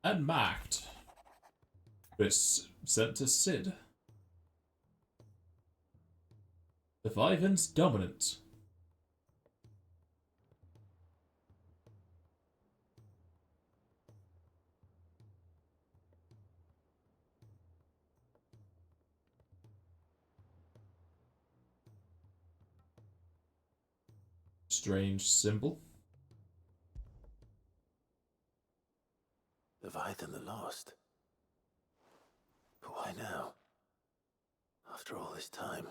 and marked. But it's sent to Sid. Leviathan's dominant. Strange symbol. Leviathan the Lost. Why now? After all this time.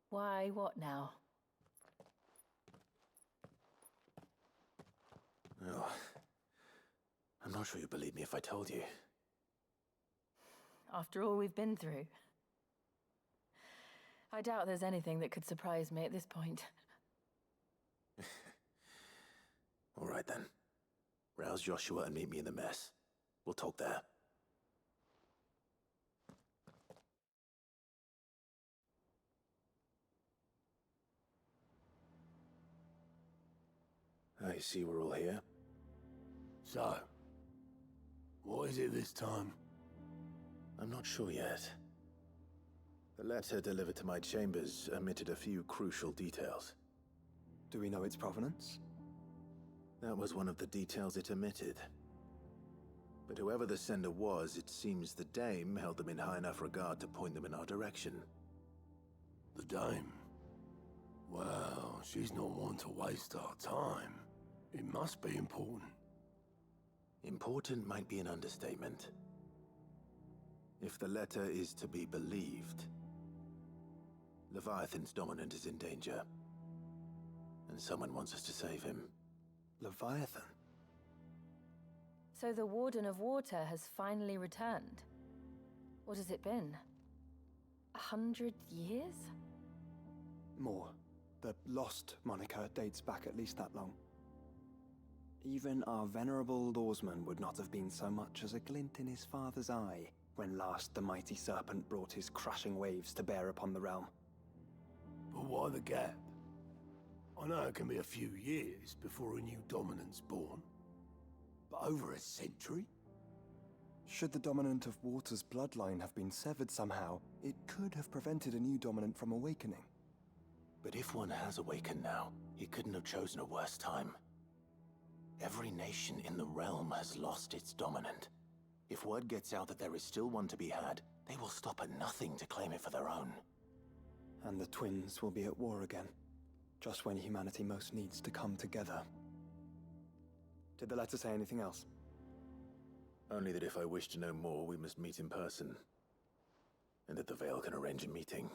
Why, what now? Oh, I'm not sure you'd believe me if I told you. After all we've been through. I doubt there's anything that could surprise me at this point. All right then. Rouse Joshua and meet me in the mess. We'll talk there. I see we're all here. So, what is it this time? I'm not sure yet. The letter delivered to my chambers omitted a few crucial details. Do we know its provenance? That was one of the details it omitted. But whoever the sender was, it seems the dame held them in high enough regard to point them in our direction. The dame? Well, she's not one to waste our time. It must be important. Important might be an understatement. If the letter is to be believed, Leviathan's dominant is in danger. And someone wants us to save him. Leviathan? So the Warden of Water has finally returned. What has it been? 100 years? More. The Lost moniker dates back at least that long. Even our venerable lawsman would not have been so much as a glint in his father's eye when last the mighty serpent brought his crushing waves to bear upon the realm. But why the gap? I know it can be a few years before a new dominant's born. But over a century? Should the dominant of Water's bloodline have been severed somehow, it could have prevented a new dominant from awakening. But if one has awakened now, he couldn't have chosen a worse time. Every nation in the realm has lost its dominant. If word gets out that there is still one to be had, they will stop at nothing to claim it for their own. And the twins will be at war again, just when humanity most needs to come together. Did the letter say anything else? Only that if I wish to know more, we must meet in person. And that the Veil can arrange a meeting.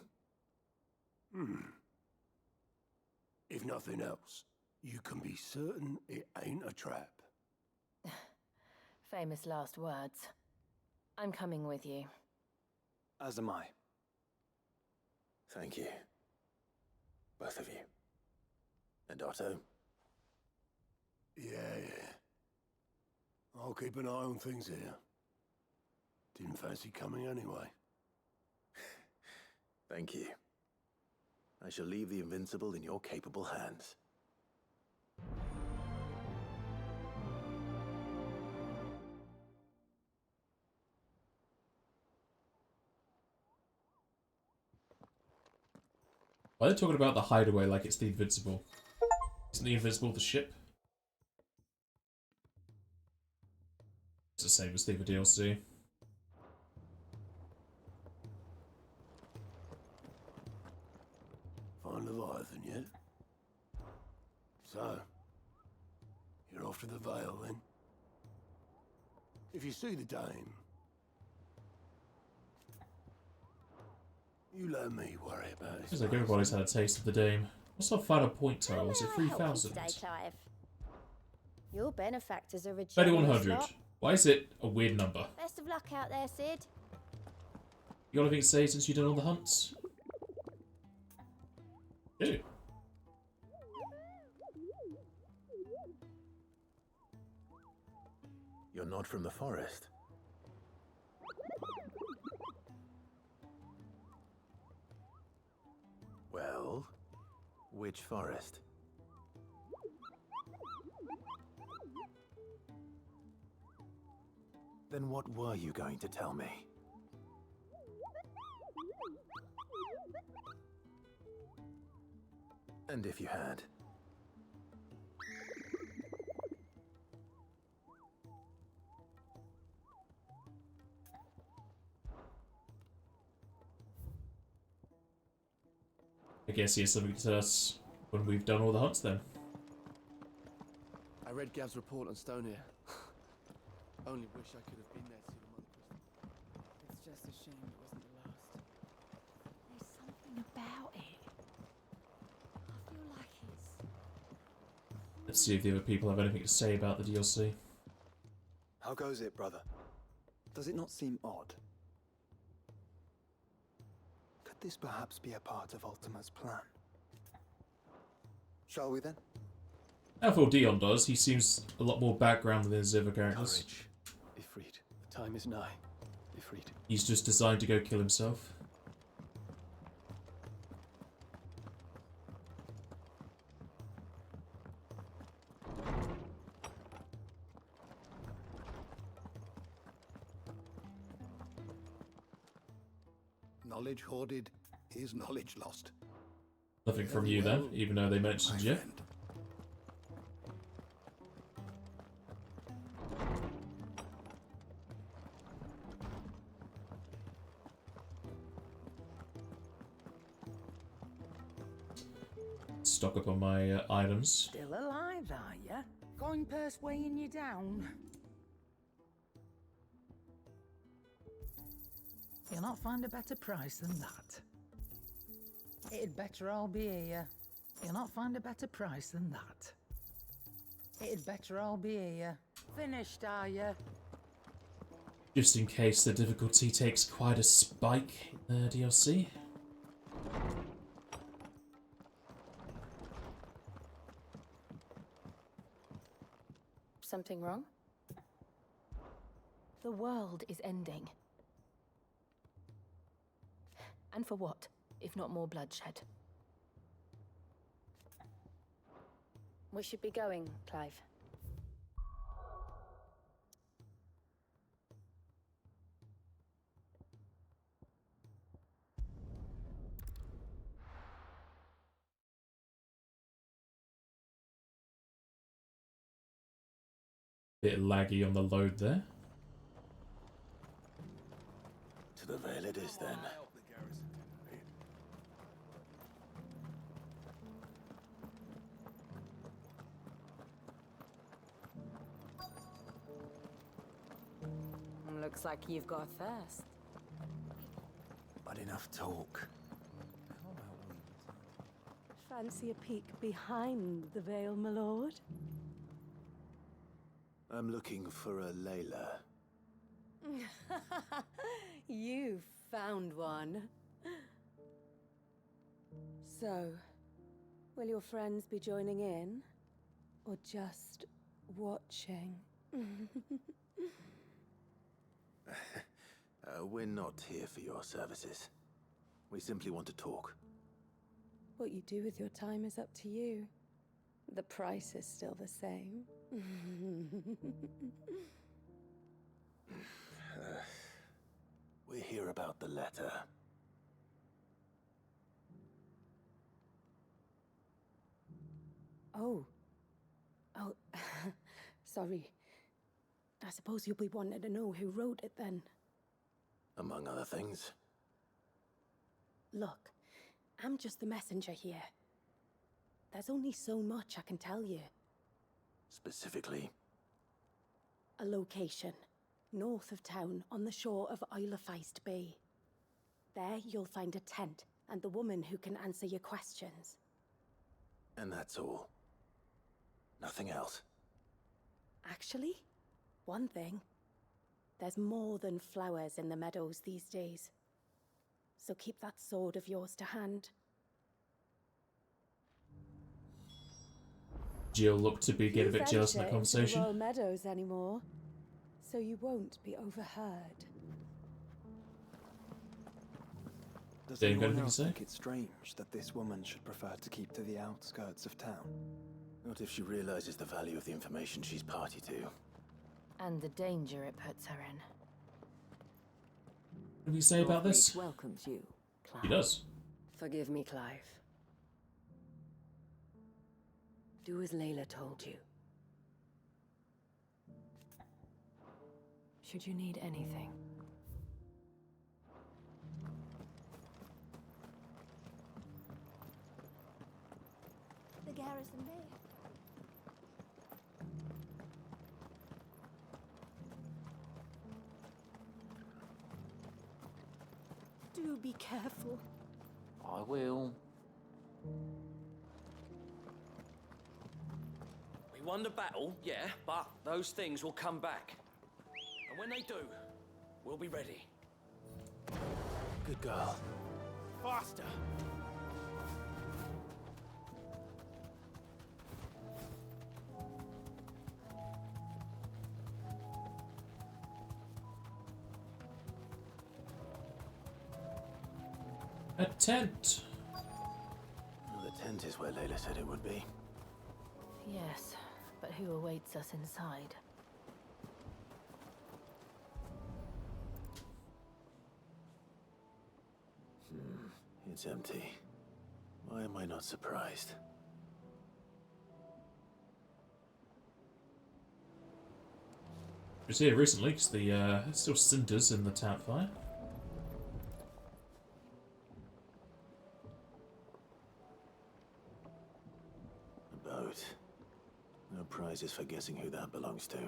If nothing else, you can be certain it ain't a trap. Famous last words. I'm coming with you. As am I. Thank you. Both of you. And Otto? Yeah. I'll keep an eye on things here. Didn't fancy coming anyway. Thank you. I shall leave the Invincible in your capable hands. Why are they talking about the hideaway like it's the Invincible? Isn't the Invincible the ship? It's the same as the DLC. Find Leviathan yet? So, you're off to the Vale then? If you see the dame, you let me worry about it. Feels like everybody's had a taste of the Dame. What's our final point total? Is it 3,000? Today, Clive. Your benefactors are a 3,100. generous lot. Why is it a weird number? Best of luck out there, Sid. You got anything to say since you've done all the hunts? Do. You're not from the forest. Well, which forest? Then what were you going to tell me? And if you had? I guess he has something to tell us when we've done all the hunts then. I read Gav's report on Stone here. Only wish I could have been there to see the monk crystal. It's just a shame it wasn't the last. There's something about it. I feel like it's... Let's see if the other people have anything to say about the DLC. How goes it, brother? Does it not seem odd? Could this perhaps be a part of Ultima's plan? Shall we then? I feel Dion does. He seems a lot more background than his other characters. Courage. Ifrit. The time is nigh. Ifrit. He's just designed to go kill himself. Knowledge hoarded is knowledge lost. Nothing from you then, even though they mentioned you. Friend. Stock up on my items. Still alive, are ya? Coin purse weighing you down? You'll not find a better price than that. It'd better all be here. You'll not find a better price than that. It'd better all be here. Finished, are ya? Just in case the difficulty takes quite a spike in the DLC. Something wrong? The world is ending. And for what, if not more bloodshed? We should be going, Clive. Bit laggy on the load there. To the Vale it is then. Looks like you've got a thirst. But enough talk. Fancy a peek behind the veil, my lord? I'm looking for a Layla. You found one. So, will your friends be joining in? Or just watching? We're not here for your services. We simply want to talk. What you do with your time is up to you. The price is still the same. We're here about the letter. Oh, sorry. I suppose you'll be wanting to know who wrote it then. Among other things. Look, I'm just the messenger here. There's only so much I can tell you. Specifically. A location, north of town, on the shore of Isle of Feist Bay. There you'll find a tent and the woman who can answer your questions. And that's all. Nothing else. Actually, one thing. There's more than flowers in the meadows these days. So keep that sword of yours to hand. Jill looked to be getting a You bit jealous in that venture into the conversation. Royal Meadows anymore, so you won't be overheard. Does Dave, got anyone anything to else say? think it's strange that this woman should prefer to keep to the outskirts of town? Not if she realizes the value of the information she's party to. And the danger it puts her in. What do you say about this? Northreach welcomes you, Clive. He does. Forgive me, Clive. Do as Layla told you. Should you need anything. The garrison may. Do be careful. I will. We won the battle, yeah, but those things will come back. And when they do, we'll be ready. Good girl. Faster! A tent. Well, the tent is where Layla said it would be. Yes, but who awaits us inside? It's empty. Why am I not surprised? It was here recently because the still cinders in the tap fire. A boat. No prizes for guessing who that belongs to.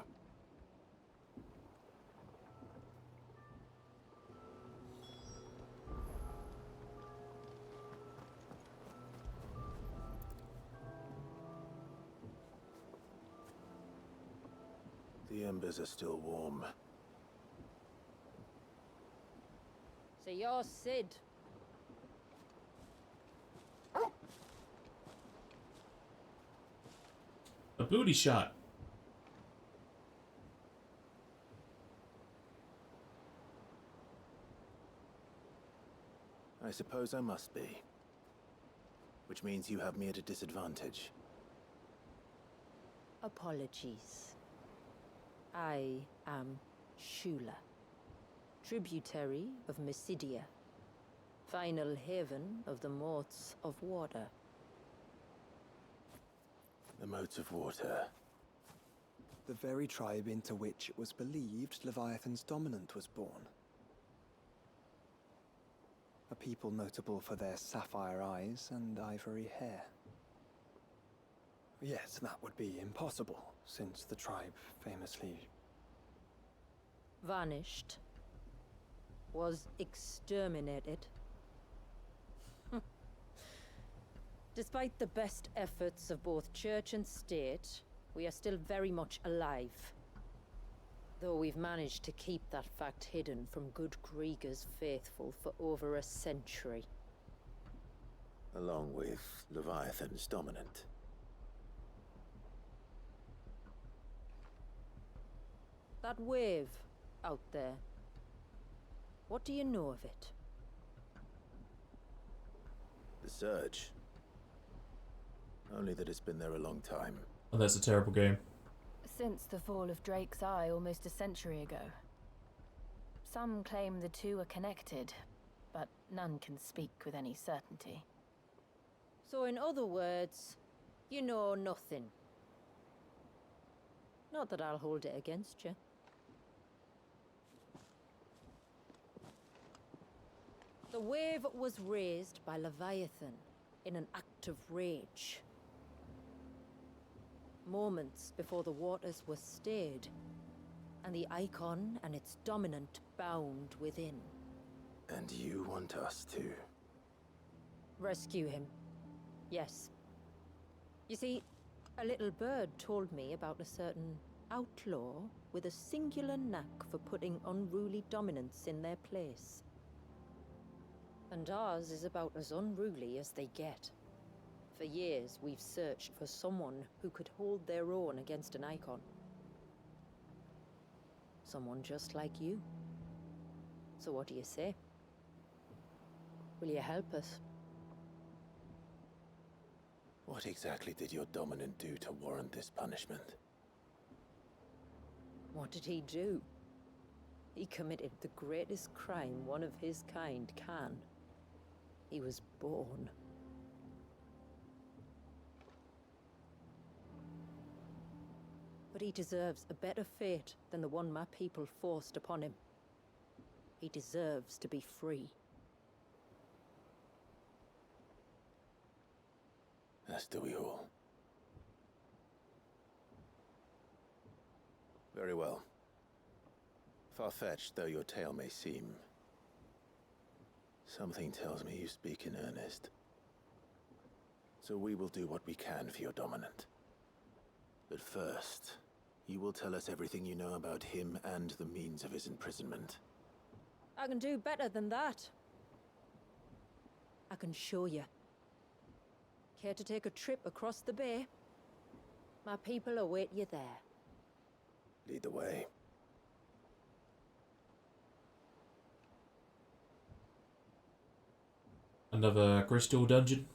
The embers are still warm. So you're Sid. A booty shot. I suppose I must be. Which means you have me at a disadvantage. Apologies. I am Shula, tributary of Mysidia, final haven of the Moats of Water. The Moats of Water. The very tribe into which it was believed Leviathan's dominant was born. A people notable for their sapphire eyes and ivory hair. Yet that would be impossible, since the tribe famously... Vanished. Was exterminated. Despite the best efforts of both church and state, we are still very much alive. Though we've managed to keep that fact hidden from good Krieger's faithful for over a century. Along with Leviathan's dominant. That wave out there. What do you know of it? The Surge. Only that it's been there a long time. Oh, that's a terrible game. Since the fall of Drake's Eye almost a century ago. Some claim the two are connected, but none can speak with any certainty. So in other words, you know nothing. Not that I'll hold it against you. The wave was raised by Leviathan in an act of rage. Moments before the waters were stayed, and the icon and its dominant bound within. And you want us to... Rescue him. Yes. You see, a little bird told me about a certain outlaw with a singular knack for putting unruly dominants in their place. And ours is about as unruly as they get. For years, we've searched for someone who could hold their own against an icon. Someone just like you. So what do you say? Will you help us? What exactly did your dominant do to warrant this punishment? What did he do? He committed the greatest crime one of his kind can. He was born. But he deserves a better fate than the one my people forced upon him. He deserves to be free. As do we all. Very well. Far-fetched though your tale may seem, something tells me you speak in earnest. So we will do what we can for your dominant. But first, you will tell us everything you know about him and the means of his imprisonment. I can do better than that. I can show you. Care to take a trip across the bay? My people await you there. Lead the way. Another crystal dungeon.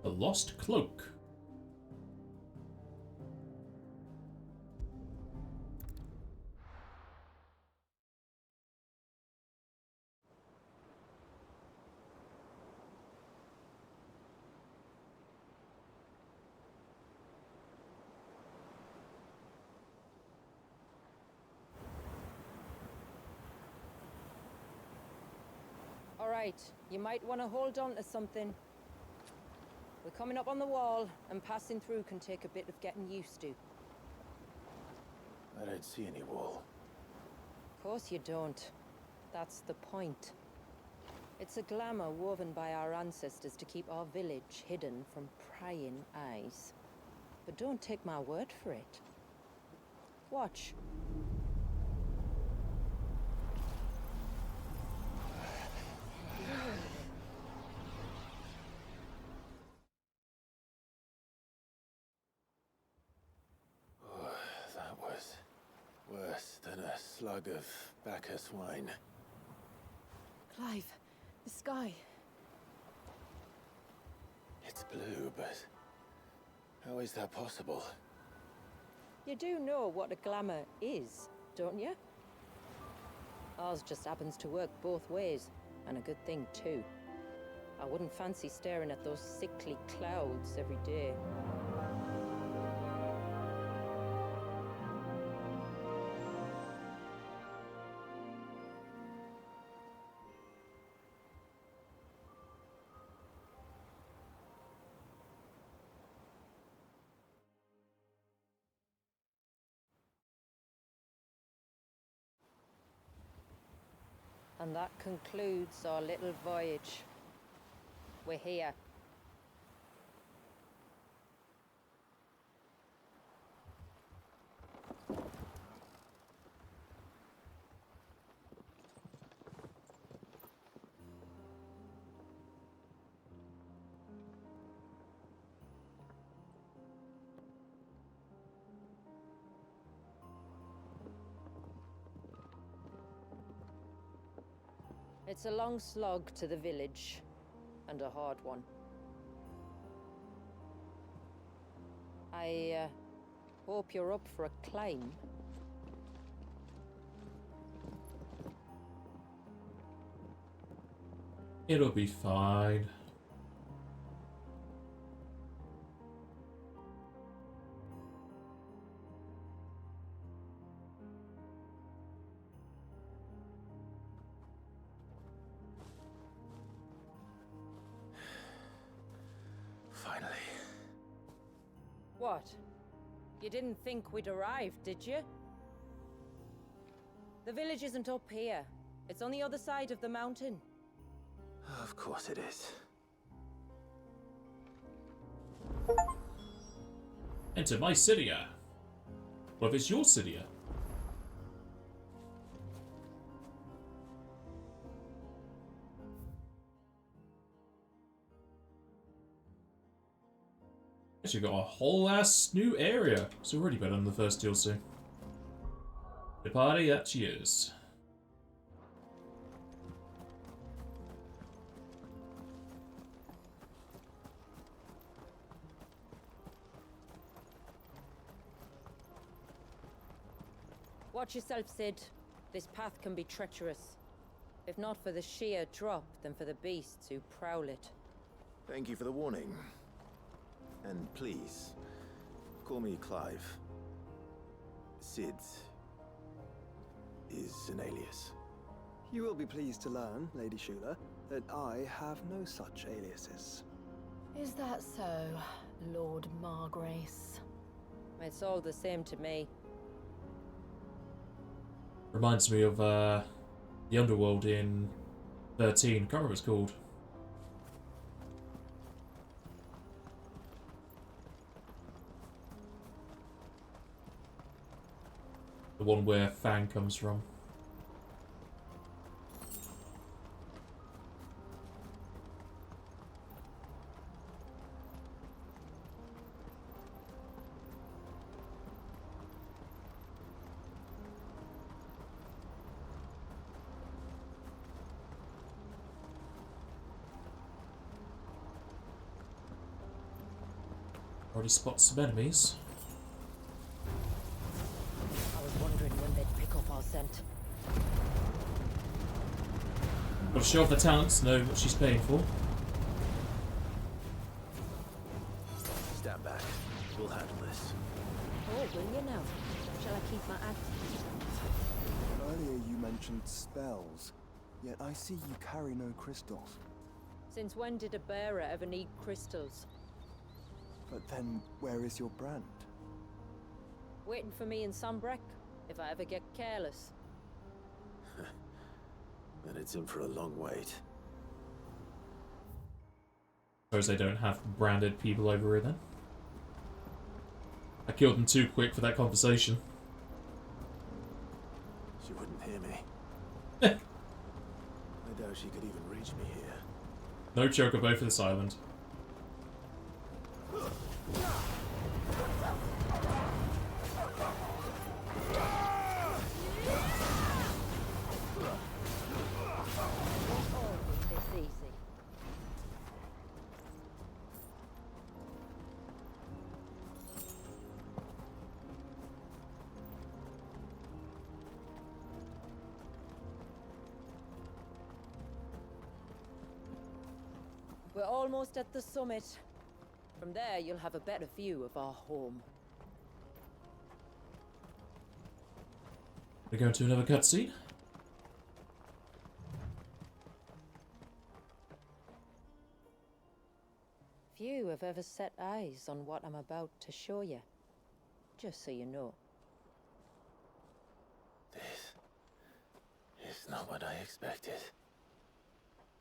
The Lost Cloak. All right, you might want to hold on to something. We're coming up on the wall, and passing through can take a bit of getting used to. I don't see any wall. Of course you don't. That's the point. It's a glamour woven by our ancestors to keep our village hidden from prying eyes. But don't take my word for it. Watch. That was worse than a slug of Bacchus wine. Clive, the sky. It's blue, but how is that possible? You do know what a glamour is, don't you? Ours just happens to work both ways, and a good thing too. I wouldn't fancy staring at those sickly clouds every day. And that concludes our little voyage. We're here. It's a long slog to the village, and a hard one. I hope you're up for a climb. It'll be fine. Finally. What? You didn't think we'd arrived, did you? The village isn't up here. It's on the other side of the mountain. Of course it is. Enter my Cydia. What if it's your Cydia? Actually got a whole ass new area. It's already better than the first DLC. The party that she is. Watch yourself, Sid. This path can be treacherous. If not for the sheer drop, then for the beasts who prowl it. Thank you for the warning. And please, call me Clive. Sid is an alias. You will be pleased to learn, Lady Shula, that I have no such aliases. Is that so, Lord Margrace? It's all the same to me. Reminds me of the underworld in 13. Can't remember what it's called. The one where Fang comes from. Already spot some enemies. I was wondering when they'd pick up our scent. Gotta show off the talents, know what she's paying for. Stand back. We'll handle this. Oh, will you now? Shall I keep my axe? Earlier you mentioned spells, yet I see you carry no crystals. Since when did a bearer ever need crystals? But then, where is your brand? Waiting for me in Sunbreck, if I ever get careless. Then it's in for a long wait. Suppose they don't have branded people over here then. I killed them too quick for that conversation. She wouldn't hear me. I doubt she could even reach me here. No chocobo for this island. We're almost at the summit. From there, you'll have a better view of our home. We're going to another cutscene. Few have ever set eyes on what I'm about to show you. Just so you know. This is not what I expected.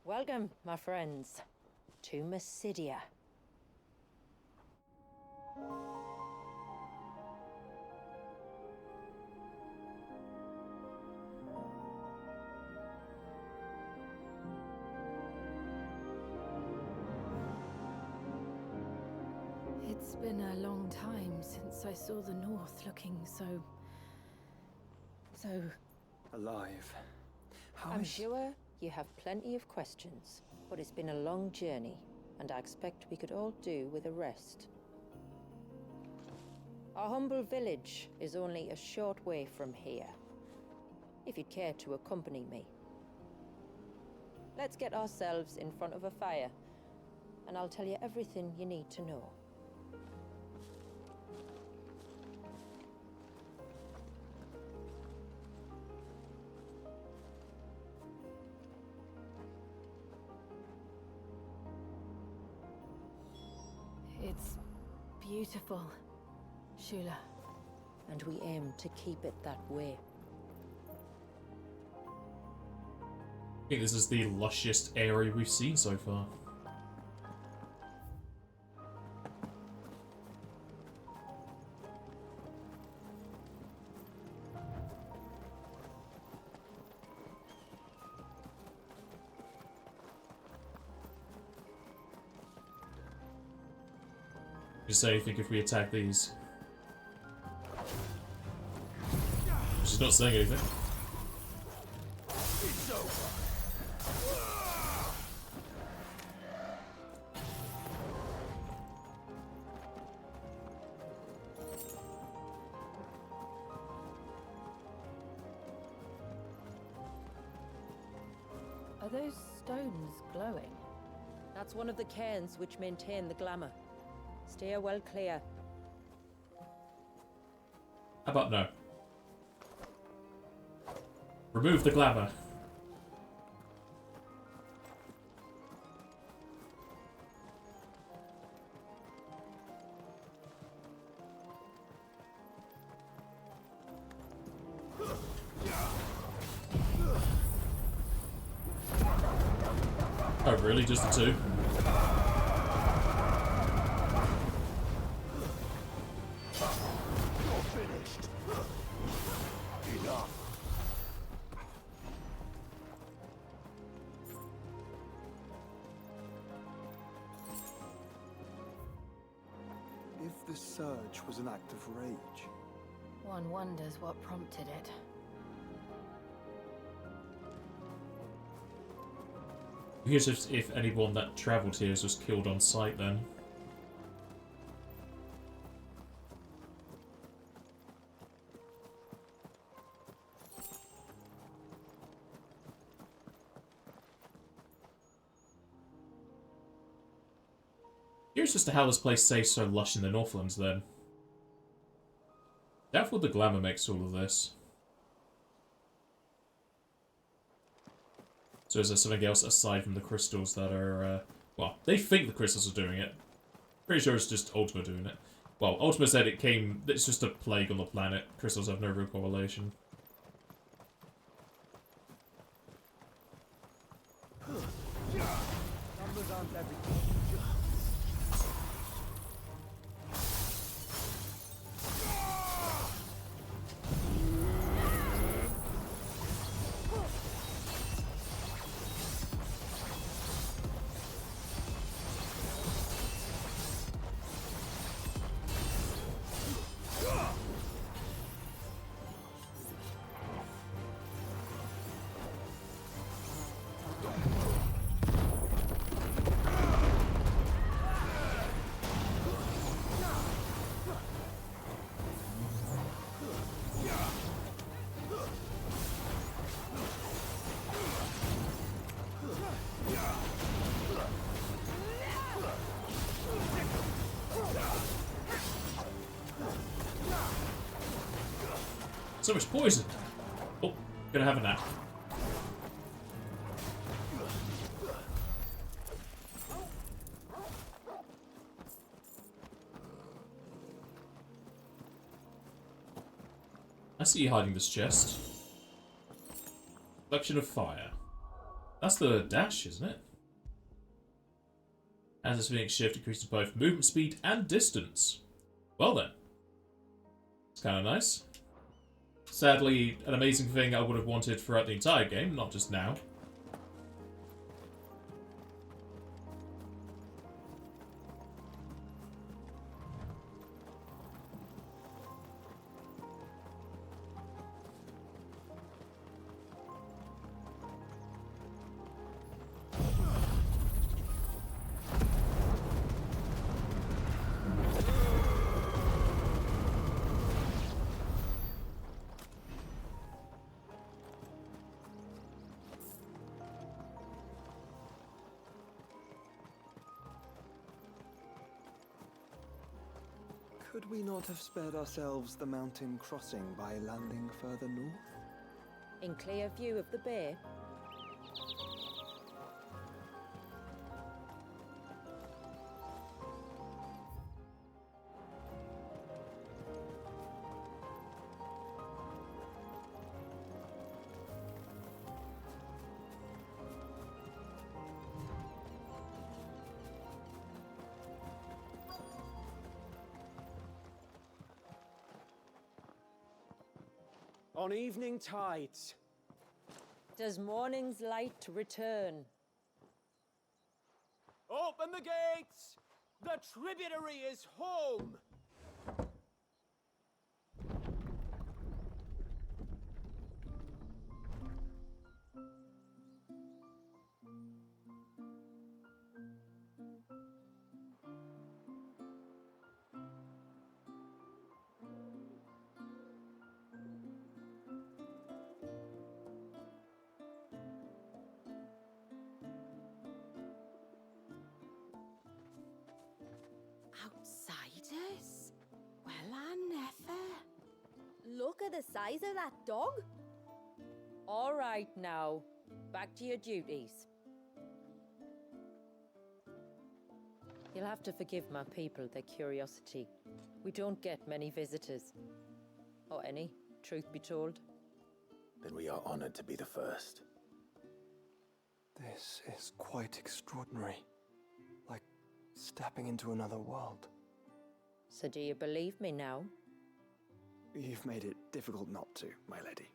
Welcome, my friends, to Mysidia. It's been a long time since I saw the North looking so Alive. I'm sure you have plenty of questions, but it's been a long journey, and I expect we could all do with a rest. Our humble village is only a short way from here, if you'd care to accompany me. Let's get ourselves in front of a fire, and I'll tell you everything you need to know. It's beautiful, Shula. And we aim to keep it that way. I think this is the lusciest area we've seen so far. Just say, I think if we attack these, She's not saying anything. It's over. Are those stones glowing? That's one of the cairns which maintain the glamour. Steer well clear. How about no? Remove the glamour. Oh, really? Just the two? You're finished. Enough. If the surge was an act of rage, One wonders what prompted it. Because if anyone that travelled here was killed on sight then. Curious as to how this place stays so lush in the Northlands then. Doubtful the glamour makes all of this. So is there something else aside from the crystals that are, well, they think the crystals are doing it. Pretty sure it's just Ultima doing it. Well, Ultima said it's just a plague on the planet. Crystals have no real correlation. Numbers aren't everything. So much poison! Oh, gonna have a nap. I see you hiding this chest. Collection of fire. That's the dash, isn't it? As it's being shift increases both movement speed and distance. Well then. It's kind of nice. Sadly, an amazing thing I would have wanted throughout the entire game, not just now. could we not have spared ourselves the mountain crossing by landing further north? In clear view of the bay? On evening tides. Does morning's light return? Open the gates! The tributary is home! Jesus. Well, I never. Look at the size of that dog. All right now, back to your duties. You'll have to forgive my people their curiosity. We don't get many visitors. Or any, truth be told. Then we are honored to be the first. This is quite extraordinary. Like stepping into another world. So do you believe me now? You've made it difficult not to, my lady.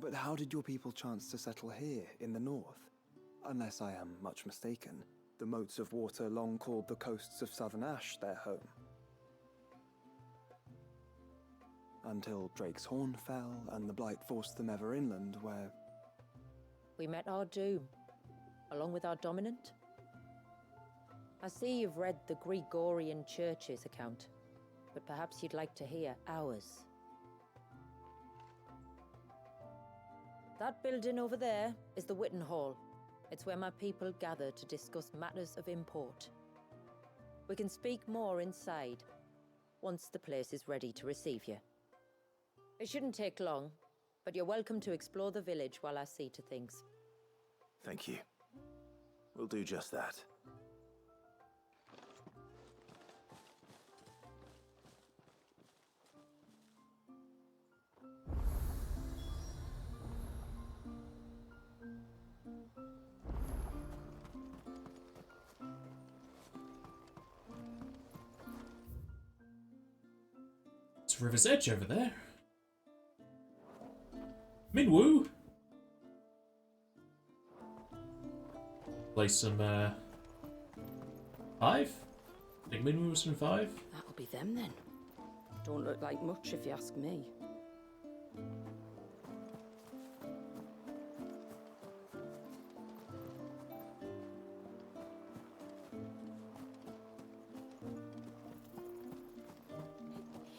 But how did your people chance to settle here in the north? Unless I am much mistaken, the moats of water long called the coasts of Southern Ash their home. Until Drake's Horn fell and the Blight forced them ever inland, where... We met our doom, along with our dominant. I see you've read the Gregorian Church's account, but perhaps you'd like to hear ours. That building over there is the Witten Hall. It's where my people gather to discuss matters of import. We can speak more inside, once the place is ready to receive you. It shouldn't take long, but you're welcome to explore the village while I see to things. Thank you. We'll do just that. It's River's Edge over there. Minwoo! Play some, 5? I think Minwoo was from 5? That'll be them then. Don't look like much if you ask me.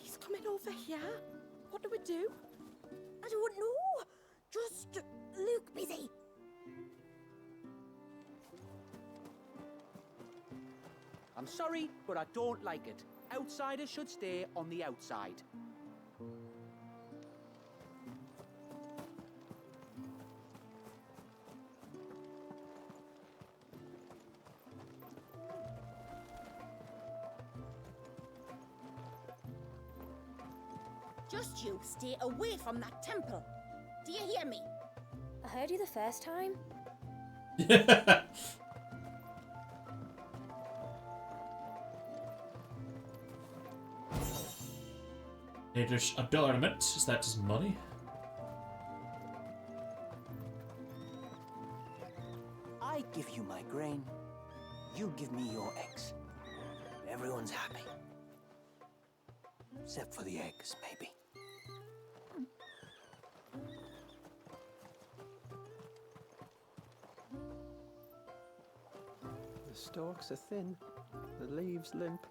He's coming over here. What do we do? I don't know. Just look busy. I'm sorry, but I don't like it. Outsiders should stay on the outside. Just you stay away from that temple. Do you hear me? I heard you the first time. There's a diamond. Is that just money? I give you my grain, you give me your eggs. Everyone's happy. Except for the eggs, maybe. The stalks are thin, the leaves limp.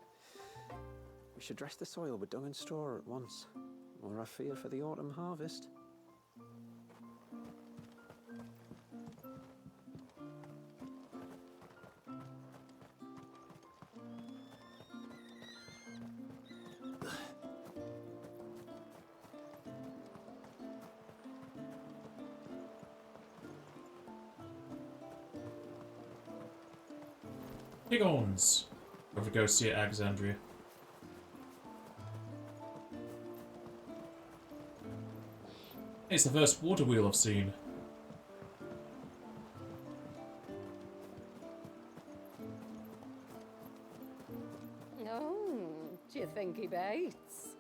We should dress the soil with dung and straw at once, or I fear for the autumn harvest. Pigons! Over to go see at Alexandria. It's the first water wheel I've seen. Oh, do you think he bites?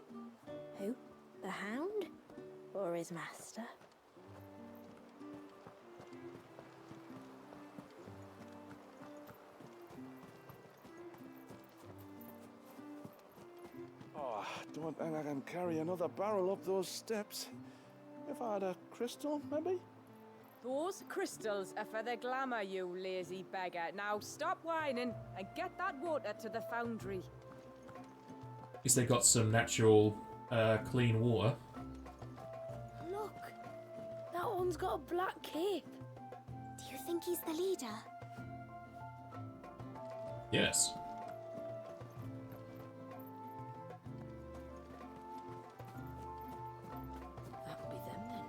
Who? The Hound? Or his master? Oh, don't think I can carry another barrel up those steps. If I had a crystal, maybe? Those crystals are for the glamour, you lazy beggar. Now stop whining and get that water to the foundry. At least they got some natural, clean water. Look! That one's got a black cape. Do you think he's the leader? Yes. That'll be them then.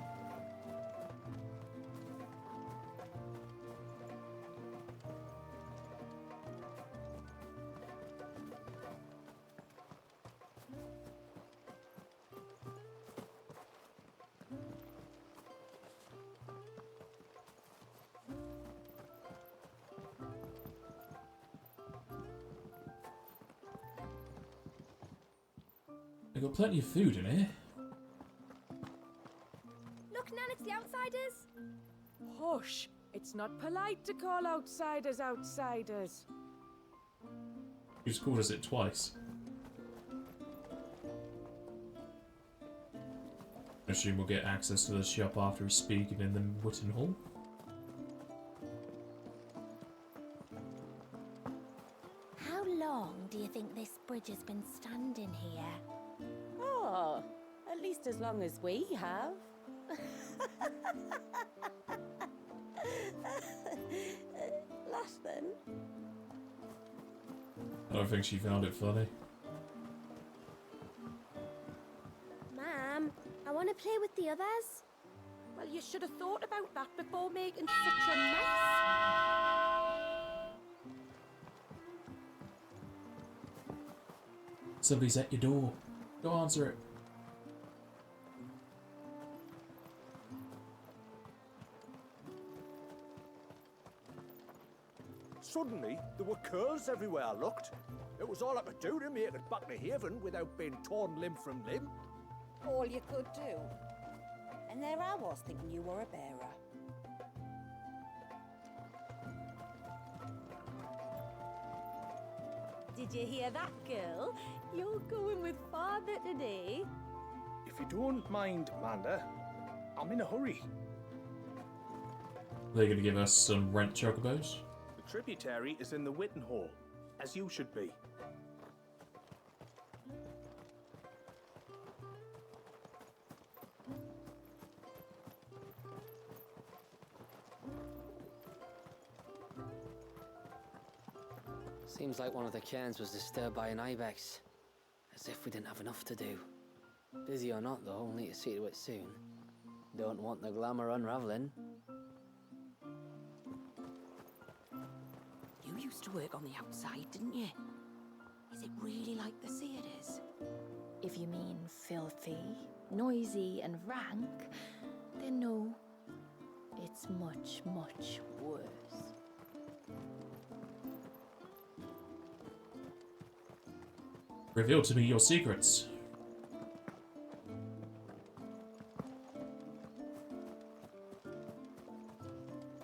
They got plenty of food in here. Look, Nan, it's the outsiders. Hush! It's not polite to call outsiders outsiders. You just called us it twice. I assume we'll get access to the shop after speaking in the Witten Hall. How long do you think this bridge has been standing here? Oh, at least as long as we have. Laugh then. I don't think she found it funny. Ma'am, I want to play with the others. Well, you should have thought about that before making such a mess. Somebody's at your door. Go answer it. Suddenly, there were curls everywhere I looked. It was all I could do to make it back to Haven without being torn limb from limb. All you could do. And there I was thinking you were a bearer. Did you hear that, girl? You're going with father today. If you don't mind, Amanda, I'm in a hurry. They're gonna give us some rent chocobos. The tributary is in the Witten Hall, as you should be. Seems like one of the cairns was disturbed by an ibex. As if we didn't have enough to do. Busy or not, though, we'll need to see to it soon. Don't want the glamour unraveling. You used to work on the outside, didn't you? Is it really like they say it is? If you mean filthy, noisy, and rank, then no. It's much, much worse. Reveal to me your secrets.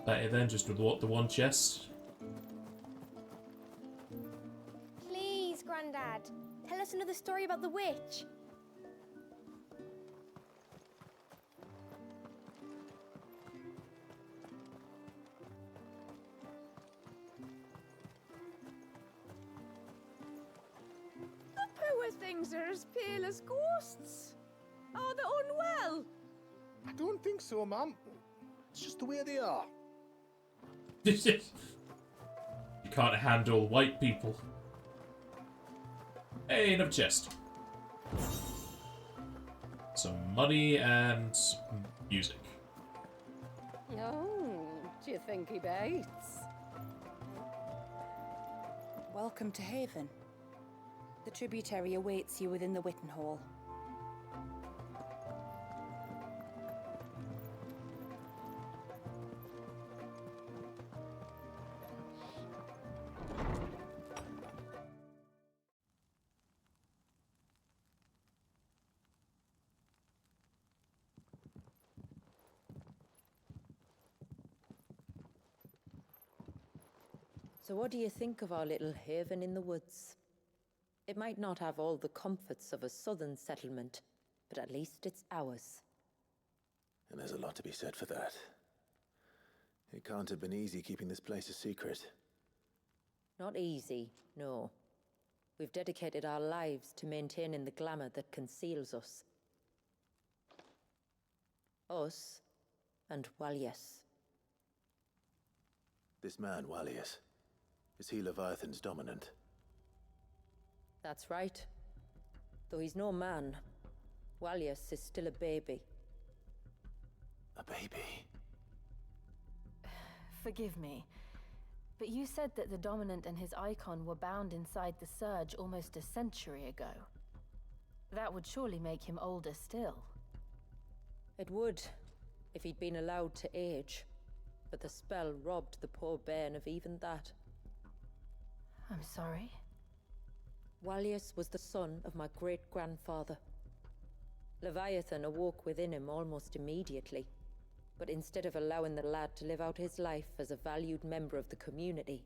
Better then, just with what, the one chest? Please, Grandad, tell us another story about the witch. The poor things are as pale as ghosts. Are they unwell? I don't think so, Mum. It's just the way they are. You can't handle white people. Hey, another chest. Some money and music. Oh, do you think he bites? Welcome to Haven. The tributary awaits you within the Witten Hall. So what do you think of our little haven in the woods? It might not have all the comforts of a southern settlement, but at least it's ours. And there's a lot to be said for that. It can't have been easy keeping this place a secret. Not easy, no. We've dedicated our lives to maintaining the glamour that conceals us. Us, and Walius. This man, Walius, Is he Leviathan's dominant? That's right. Though he's no man, Walius is still a baby. A baby? Forgive me, but you said that the Dominant and his icon were bound inside the Surge almost a century ago. That would surely make him older still. It would, if he'd been allowed to age. But the spell robbed the poor bairn of even that. I'm sorry? Walius was the son of my great-grandfather. Leviathan awoke within him almost immediately. But instead of allowing the lad to live out his life as a valued member of the community,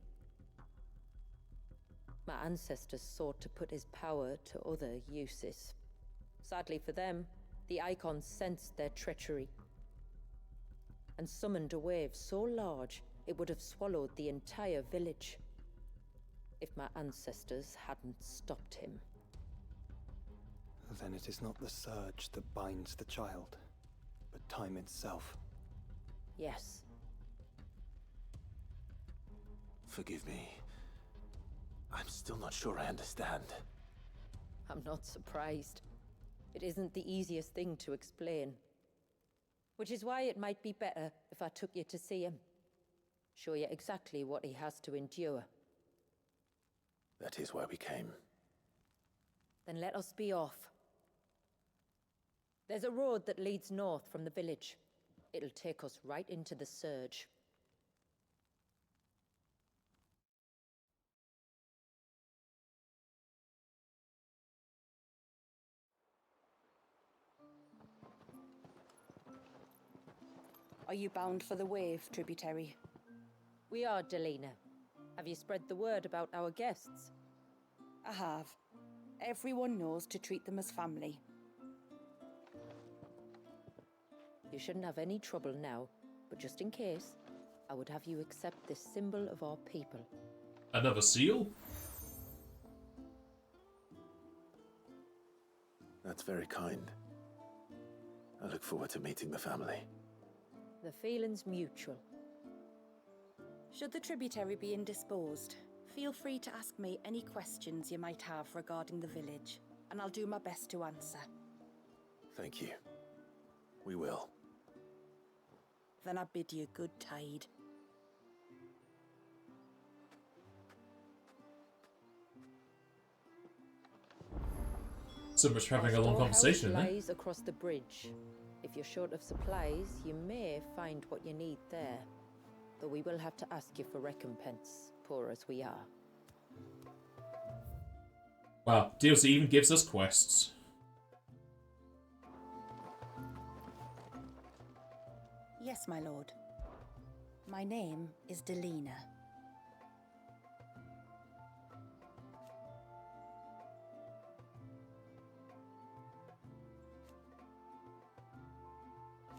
my ancestors sought to put his power to other uses. Sadly for them, the icons sensed their treachery and summoned a wave so large it would have swallowed the entire village if my ancestors hadn't stopped him. Then it is not the Surge that binds the child, but time itself. Yes. Forgive me. I'm still not sure I understand. I'm not surprised. It isn't the easiest thing to explain. Which is why it might be better if I took you to see him. Show you exactly what he has to endure. That is why we came. Then let us be off. There's a road that leads north from the village. It'll take us right into the Surge. Are you bound for the Wave, tributary? We are, Delina. Have you spread the word about our guests? I have. Everyone knows to treat them as family. You shouldn't have any trouble now, but just in case, I would have you accept this symbol of our people. Another seal? That's very kind. I look forward to meeting the family. The feeling's mutual. Should the tributary be indisposed, feel free to ask me any questions you might have regarding the village, and I'll do my best to answer. Thank you. We will. Then I bid you good tide. So much for having a long conversation, Our then. lies across the bridge. If you're short of supplies, you may find what you need there. Though we will have to ask you for recompense, poor as we are. Wow, DLC even gives us quests. Yes, my lord. My name is Delina.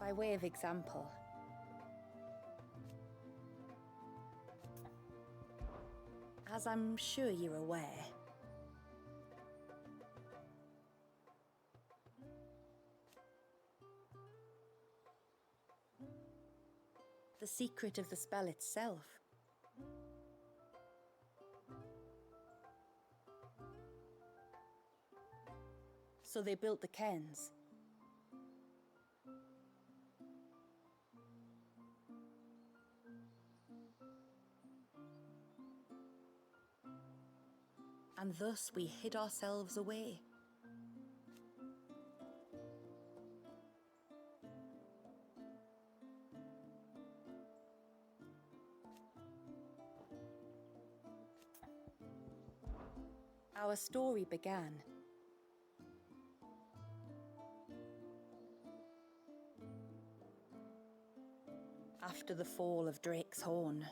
By way of example, as I'm sure you're aware, the secret of the spell itself so they built the cairns. And thus we hid ourselves away. Our story began after the fall of Drake's Horn.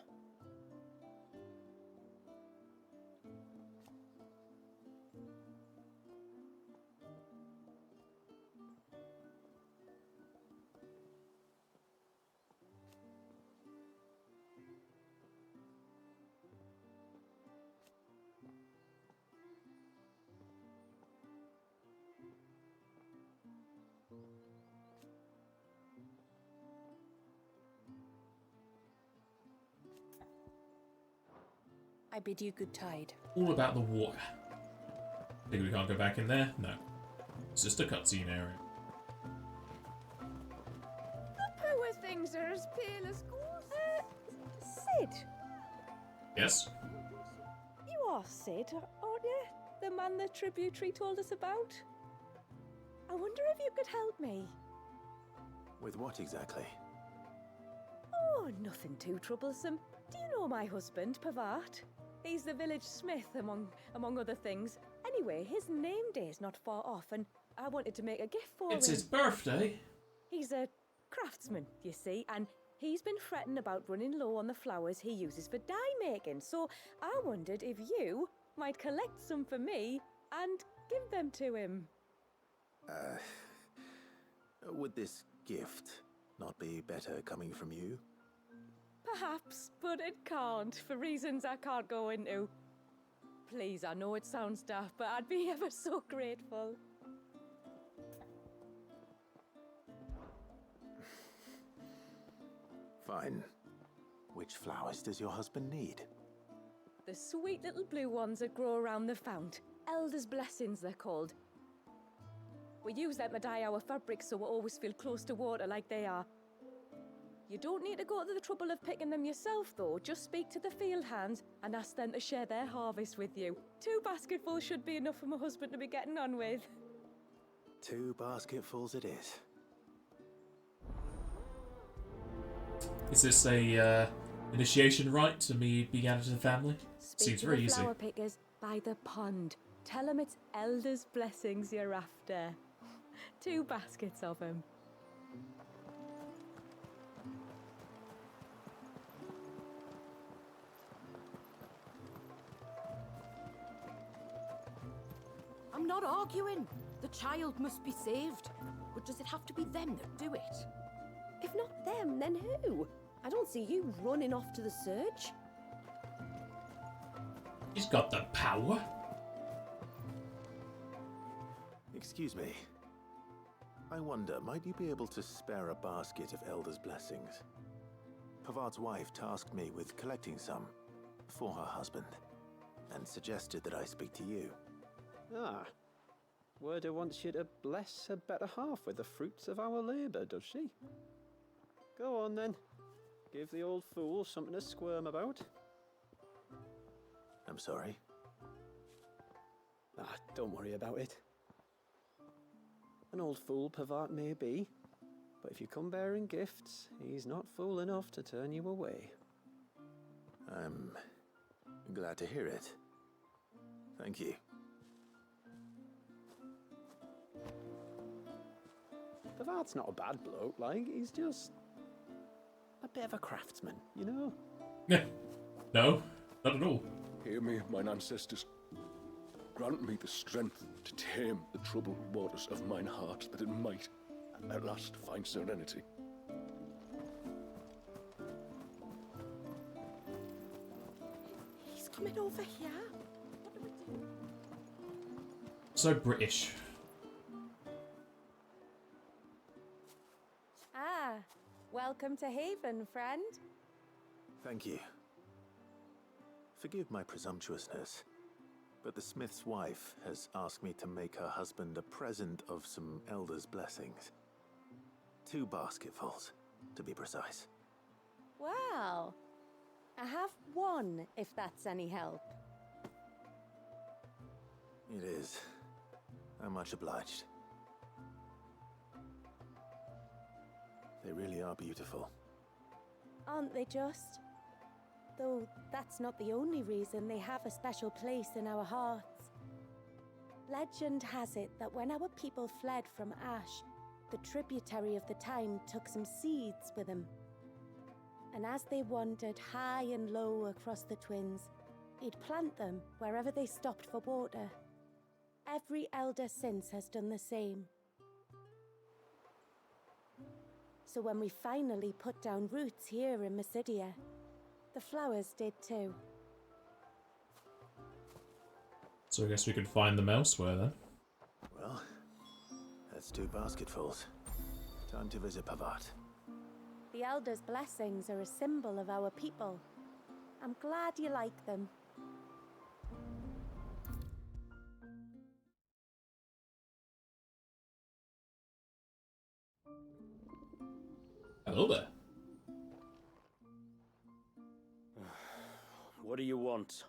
I bid you good tide. All about the water. Think we can't go back in there? No. It's just a cutscene area. The poor things are as pale as ghosts. Sid! Yes? You are Sid, aren't you? The man the tributary told us about? I wonder if you could help me. With what exactly? Oh, nothing too troublesome. Do you know my husband, Pavat? He's the village smith, among other things. Anyway, his name day's not far off, and I wanted to make a gift for him. It's his birthday. He's a craftsman, you see, and he's been fretting about running low on the flowers he uses for dye making. So I wondered if you might collect some for me and give them to him. Would this gift not be better coming from you? Perhaps, but it can't, for reasons I can't go into. Please, I know it sounds daft, but I'd be ever so grateful. Fine. Which flowers does your husband need? The sweet little blue ones that grow around the fount. Elder's blessings, they're called. We use them to dye our fabrics so we always feel close to water like they are. You don't need to go to the trouble of picking them yourself, though. Just speak to the field hands and ask them to share their harvest with you. 2 basketfuls should be enough for my husband to be getting on with. 2 basketfuls it is. Is this a initiation rite to me being added to the family? Speak Seems to very the easy. flower pickers by the pond. Tell them it's Elder's blessings you're after. 2 baskets of them. I'm not arguing. The child must be saved. But does it have to be them that do it? If not them, then who? I don't see you running off to the search. He's got the power. Excuse me. I wonder, might you be able to spare a basket of Elder's blessings? Pavart's wife tasked me with collecting some for her husband, and suggested that I speak to you. Ah. Werda wants you to bless her better half with the fruits of our labour, does she? Go on then. Give the old fool something to squirm about. I'm sorry. Ah, don't worry about it. An old fool Pavart may be, but if you come bearing gifts, he's not fool enough to turn you away. I'm glad to hear it. Thank you. Pavart's not a bad bloke, like, he's just a bit of a craftsman, you know? Yeah. No, not at all. Hear me, mine ancestors. Grant me the strength to tame the troubled waters of mine heart, that it might, at last, find serenity. He's coming over here. What do we do? So British. Ah, welcome to Haven, friend. Thank you. Forgive my presumptuousness, but the smith's wife has asked me to make her husband a present of some Elder's blessings. 2 basketfuls, to be precise. Well, I have 1, if that's any help. It is. I'm much obliged. They really are beautiful. Aren't they just? Though that's not the only reason they have a special place in our hearts. Legend has it that when our people fled from Ash, the tributary of the time took some seeds with them. And as they wandered high and low across the Twins, he'd plant them wherever they stopped for water. Every elder since has done the same. So when we finally put down roots here in Mysidia, the flowers did too. So I guess we could find them elsewhere then. Well, that's 2 basketfuls. Time to visit Pavart. The Elder's blessings are a symbol of our people. I'm glad you like them. Hello there. What do you want?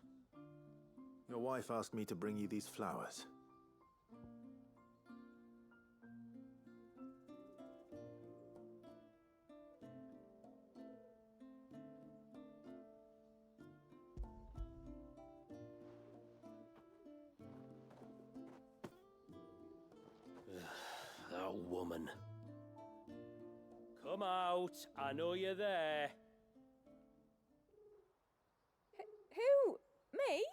Your wife asked me to bring you these flowers. That woman. Come out. I know you're there. Who? Me?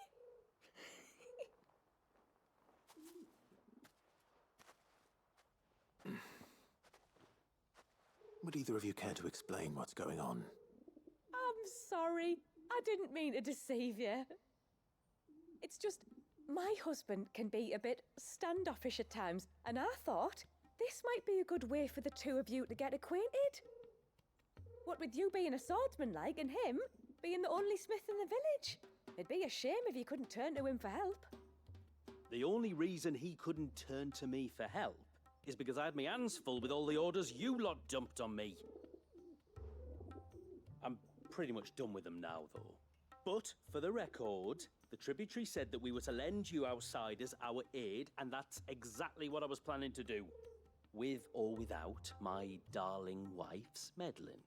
Would either of you care to explain what's going on? I'm sorry. I didn't mean to deceive you. It's just, my husband can be a bit standoffish at times, and I thought this might be a good way for the two of you to get acquainted. What with you being a swordsman like, and him being the only smith in the village. It'd be a shame if you couldn't turn to him for help. The only reason he couldn't turn to me for help is because I had my hands full with all the orders you lot dumped on me. I'm pretty much done with them now, though. But, for the record, the tributary said that we were to lend you outsiders our aid, and that's exactly what I was planning to do. With or without my darling wife's meddling.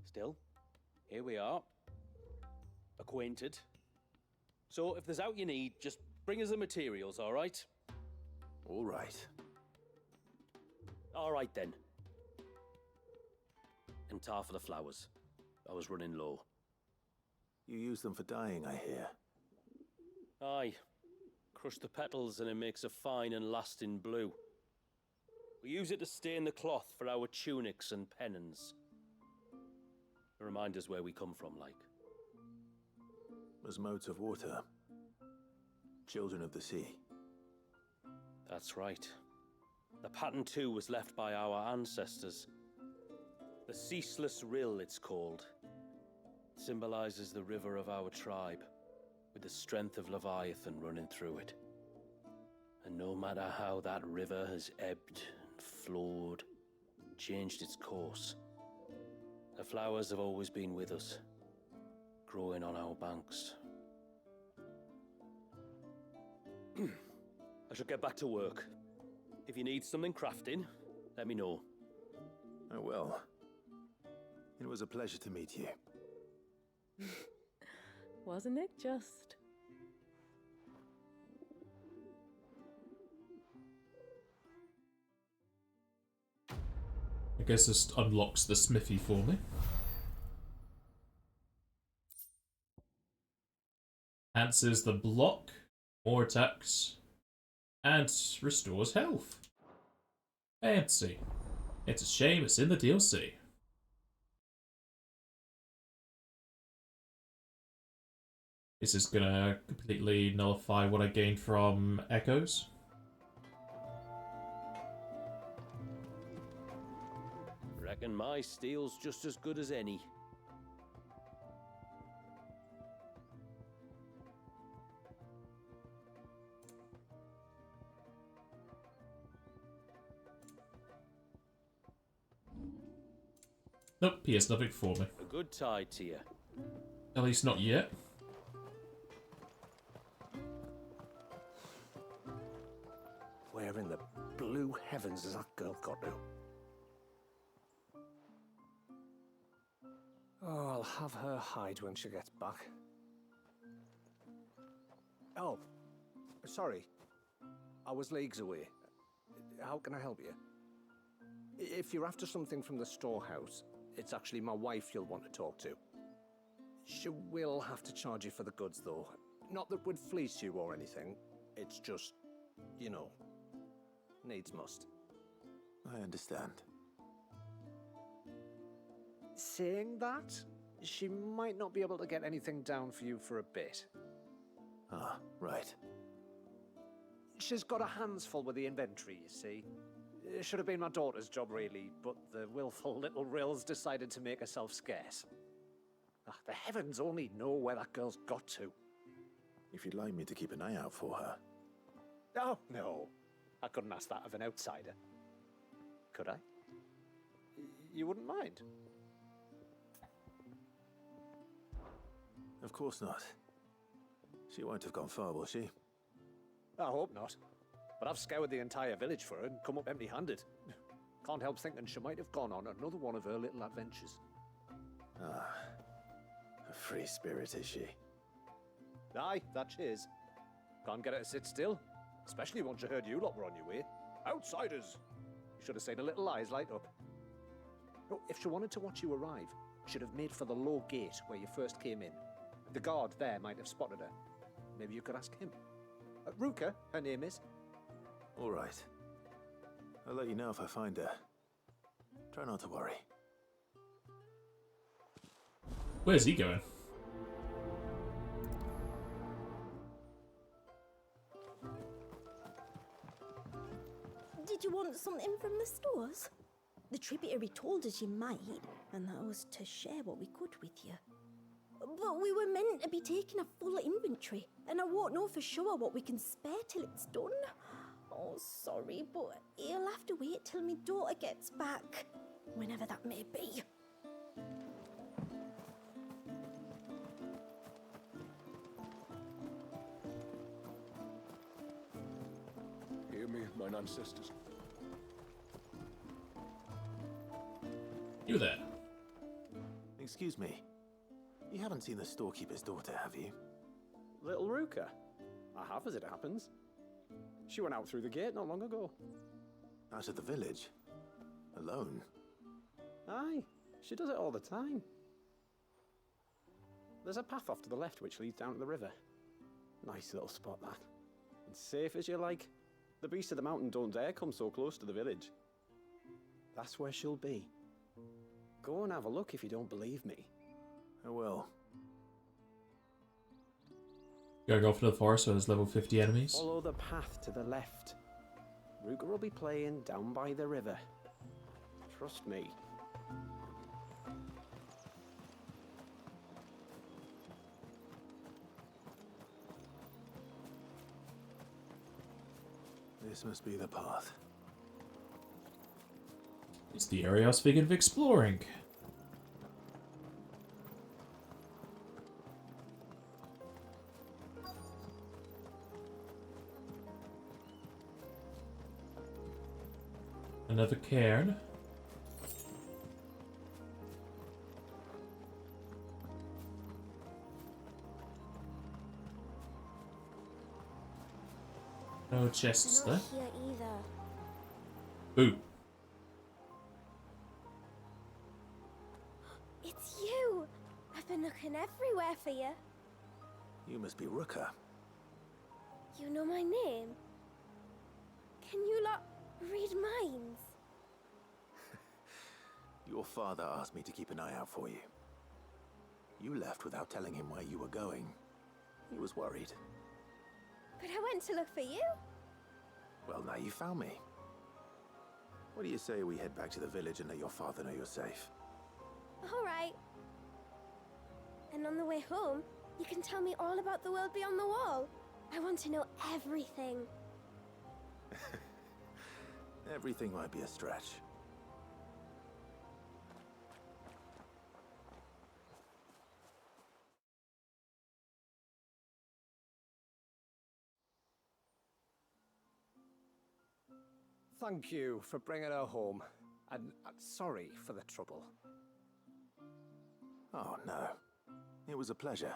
Still, here we are. Acquainted. So, if there's out you need, just bring us the materials, all right? All right. All right, then. And tar for the flowers. I was running low. You use them for dyeing, I hear. Aye. Crush the petals and it makes a fine and lasting blue. We use it to stain the cloth for our tunics and pennons. To remind us where we come from, like. As modes of water. Children of the sea. That's right. The pattern too was left by our ancestors. The Ceaseless Rill, it's called. It symbolizes the river of our tribe, with the strength of Leviathan running through it. And no matter how that river has ebbed and flowed, changed its course, the flowers have always been with us, growing on our banks. I should get back to work. If you need something crafting, let me know. I will. It was a pleasure to meet you. Wasn't it just? I guess this unlocks the smithy for me. Answers the block, more attacks, and restores health. Fancy. It's a shame it's in the DLC. This is gonna completely nullify what I gained from Echoes. Reckon my steel's just as good as any. Nope, he has nothing for me. A good tide to you. At least not yet. Where in the blue heavens has that girl got to? Oh, I'll have her hide when she gets back. Oh, sorry. I was leagues away. How can I help you? If you're after something from the storehouse, it's actually my wife you'll want to talk to. She will have to charge you for the goods, though. Not that we'd fleece you or anything. It's just, you know, needs must. I understand. Saying that, she might not be able to get anything down for you for a bit. Ah, right. She's got her hands full with the inventory, you see. It should have been my daughter's job, really, but the willful little Rills decided to make herself scarce. Ah, the heavens only know where that girl's got to. If you'd like me to keep an eye out for her. Oh, no. I couldn't ask that of an outsider. Could I? you wouldn't mind? Of course not. She won't have gone far, will she? I hope not. But I've scoured the entire village for her and come up empty-handed. Can't help thinking she might have gone on another one of her little adventures. Ah, a free spirit, is she? Aye, that she is. Can't get her to sit still, especially once you heard you lot were on your way. Outsiders! You should have seen her little eyes light up. Oh, if she wanted to watch you arrive, she'd have made for the low gate where you first came in. The guard there might have spotted her. Maybe you could ask him. Ruka, her name is. All right. I'll let you know if I find her. Try not to worry. Where's he going? Did you want something from the stores? The tributary told us you might, and that was to share what we could with you. But we were meant to be taking a full inventory, and I won't know for sure what we can spare till it's done. Oh, sorry, but you'll have to wait till my daughter gets back, whenever that may be. Hear me, mine ancestors. You there? Excuse me. You haven't seen the storekeeper's daughter, have you? Little Ruka? I have, as it happens. She went out through the gate not long ago. Out of the village? Alone? Aye, she does it all the time. There's a path off to the left which leads down to the river. Nice little spot, that. And safe as you like. The beasts of the mountain don't dare come so close to the village. That's where she'll be. Go and have a look if you don't believe me. I will. Going off to the forest where there's level 50 enemies. Follow the path to the left. Ruka will be playing down by the river. Trust me. This must be the path. It's the area I was thinking of exploring. Another cairn. No chests there. Not here either. Boo. It's you! I've been looking everywhere for you. You must be Ruka. You know my name? Can you lot read minds? Your father asked me to keep an eye out for you. You left without telling him where you were going. He was worried. But I went to look for you. Well, now you found me. What do you say we head back to the village and let your father know you're safe? All right. And on the way home, you can tell me all about the world beyond the wall. I want to know everything. Everything might be a stretch. Thank you for bringing her home. And sorry for the trouble. Oh, no. It was a pleasure.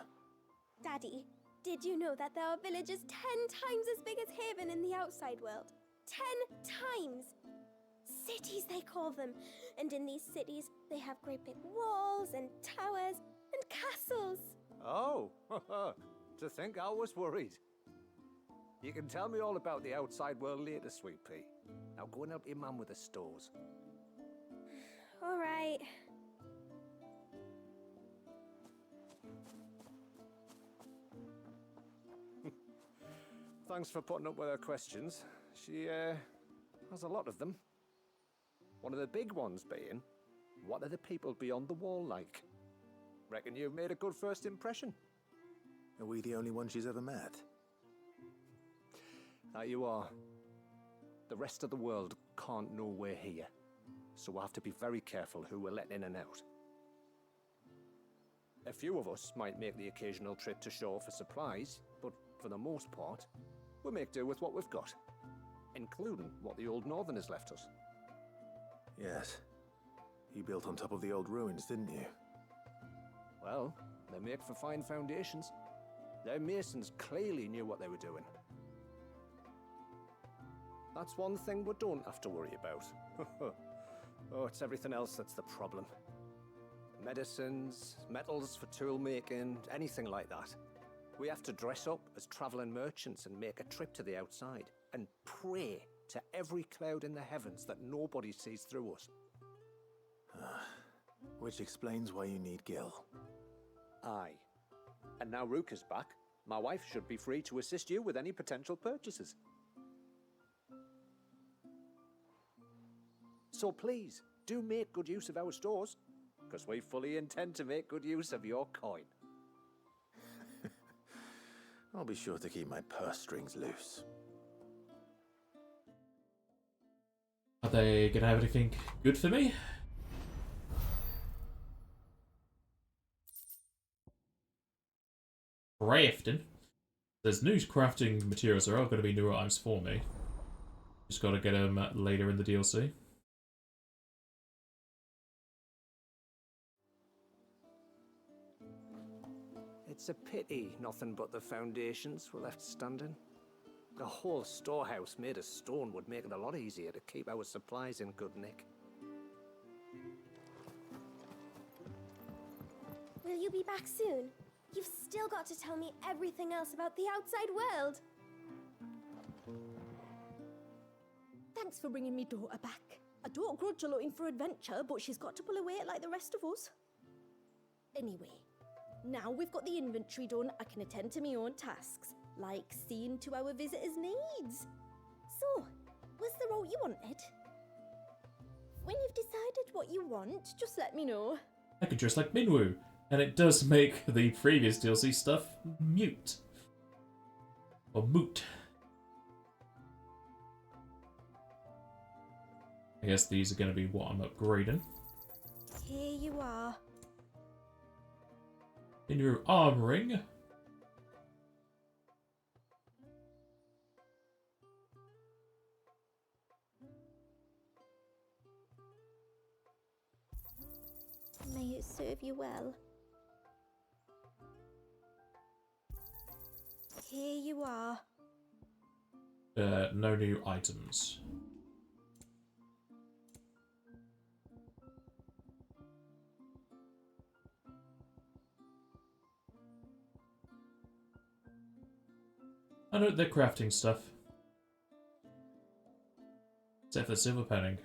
Daddy, did you know that there are villages 10 times as big as Haven in the outside world? 10 times! Cities, they call them. And in these cities, they have great big walls and towers and castles. Oh, to think I was worried. You can tell me all about the outside world later, Sweet Pea. Now go and help your mum with the stores. All right. Thanks for putting up with her questions. She, has a lot of them. One of the big ones being, what are the people beyond the wall like? Reckon you've made a good first impression. Are we the only one she's ever met? That you are. The rest of the world can't know we're here. so we'll have to be very careful who we're letting in and out. A few of us might make the occasional trip to shore for supplies, but for the most part, we'll make do with what we've got, including what the old Northerners left us. Yes. You built on top of the old ruins, didn't you? Well, they make for fine foundations. Their masons clearly knew what they were doing. That's one thing we don't have to worry about. Oh, it's everything else that's the problem. Medicines, metals for tool making, anything like that. We have to dress up as travelling merchants and make a trip to the outside and pray to every cloud in the heavens that nobody sees through us. Which explains why you need Gil. Aye. And now Rook is back, my wife should be free to assist you with any potential purchases. So please, do make good use of our stores, because we fully intend to make good use of your coin. I'll be sure to keep my purse strings loose. Are they gonna have anything good for me? Crafting. There's new crafting materials. There are going to be newer items for me. Just got to get them later in the DLC. It's a pity nothing but the foundations were left standing. A whole storehouse made of stone would make it a lot easier to keep our supplies in good nick. Will you be back soon? You've still got to tell me everything else about the outside world. Thanks for bringing me daughter back. I don't grudge her looking for adventure, but she's got to pull her weight like the rest of us. Anyway, now we've got the inventory done, I can attend to my own tasks, like seeing to our visitors' needs. So, was the route you wanted? When you've decided what you want, just let me know. I could dress like Minwoo, and it does make the previous DLC stuff mute. Or moot. I guess these are going to be what I'm upgrading. Here you are. Minwoo armoring. May it serve you well. Here you are. No new items. I know they're crafting stuff. Except for silver penning.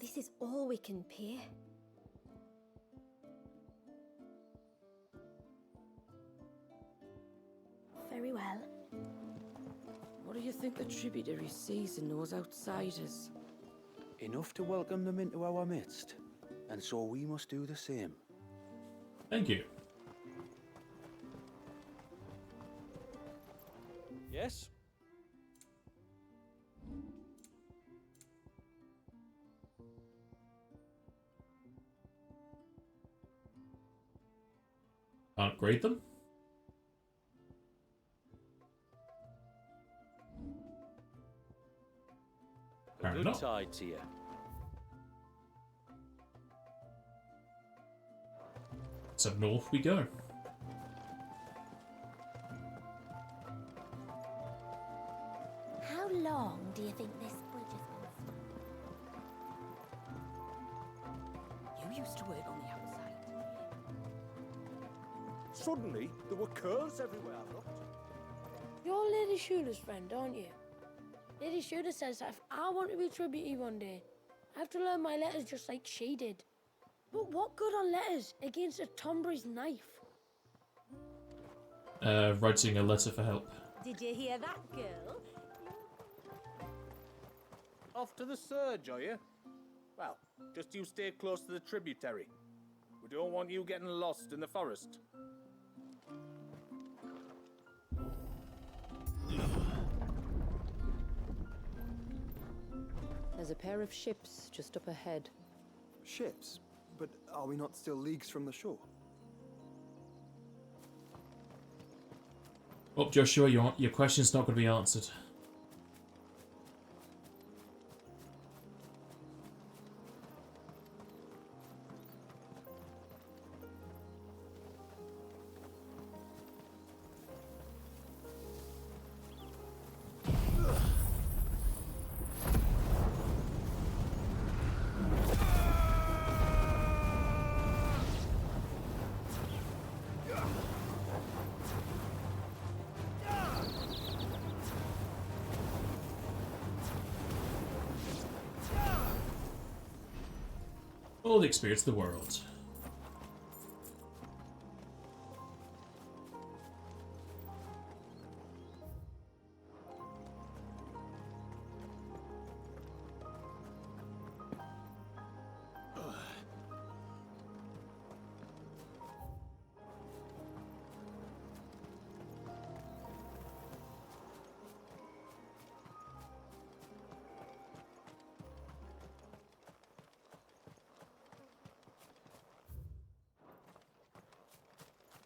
This is all we can pay. Very well. What do you think the tributary sees in those outsiders? Enough to welcome them into our midst, and so we must do the same. Thank you. Yes? Upgrade them? A Apparently good not. tide to you. So north we go. How long do you think this bridge has been standing? You used to work on the outside. Suddenly, there were curls everywhere I looked. You're Lady Shula's friend, aren't you? Lady Shula says that if I want to be tributary one day, I have to learn my letters just like she did. But what good are letters against a Tombury's knife? Writing a letter for help. Did you hear that, girl? Off to the surge, are you? Well, just you stay close to the tributary. We don't want you getting lost in the forest. There's a pair of ships just up ahead. Ships? But are we not still leagues from the shore? Oh, Joshua, your question's not going to be answered. All the experience of the world.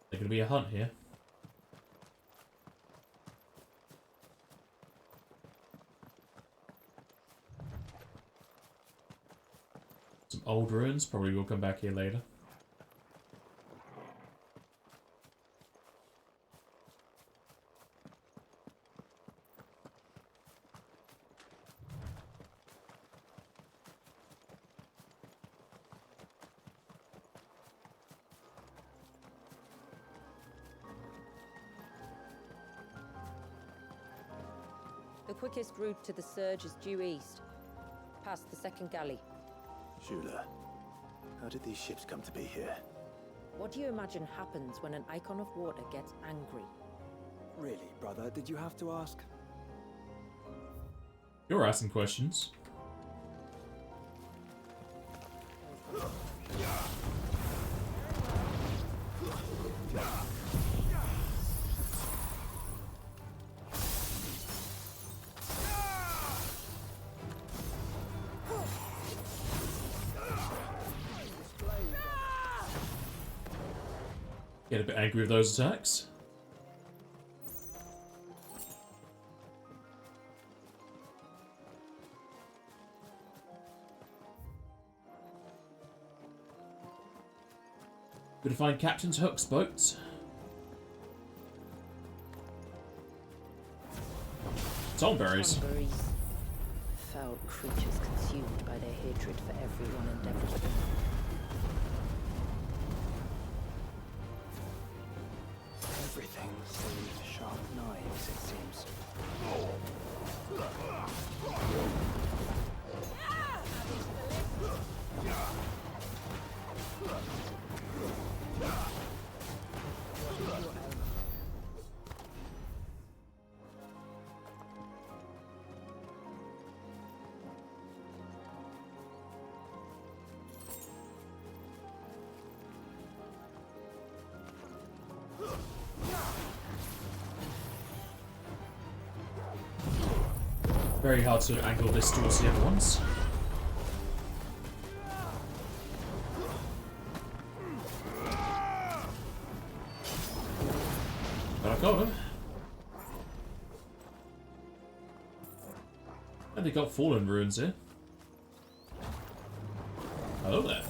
There's going to be a hunt here. Some old ruins. Probably will come back here later. The quickest route to the surge is due east, past the second galley. Shula, how did these ships come to be here? What do you imagine happens when an icon of water gets angry? Really, brother, did you have to ask? You're asking questions. Get a bit angry with those attacks. Good to find Captain's Hook's boats. Tonberries. Foul creatures consumed by their hatred for everyone and everything. Everything save sharp knives, it seems. Very hard to angle this towards the other ones. But I got him. And they got fallen ruins here. Hello there.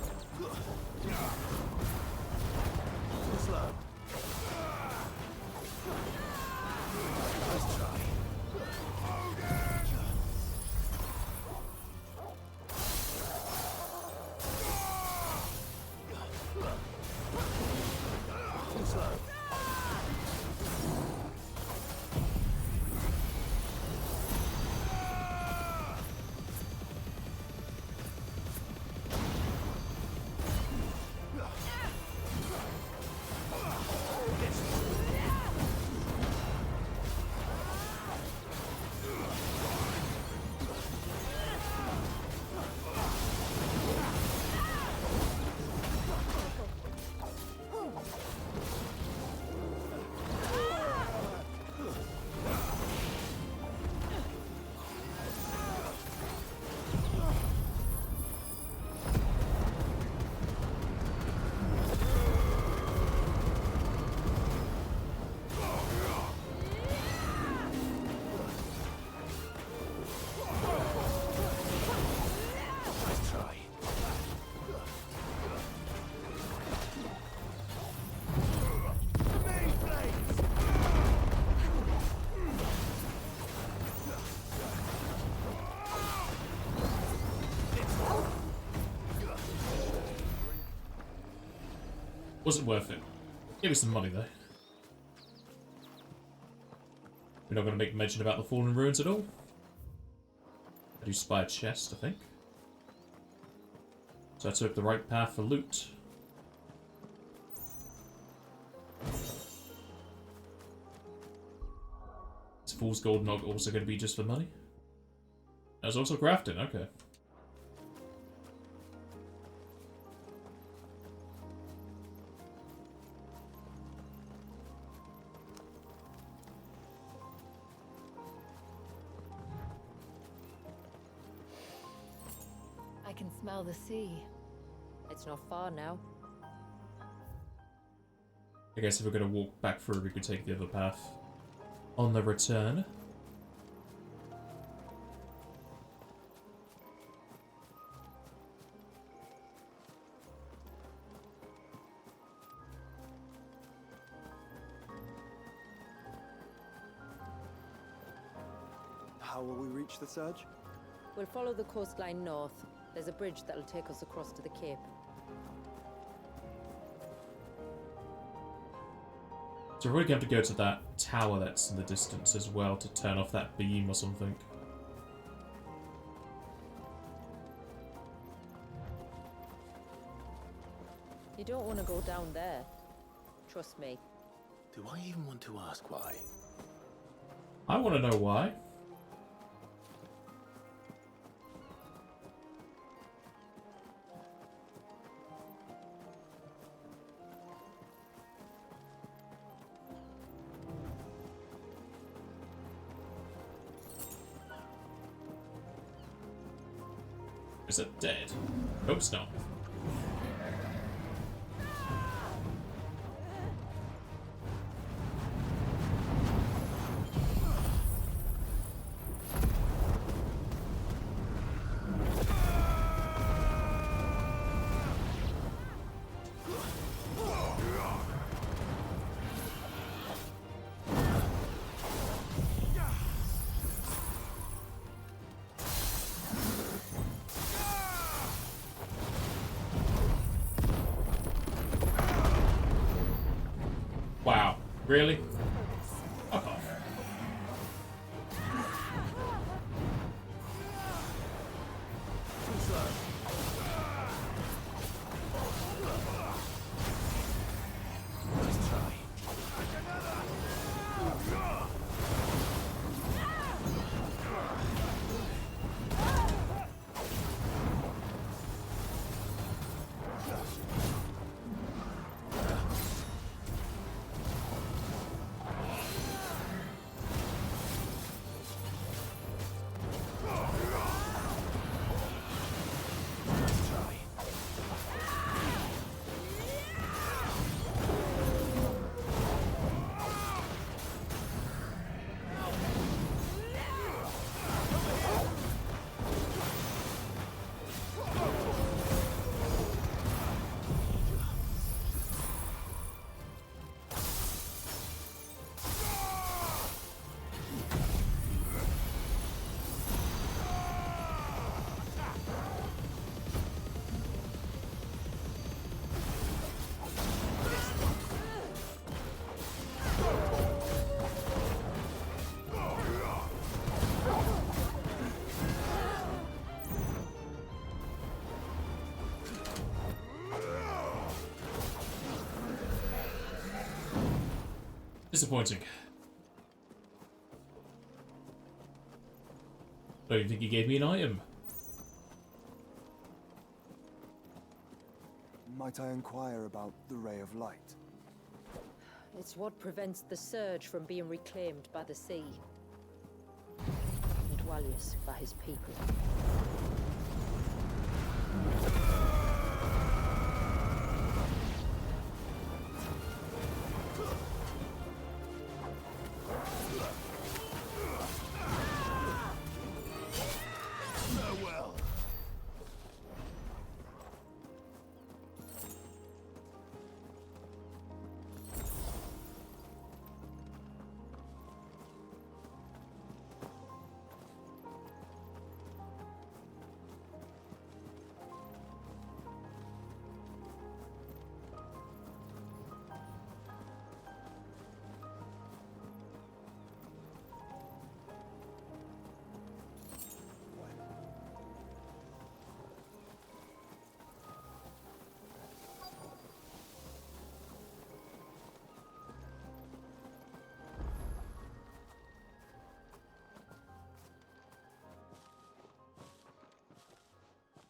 Wasn't worth it. Give me some money though. We're not going to make mention about the fallen ruins at all. I do spy a chest, I think. So I took the right path for loot. Is Fool's Gold not also going to be just for money? There's also crafting, okay. I can smell the sea. It's not far now. I guess if we're going to walk back through, we could take the other path. On the return. How will we reach the surge? We'll follow the coastline north. There's a bridge that'll take us across to the cape. So we're going to have to go to that tower that's in the distance as well to turn off that beam or something. You don't want to go down there. Trust me. Do I even want to ask why? I want to know why. Is it dead? Hope it's not. Wow, really? Fuck off. Disappointing. Don't even think he gave me an item. Might I inquire about the Ray of Light? It's what prevents the surge from being reclaimed by the sea. And Dwalius by his people.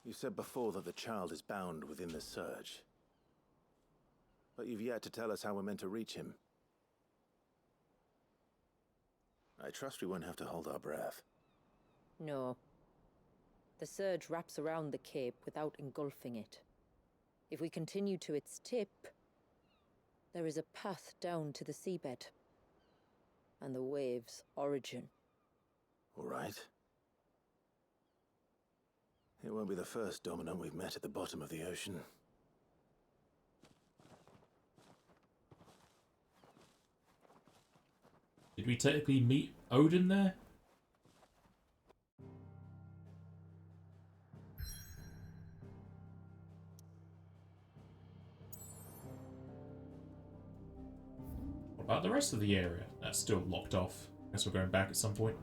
You said before that the child is bound within the surge. But you've yet to tell us how we're meant to reach him. I trust we won't have to hold our breath. No. The surge wraps around the cape without engulfing it. If we continue to its tip, there is a path down to the seabed. And the wave's origin. All right. It won't be the first dominant we've met at the bottom of the ocean. Did we technically meet Odin there? What about the rest of the area? That's still locked off. Guess we're going back at some point.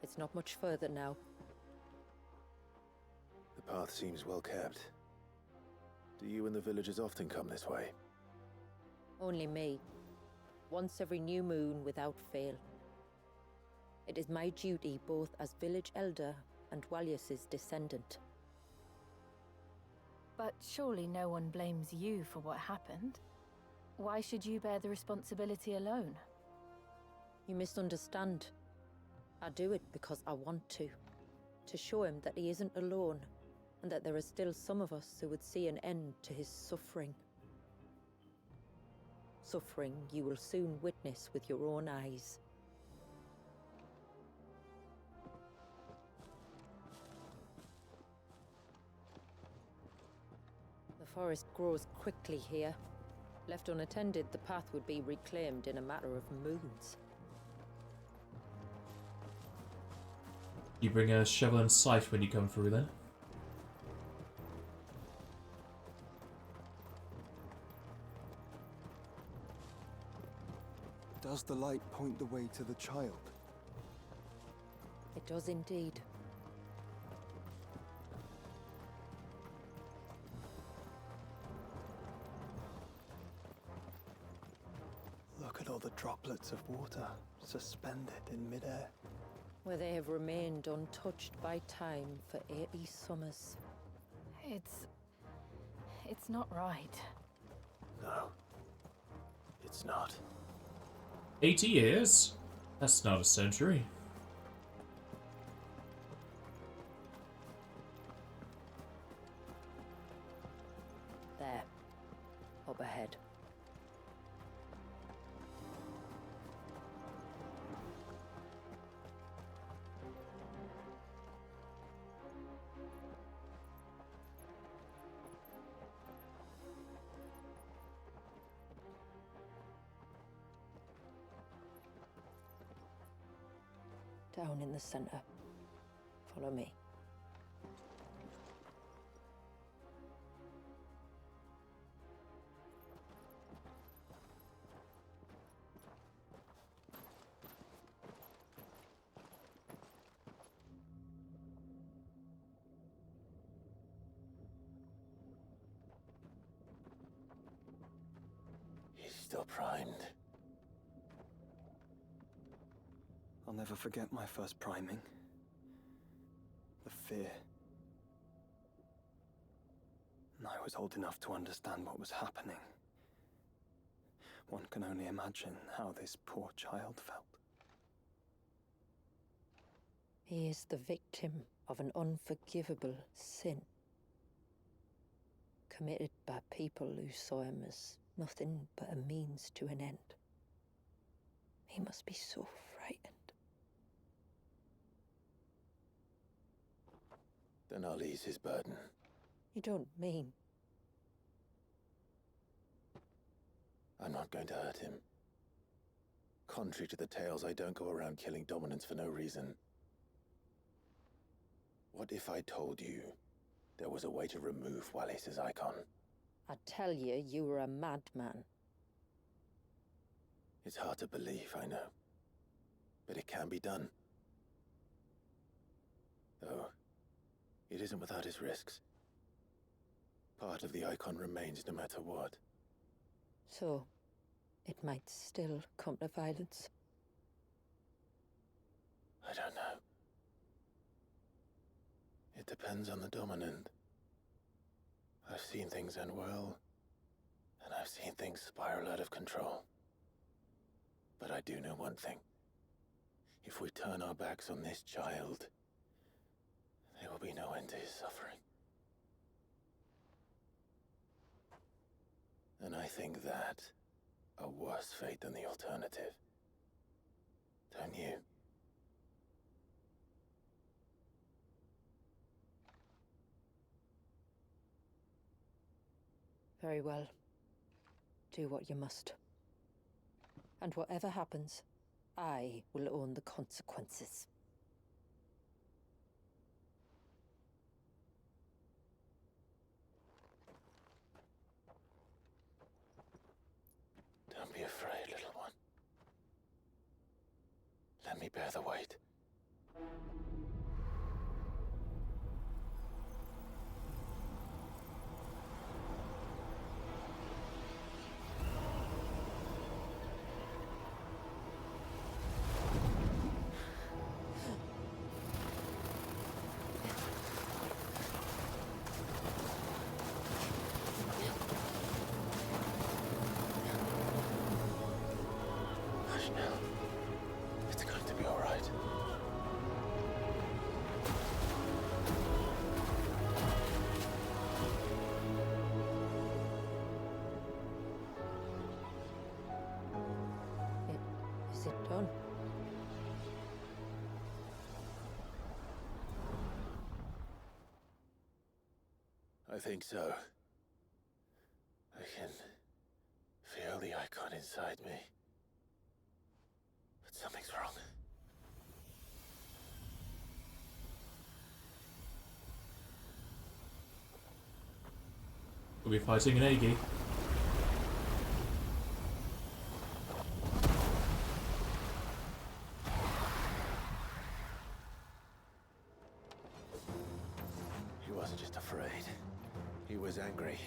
It's not much further now. The path seems well kept. Do you and the villagers often come this way? Only me. Once every new moon without fail. It is my duty both as village elder and Walius's descendant. But surely no one blames you for what happened. Why should you bear the responsibility alone? You misunderstand. I do it because I want to. To show him that he isn't alone, and that there are still some of us who would see an end to his suffering. Suffering you will soon witness with your own eyes. The forest grows quickly here. Left unattended, the path would be reclaimed in a matter of moons. You bring a shovel and scythe when you come through then? Does the light point the way to the child? It does indeed. Look at all the droplets of water suspended in midair. Where they have remained untouched by time for 80 summers. It's not right. No. It's not. 80 years? That's not a century. There. Up ahead. Down in the center. Follow me. He's still primed. I'll never forget my first priming. The fear. And I was old enough to understand what was happening. One can only imagine how this poor child felt. He is the victim of an unforgivable sin. Committed by people who saw him as nothing but a means to an end. He must be so frightened. Then I'll ease his burden. You don't mean? I'm not going to hurt him. Contrary to the tales, I don't go around killing dominants for no reason. What if I told you there was a way to remove Wallace's icon? I'd tell you you were a madman. It's hard to believe, I know. But it can be done. Though, it isn't without its risks. Part of the icon remains no matter what. So, it might still come to violence. I don't know. It depends on the dominant. I've seen things end well, and I've seen things spiral out of control. But I do know one thing. If we turn our backs on this child, there will be no end to his suffering. And I think that a worse fate than the alternative. Don't you? Very well. Do what you must. And whatever happens, I will own the consequences. Don't be afraid, little one. Let me bear the weight. Hush now. It's going to be all right. Is it done? I think so. I can feel the icon inside me. But something's wrong. We'll be fighting an Agi. He wasn't just afraid. He was angry.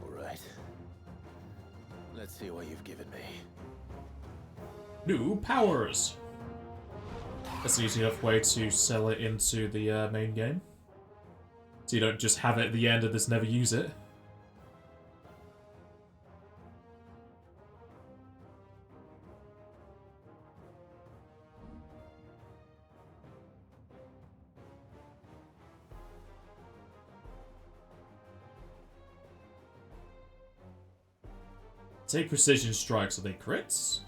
All right. Let's see what you've given me. New powers! That's an easy enough way to sell it into the main game. So you don't just have it at the end and just never use it. Say precision strikes, are they crits?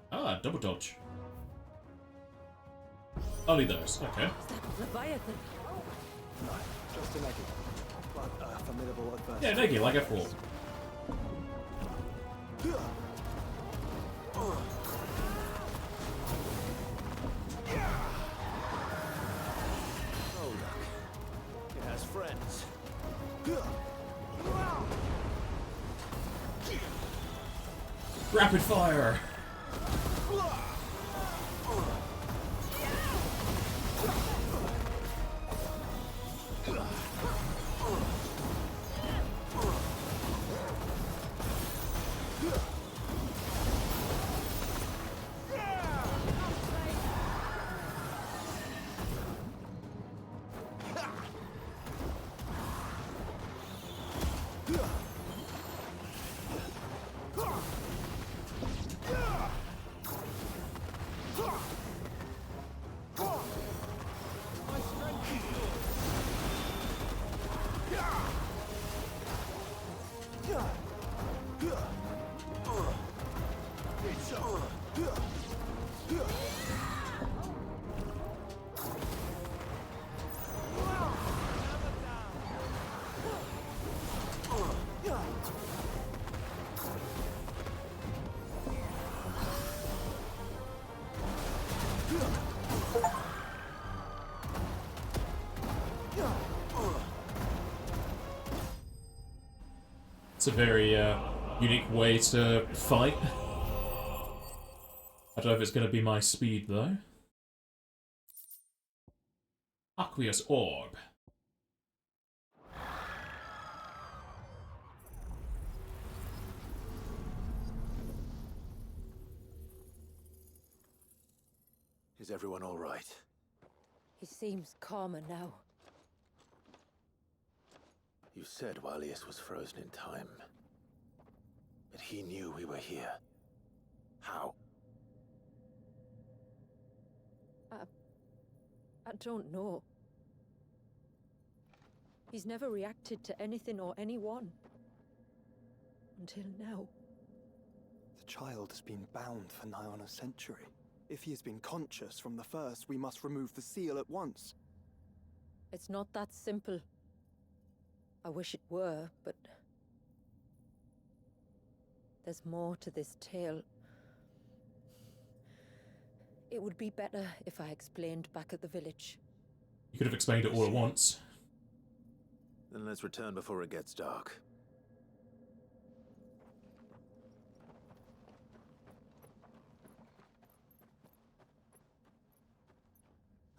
Ah, double dodge. Only those, okay. Leviathan. No, just a negative. But a formidable adversary. Yeah, negative, like I thought. Oh, look. It has friends. Rapid fire! It's a very unique way to fight. I don't know if it's going to be my speed, though. Aqueous Orb. Is everyone all right? He seems calmer now. You said Walius was frozen in time. But he knew we were here. How? I don't know. He's never reacted to anything or anyone. Until now. The child has been bound for nigh on a century. If he has been conscious from the first, we must remove the seal at once. It's not that simple. I wish it were, but... there's more to this tale. It would be better if I explained back at the village. You could have explained it all at once. Then let's return before it gets dark.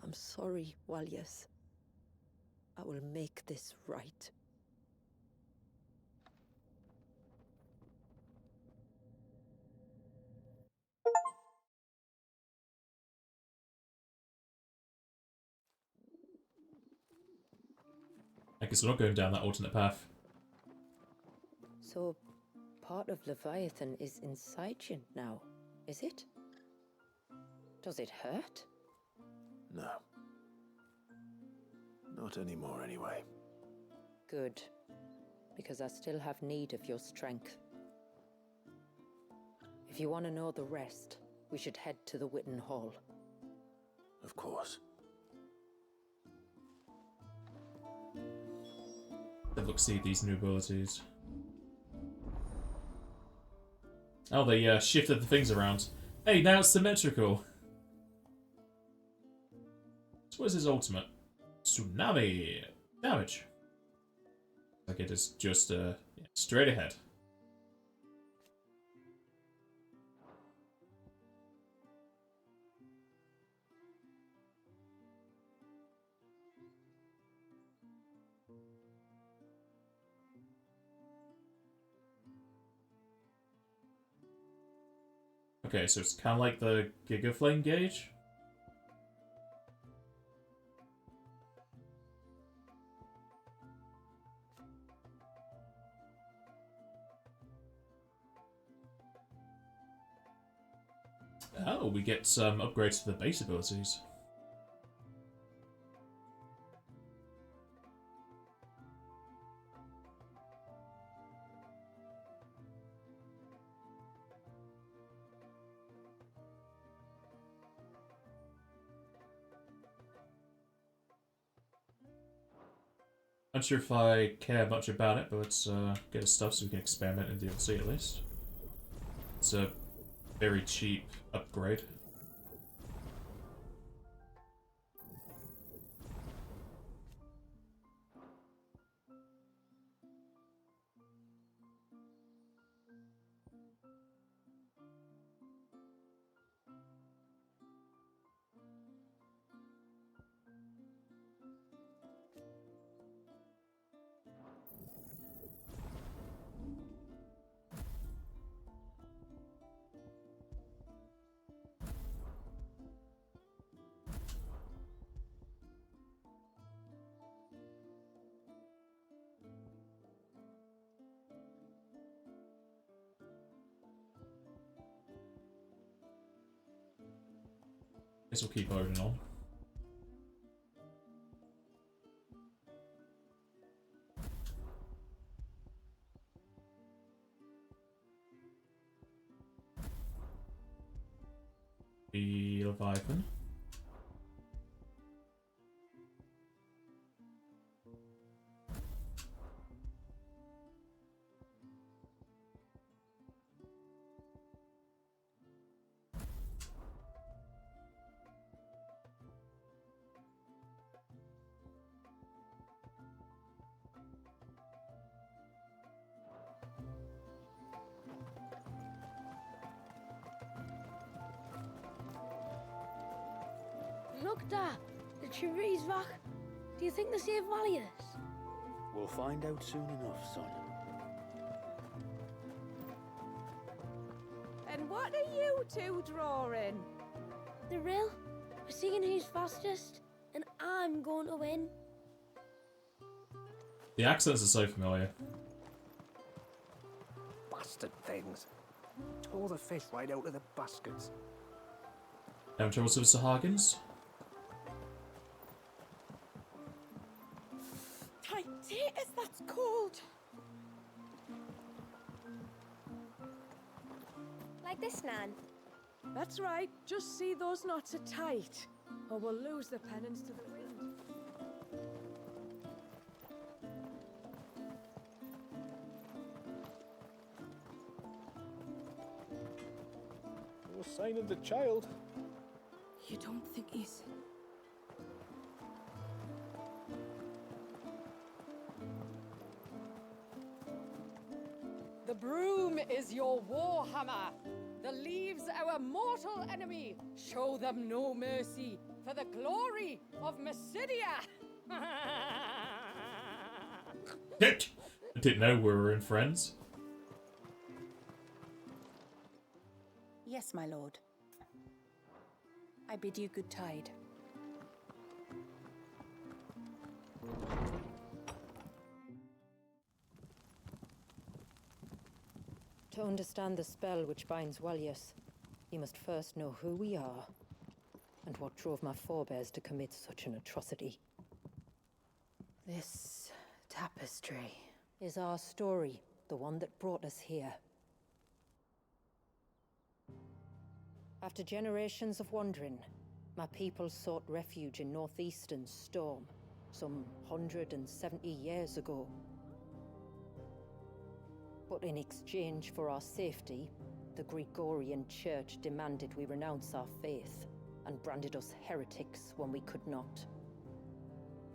I'm sorry, Walius. I will make this right. I guess we're not going down that alternate path. So, part of Leviathan is inside you now, is it? Does it hurt? No. Not anymore, anyway. Good. Because I still have need of your strength. If you want to know the rest, we should head to the Witten Hall. Of course. Let's look, see these new abilities. Oh, they shifted the things around. Hey, now it's symmetrical. So what is his ultimate? Tsunami damage. Like it is just straight ahead. Okay, so it's kind of like the Giga Flame gauge. Oh, we get some upgrades to the base abilities. Not sure if I care much about it, but let's get his stuff so we can experiment in DLC at least. It's a very cheap upgrade. Guess we'll keep holding on. The Leviathan. Doctor, the Chivvy's back. Do you think they're safe Valius? We'll find out soon enough, son. And what are you two drawing? The rill. We're seeing who's fastest, and I'm going to win. The accents are so familiar. Bastard things. Tore the fish right out of the baskets. Having trouble with Sahagins? Titus, that's cold. Like this, Nan? That's right. Just see those knots are tight, or we'll lose the pennants to the wind. No sign of the child. You don't think he's... The broom is your war hammer. The leaves our mortal enemy. Show them no mercy for the glory of Mysidia. I didn't know we were in Friends. Yes, my lord. I bid you good tide. To understand the spell which binds Walius, you must first know who we are, and what drove my forebears to commit such an atrocity. This tapestry is our story, the one that brought us here. After generations of wandering, my people sought refuge in northeastern Storm, some 170 years ago. But in exchange for our safety, the Gregorian Church demanded we renounce our faith, and branded us heretics when we could not.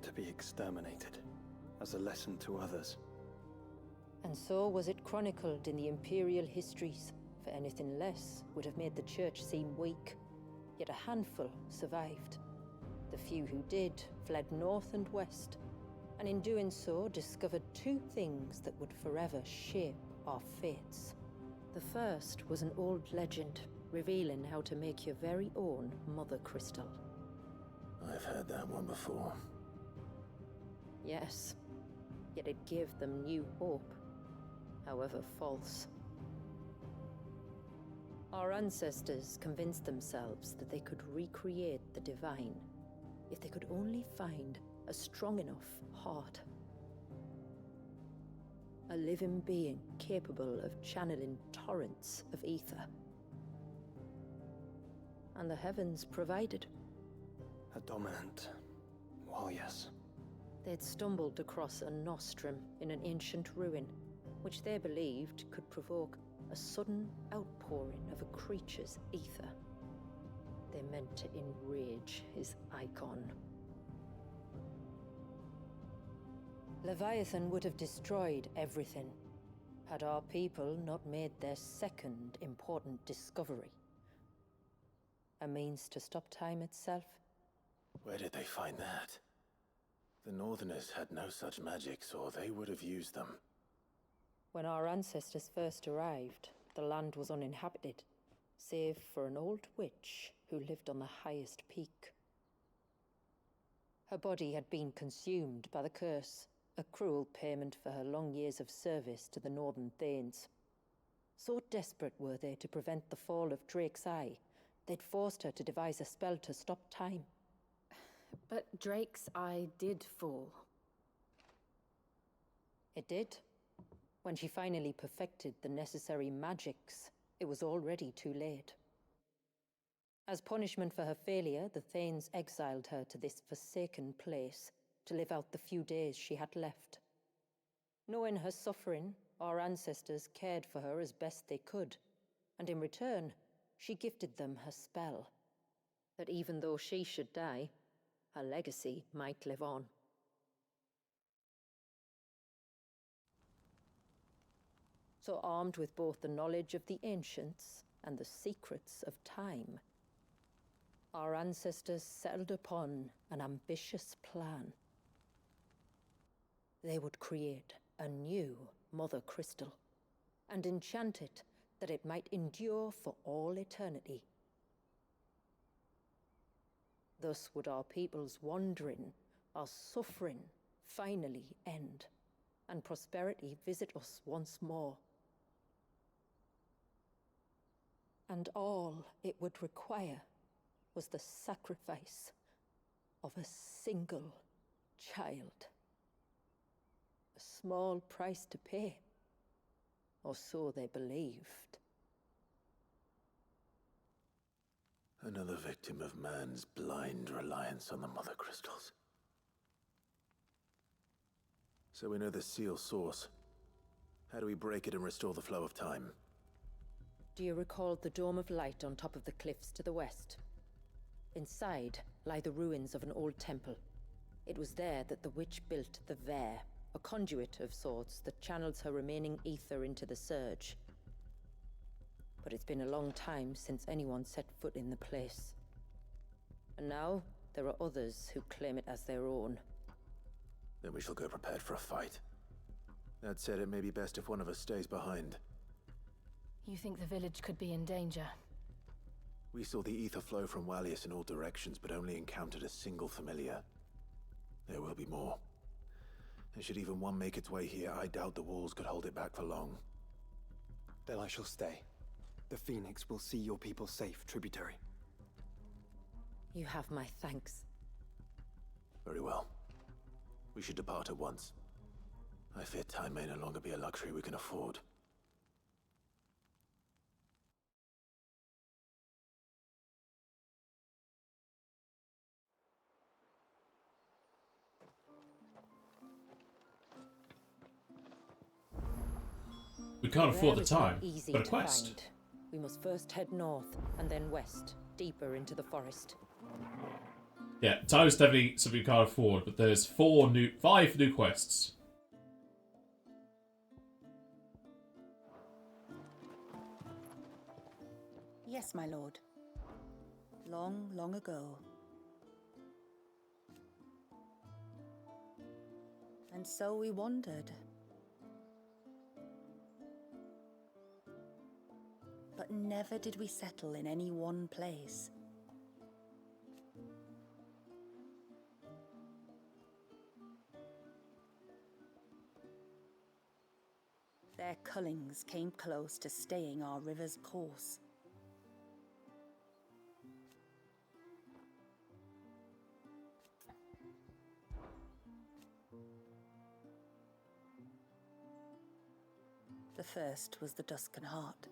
To be exterminated, as a lesson to others. And so was it chronicled in the imperial histories, for anything less would have made the Church seem weak. Yet a handful survived. The few who did fled north and west, and in doing so discovered two things that would forever shape our fates. The first was an old legend, revealing how to make your very own mother crystal. I've heard that one before. Yes, yet it gave them new hope, however false. Our ancestors convinced themselves that they could recreate the divine if they could only find a strong enough heart. A living being capable of channeling torrents of ether. And the heavens provided. A dominant. Well, yes. They'd stumbled across a nostrum in an ancient ruin, which they believed could provoke a sudden outpouring of a creature's ether. They meant to enrage his icon. Leviathan would have destroyed everything, had our people not made their second important discovery. A means to stop time itself. Where did they find that? The Northerners had no such magics, or they would have used them. When our ancestors first arrived, the land was uninhabited, save for an old witch who lived on the highest peak. Her body had been consumed by the curse, a cruel payment for her long years of service to the Northern Thanes. So desperate were they to prevent the fall of Drake's Eye, they'd forced her to devise a spell to stop time. But Drake's Eye did fall. It did. When she finally perfected the necessary magics, it was already too late. As punishment for her failure, the Thanes exiled her to this forsaken place to live out the few days she had left. Knowing her suffering, our ancestors cared for her as best they could, and in return, she gifted them her spell, that even though she should die, her legacy might live on. So armed with both the knowledge of the ancients and the secrets of time, our ancestors settled upon an ambitious plan. They would create a new Mother Crystal and enchant it that it might endure for all eternity. Thus would our people's wandering, our suffering, finally end, and prosperity visit us once more. And all it would require was the sacrifice of a single child. A small price to pay, or so they believed. Another victim of man's blind reliance on the Mother Crystals. So we know the seal source. How do we break it and restore the flow of time? Do you recall the dome of light on top of the cliffs to the west? Inside lie the ruins of an old temple. It was there that the witch built the Vare, a conduit of sorts that channels her remaining ether into the surge. But it's been a long time since anyone set foot in the place. And now, there are others who claim it as their own. Then we shall go prepared for a fight. That said, it may be best if one of us stays behind. You think the village could be in danger? We saw the ether flow from Wallius in all directions, but only encountered a single familiar. There will be more. And should even one make its way here, I doubt the walls could hold it back for long. Then I shall stay. The Phoenix will see your people safe, tributary. You have my thanks. Very well. We should depart at once. I fear time may no longer be a luxury we can afford. We can't afford the There is no time, easy but a to quest. find. We must first head north, and then west, deeper into the forest. Yeah, time is definitely something we can't afford, but there's 5 new quests. Yes, my lord. Long, long ago. And so we wandered. But never did we settle in any one place. Their cullings came close to staying our river's course. The first was the Duscan Heart.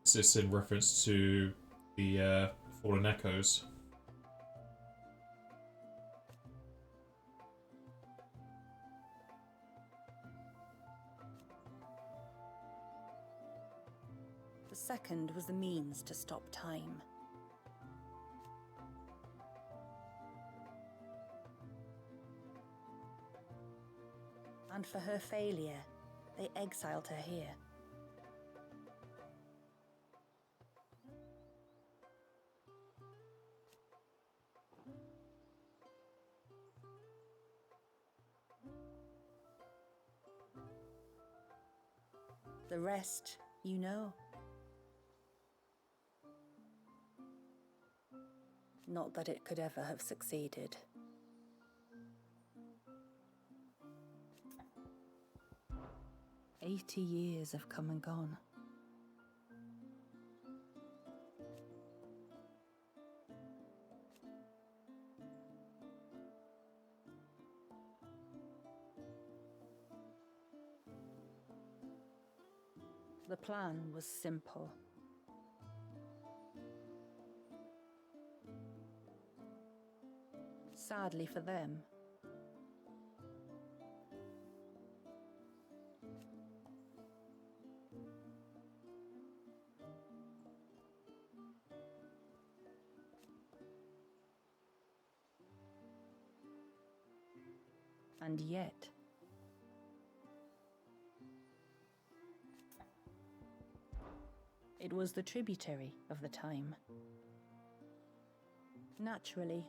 Is this in reference to the Fallen Echoes? The second was the means to stop time. And for her failure, they exiled her here. The rest, you know. Not that it could ever have succeeded. "80 years have come and gone. The plan was simple. Sadly for them, and yet It was the tributary of the time. Naturally.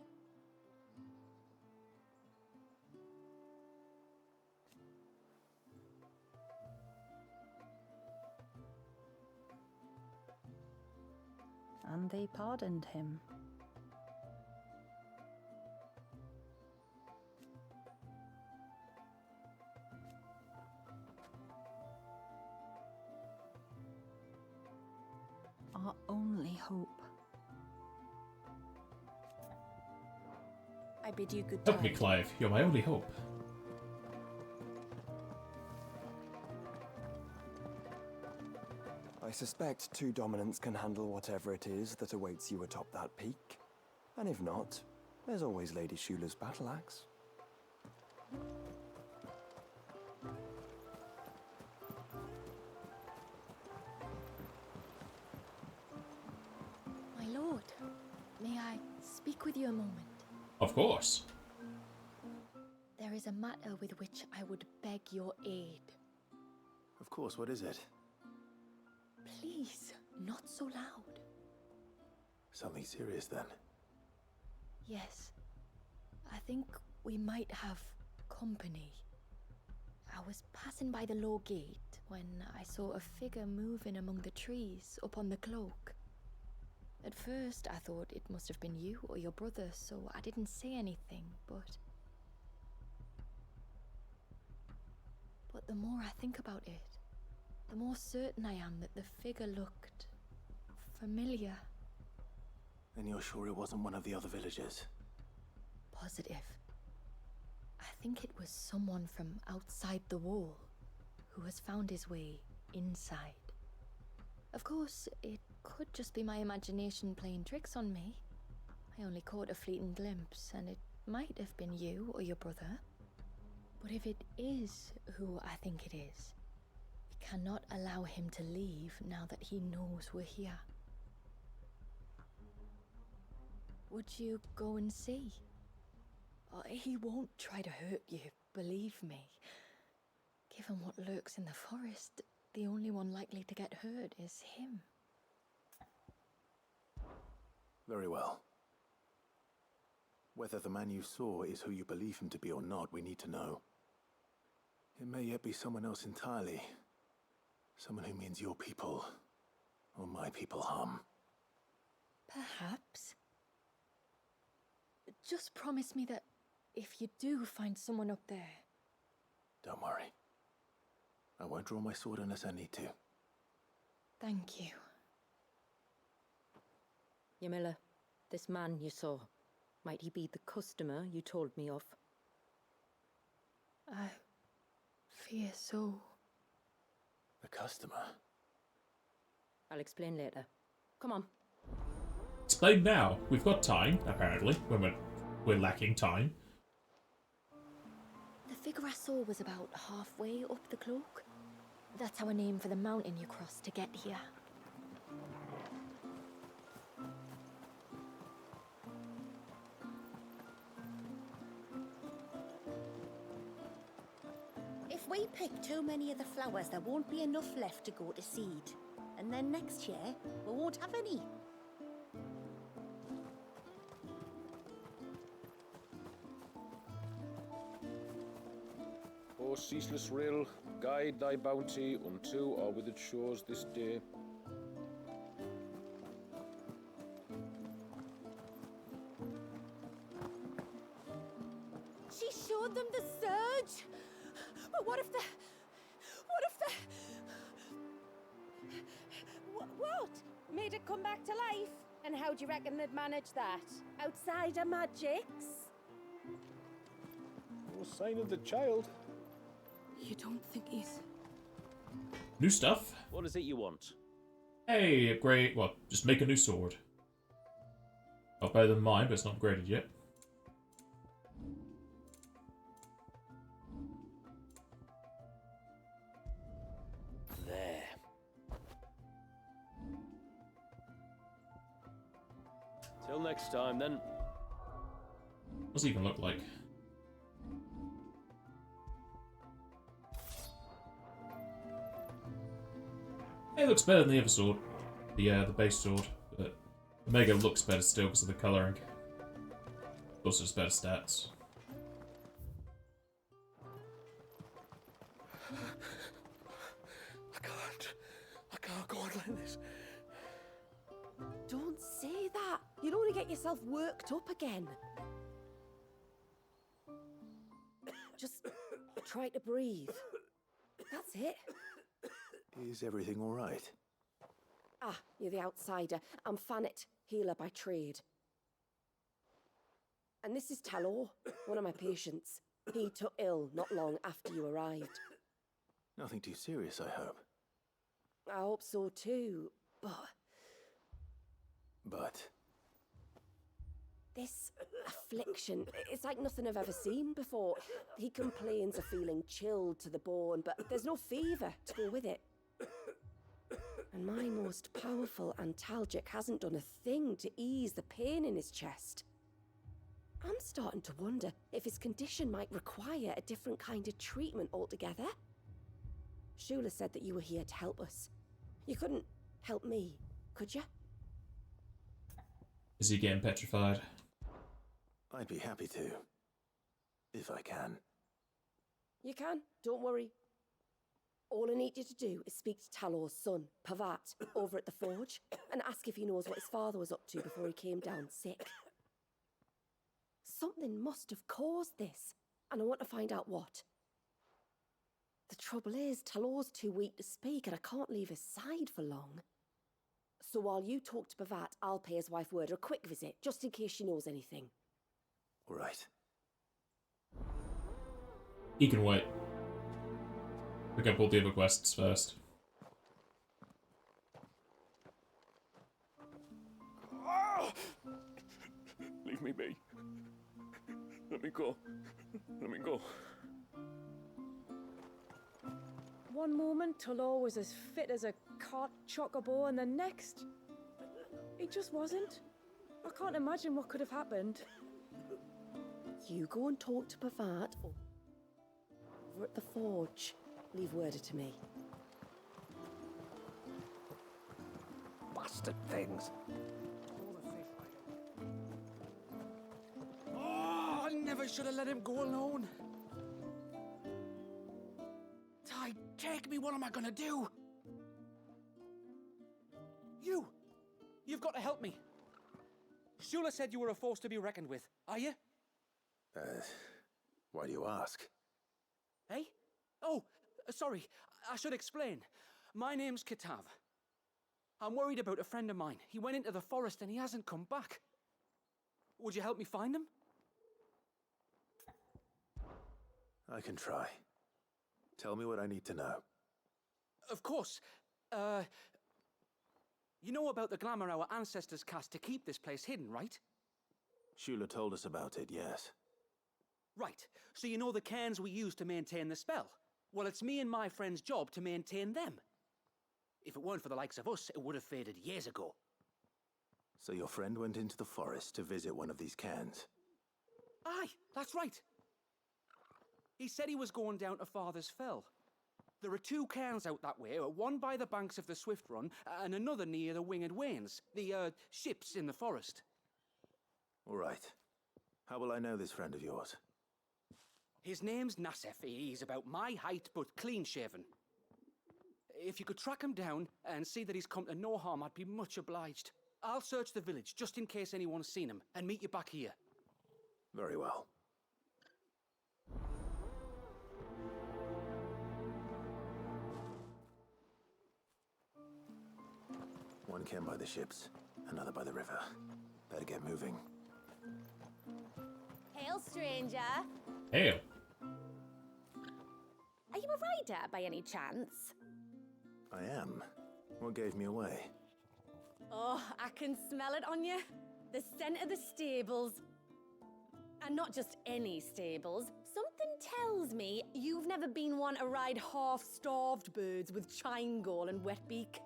And they pardoned him. Our only hope. I bid you good Help me, time. Clive. You're my only hope. I suspect two dominants can handle whatever it is that awaits you atop that peak. And if not, there's always Lady Shula's battle axe. My lord, may I speak with you a moment? Of course. There is a matter with which I would beg your aid. Of course, what is it? Please, not so loud. Something serious then. Yes, I think we might have company. I was passing by the low gate when I saw a figure moving among the trees up on the cloak. At first, I thought it must have been you or your brother, so I didn't say anything, but the more I think about it, the more certain I am that the figure looked familiar. And you're sure it wasn't one of the other villagers? Positive. I think it was someone from outside the wall who has found his way inside. Of course, it could just be my imagination playing tricks on me. I only caught a fleeting glimpse, and it might have been you or your brother. But if it is who I think it is, we cannot allow him to leave now that he knows we're here. Would you go and see? He won't try to hurt you, believe me. Given what lurks in the forest, the only one likely to get hurt is him. Very well. Whether the man you saw is who you believe him to be or not, we need to know. It may yet be someone else entirely. Someone who means your people, or my people, harm. Perhaps. Just promise me that if you do find someone up there... Don't worry. I won't draw my sword unless I need to. Thank you. Yamila, this man you saw, might he be the customer you told me of? I fear so. The customer? I'll explain later. Come on. Explain now. We've got time, apparently, when we're lacking time. The figure I saw was about halfway up the cloak. That's our name for the mountain you cross to get here. If we pick too many of the flowers, there won't be enough left to go to seed. And then next year, we won't have any. O ceaseless rill, guide thy bounty unto our withered shores this day. She showed them the surge! But what if the... What? Made it come back to life? And how do you reckon they'd manage that? Outside of magics? No sign of the child. You don't think he's... New stuff. What is it you want? Hey, upgrade. Well, just make a new sword. Not better than mine, but it's not upgraded yet. There. Till next time, then. What's it even look like? It looks better than the other sword. the base sword, but Omega looks better still because of the colouring. Also, just better stats. I can't go on like this. Don't say that. You'll only get yourself worked up again. Just try to breathe. That's it. Is everything all right? Ah, you're the outsider. I'm Fannet, healer by trade. And this is Talor, one of my patients. He took ill not long after you arrived. Nothing too serious, I hope. I hope so too, but... But... This affliction, it's like nothing I've ever seen before. He complains of feeling chilled to the bone, but there's no fever to go with it. And my most powerful antalgic hasn't done a thing to ease the pain in his chest. I'm starting to wonder if his condition might require a different kind of treatment altogether. Shula said that you were here to help us. You couldn't help me, could you? Is he getting petrified? I'd be happy to. If I can. You can, don't worry. All I need you to do is speak to Talor's son, Pavat, over at the forge, and ask if he knows what his father was up to before he came down sick. Something must have caused this, and I want to find out what. The trouble is, Talor's too weak to speak, and I can't leave his side for long. So while you talk to Pavat, I'll pay his wife word a quick visit, just in case she knows anything. All right. He can wait. Pick up all the other quests first. Leave me be. Let me go. Let me go. One moment, Talor was as fit as a cart chocobo, and the next, he just wasn't. I can't imagine what could have happened. You go and talk to Pavat over at the forge. Leave word to me. Bastard things. Oh, I never should have let him go alone. Ty, take me. What am I gonna do? You've got to help me. Shula said you were a force to be reckoned with. Are you? Why do you ask? Hey? Oh, sorry. I should explain. My name's Kitav. I'm worried about a friend of mine. He went into the forest and he hasn't come back. Would you help me find him? I can try. Tell me what I need to know. Of course. You know about the glamour our ancestors cast to keep this place hidden, right? Shula told us about it, yes. Right. So you know the cairns we use to maintain the spell? Well, it's me and my friend's job to maintain them. If it weren't for the likes of us, it would have faded years ago. So your friend went into the forest to visit one of these cairns? Aye, that's right. He said he was going down to Father's Fell. There are two cairns out that way, one by the banks of the Swift Run, and another near the Winged Wains, the, ships in the forest. All right. How will I know this friend of yours? His name's Nassef. He's about my height, but clean-shaven. If you could track him down and see that he's come to no harm, I'd be much obliged. I'll search the village, just in case anyone's seen him, and meet you back here. Very well. One cairn by the ships, another by the river. Better get moving. Hail, stranger. Hail. Are you a rider by any chance? I am. What gave me away? Oh, I can smell it on you. The scent of the stables. And not just any stables. Something tells me you've never been one to ride half-starved birds with chine-gall and wet beak.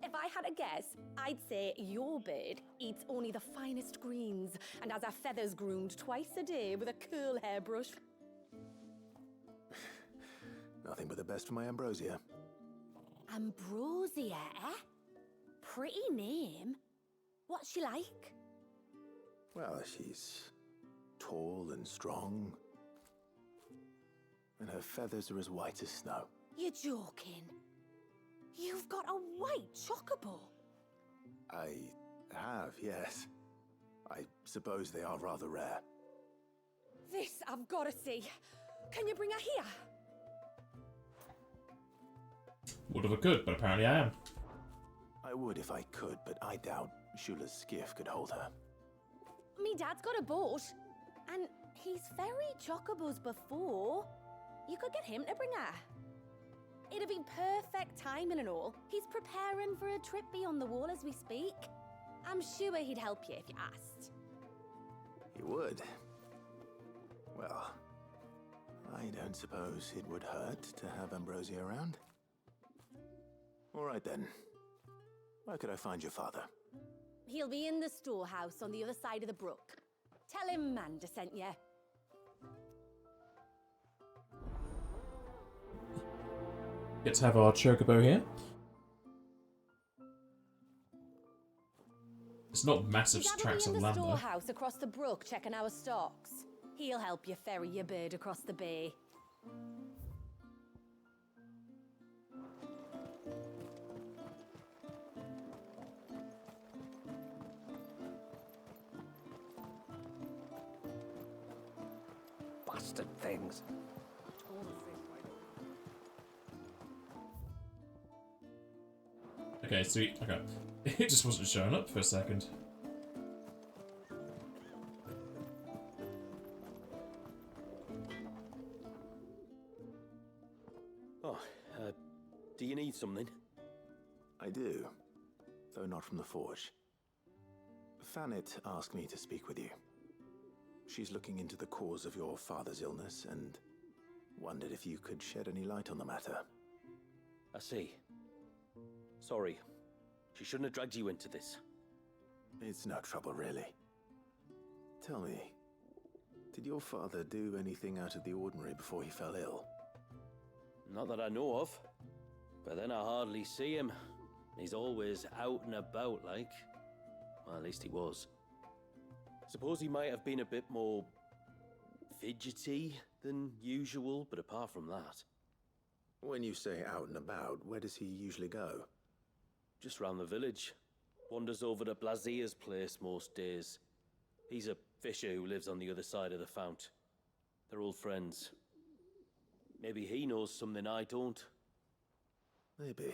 If I had a guess, I'd say your bird eats only the finest greens and has her feathers groomed twice a day with a curl hairbrush. Nothing but the best for my ambrosia. Ambrosia, eh? pretty name. What's she like? Well, she's tall and strong. And her feathers are as white as snow. You're joking. You've got a white chocobo. I have, yes. I suppose they are rather rare. This I've got to see. Can you bring her here? Would have I could, but apparently I am. I would if I could, but I doubt Shula's skiff could hold her. Me dad's got a boat, and he's ferried chocobos before. You could get him to bring her. It'd be perfect timing and all. He's preparing for a trip beyond the wall as we speak. I'm sure he'd help you if you asked. He would. Well, I don't suppose it would hurt to have Ambrosia around. All right then. Where could I find your father? He'll be in the storehouse on the other side of the brook. Tell him Manda sent you. Get to have our chocobo here. It's not massive tracts of He'll be in the land though. storehouse across the brook checking our stocks. He'll help you ferry your bird across the bay. Bastard things. Okay, sweet. Okay. It just wasn't showing up for a second. Oh, do you need something? I do, though not from the forge. Fanit asked me to speak with you. She's looking into the cause of your father's illness and wondered if you could shed any light on the matter. I see. Sorry. She shouldn't have dragged you into this. It's no trouble, really. Tell me, did your father do anything out of the ordinary before he fell ill? Not that I know of. But then I hardly see him. He's always out and about, like. Well, at least he was. Suppose he might have been a bit more fidgety than usual, but apart from that. When you say out and about, where does he usually go? Just round the village. Wanders over to Blazia's place most days. He's a fisher who lives on the other side of the fount. They're old friends. Maybe he knows something I don't. Maybe.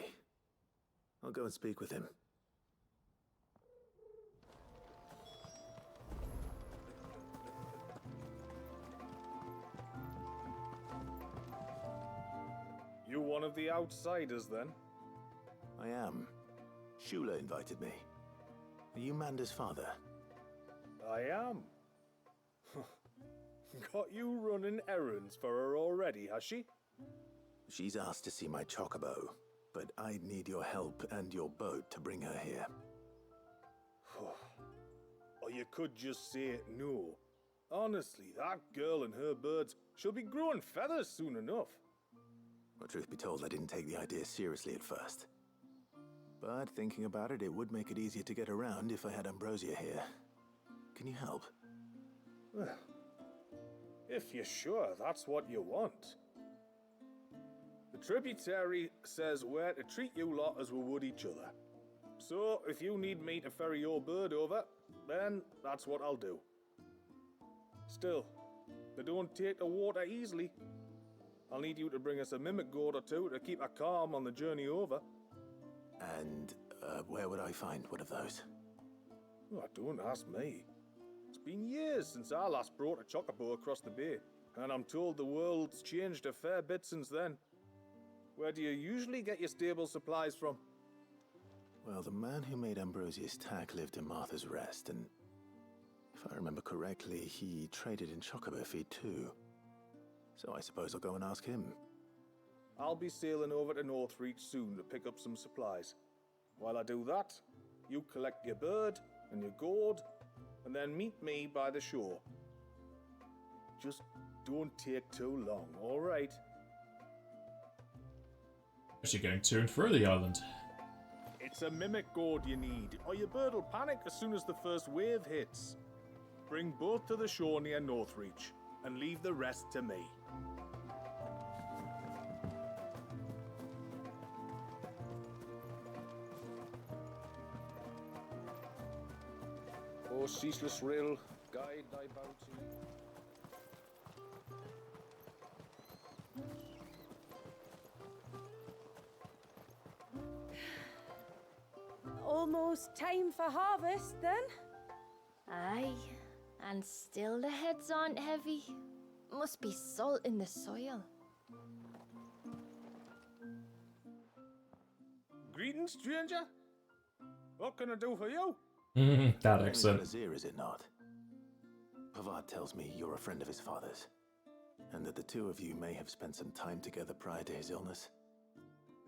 I'll go and speak with him. You one of the outsiders, then? I am. Shula invited me. Are you Manda's father? I am. Got you running errands for her already, has she? She's asked to see my chocobo, but I'd need your help and your boat to bring her here. Or you could just say no. Honestly, that girl and her birds, she'll be growing feathers soon enough. Well, truth be told, I didn't take the idea seriously at first. But thinking about it, it would make it easier to get around if I had Ambrosia here. Can you help? Well, if you're sure that's what you want. The tributary says we're to treat you lot as we would each other. So, if you need me to ferry your bird over, then that's what I'll do. Still, they don't take the water easily. I'll need you to bring us a mimic goat or two to keep her calm on the journey over. And where would I find one of those? Oh, don't ask me. It's been years since I last brought a chocobo across the bay, and I'm told the world's changed a fair bit since then. Where do you usually get your stable supplies from? Well, the man who made Ambrosia's tack lived in Martha's Rest, and if I remember correctly, he traded in chocobo feed too. So I suppose I'll go and ask him. I'll be sailing over to Northreach soon to pick up some supplies. While I do that, you collect your bird and your gourd, and then meet me by the shore. Just don't take too long, all right? Actually going to and fro the island. It's a mimic gourd you need, or your bird will panic as soon as the first wave hits. Bring both to the shore near Northreach, and leave the rest to me. O ceaseless rill, guide thy bounty. Almost time for harvest, then? Aye, and still the heads aren't heavy. Must be salt in the soil. Greetings, stranger. What can I do for you? That accent. Lazir, is it not? Pavad tells me you're a friend of his father's, and that the two of you may have spent some time together prior to his illness.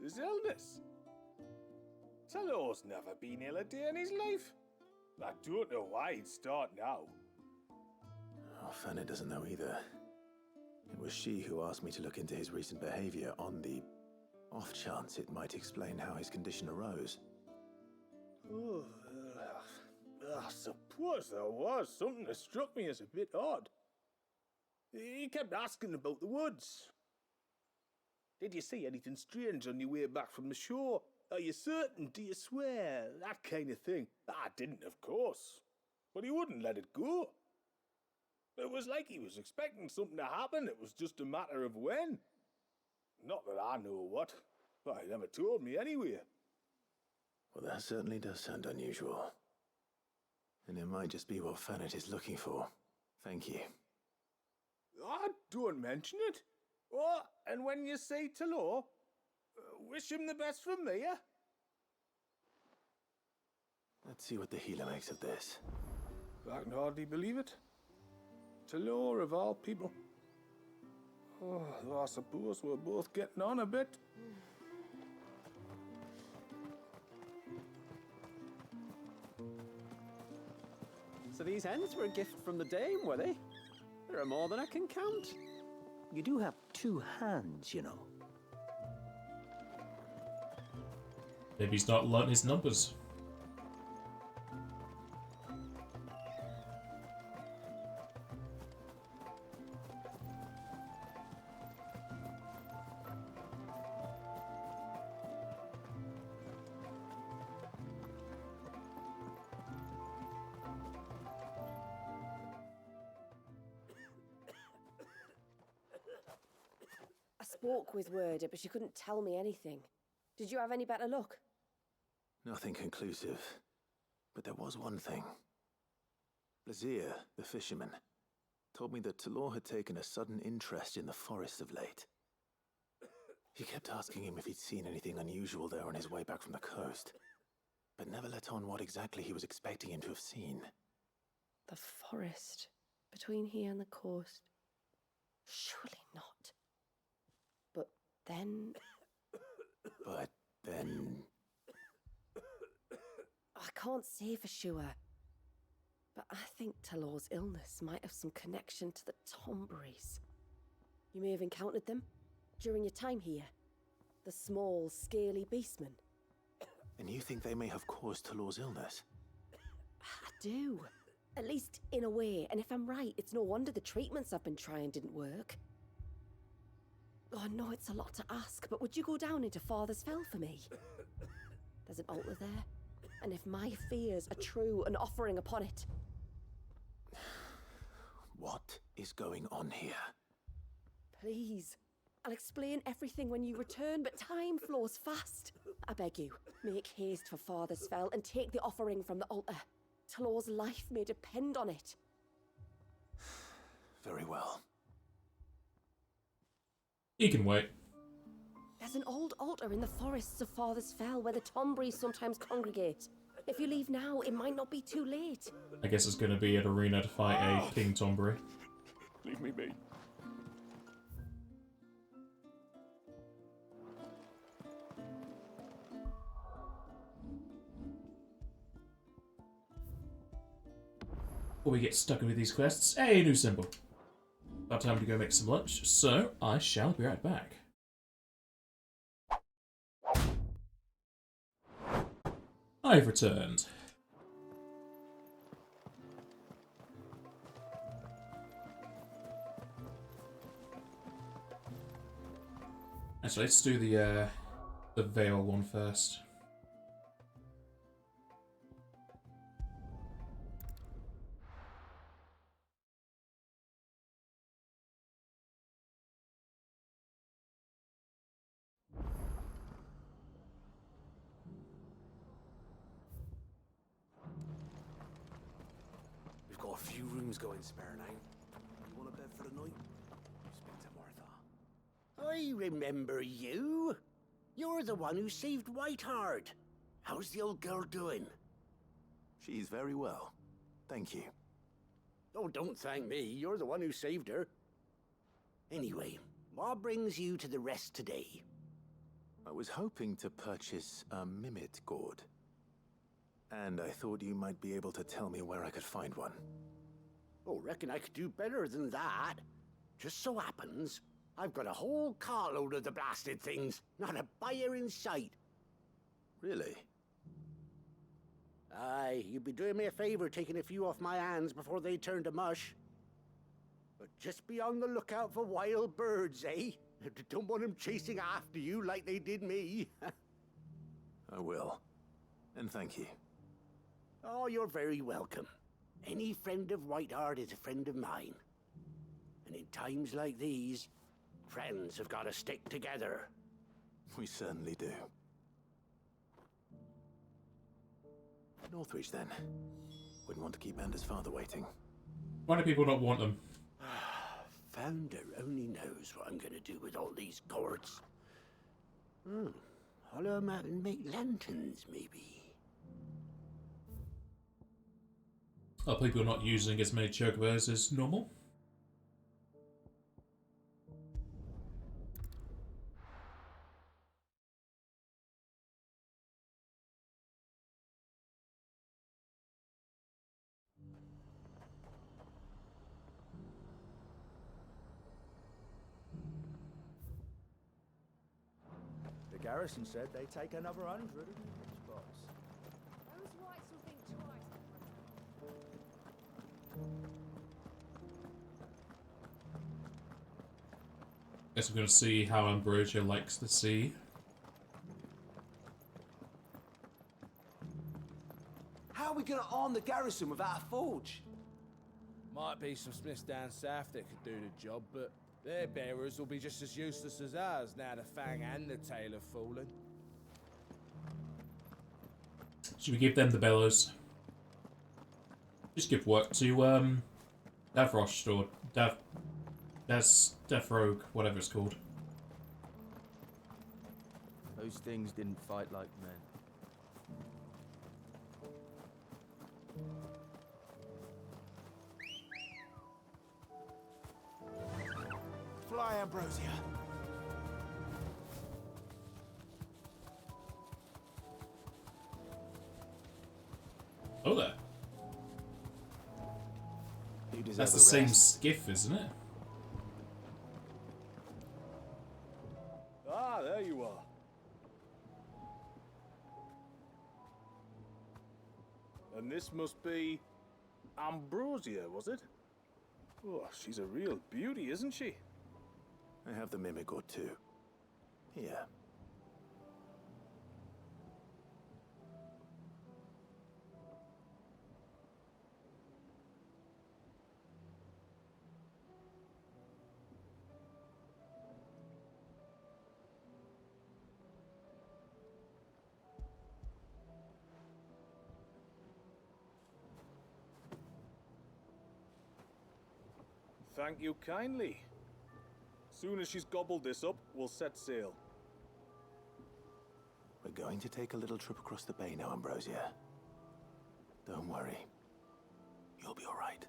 His illness? Talor's never been ill a day in his life. I don't know why he'd start now. Oh, Fanny doesn't know either. It was she who asked me to look into his recent behavior on the off chance it might explain how his condition arose. Oh, I suppose there was something that struck me as a bit odd. He kept asking about the woods. Did you see anything strange on your way back from the shore? Are you certain? Do you swear? That kind of thing. I didn't, of course. But he wouldn't let it go. It was like he was expecting something to happen. It was just a matter of when. Not that I know what. But he never told me anyway. Well, that certainly does sound unusual. And it might just be what Fanet is looking for. Thank you. Don't mention it. Oh, and when you say Talor, wish him the best from me, yeah? Let's see what the healer makes of this. I can hardly believe it. Talor of all people. Oh, though I suppose we're both getting on a bit. So these hens were a gift from the dame, were they? There are more than I can count. You do have two hands, you know. Maybe he's not learnt his numbers. I spoke with Werder, but she couldn't tell me anything. Did you have any better luck? Nothing conclusive. But there was one thing. Lazir, the fisherman, told me that Talor had taken a sudden interest in the forest of late. He kept asking him if he'd seen anything unusual there on his way back from the coast, but never let on what exactly he was expecting him to have seen. The forest between here and the coast. Surely not. But then... I can't say for sure. But I think Talor's illness might have some connection to the Tomberries. You may have encountered them during your time here. The small, scaly beastmen. And you think they may have caused Talor's illness? I do. At least in a way. And if I'm right, it's no wonder the treatments I've been trying didn't work. Oh, I know it's a lot to ask, but would you go down into Father's Fell for me? There's an altar there. And if my fears are true, an offering upon it. What is going on here? Please. I'll explain everything when you return, but time flows fast. I beg you, make haste for Father's Fell and take the offering from the altar. Talor's life may depend on it. Very well. He can wait. There's an old altar in the forests of Father's Fell where the Tomberries sometimes congregate. If you leave now, it might not be too late. I guess it's going to be an arena to fight a King Tombury. Leave me be. Before we get stuck in with these quests, a new symbol. About time to go make some lunch, so I shall be right back. I've returned. Actually, let's do the Veil one first. We've got a few rooms going spare now. You want a bed for the night? Speak to Martha. I remember you. You're the one who saved Whiteheart. How's the old girl doing? She's very well. Thank you. Oh, don't thank me. You're the one who saved her. Anyway, what brings you to the rest today? I was hoping to purchase a Mimit gourd. And I thought you might be able to tell me where I could find one. Oh, reckon I could do better than that. Just so happens, I've got a whole carload of the blasted things. Not a buyer in sight. Really? Aye, you'd be doing me a favor taking a few off my hands before they turn to mush. But just be on the lookout for wild birds, eh? Don't want them chasing after you like they did me. I will. And thank you. Oh, you're very welcome. Any friend of Whiteheart is a friend of mine. And in times like these, friends have got to stick together. We certainly do. Northwich, then. Wouldn't want to keep Anders' father waiting. Why do people not want them? Founder only knows what I'm going to do with all these gourds. Hollow them out and make lanterns, maybe. Are people not using as many chocobos as normal? The garrison said they'd take another 100 spots. Those whites will think twice. Guess we're going to see how Ambrosia likes the sea. How are we going to arm the garrison without a forge? Might be some smiths down south that could do the job, but their bearers will be just as useless as ours now the Fang and the Tail have fallen. Should we give them the bellows? Just give work to Davrosh or Death Rogue, whatever it's called. Those things didn't fight like men. Fly, Ambrosia. Oh there. You deserve That's the a same rest. skiff, isn't it? Ah, there you are. And this must be Ambrosia, was it? Oh, she's a real beauty, isn't she? I have the Mimic gourd too. Here. Thank you kindly. Soon as she's gobbled this up, we'll set sail. We're going to take a little trip across the bay now, Ambrosia. Don't worry. You'll be all right.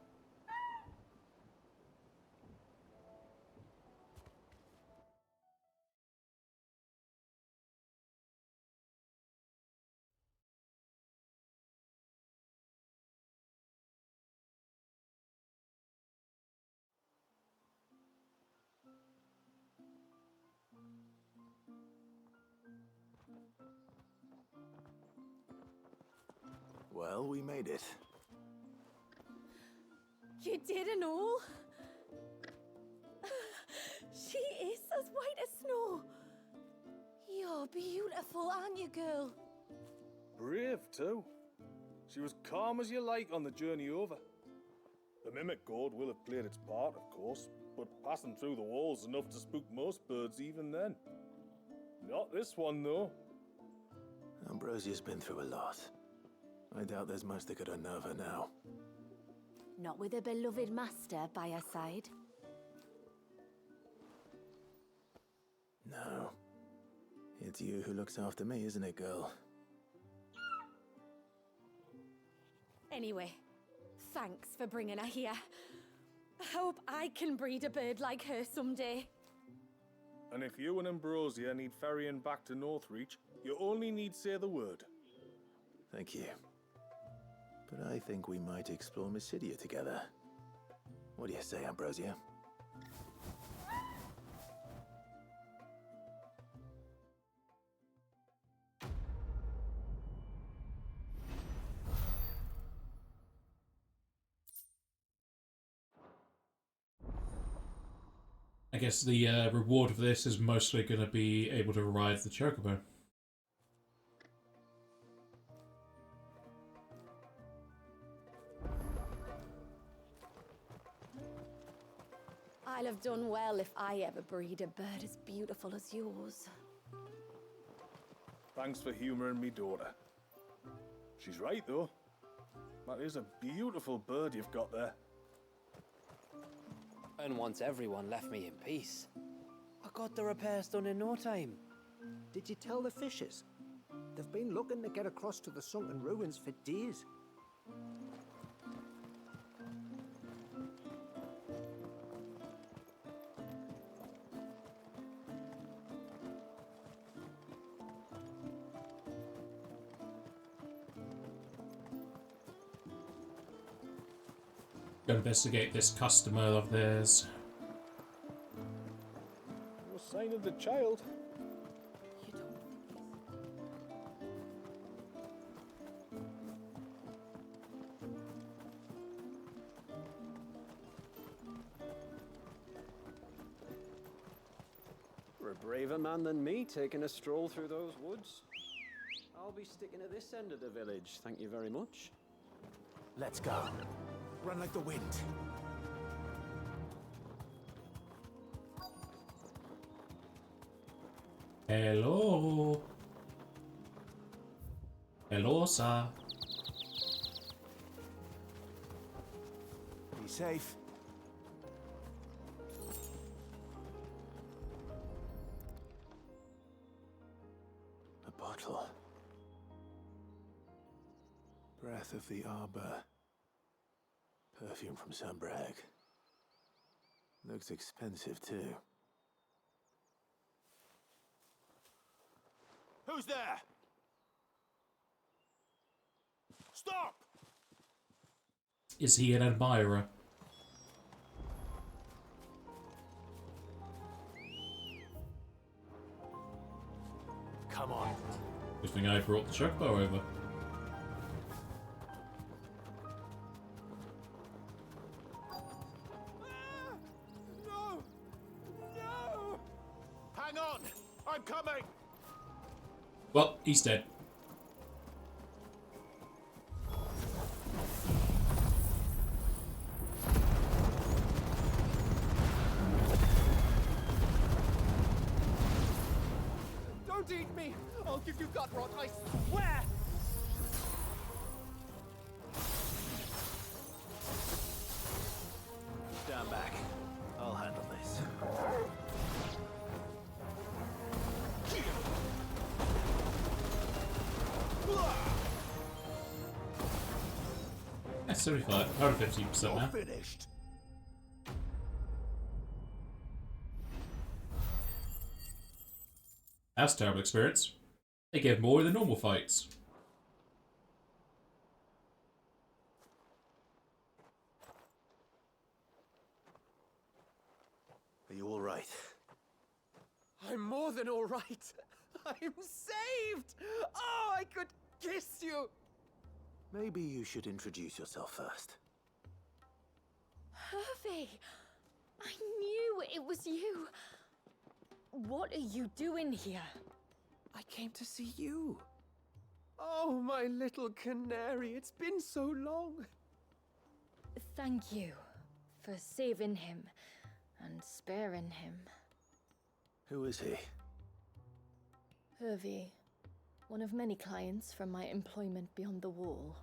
Well, we made it. You did and all? She is as white as snow. You're beautiful, aren't you, girl? Brave, too. She was calm as you like on the journey over. The mimic gourd will have played its part, of course, but passing through the walls enough to spook most birds even then. Not this one, though. Ambrosia's been through a lot. I doubt there's much that could unnerve her now. Not with a beloved master by her side. No. It's you who looks after me, isn't it, girl? Anyway, thanks for bringing her here. I hope I can breed a bird like her someday. And if you and Ambrosia need ferrying back to Northreach, you only need say the word. Thank you. But I think we might explore Mysidia together. What do you say, Ambrosia? I guess the reward of this is mostly going to be able to ride the chocobo. I'll have done well if I ever breed a bird as beautiful as yours. Thanks for humouring me, daughter. She's right, though. That is a beautiful bird you've got there. And once everyone left me in peace, I got the repairs done in no time. Did you tell the fishes? They've been looking to get across to the sunken ruins for days. Go investigate this customer of theirs. No sign of the child. You're a braver man than me, taking a stroll through those woods. I'll be sticking at this end of the village, thank you very much. Let's go. Run like the wind. Hello. Hello, sir. Be safe. A bottle. Breath of the arbor. Perfume from Sunbrag. Looks expensive, too. Who's there? Stop! Is he an admirer? Come on. Good thing I brought the chocobo over. No! No! Hang on! I'm coming! Well, he's dead. Don't eat me! I'll give you gut rot, I swear! Stand back. I'll handle this. That's 75 out of 50% now. Finished. That's a terrible experience. They give more than normal fights. Are you all right? I'm more than all right. I'm saved! Oh, I could kiss you! Maybe you should introduce yourself first. Hervey! I knew it was you! What are you doing here? I came to see you. Oh, my little canary, it's been so long. Thank you for saving him and sparing him. Who is he? Hervey, one of many clients from my employment beyond the wall.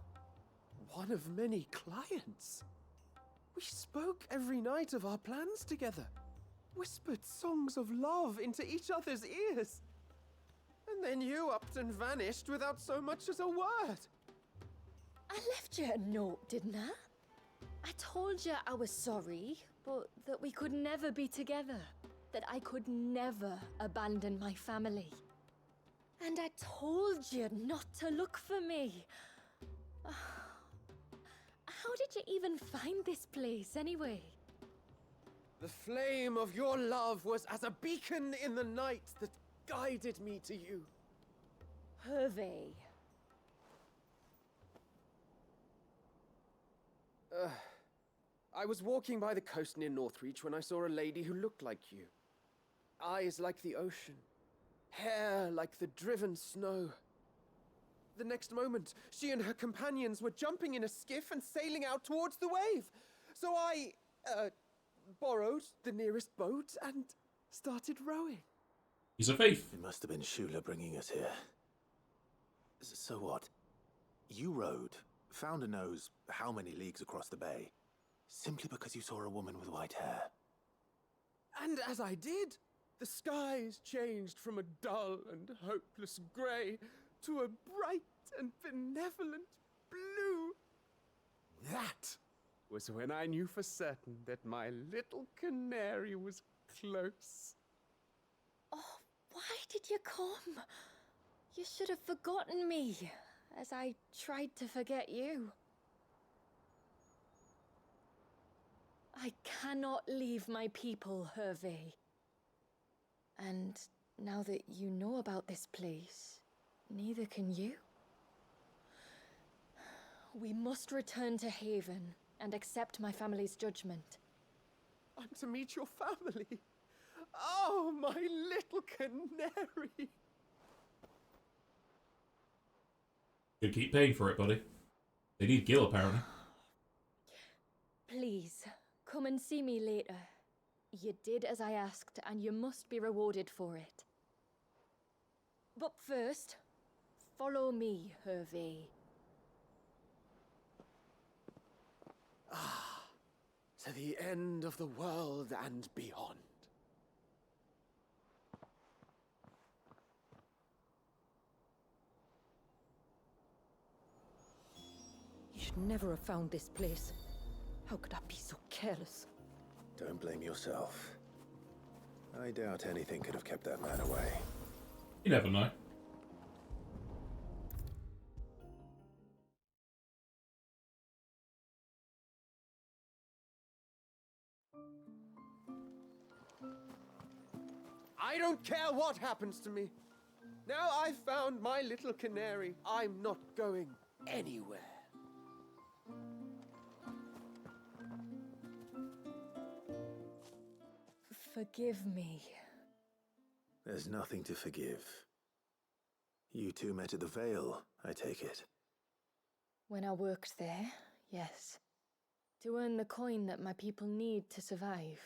One of many clients? We spoke every night of our plans together. Whispered songs of love into each other's ears. And then you upped and vanished without so much as a word. I left you a note, didn't I? I told you I was sorry, but that we could never be together. That I could never abandon my family. And I told you not to look for me. How did you even find this place, anyway? The flame of your love was as a beacon in the night that guided me to you. Hervey. I was walking by the coast near Northreach when I saw a lady who looked like you. Eyes like the ocean. Hair like the driven snow. The next moment, she and her companions were jumping in a skiff and sailing out towards the wave. So I, borrowed the nearest boat and started rowing. He's a thief. It must have been Shula bringing us here. So what? You rowed, found a nose how many leagues across the bay, simply because you saw a woman with white hair. And as I did, the skies changed from a dull and hopeless grey to a bright and benevolent blue. That was when I knew for certain that my little canary was close. Oh, why did you come? You should have forgotten me, as I tried to forget you. I cannot leave my people, Hervey. And now that you know about this place, neither can you. We must return to Haven and accept my family's judgment. I'm to meet your family. Oh, my little canary. You keep paying for it, buddy. They need Gil, apparently. Please, come and see me later. You did as I asked, and you must be rewarded for it. But first, follow me, Hervey. Ah, to the end of the world and beyond. You should never have found this place. How could I be so careless? Don't blame yourself. I doubt anything could have kept that man away. You never know. I don't care what happens to me. Now I've found my little canary, I'm not going anywhere. Forgive me. There's nothing to forgive. You two met at the Vale, I take it. When I worked there, yes. To earn the coin that my people need to survive.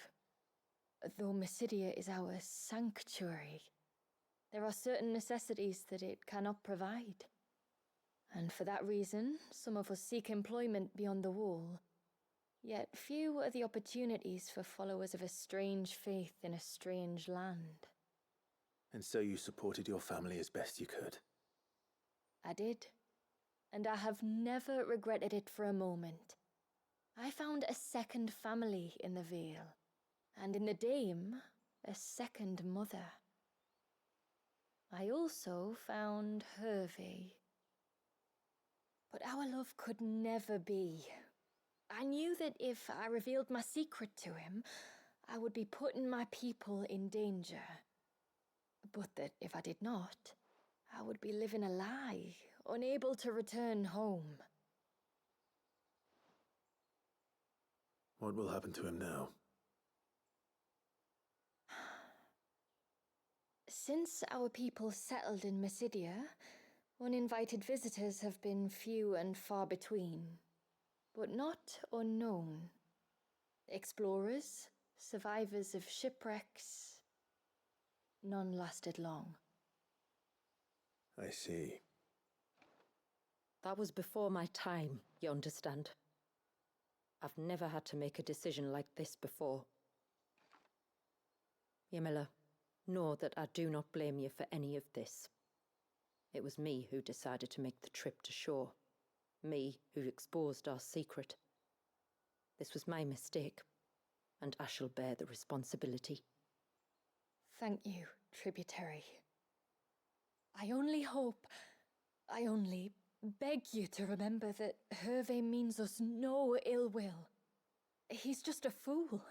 Though Mysidia is our sanctuary, there are certain necessities that it cannot provide. And for that reason, some of us seek employment beyond the wall. Yet few are the opportunities for followers of a strange faith in a strange land. And so you supported your family as best you could? I did. And I have never regretted it for a moment. I found a second family in the Vale. And in the Dame, a second mother. I also found Hervey. But our love could never be. I knew that if I revealed my secret to him, I would be putting my people in danger. But that if I did not, I would be living a lie, unable to return home. What will happen to him now? Since our people settled in Mysidia, uninvited visitors have been few and far between, but not unknown. Explorers, survivors of shipwrecks, none lasted long. I see. That was before my time, you understand. I've never had to make a decision like this before. Yamila, know that I do not blame you for any of this. It was me who decided to make the trip to shore. Me who exposed our secret. This was my mistake, and I shall bear the responsibility. Thank you, tributary. I only beg you to remember that Hervé means us no ill will. He's just a fool.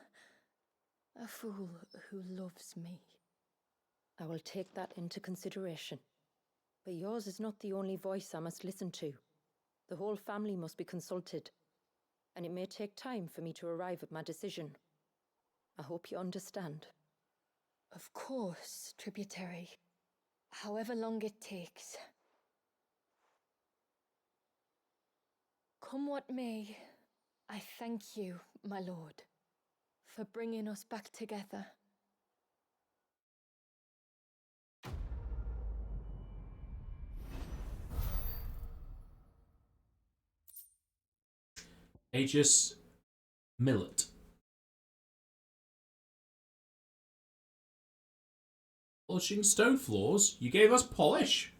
A fool who loves me. I will take that into consideration. But yours is not the only voice I must listen to. The whole family must be consulted, and it may take time for me to arrive at my decision. I hope you understand. Of course, tributary. However long it takes. Come what may, I thank you, my lord, for bringing us back together. Aegis Millet. Polishing stone floors? You gave us polish?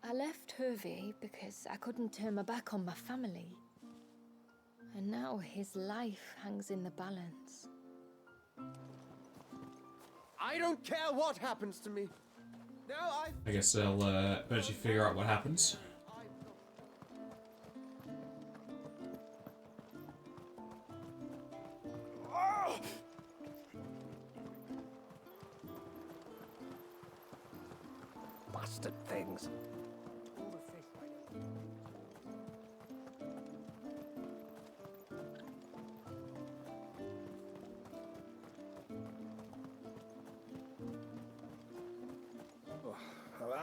I left Hervé because I couldn't turn my back on my family. And now his life hangs in the balance. I don't care what happens to me. Now I guess I'll eventually figure out what happens. Bastard things.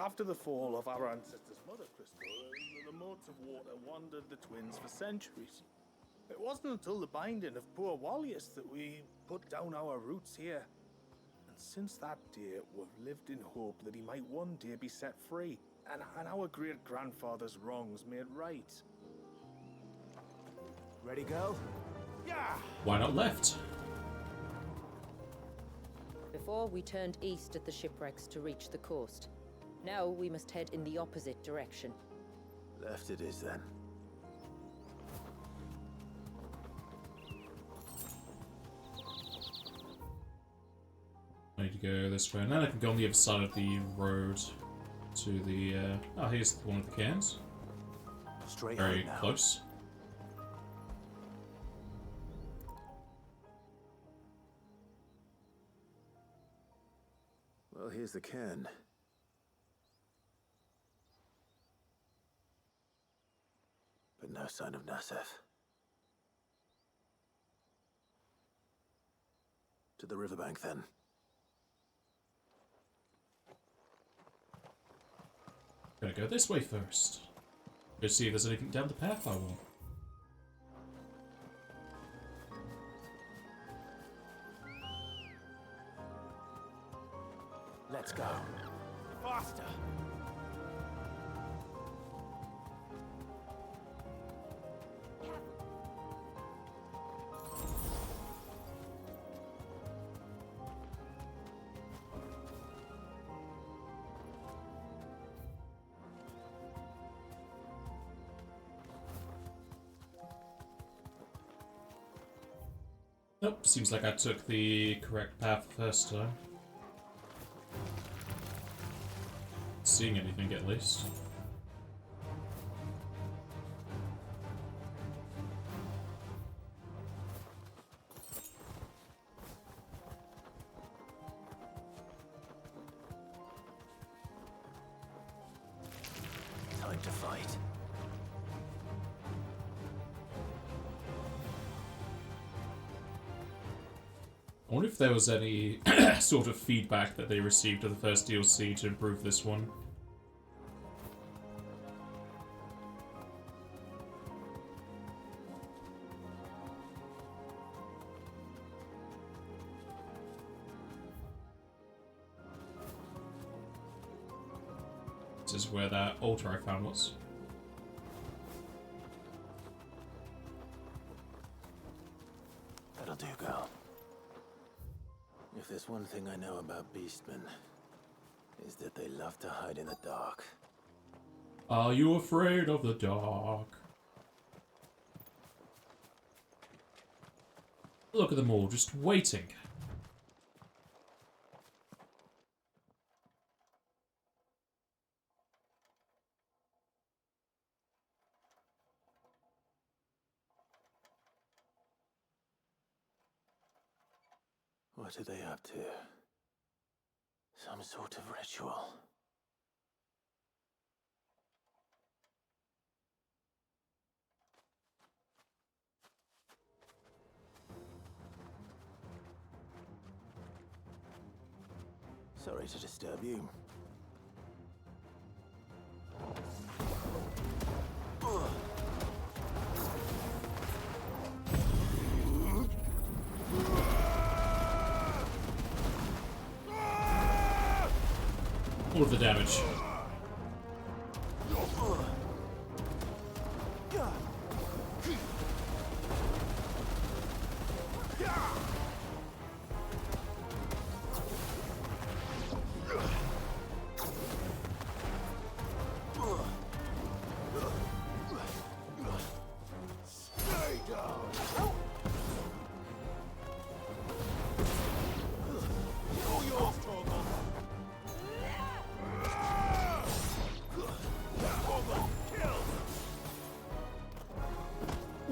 After the fall of our ancestors' mother crystal, the moats of water wandered the twins for centuries. It wasn't until the binding of poor Wallius that we put down our roots here. And since that day, we've lived in hope that he might one day be set free, and our great-grandfather's wrongs made right. Ready, go? Yeah! Why not left? Before, we turned east at the shipwrecks to reach the coast. Now we must head in the opposite direction. Left it is then. I need to go this way, and then I can go on the other side of the road to the. Oh, here's one of the cairns. Straight Very now. close. Well, here's the cairn. But no sign of Nassef. To the riverbank, then. Gonna go this way first. Go see if there's anything down the path I want. Let's go. Faster! Nope, seems like I took the correct path the first time. Seeing anything at least. time to fight. I wonder if there was any sort of feedback that they received of the first DLC to improve this one. This is where that altar I found was. That'll do, girl. If there's one thing I know about beastmen, is that they love to hide in the dark. Are you afraid of the dark? Look at them all, just waiting. What are they up to? Some sort of ritual. Sorry to disturb you. All of the damage.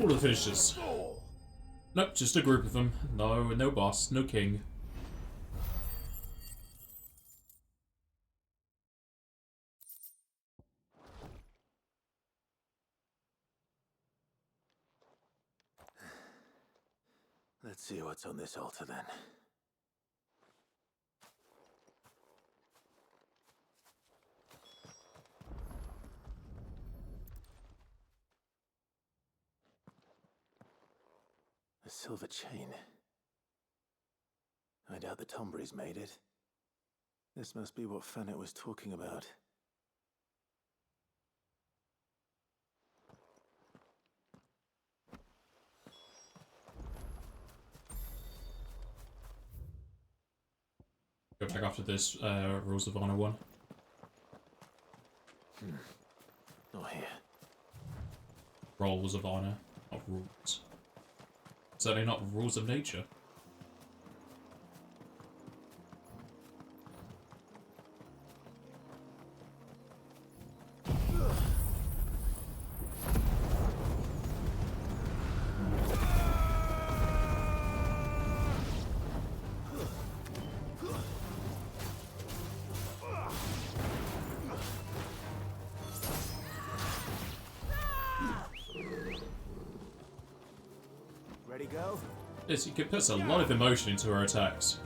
All the finishers. Nope, just a group of them. No boss, no king. Let's see what's on this altar then. A silver chain. I doubt the Tombries made it. This must be what Fennec was talking about. Go back after this Rules of Honor one. Not here. Rules of Honor, not rules. Certainly not rules of nature. Ready, go? Yes, you can put a lot of emotion into her attacks.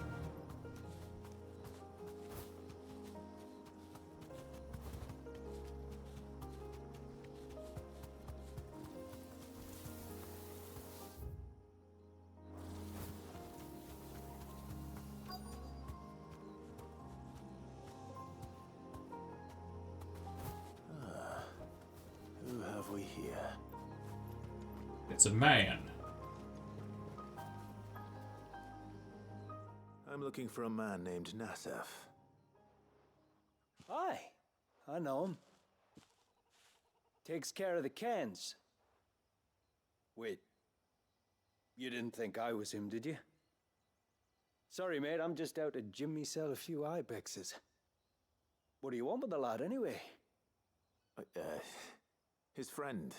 Who have we here? It's a man. I'm looking for a man named Nassef. Aye, I know him. Takes care of the cans. Wait, you didn't think I was him, did you? Sorry, mate, I'm just out to gym myself a few ibexes. What do you want with the lad, anyway? His friend,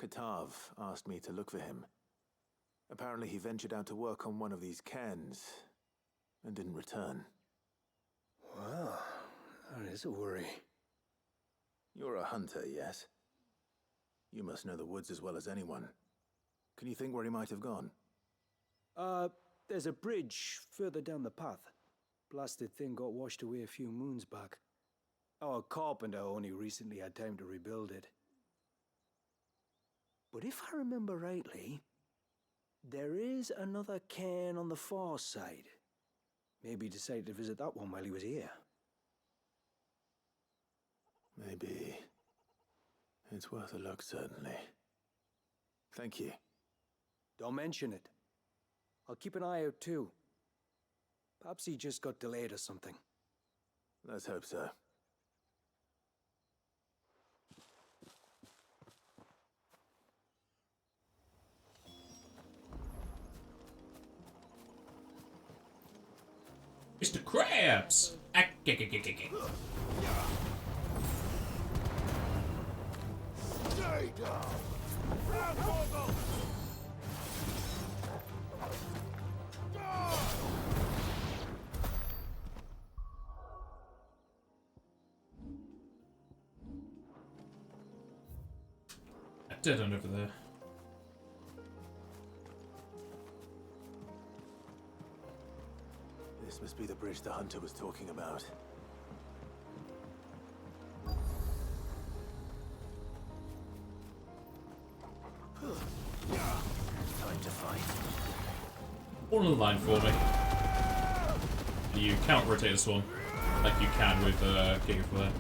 Katav, asked me to look for him. Apparently he ventured out to work on one of these cans and didn't return. Well, that is a worry. You're a hunter, yes? You must know the woods as well as anyone. Can you think where he might have gone? There's a bridge further down the path. Blasted thing got washed away a few moons back. Our carpenter only recently had time to rebuild it. But if I remember rightly, there is another cairn on the far side. Maybe he decided to visit that one while he was here. Maybe. It's worth a look, certainly. Thank you. Don't mention it. I'll keep an eye out too. Perhaps he just got delayed or something. Let's hope so. Mr. Krabs! Stay down! Dead end over there. This must be the bridge the hunter was talking about. Time to fight. One on the line for me. You cannot rotate this one like you can with Giga Flare.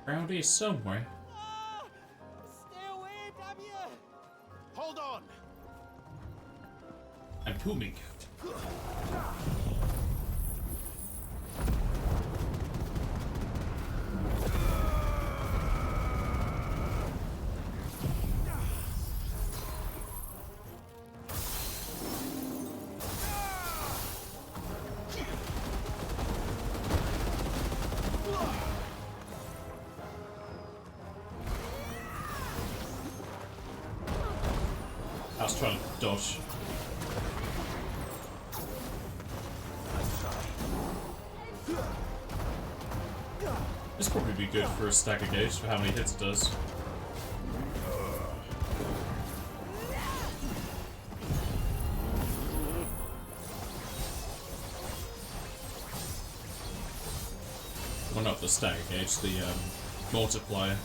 Around here somewhere. Stay away, damn you! Hold on! I'm coming. I was trying to dodge. This would probably be good for a stagger gauge for how many hits it does. Well, not the stagger gauge, the multiplier.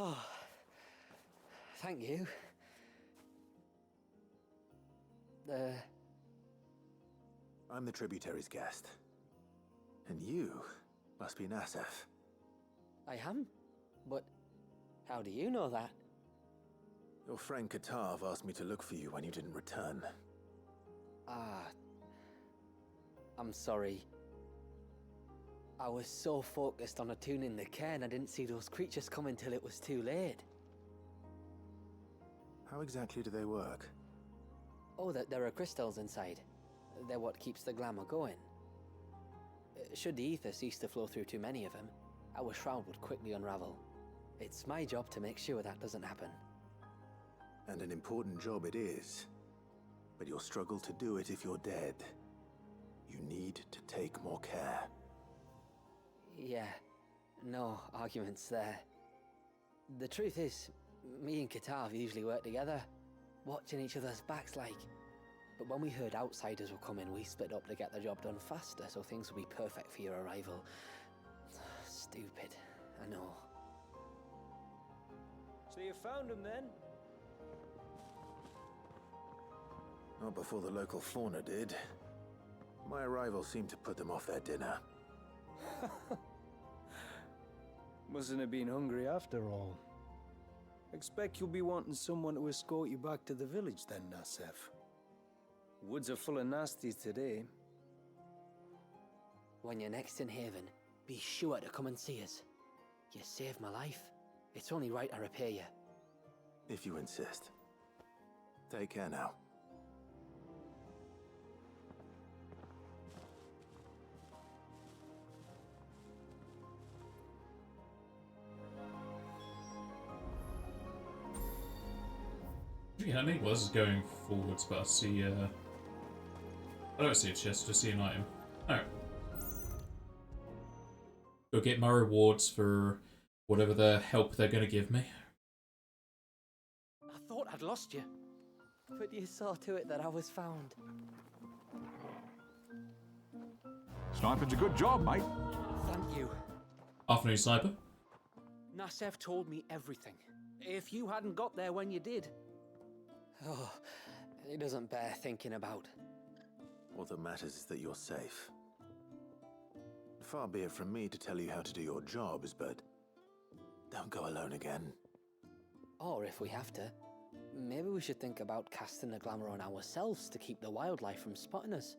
Oh, thank you. I'm the tributary's guest. And you must be Nassef. I am? But how do you know that? Your friend Katav asked me to look for you when you didn't return. Ah, I'm sorry. I was so focused on attuning the cairn, I didn't see those creatures come until it was too late. How exactly do they work? Oh, there are crystals inside. They're what keeps the glamour going. Should the ether cease to flow through too many of them, our shroud would quickly unravel. It's my job to make sure that doesn't happen. And an important job it is. But you'll struggle to do it if you're dead. You need to take more care. Yeah, no arguments there. The truth is, me and Katav usually work together, watching each other's backs like. But when we heard outsiders were coming, we split up to get the job done faster, so things would be perfect for your arrival. Stupid, I know. So you found him then? Not before the local fauna did. My arrival seemed to put them off their dinner. Mustn't have been hungry after all. Expect you'll be wanting someone to escort you back to the village then, Nasef. Woods are full of nasties today. When you're next in Haven, be sure to come and see us. You saved my life. It's only right I repay you. If you insist. Take care now. Yeah, I think was going forwards, but I see, I don't see a chest, just see an item. Alright. Go get my rewards for whatever the help they're gonna give me. I thought I'd lost you. But you saw to it that I was found. Sniping's a good job, mate. Thank you. Afternoon, Sniper. Nasef told me everything. If you hadn't got there when you did. Oh, it doesn't bear thinking about. All that matters is that you're safe. Far be it from me to tell you how to do your jobs, but don't go alone again. Or if we have to, maybe we should think about casting the glamour on ourselves to keep the wildlife from spotting us.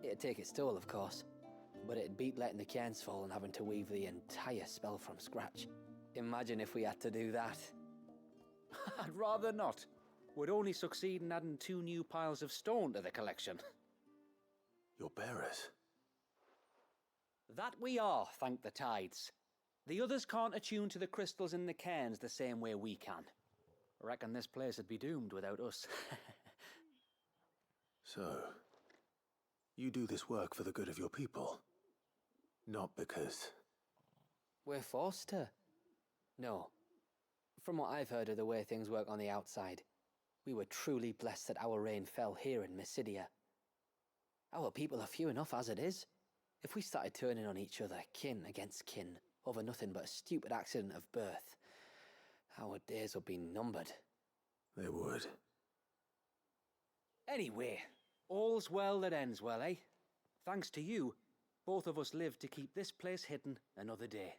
It'd take its toll, of course, but it'd beat letting the cairns fall and having to weave the entire spell from scratch. Imagine if we had to do that. I'd rather not. Would only succeed in adding 2 new piles of stone to the collection. Your bearers? That we are, thank the tides. The others can't attune to the crystals in the cairns the same way we can. Reckon this place would be doomed without us. So, you do this work for the good of your people? Not because... We're forced to. No. From what I've heard of the way things work on the outside, we were truly blessed that our rain fell here in Mysidia. Our people are few enough as it is. If we started turning on each other, kin against kin, over nothing but a stupid accident of birth, our days would be numbered. They would. Anyway, all's well that ends well, eh? Thanks to you, both of us lived to keep this place hidden another day.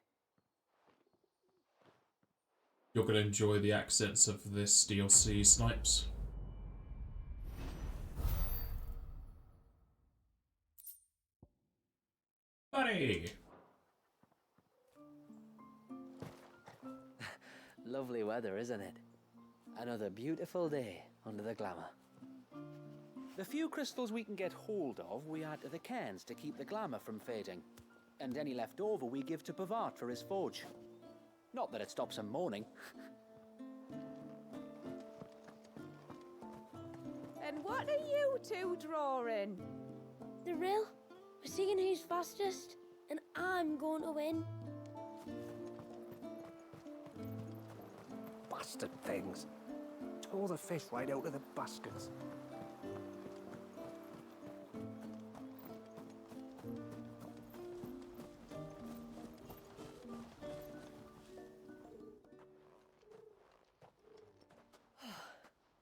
You're going to enjoy the accents of this DLC, Snipes. Buddy! Lovely weather, isn't it? Another beautiful day under the glamour. The few crystals we can get hold of, we add to the cairns to keep the glamour from fading. And any left over we give to Pavard for his forge. Not that it stops him moaning. And what are you two drawing? The rill. We're seeing who's fastest, and I'm going to win. Bastard things. Tore the fish right out of the baskets.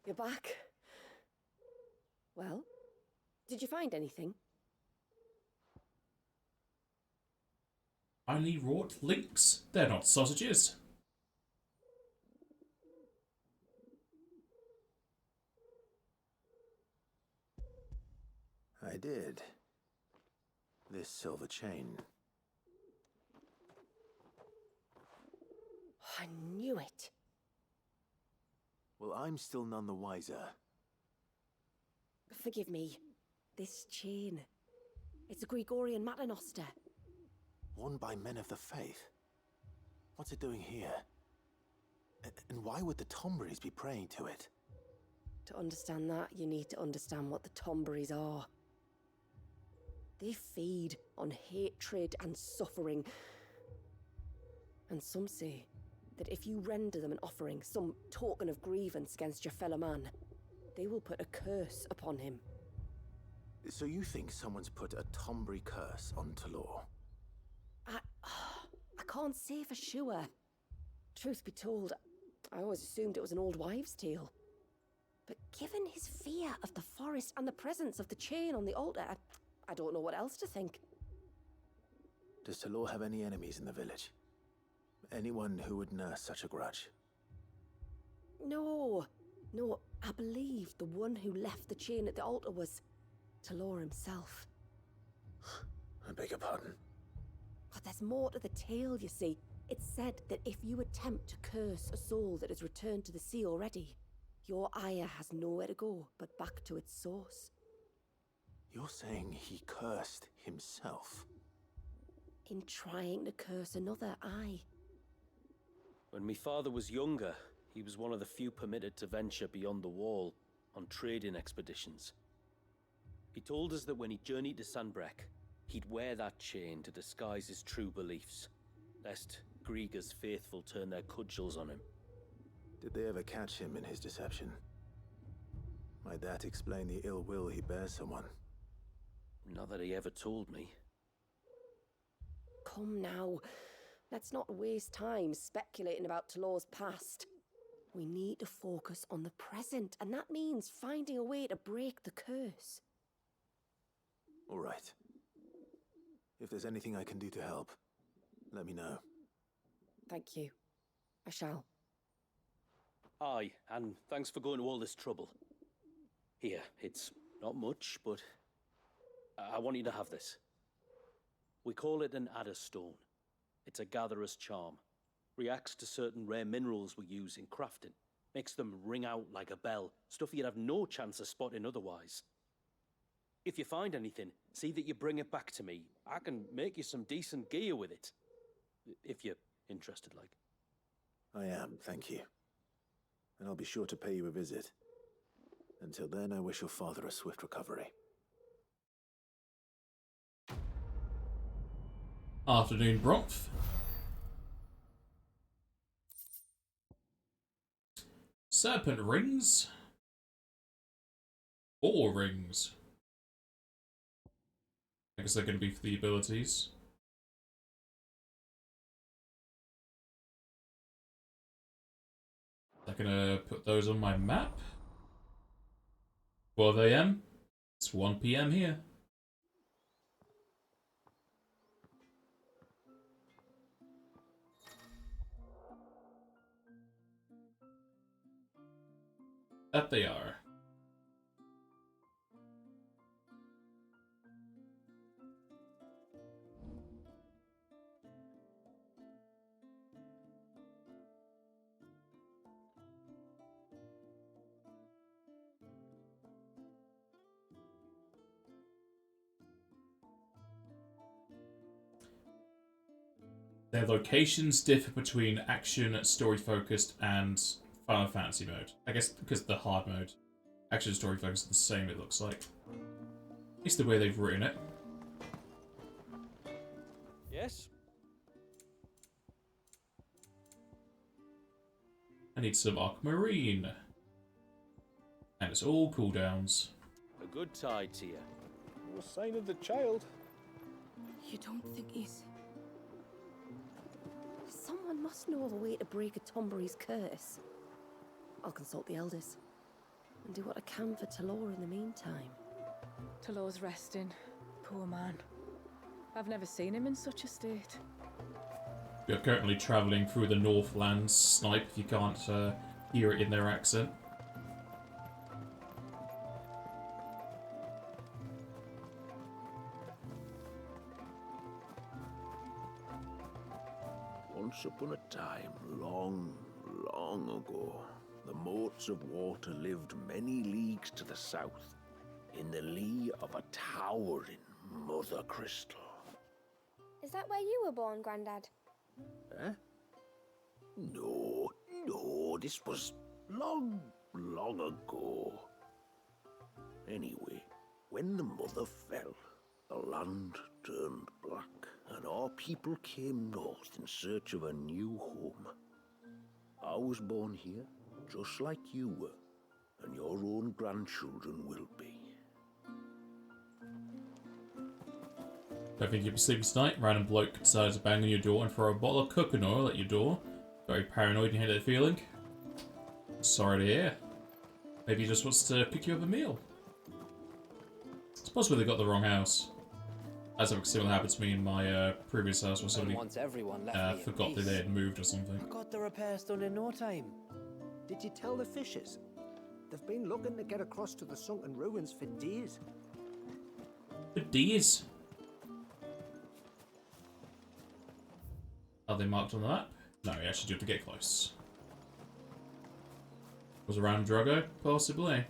You're back. Well, did you find anything? Finely wrought links? They're not sausages. I did. This silver chain. I knew it. Well, I'm still none the wiser. Forgive me. This chain. It's a Gregorian Maternoster. Worn by men of the faith. What's it doing here? And why would the Tomberries be praying to it? To understand that, you need to understand what the Tomberries are. They feed on hatred and suffering. And some say that if you render them an offering, some token of grievance against your fellow man, they will put a curse upon him. So you think someone's put a Tomberry curse on Talor? I can't say for sure. Truth be told, I always assumed it was an old wives' tale. But given his fear of the forest and the presence of the chain on the altar, I don't know what else to think. Does Talor have any enemies in the village? Anyone who would nurse such a grudge? No, I believe the one who left the chain at the altar was Talor himself. I beg your pardon. But there's more to the tale, you see. It's said that if you attempt to curse a soul that has returned to the sea already, your ire has nowhere to go but back to its source. You're saying he cursed himself? In trying to curse another, aye. When my father was younger, he was one of the few permitted to venture beyond the wall on trading expeditions. He told us that when he journeyed to Sanbreque, he'd wear that chain to disguise his true beliefs, lest Griega's faithful turn their cudgels on him. Did they ever catch him in his deception? Might that explain the ill will he bears someone? Not that he ever told me. Come now, let's not waste time speculating about Talor's past. We need to focus on the present, and that means finding a way to break the curse. All right. If there's anything I can do to help, let me know. Thank you. I shall. Aye, and thanks for going to all this trouble. Here, it's not much, but I want you to have this. We call it an adder stone. It's a gatherer's charm. Reacts to certain rare minerals we use in crafting. Makes them ring out like a bell, stuff you'd have no chance of spotting otherwise. If you find anything, see that you bring it back to me. I can make you some decent gear with it. If you're interested, like. I am, thank you. And I'll be sure to pay you a visit. Until then, I wish your father a swift recovery. Afternoon, Bromf. Serpent rings? 4 rings. I guess they're going to be for the abilities. I'm going to put those on my map. 12 AM. It's 1 PM here. That they are. Their locations differ between action, story-focused, and Final Fantasy mode. I guess because the hard mode. Action, story-focused are the same, it looks like. At least the way they've written it. Yes? I need some aquamarine. And it's all cooldowns. A good tide to you. No sign of the child. You don't think he's... Someone must know of a way to break a Tomberry's curse. I'll consult the elders. And do what I can for Talor in the meantime. Talor's resting. Poor man. I've never seen him in such a state. You're currently travelling through the Northlands. Snipe if you can't hear it in their accent. Once upon a time, long, long ago, the moats of water lived many leagues to the south. in the lee of a towering mother crystal. Is that where you were born, Grandad? Eh? No, this was long ago. Anyway, when the mother fell, the land turned black, and our people came north in search of a new home. I was born here, just like you were, and your own grandchildren will be. Don't think you'll be sleeping tonight. Random bloke decides to bang on your door and throw a bottle of cooking oil at your door. Very paranoid, you hate that feeling. Sorry to hear. Maybe he just wants to pick you up a meal. It's possible they got the wrong house. As something similar happened to me in my previous house where somebody Once everyone left me forgot in that they peace. had moved or something. I got the repairs done in no time. Did you tell the fishers? They've been looking to get across to the sunken ruins for days. For days? Are they marked on the map? No, you actually do have to get close. Was around Drogo? Possibly.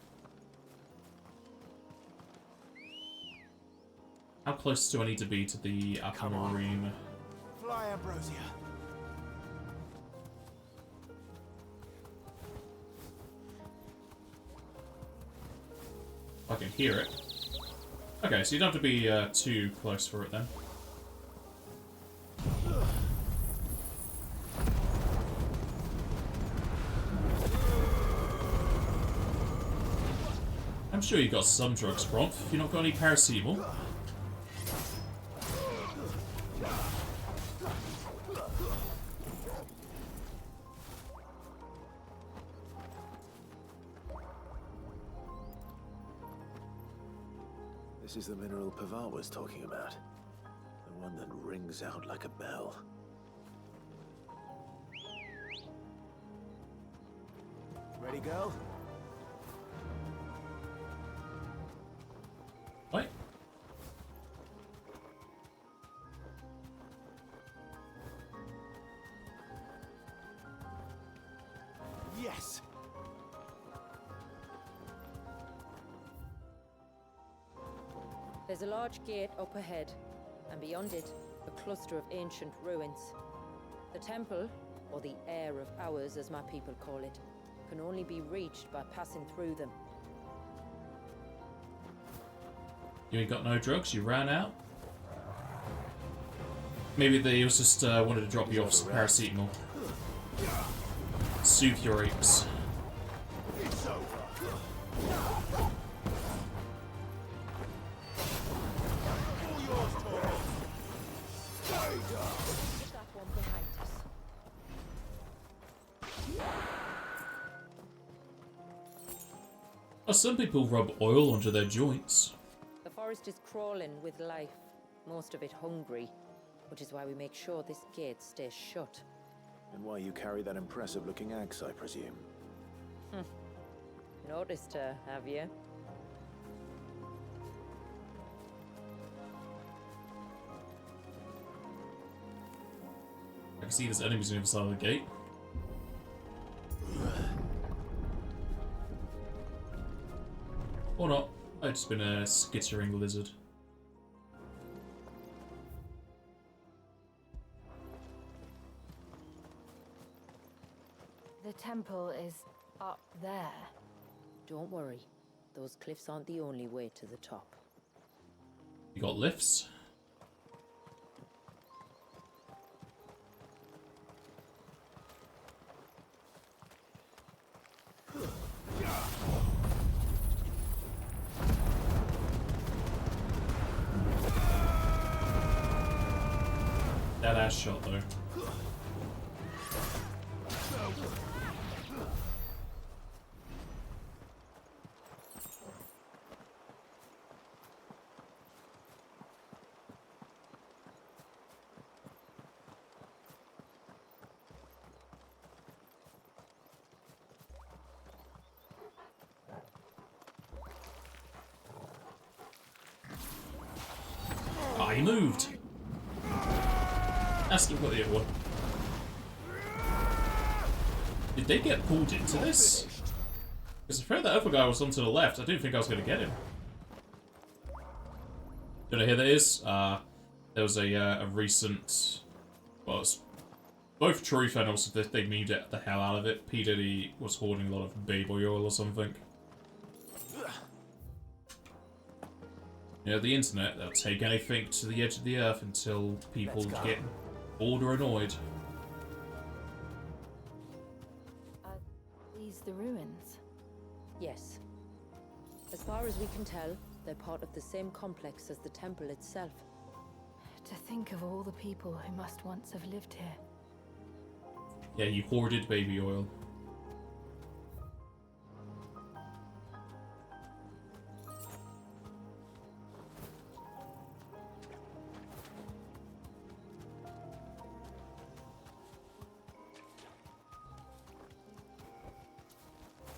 How close do I need to be to the aquamarine? Fly, Ambrosia. I can hear it. Okay, so you don't have to be too close for it then. I'm sure you got some drugs, Bronf. If you've not got any paracetamol. This is the mineral Pavat was talking about. The one that rings out like a bell. Ready, girl? What? Yes! There's a large gate up ahead, and beyond it, a cluster of ancient ruins. The temple, or the Heir of Hours as my people call it, can only be reached by passing through them. You ain't got no drugs, you ran out? Maybe they was just wanted to drop you off some paracetamol. Soothe your aches. It's over. All yours, Toro. Put that one behind us. Oh, some people rub oil onto their joints. The forest is crawling with life, most of it hungry, which is why we make sure this gate stays shut. And why you carry that impressive-looking axe, I presume. Noticed her, have you? I can see there's enemies on the other side of the gate. Or not. I've just been a skittering lizard. The temple is up there. Don't worry. Those cliffs aren't the only way to the top. You got lifts? That ass shot though. Ah, he moved. Ask him what the other one. Did they get pulled into this? Because if that other guy was on to the left, I didn't think I was going to get him. You know, here that is. There was a recent, well, it's both truth and also they memed it the hell out of it. P. Diddy was hoarding a lot of baby oil or something. You know, the internet, they'll take anything to the edge of the earth until people get bored or annoyed. Are these the ruins? Yes. As far as we can tell, they're part of the same complex as the temple itself. To think of all the people who must once have lived here. Yeah, you hoarded baby oil.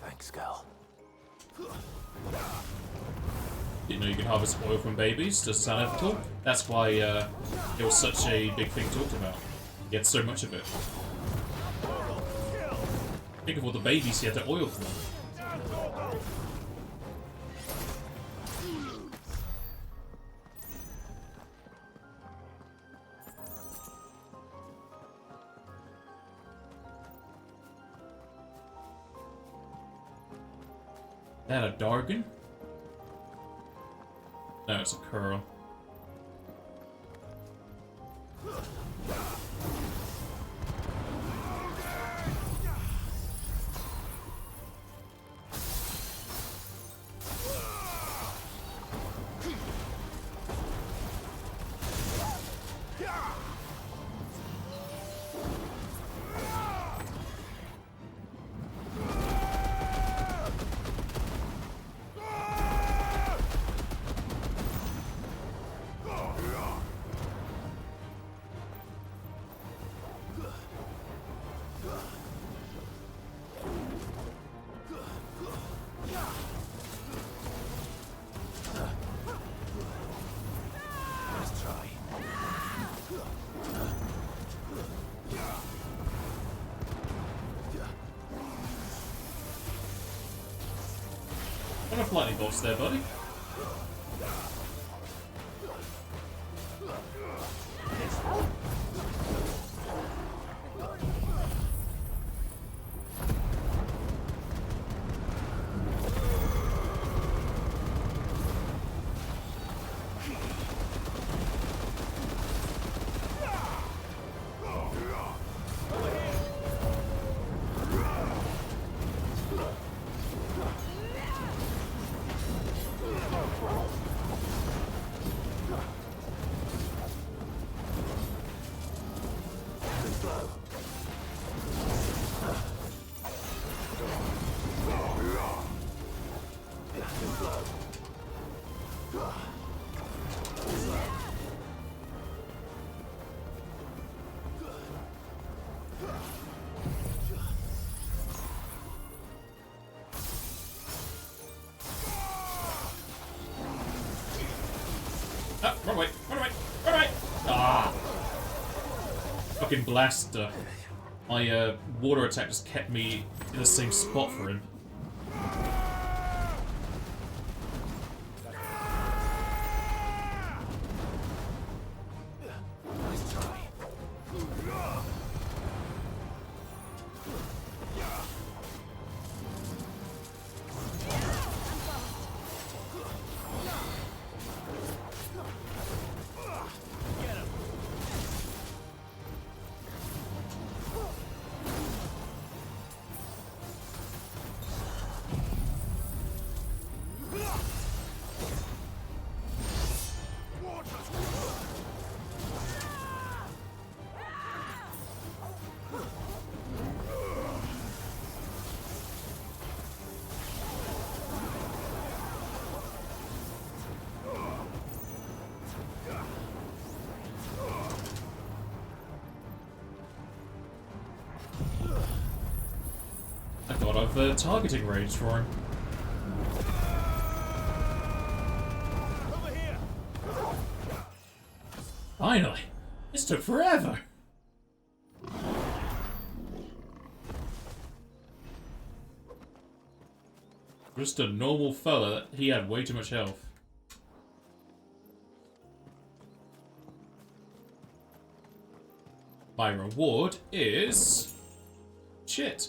Thanks, Gal. Didn't know you can harvest oil from babies. Does it sound ethical? That's why it was such a big thing talked about. You had so much of it. Think of all the babies you had to oil from. That a Dargan? No, it's a curl. Enough lightning bolts there, buddy. Ah, run away, run away, run away! Ah! Fucking blaster. My water attack just kept me in the same spot for him. I thought I've targeting range for him. Finally! This took forever! Just a normal fella, he had way too much health. My reward is... shit.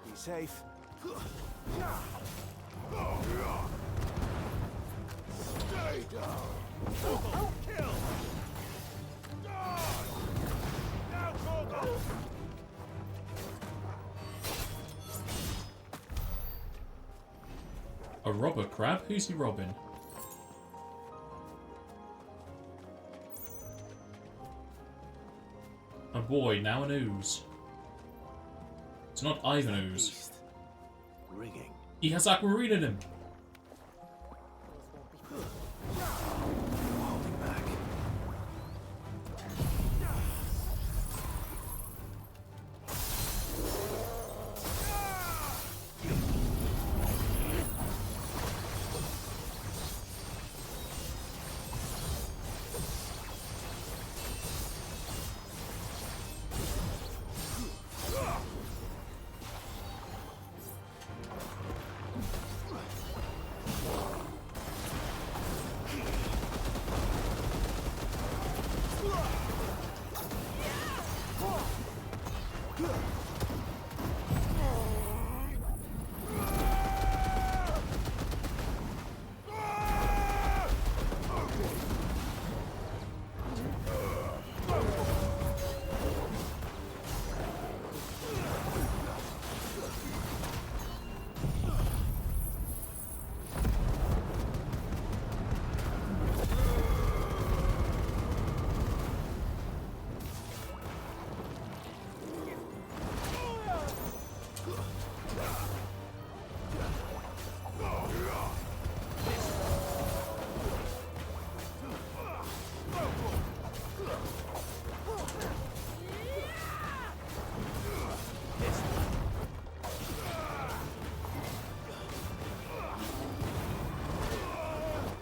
Be safe. Stay down. Kill. Now, Gorgo. A robber crab? Who's he robbing? A boy, now an ooze. It's not Ivan Ooze. Ringing. He has aquamarine in him. Holding back.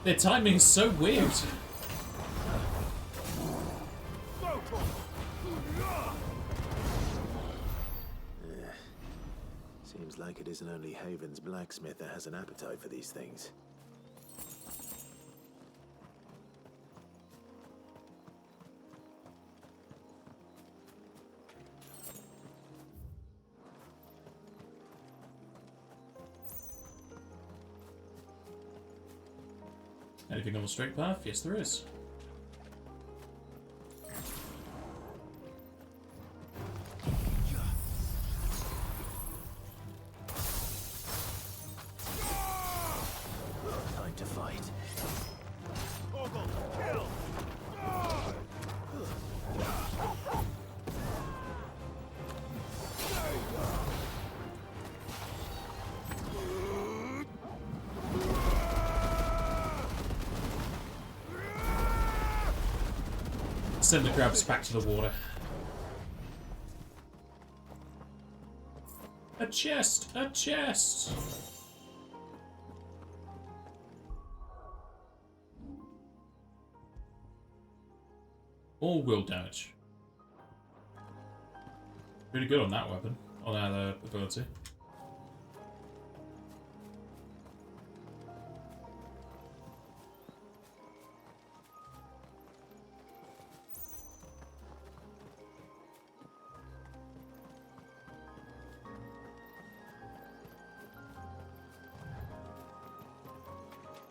Their timing is so weird. Seems like it isn't only Haven's blacksmith that has an appetite for these things. Anything on the straight path? Yes, there is. Time to fight. Send the crabs back to the water. A chest! A chest! All will damage. Pretty good on that weapon. On that ability.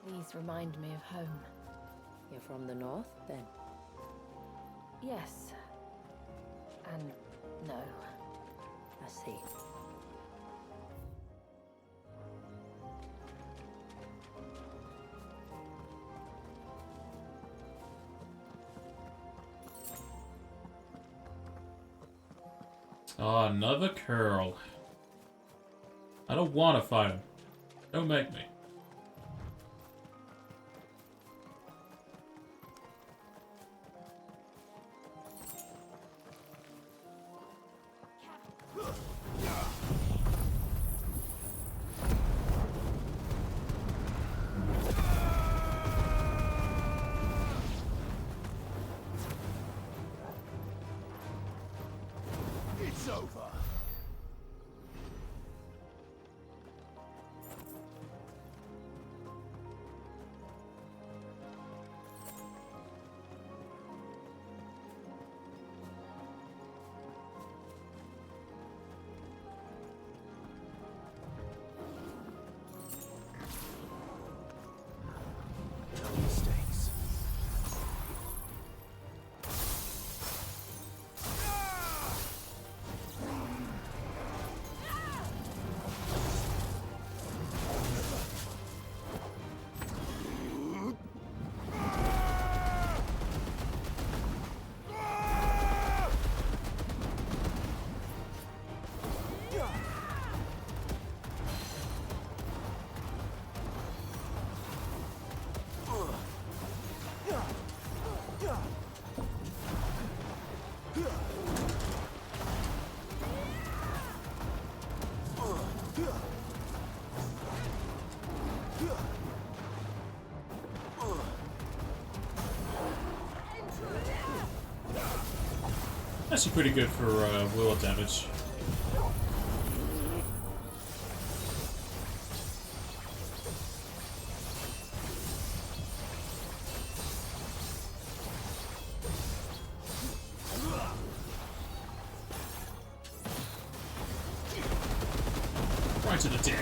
These remind me of home. You're from the north, then? Yes. And no. I see. Oh, another curl. I don't want to fight him. Don't make me. It's over. No mistakes. Actually pretty good for will damage. Right to the dick.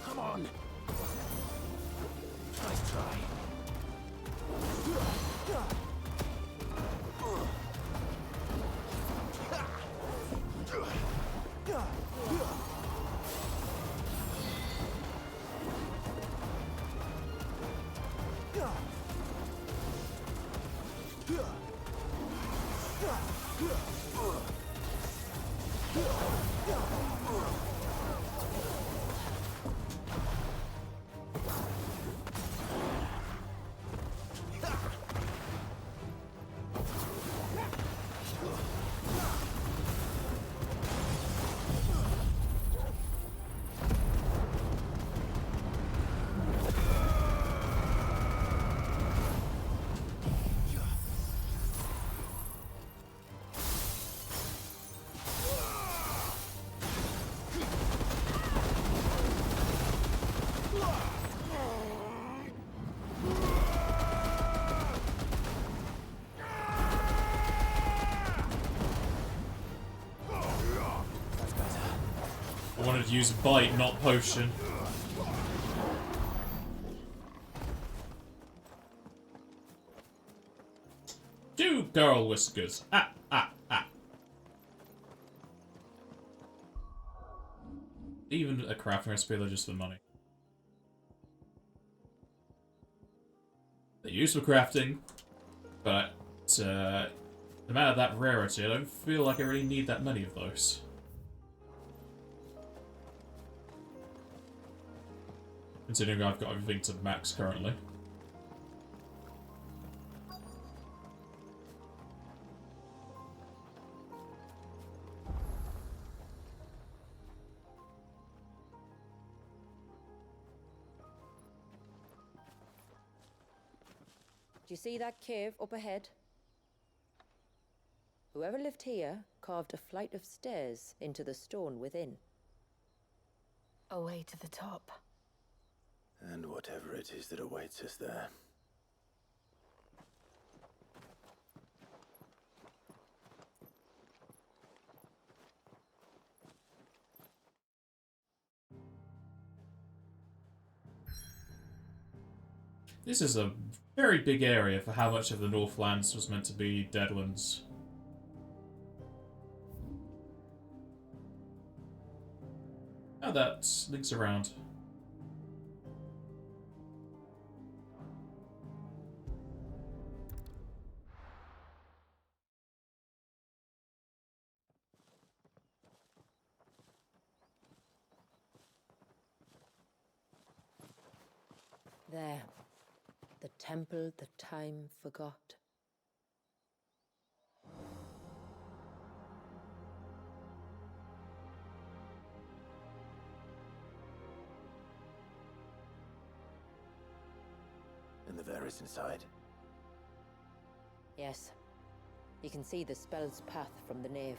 Come on. Nice try. I wanted to use bite, not potion. Do girl whiskers. Ah, ah, ah. Even a crafting recipe, they're just for money. They're used for crafting, but the amount of that rarity, I don't feel like I really need that many of those. Considering I've got everything to max currently. Do you see that cave up ahead? Whoever lived here carved a flight of stairs into the stone within. A way to the top. And whatever it is that awaits us there. This is a very big area for how much of the Northlands was meant to be Deadlands. Oh, that links around. There. The temple that time forgot. And the Varys inside. Yes. You can see the spell's path from the nave.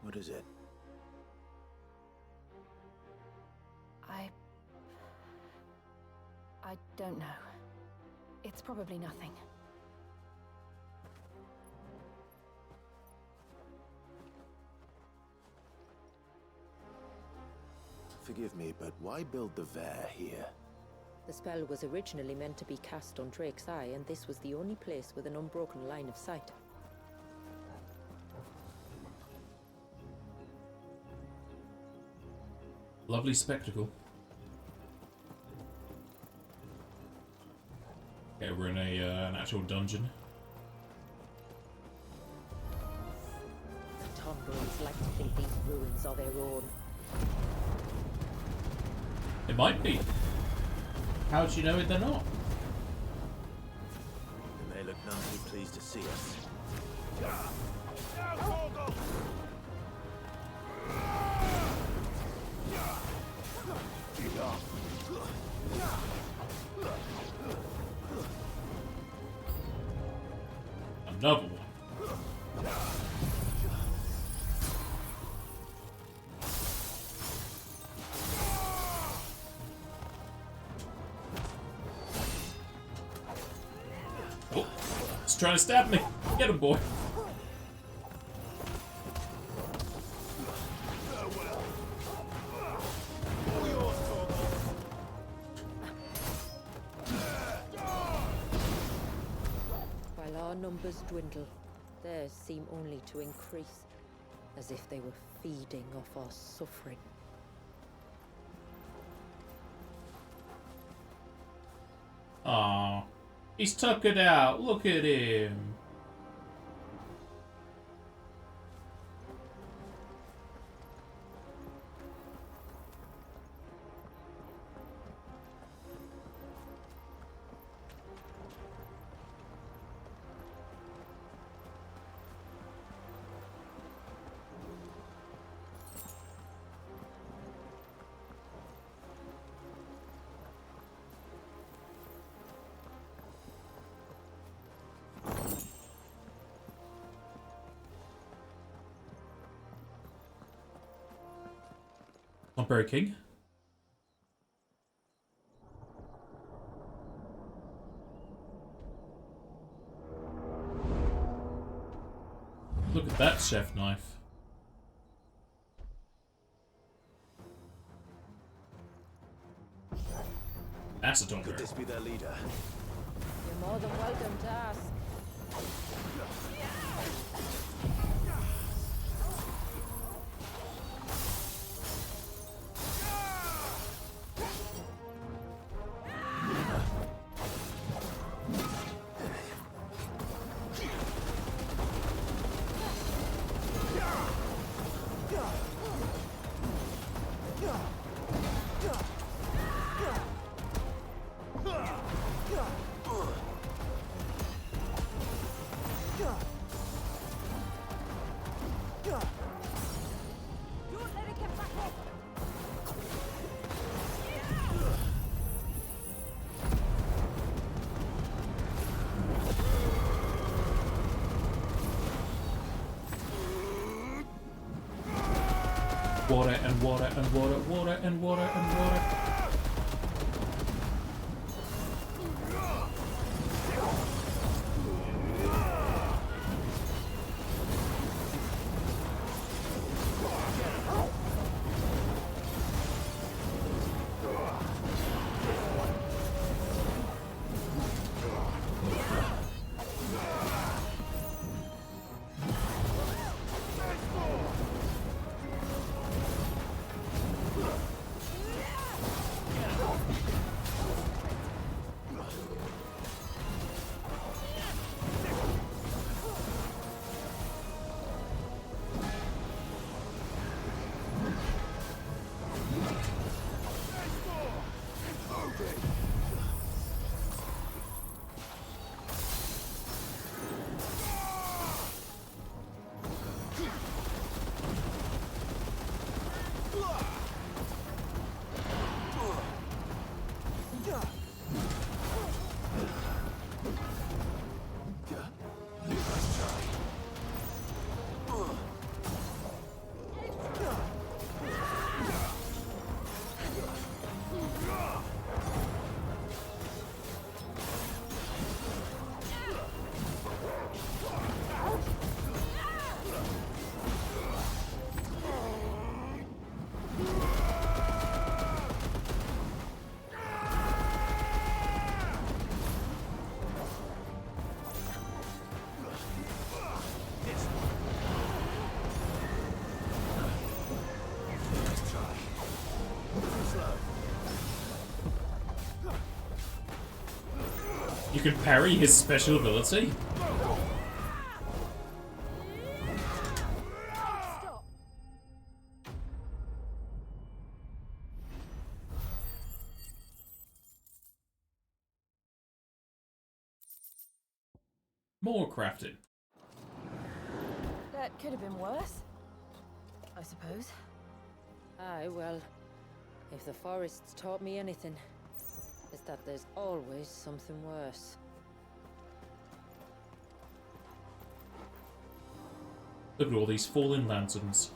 What is it? I don't know. It's probably nothing. Forgive me, but why build the Vare here? The spell was originally meant to be cast on Drake's Eye, and this was the only place with an unbroken line of sight. Lovely spectacle. Okay, we're in an actual dungeon. The Tomboys like to think these ruins are their own. It might be. How do you know they're not? They look none too pleased to see us. Another one. Oh, he's trying to stab me. Get him, boy. While our numbers dwindle, theirs seem only to increase, as if they were feeding off our suffering. Aw, he's tuckered out. Look at him. Emperor King. Look at that chef knife. That's a Tomboy. Could this be their leader? You're more than welcome to ask. Water and water and water, water and water and water. You can parry his special ability? More crafting. That could have been worse, I suppose. Aye, well, if the forest's taught me anything, it's that there's always something worse. Look at all these fallen lanterns.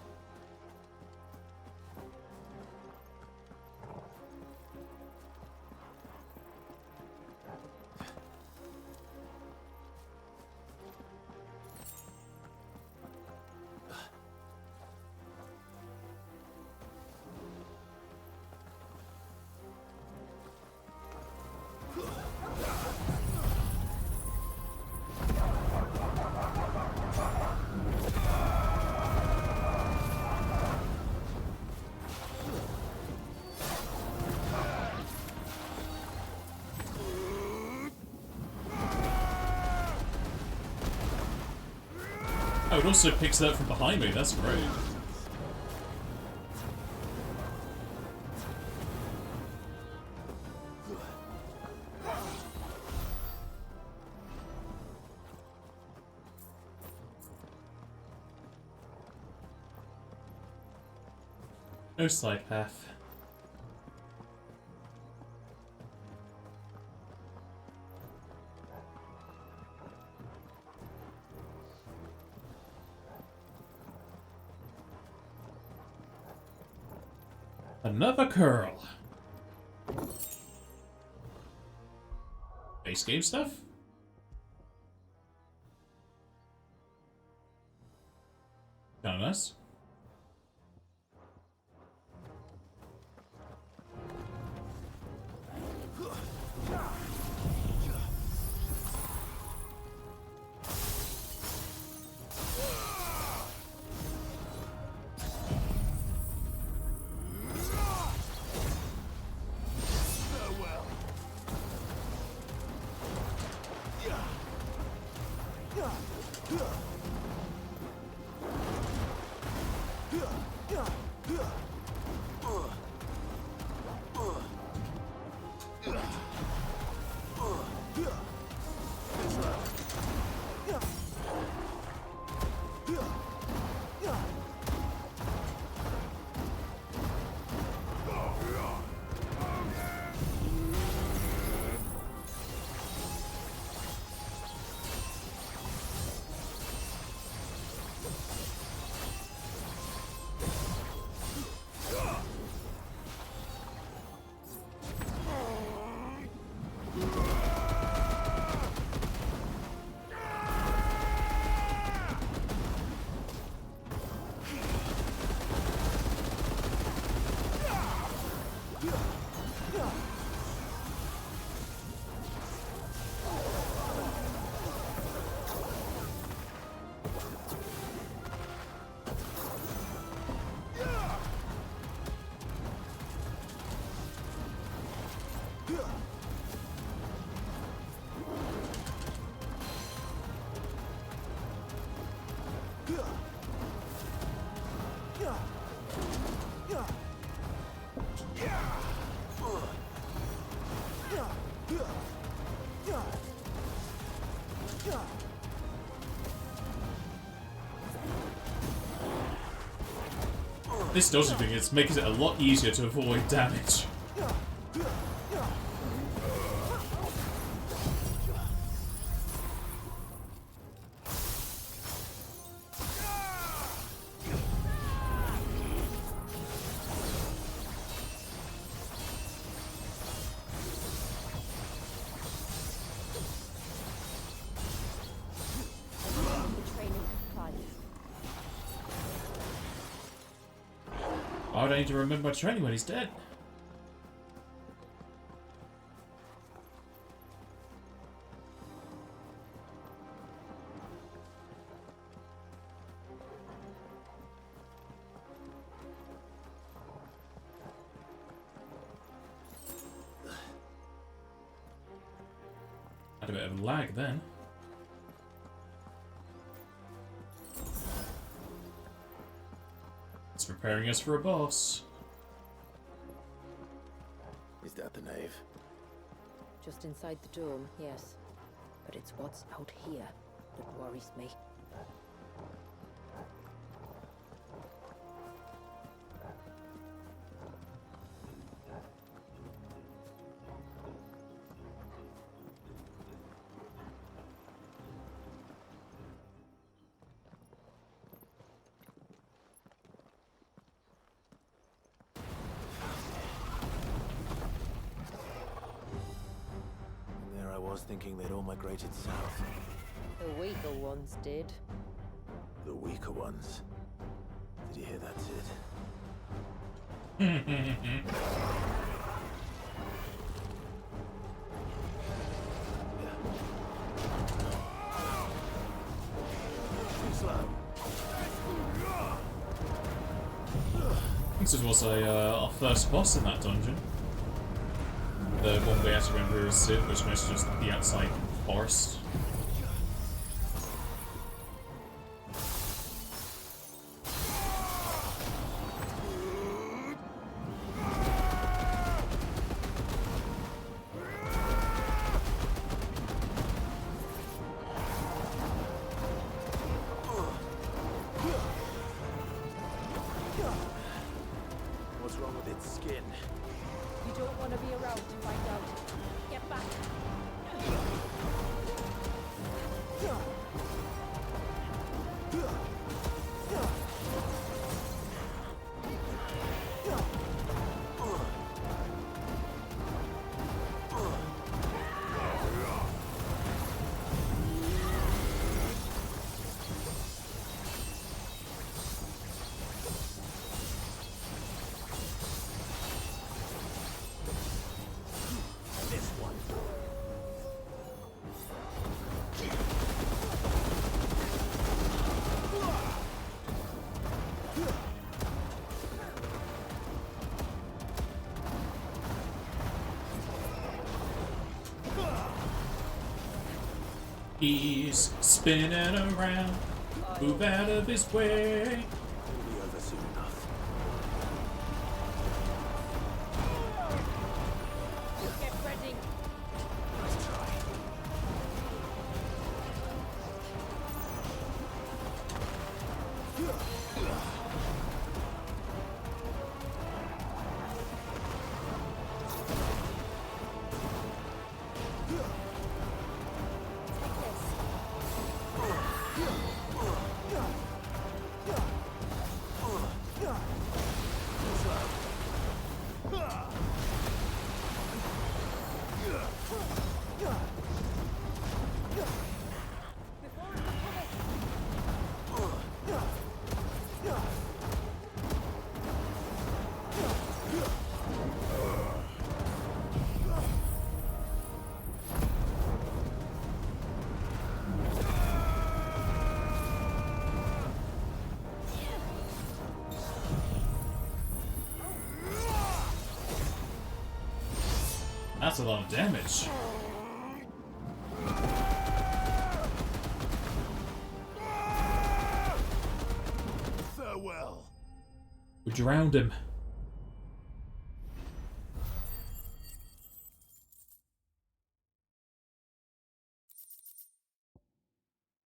Oh, it also picks it up from behind me, that's great. No side path. Another curl. Base game stuff? Kinda nice. This dodging thing is making it a lot easier to avoid damage. Why would I need to remember my training when he's dead? Had a bit of a lag then. It's preparing us for a boss. Is that the nave? Just inside the dome, yes. But it's what's out here that worries me. And there I was thinking they'd all migrated south. The weaker ones did. The weaker ones. Did you hear that, Sid? This was our first boss in that dungeon. The one we actually went through was Sid, which was just the outside forest. What's wrong with its skin? You don't want to be around to find out. Get back. This one. He's spinning around. Move out of his way. We'll be over soon enough. Get ready. Let's try. That's a lot of damage. Farewell. We drowned him.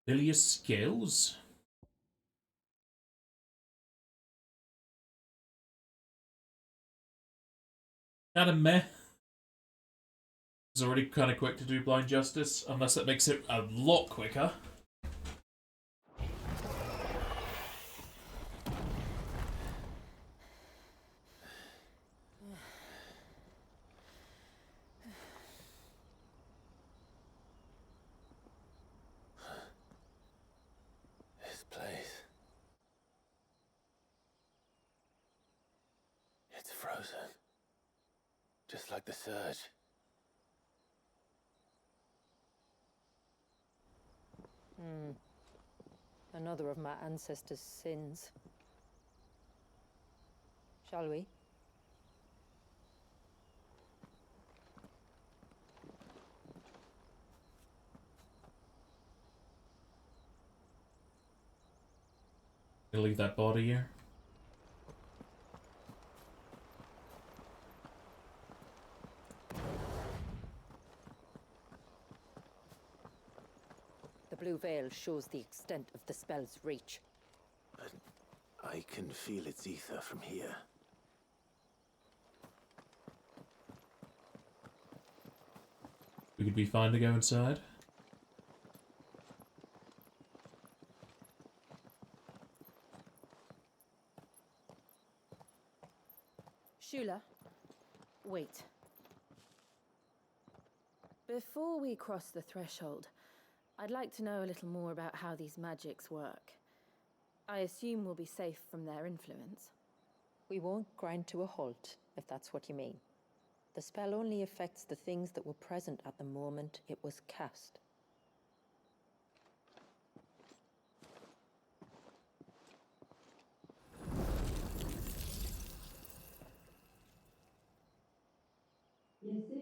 Bilious skills? Kinda meh. It's already kind of quick to do blind justice, unless it makes it a lot quicker. This place. It's frozen. Just like the surge. Another of my ancestors' sins. Shall we? Gonna leave that body here. The blue veil shows the extent of the spell's reach. But I can feel its ether from here. We could be fine to go inside. Shula, wait. Before we cross the threshold, I'd like to know a little more about how these magics work. I assume we'll be safe from their influence. We won't grind to a halt, if that's what you mean. The spell only affects the things that were present at the moment it was cast. You see?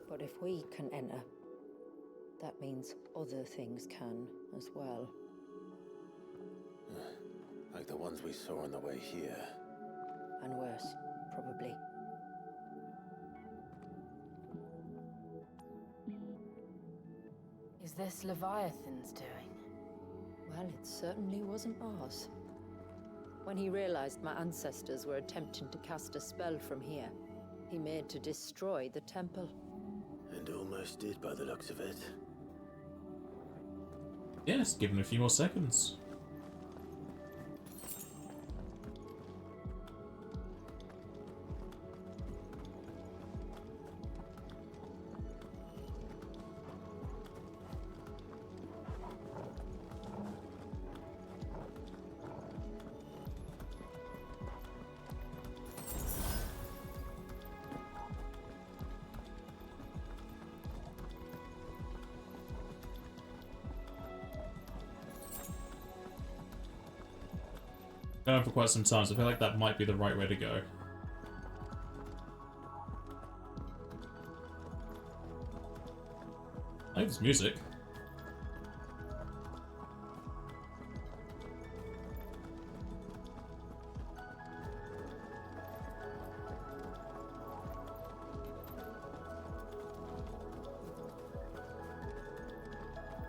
But if we can enter, that means other things can as well. Like the ones we saw on the way here. And worse, probably. Is this Leviathan's doing? Well, it certainly wasn't ours. When he realized my ancestors were attempting to cast a spell from here, he made to destroy the temple. And almost did by the looks of it. Yes, give him a few more seconds. Been on for quite some time, so I feel like that might be the right way to go. I like this music.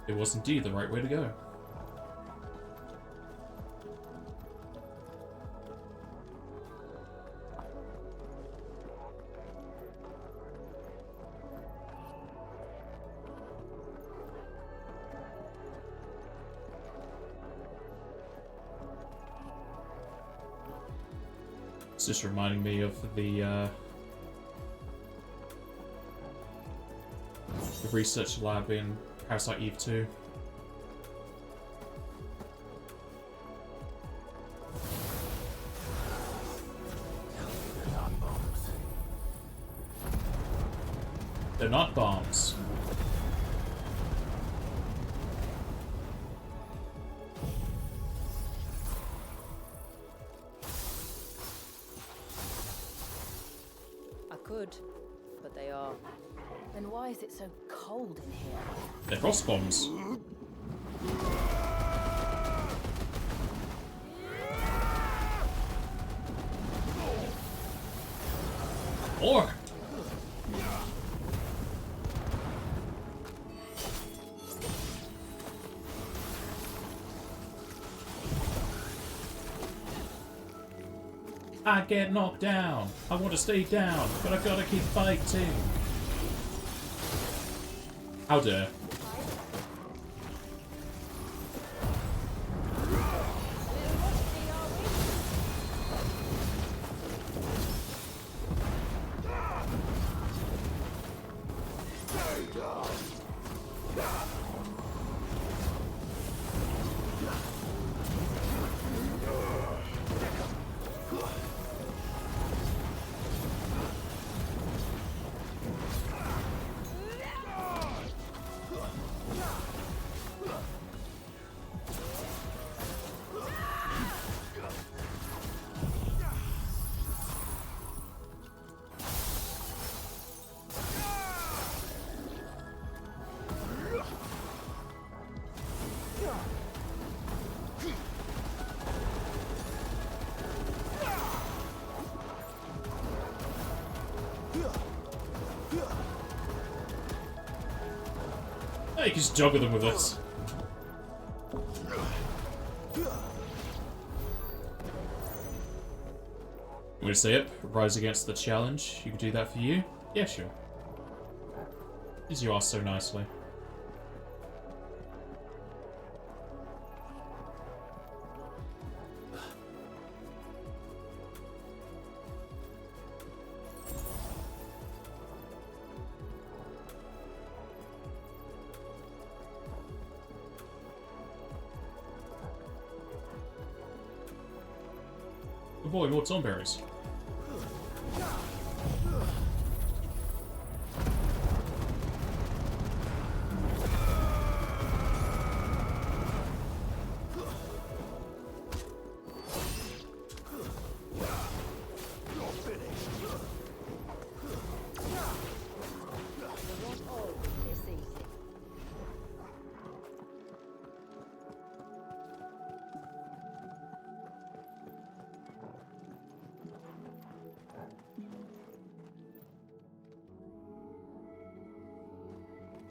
It was indeed the right way to go. It's just reminding me of the research lab in Parasite Eve 2. They're not bombs. But they are. Then why is it so cold in here? They're frost bombs. Or I get knocked down. I want to stay down, but I've got to keep fighting. How dare. Hey, you can just juggle them with this. I'm gonna say it. Rise against the challenge. You can do that for you? Yeah, sure. As you asked so nicely. Oh boy, more tomberries.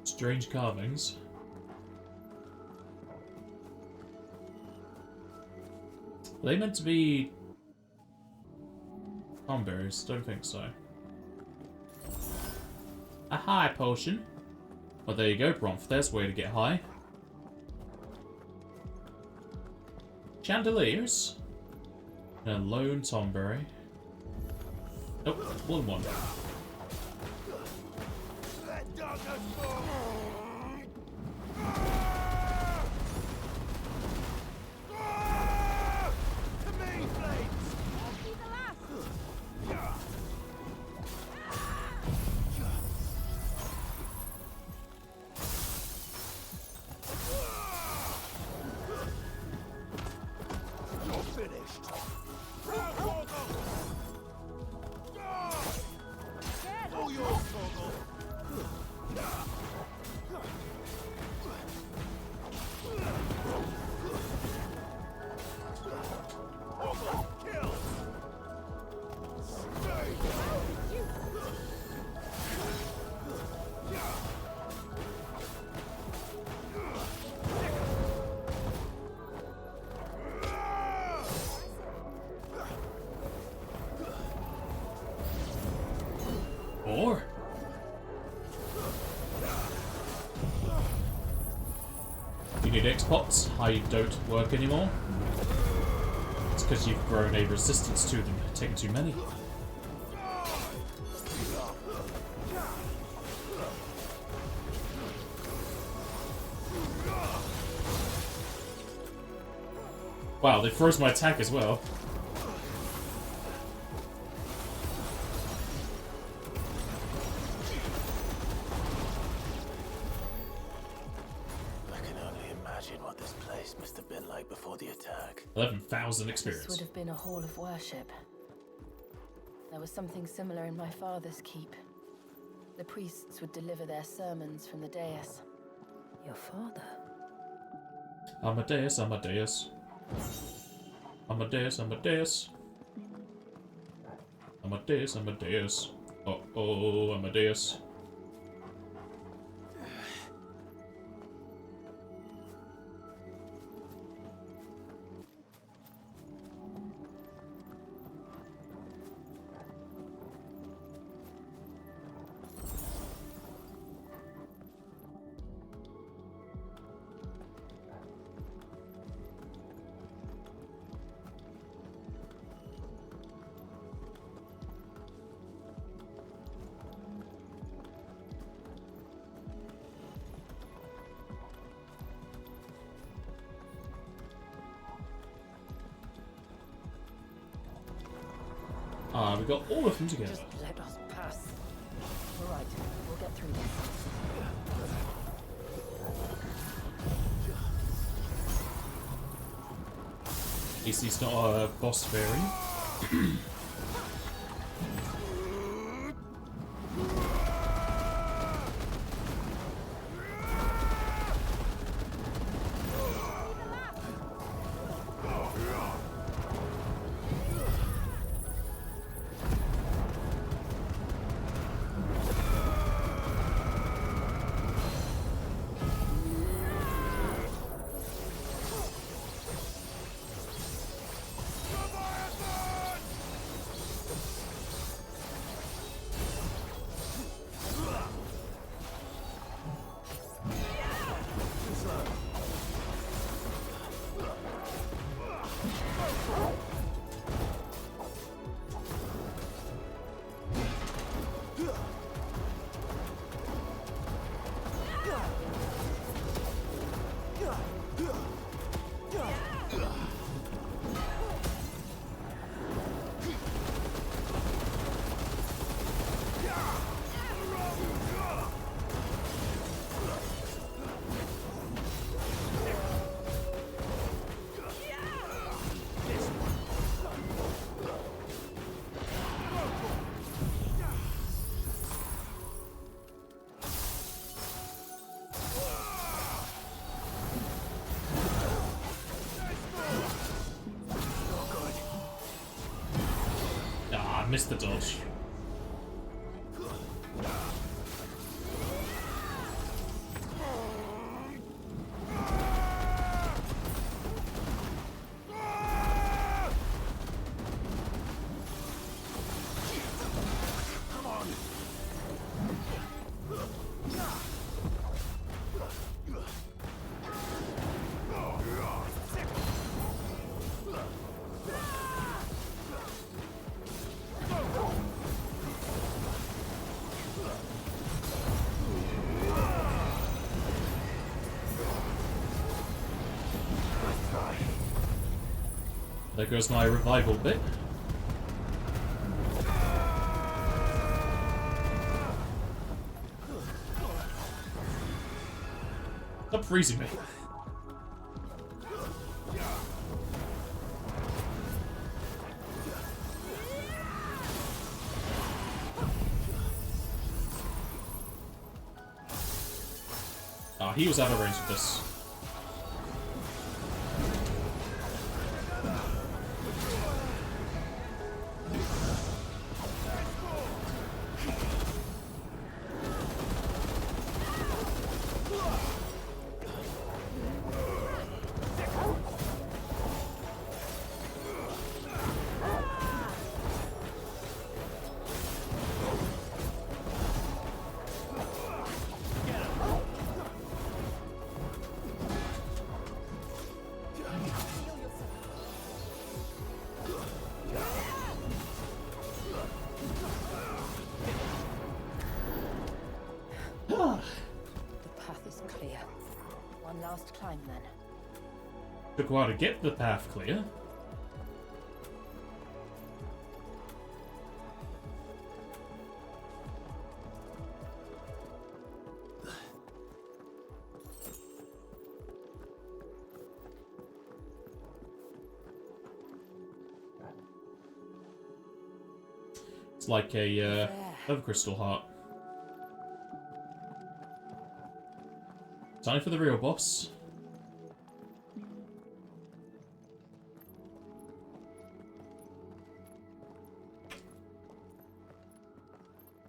Strange carvings. Are they meant to be tomberries? Don't think so. A high potion. Well, there you go, Bronf. There's a way to get high. Chandeliers. And a lone tomberry. Nope, more than one. Or you need X-Pots, how you don't work anymore. It's because you've grown a resistance to them, taking too many. Wow, they froze my attack as well. I can only imagine what this place must have been like before the attack. 11,000 experience. This would have been a hall of worship. There was something similar in my father's keep. The priests would deliver their sermons from the dais. Your father? Amadeus, Amadeus. Amadeus, Amadeus. Amadeus, Amadeus. Oh, Amadeus. Ah, we got all of them together. Just let us pass. All right, we'll get through this. At least he's not a boss fairy. Ah, I missed the dodge. There goes my revival bit. Stop freezing me. Ah, he was out of range of this. Last climb then. Took a while to get the path clear. It's like a love crystal heart. Time for the real boss.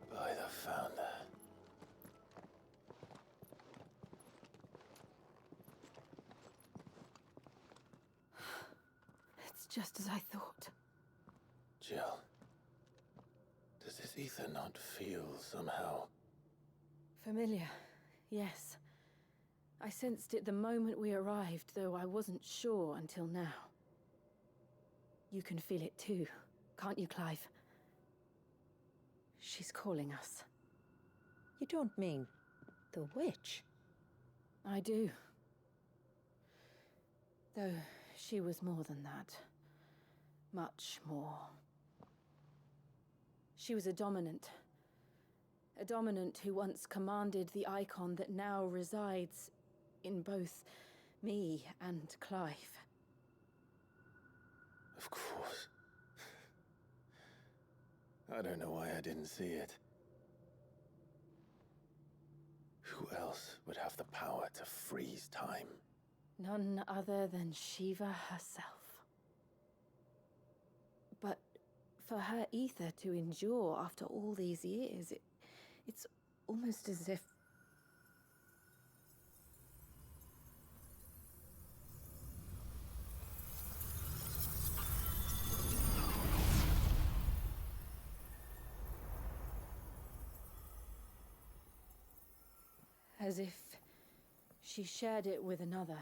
By the Founder. It's just as I thought. Jill, does this ether not feel somehow? Familiar, yes. I sensed it the moment we arrived, though I wasn't sure until now. You can feel it too, can't you, Clive? She's calling us. You don't mean the witch? I do. Though she was more than that. Much more. She was a dominant. A dominant who once commanded the icon that now resides in both me and Clive. Of course. I don't know why I didn't see it. Who else would have the power to freeze time? None other than Shiva herself. But for her ether to endure after all these years, it's almost as if... as if she shared it with another,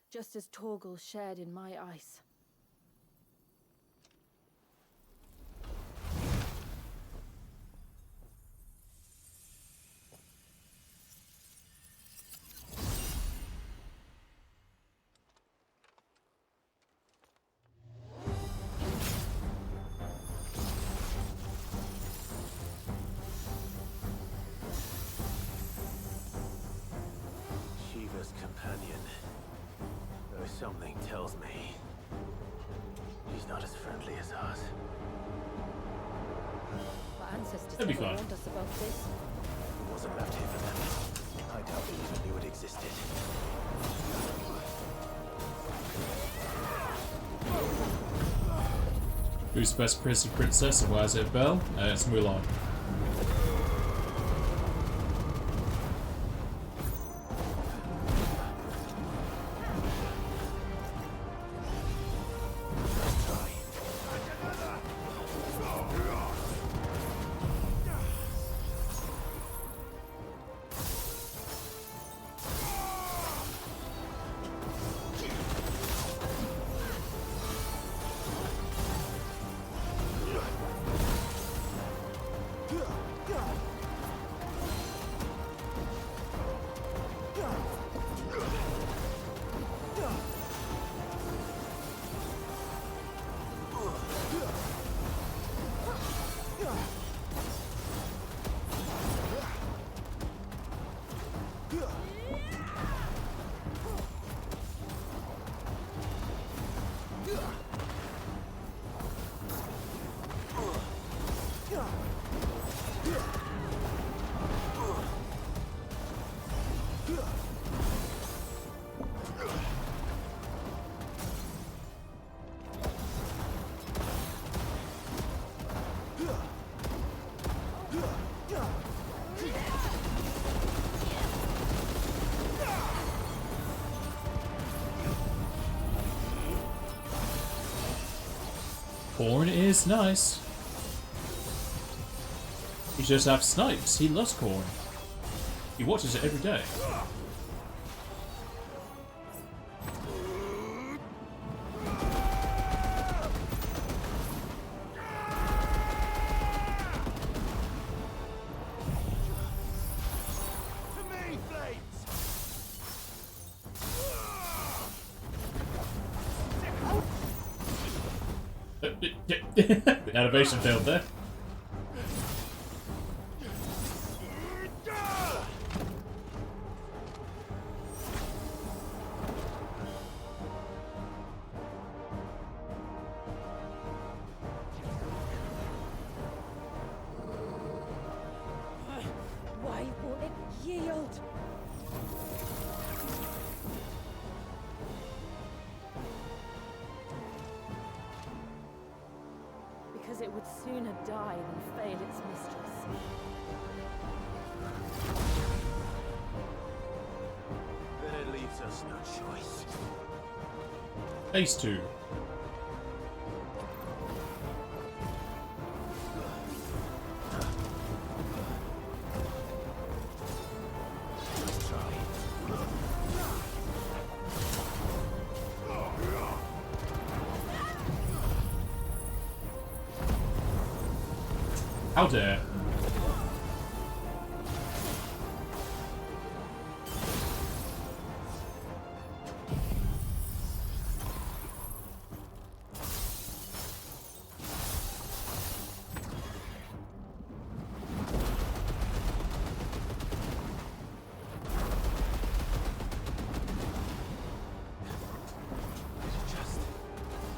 just as Torgal shared in my ice. Something tells me he's not as friendly as us. My ancestors That'd be never fun. warned us about this. It wasn't left here for them. I doubt they even knew it existed. Who's the best prince and princess, and why is it Belle? It's Mulan. Corn is nice. He just have snipes. He loves corn. He watches it every day. The animation failed there. Why won't it yield? Because it would sooner die than fail its mistress. Then it leaves us no choice. Phase 2. How dare.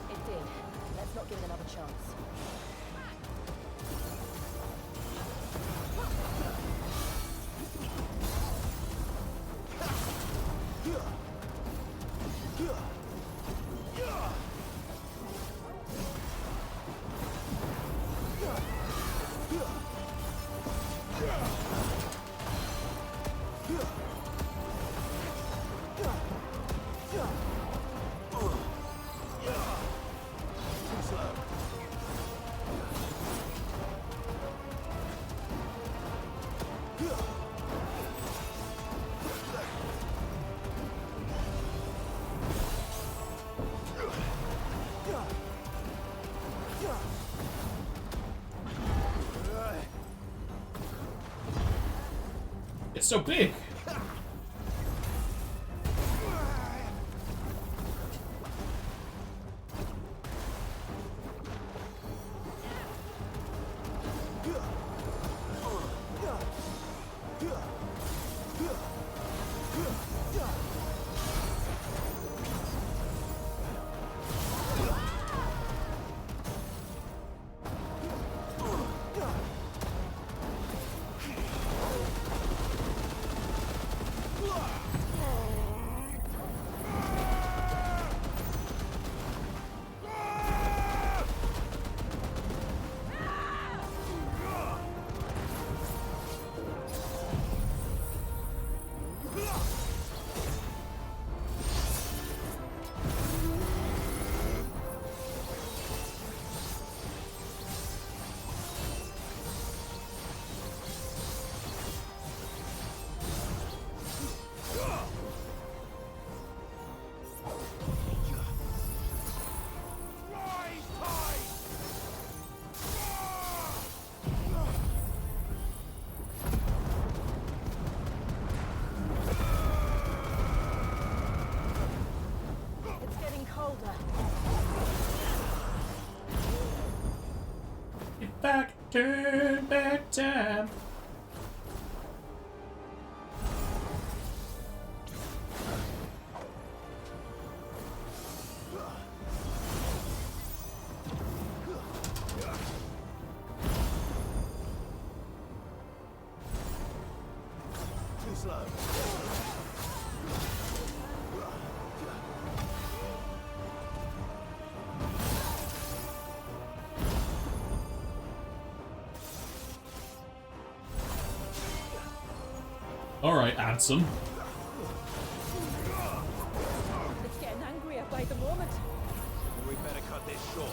It did. Let's not give it another chance. It's so big. back, turn back time. Too slow. Alright, handsome. It's getting angrier by the moment. We better cut this short.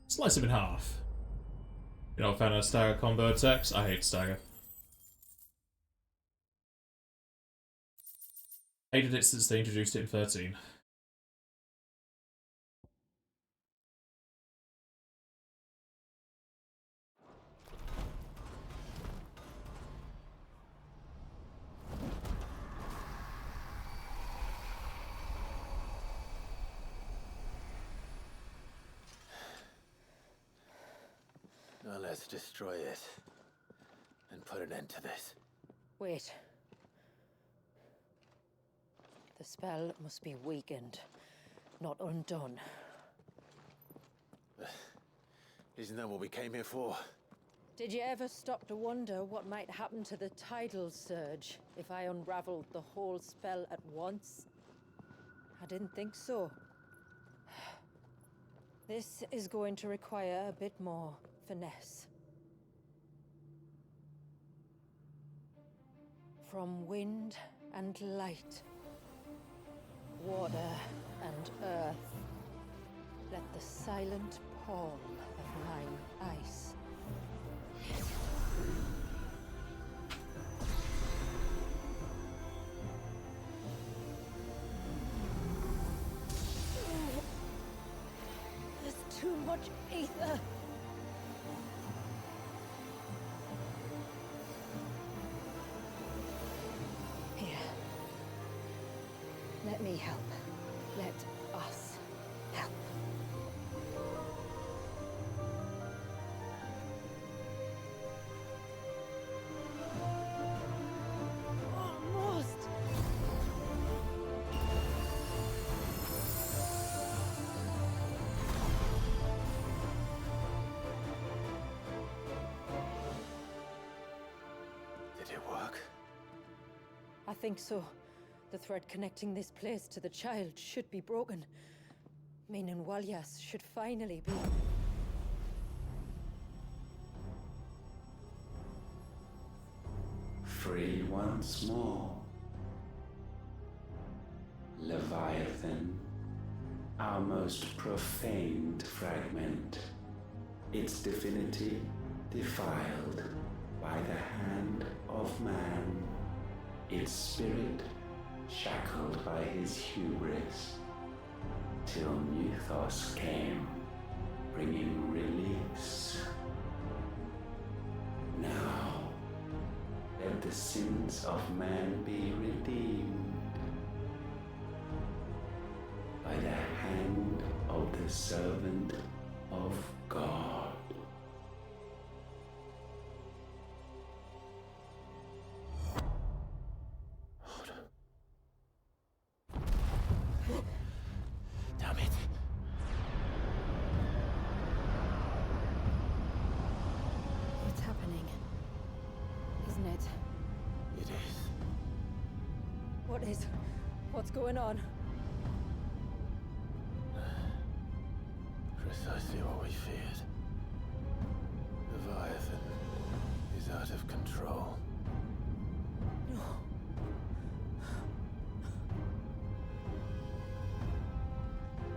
Slice him in half. You're not a fan of stagger combo attacks? I hate stagger. Hated it since they introduced it in 13. Now let's destroy it and put an end to this. Wait. The spell must be weakened, not undone. Isn't that what we came here for? Did you ever stop to wonder what might happen to the tidal surge if I unraveled the whole spell at once? I didn't think so. This is going to require a bit more finesse. From wind and light, water and earth, let the silent palm of mine ice. There's too much ether. Here. Let me help. Let us help. Almost. Did it work? I think so. The thread connecting this place to the child should be broken. Meaning Walyas should finally be... Free once more. Leviathan, our most profaned fragment. its divinity defiled by the hand of man, its spirit shackled by his hubris, till Mythos came, bringing release. Now, let the sins of man be redeemed by the hand of the servant of God. Damn it. It's happening, isn't it? It is. What is? What's going on? Precisely what we feared. Leviathan is out of control. No.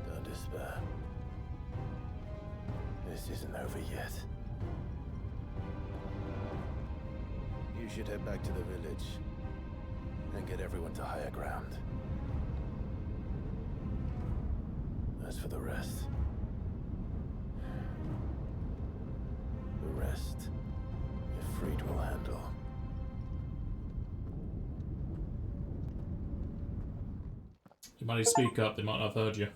Don't despair. This isn't over yet. You should head back to the village and get everyone to higher ground. As for the rest, Ifrit will handle. You might need to speak up, they might not have heard you.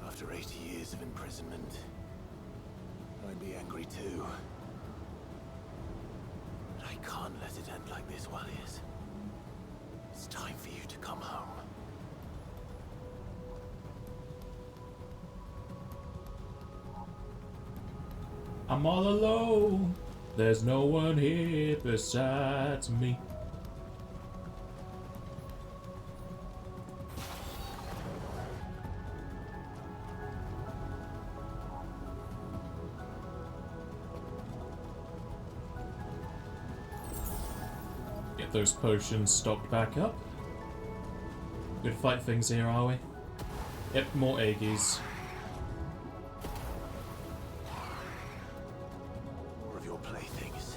After 80 years of imprisonment, I'd be angry too. But I can't let it end like this, Warriors. It's time for you to come home. I'm all alone. There's no one here besides me. Get those potions stocked back up. Good fight things here, are we? Yep, more Aegis. More of your playthings.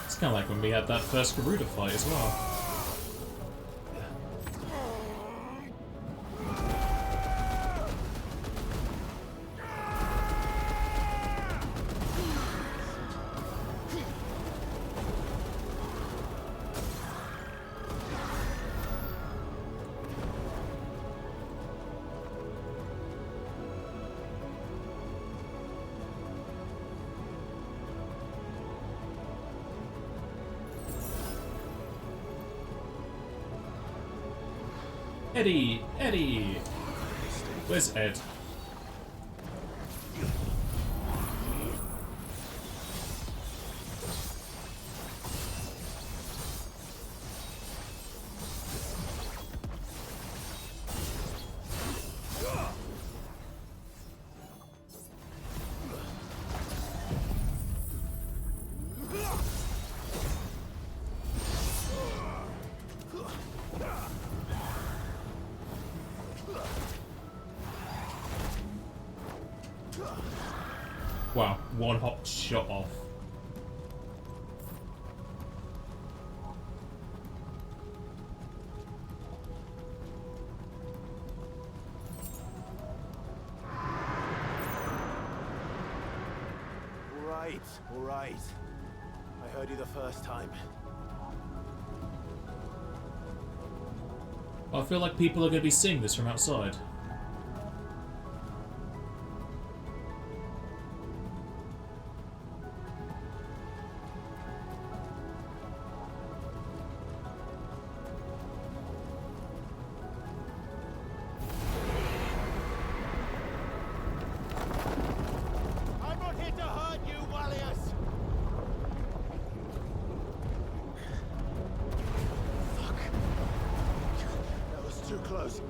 It's kind of like when we had that first Garuda fight as well. Eddie! Eddie! Where's Ed? Wow, one hot shot off. All right. I heard you the first time. I feel like people are going to be seeing this from outside. Warriors!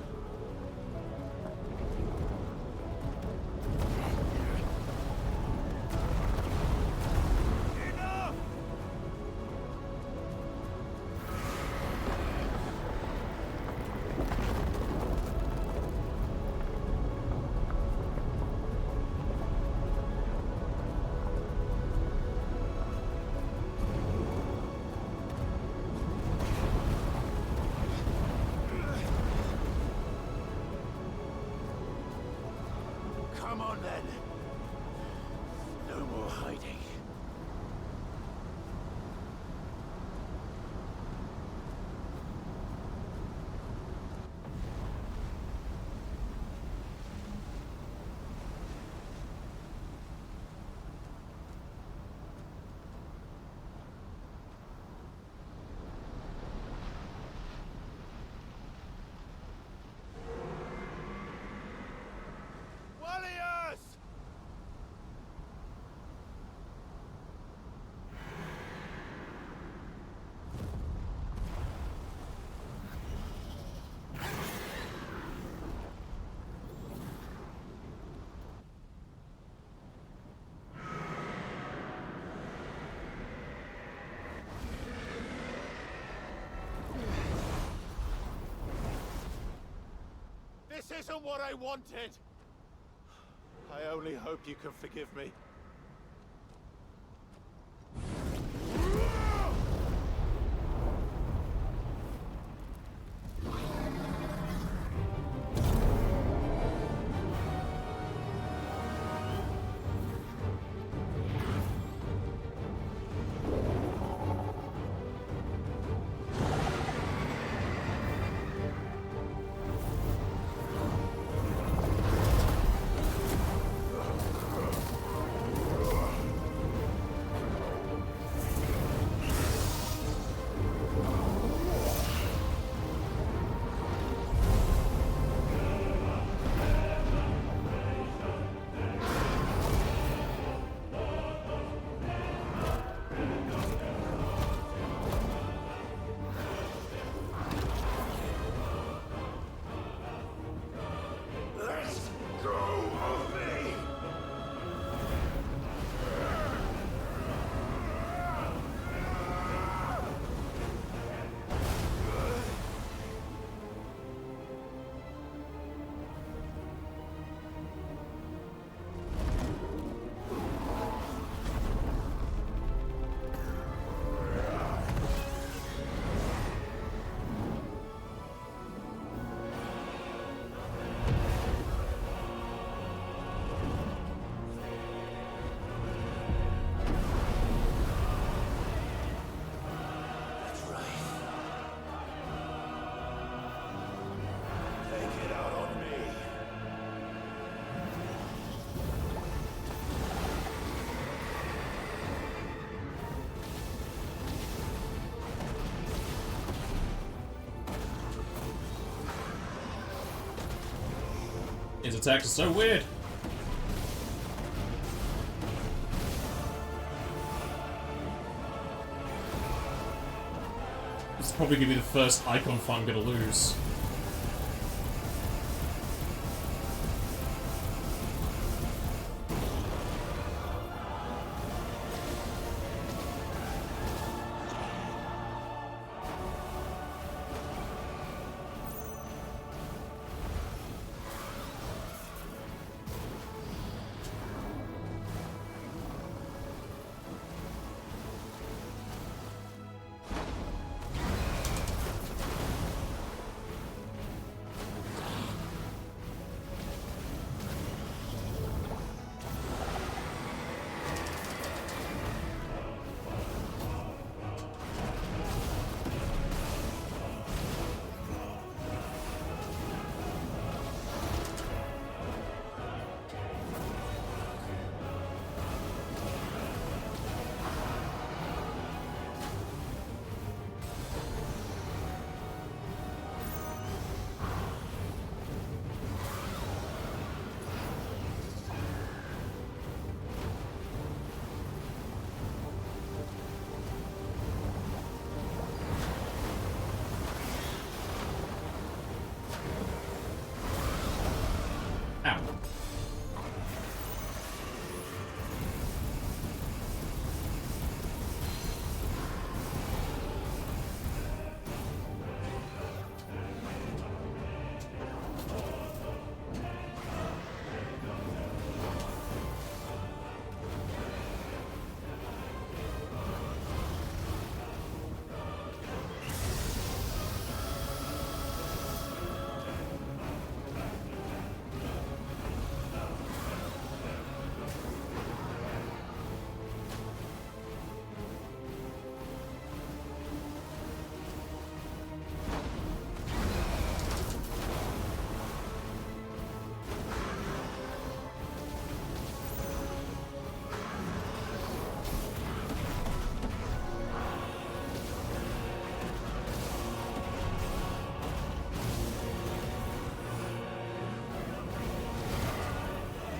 Come on then. No more hiding. Warriors! This isn't what I wanted! I only hope you can forgive me. His attacks are so weird. It's probably gonna be the first icon fight I'm gonna lose.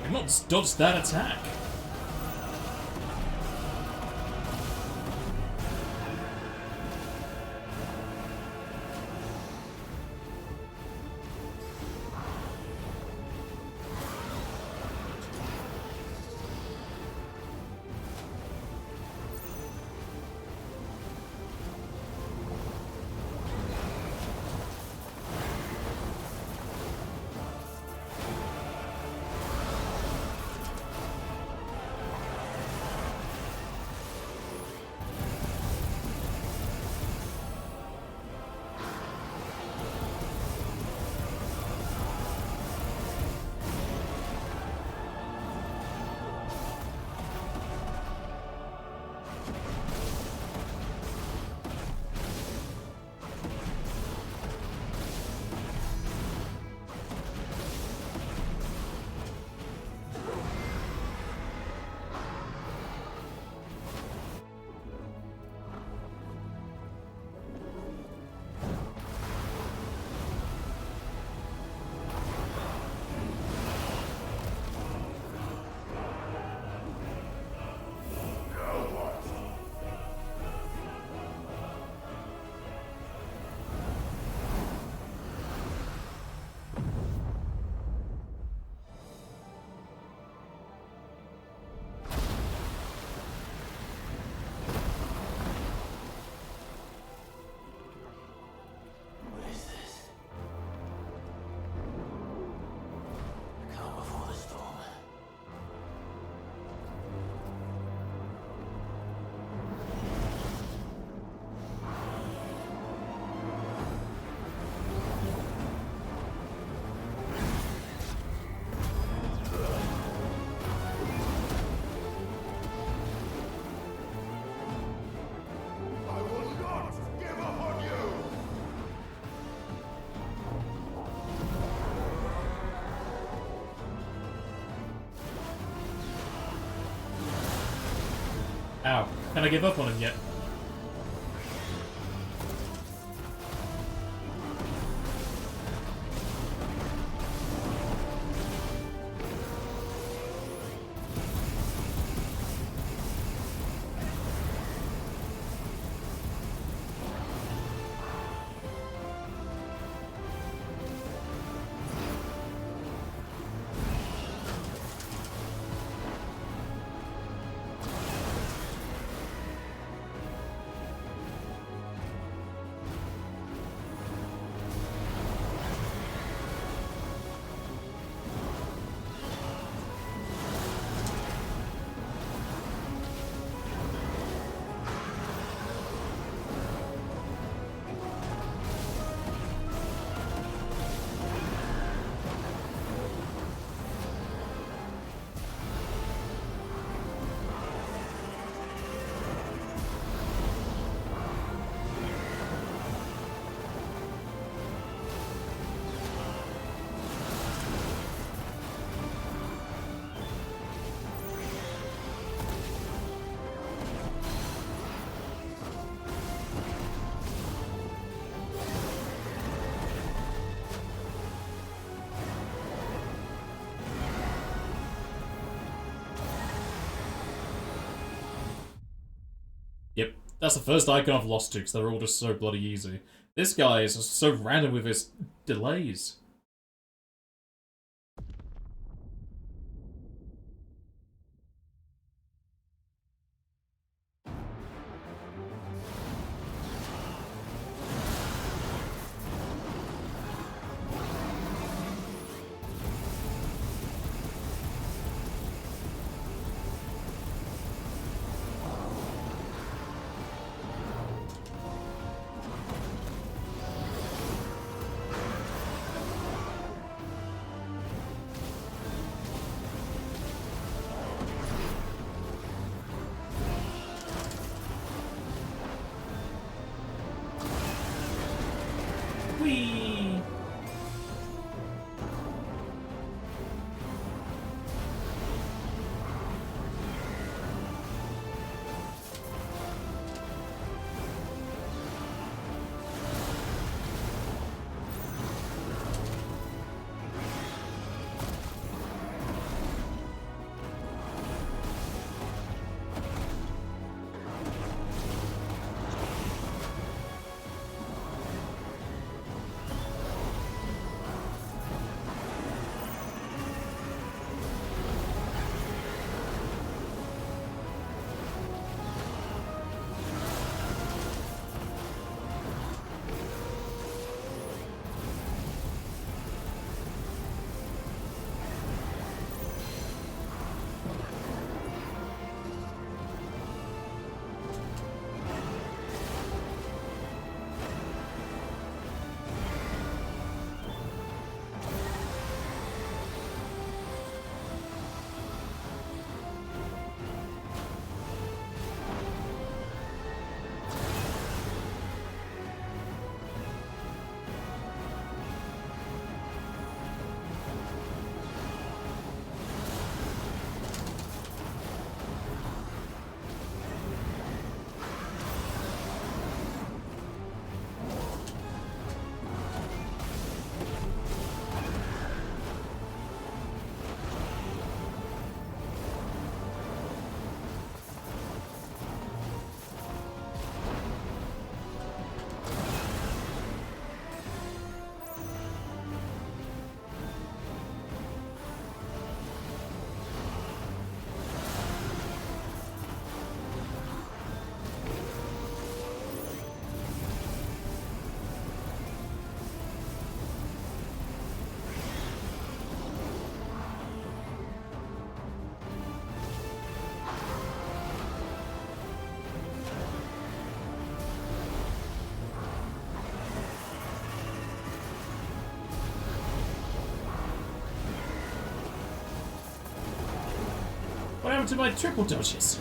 I've not dodged that attack. Ow. Can I give up on him yet? Yep, that's the first icon I've lost to, because they're all just so bloody easy. This guy is just so random with his delays. happened to my triple dodges?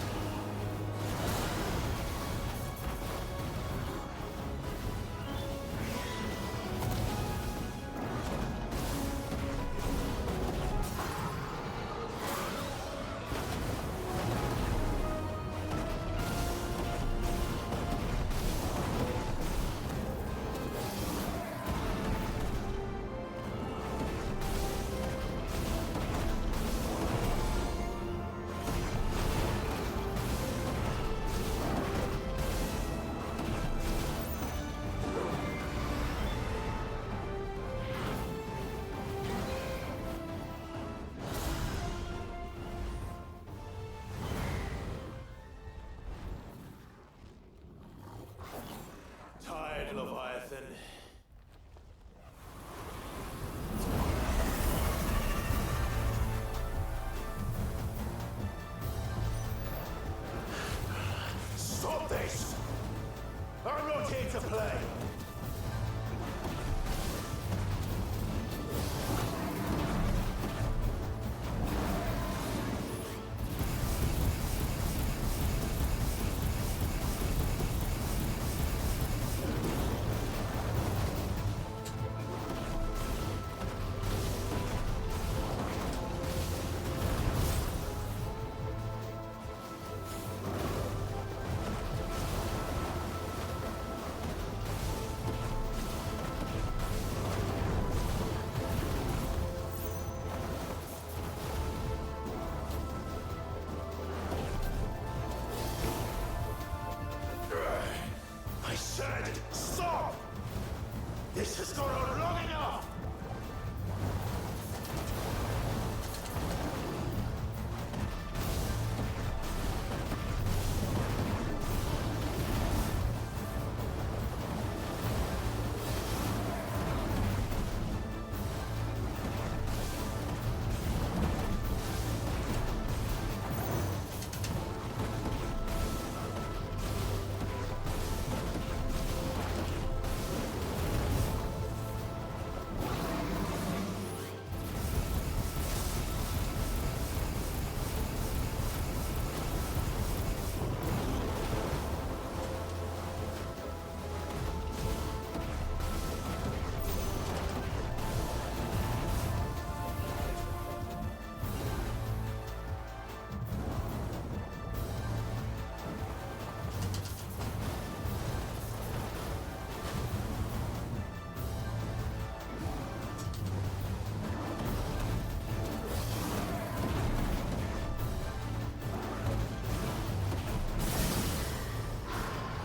Tired, Leviathan. Stop this! I'm not here to play! I said, stop! This has gone on long enough!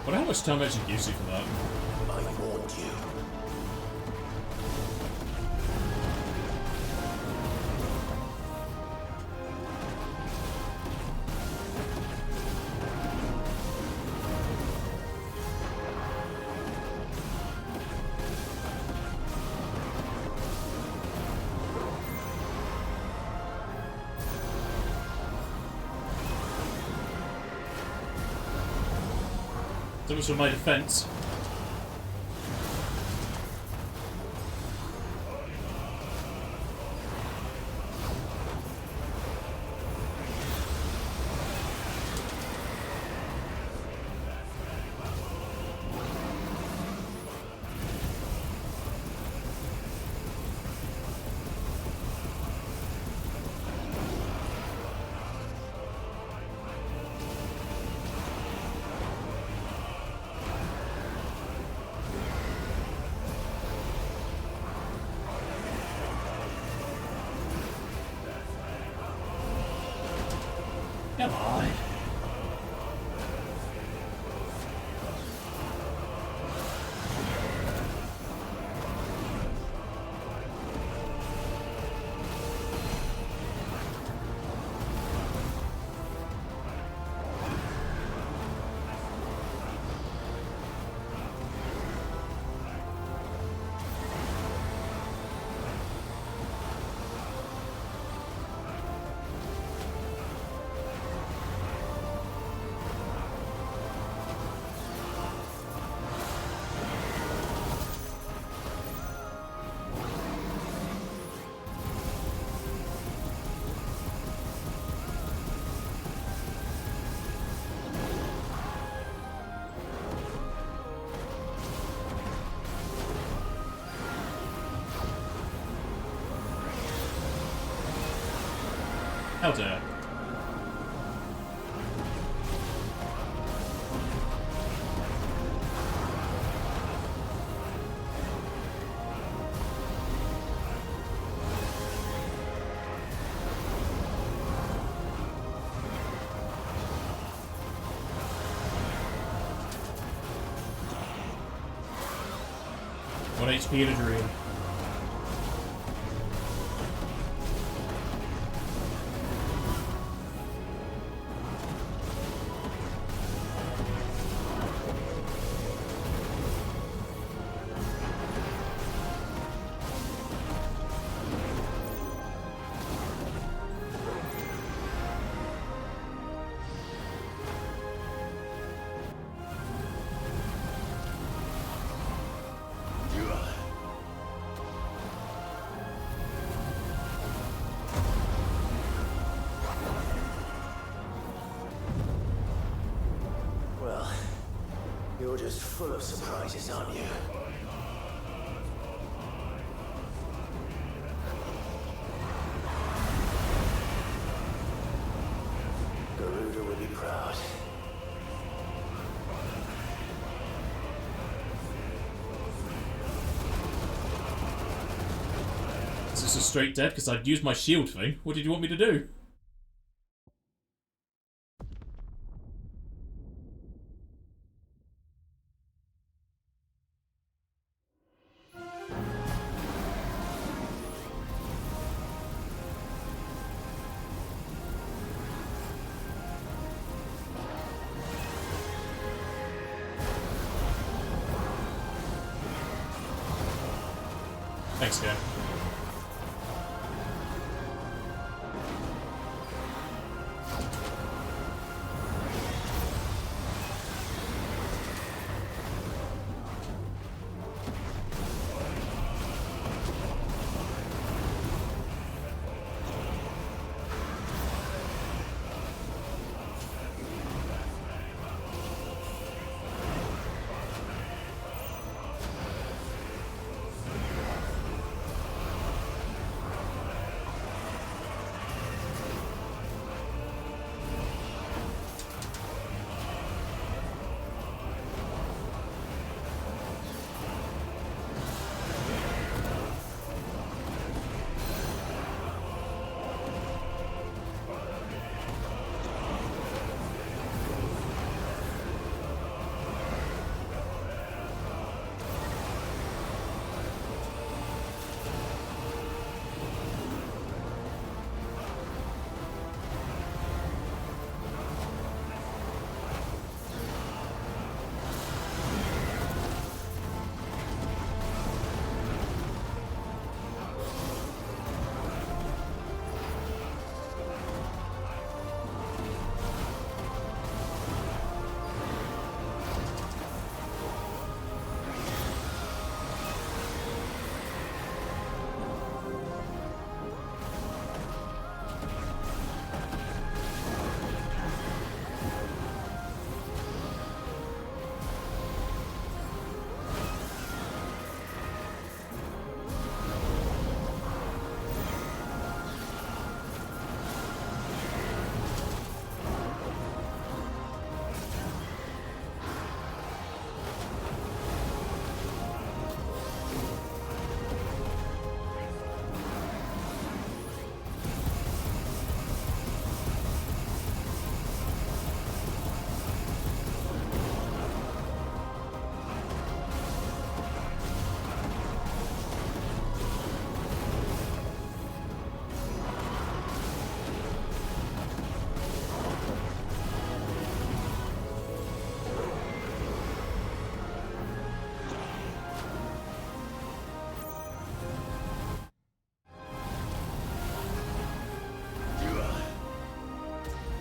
But how much time actually gives you for that? I warned you. So much for my defense. Come on. How dare. One HP in a dream. Well, you're just full of surprises, aren't you? Garuda will be proud. Is this a straight dead? Because I'd use my shield thing. What did you want me to do? Thanks, guy.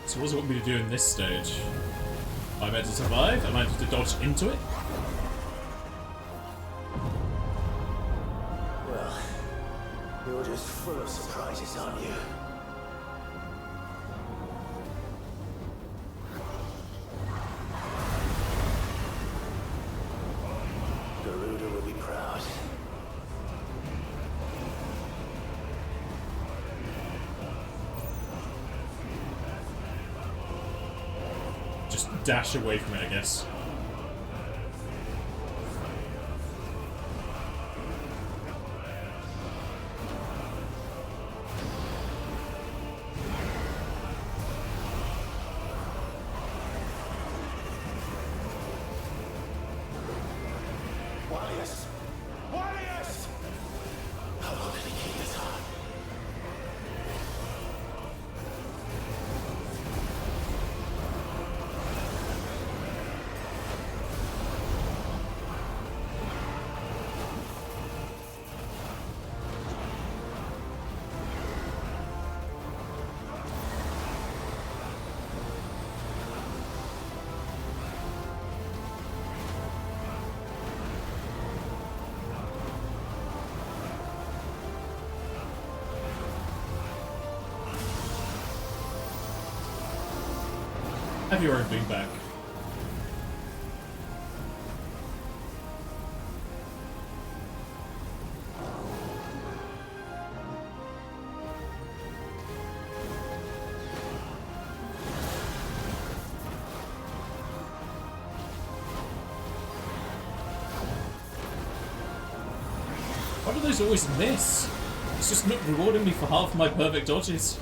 So what does it want me to do in this stage? Am I meant to survive? Am I meant to dodge into it? Well, you're just full of surprises, aren't you? Garuda will be proud. dash away from it, I guess. Warriors! Warriors! How long did he keep this on? Have your own being back. Why do those always miss? It's just not rewarding me for half my perfect dodges.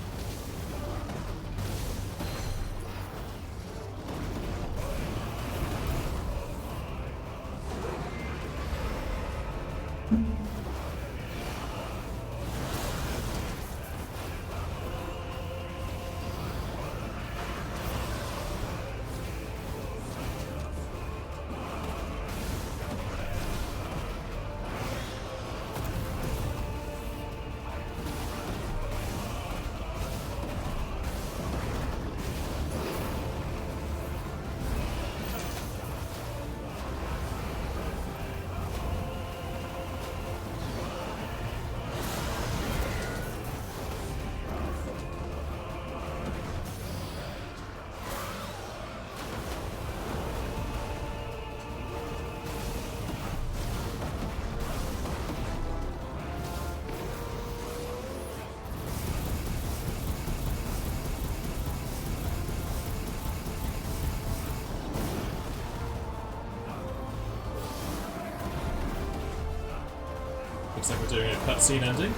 Looks like we're doing a cutscene ending.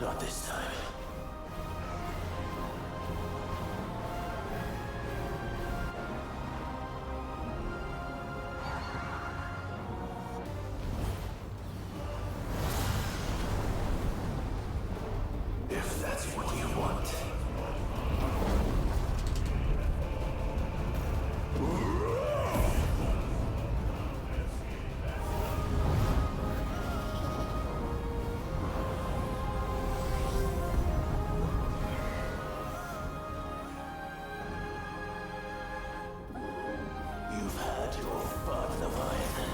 Not this time. If that's what you want. You've had your fun, Leviathan.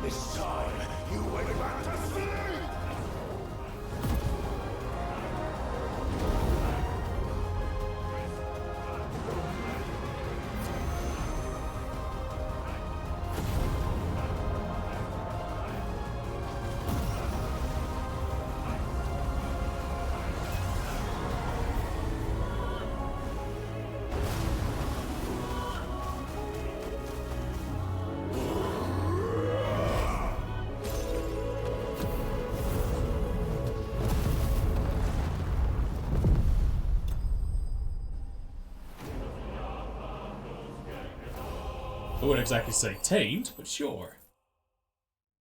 This time, you went back to sleep! I wouldn't exactly say tamed, but sure.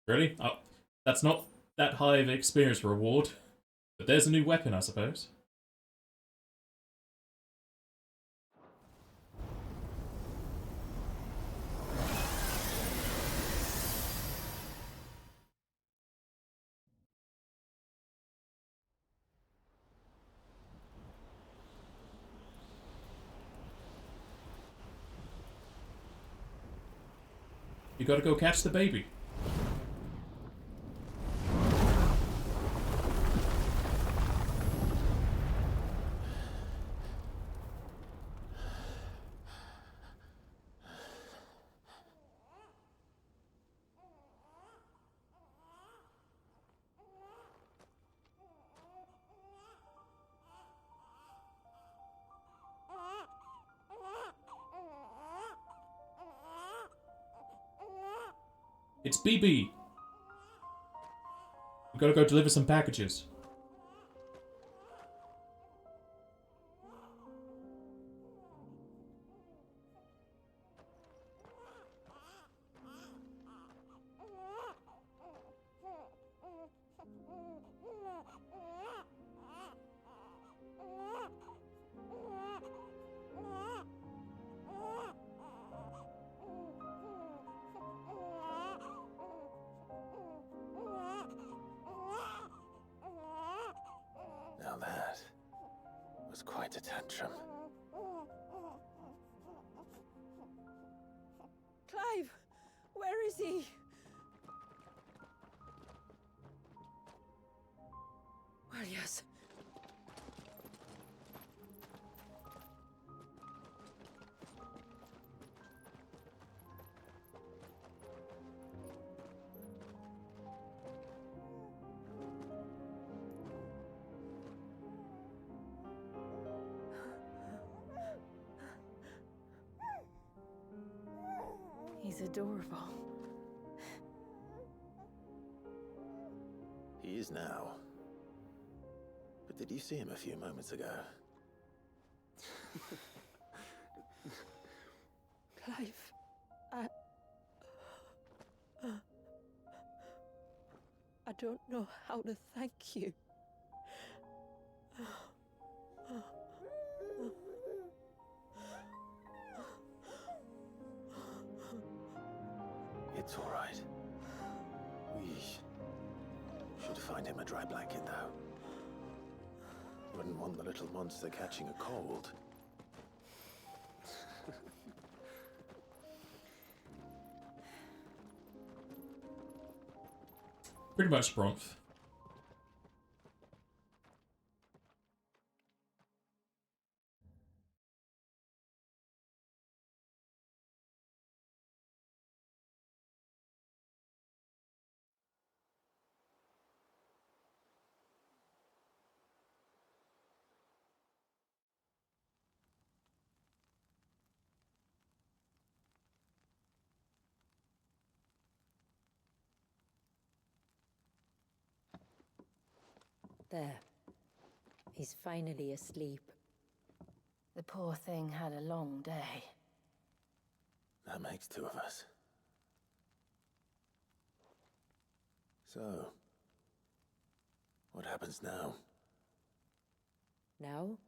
Really? Oh, that's not that high of an experience reward. But there's a new weapon, I suppose. You gotta go catch the baby. It's BB. We gotta go deliver some packages. Now that was quite a tantrum. Clive! Where is he? Well, yes. He's adorable. He is now. But did you see him a few moments ago? Clive, I don't know how to thank you. It's all right. We should find him a dry blanket, though. Wouldn't want the little monster catching a cold. Pretty much prompt. There. He's finally asleep. The poor thing had a long day. That makes two of us. So, what happens now? Now?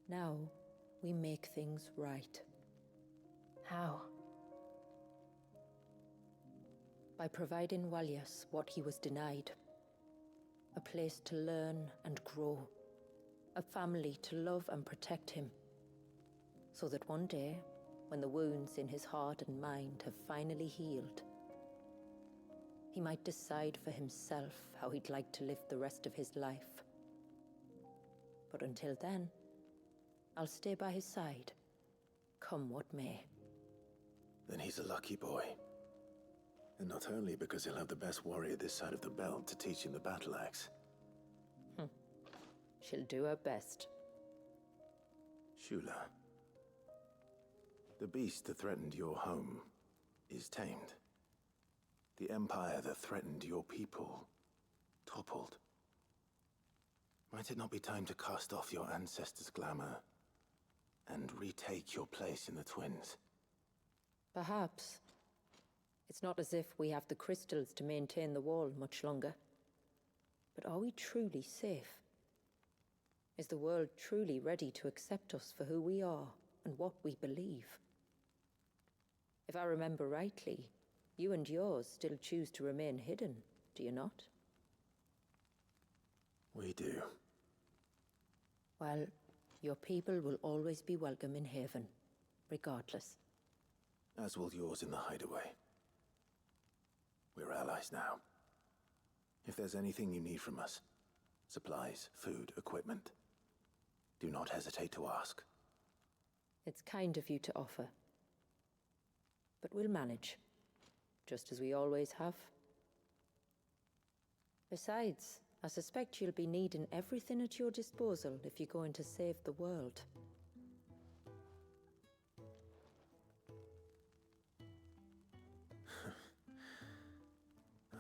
Now, we make things right. How? By providing Walyas what he was denied. A place to learn and grow. A family to love and protect him. So that one day, when the wounds in his heart and mind have finally healed, he might decide for himself how he'd like to live the rest of his life. But until then, I'll stay by his side, come what may. Then he's a lucky boy. And not only because he'll have the best warrior this side of the belt to teach him the battle axe. She'll do her best. Shula, the beast that threatened your home is tamed. The empire that threatened your people toppled. Might it not be time to cast off your ancestors' glamour and retake your place in the Twins? Perhaps. It's not as if we have the crystals to maintain the wall much longer. But are we truly safe? Is the world truly ready to accept us for who we are and what we believe? If I remember rightly, you and yours still choose to remain hidden, do you not? We do. Well, your people will always be welcome in Haven. regardless. As will yours in the hideaway. We're allies now. If there's anything you need from us, supplies, food, equipment, do not hesitate to ask. It's kind of you to offer. But we'll manage, just as we always have. Besides, I suspect you'll be needing everything at your disposal if you're going to save the world.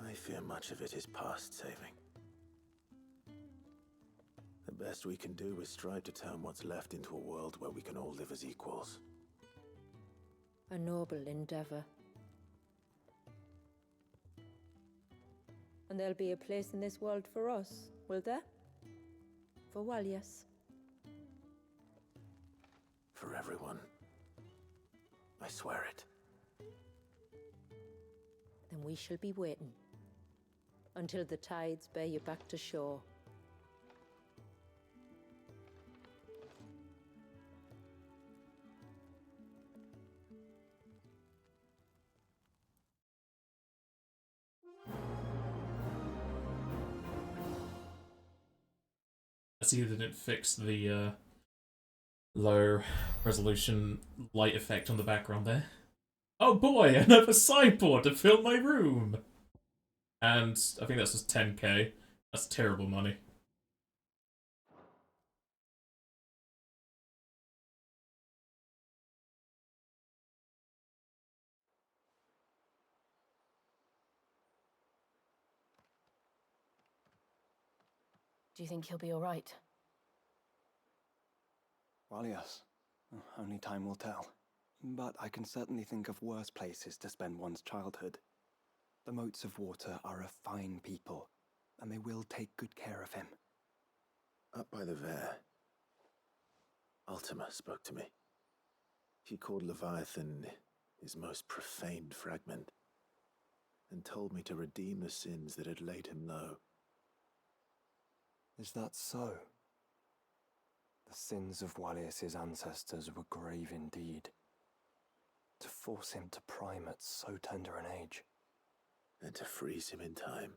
I fear much of it is past saving. The best we can do is strive to turn what's left into a world where we can all live as equals. A noble endeavor. And there'll be a place in this world for us, will there? For Walias. For everyone. I swear it. Then we shall be waiting. Until the tides bear you back to shore. I see they didn't fix the low resolution light effect on the background there. Oh boy, another sideboard to fill my room! And I think that's just 10k. That's terrible money. Do you think he'll be all right? Well, yes. Only time will tell. But I can certainly think of worse places to spend one's childhood. The Moats of Water are a fine people, and they will take good care of him. Up by the Vare, Ultima spoke to me. He called Leviathan his most profaned fragment, and told me to redeem the sins that had laid him low. Is that so? The sins of Walias's ancestors were grave indeed. To force him to prime at so tender an age. And to freeze him in time,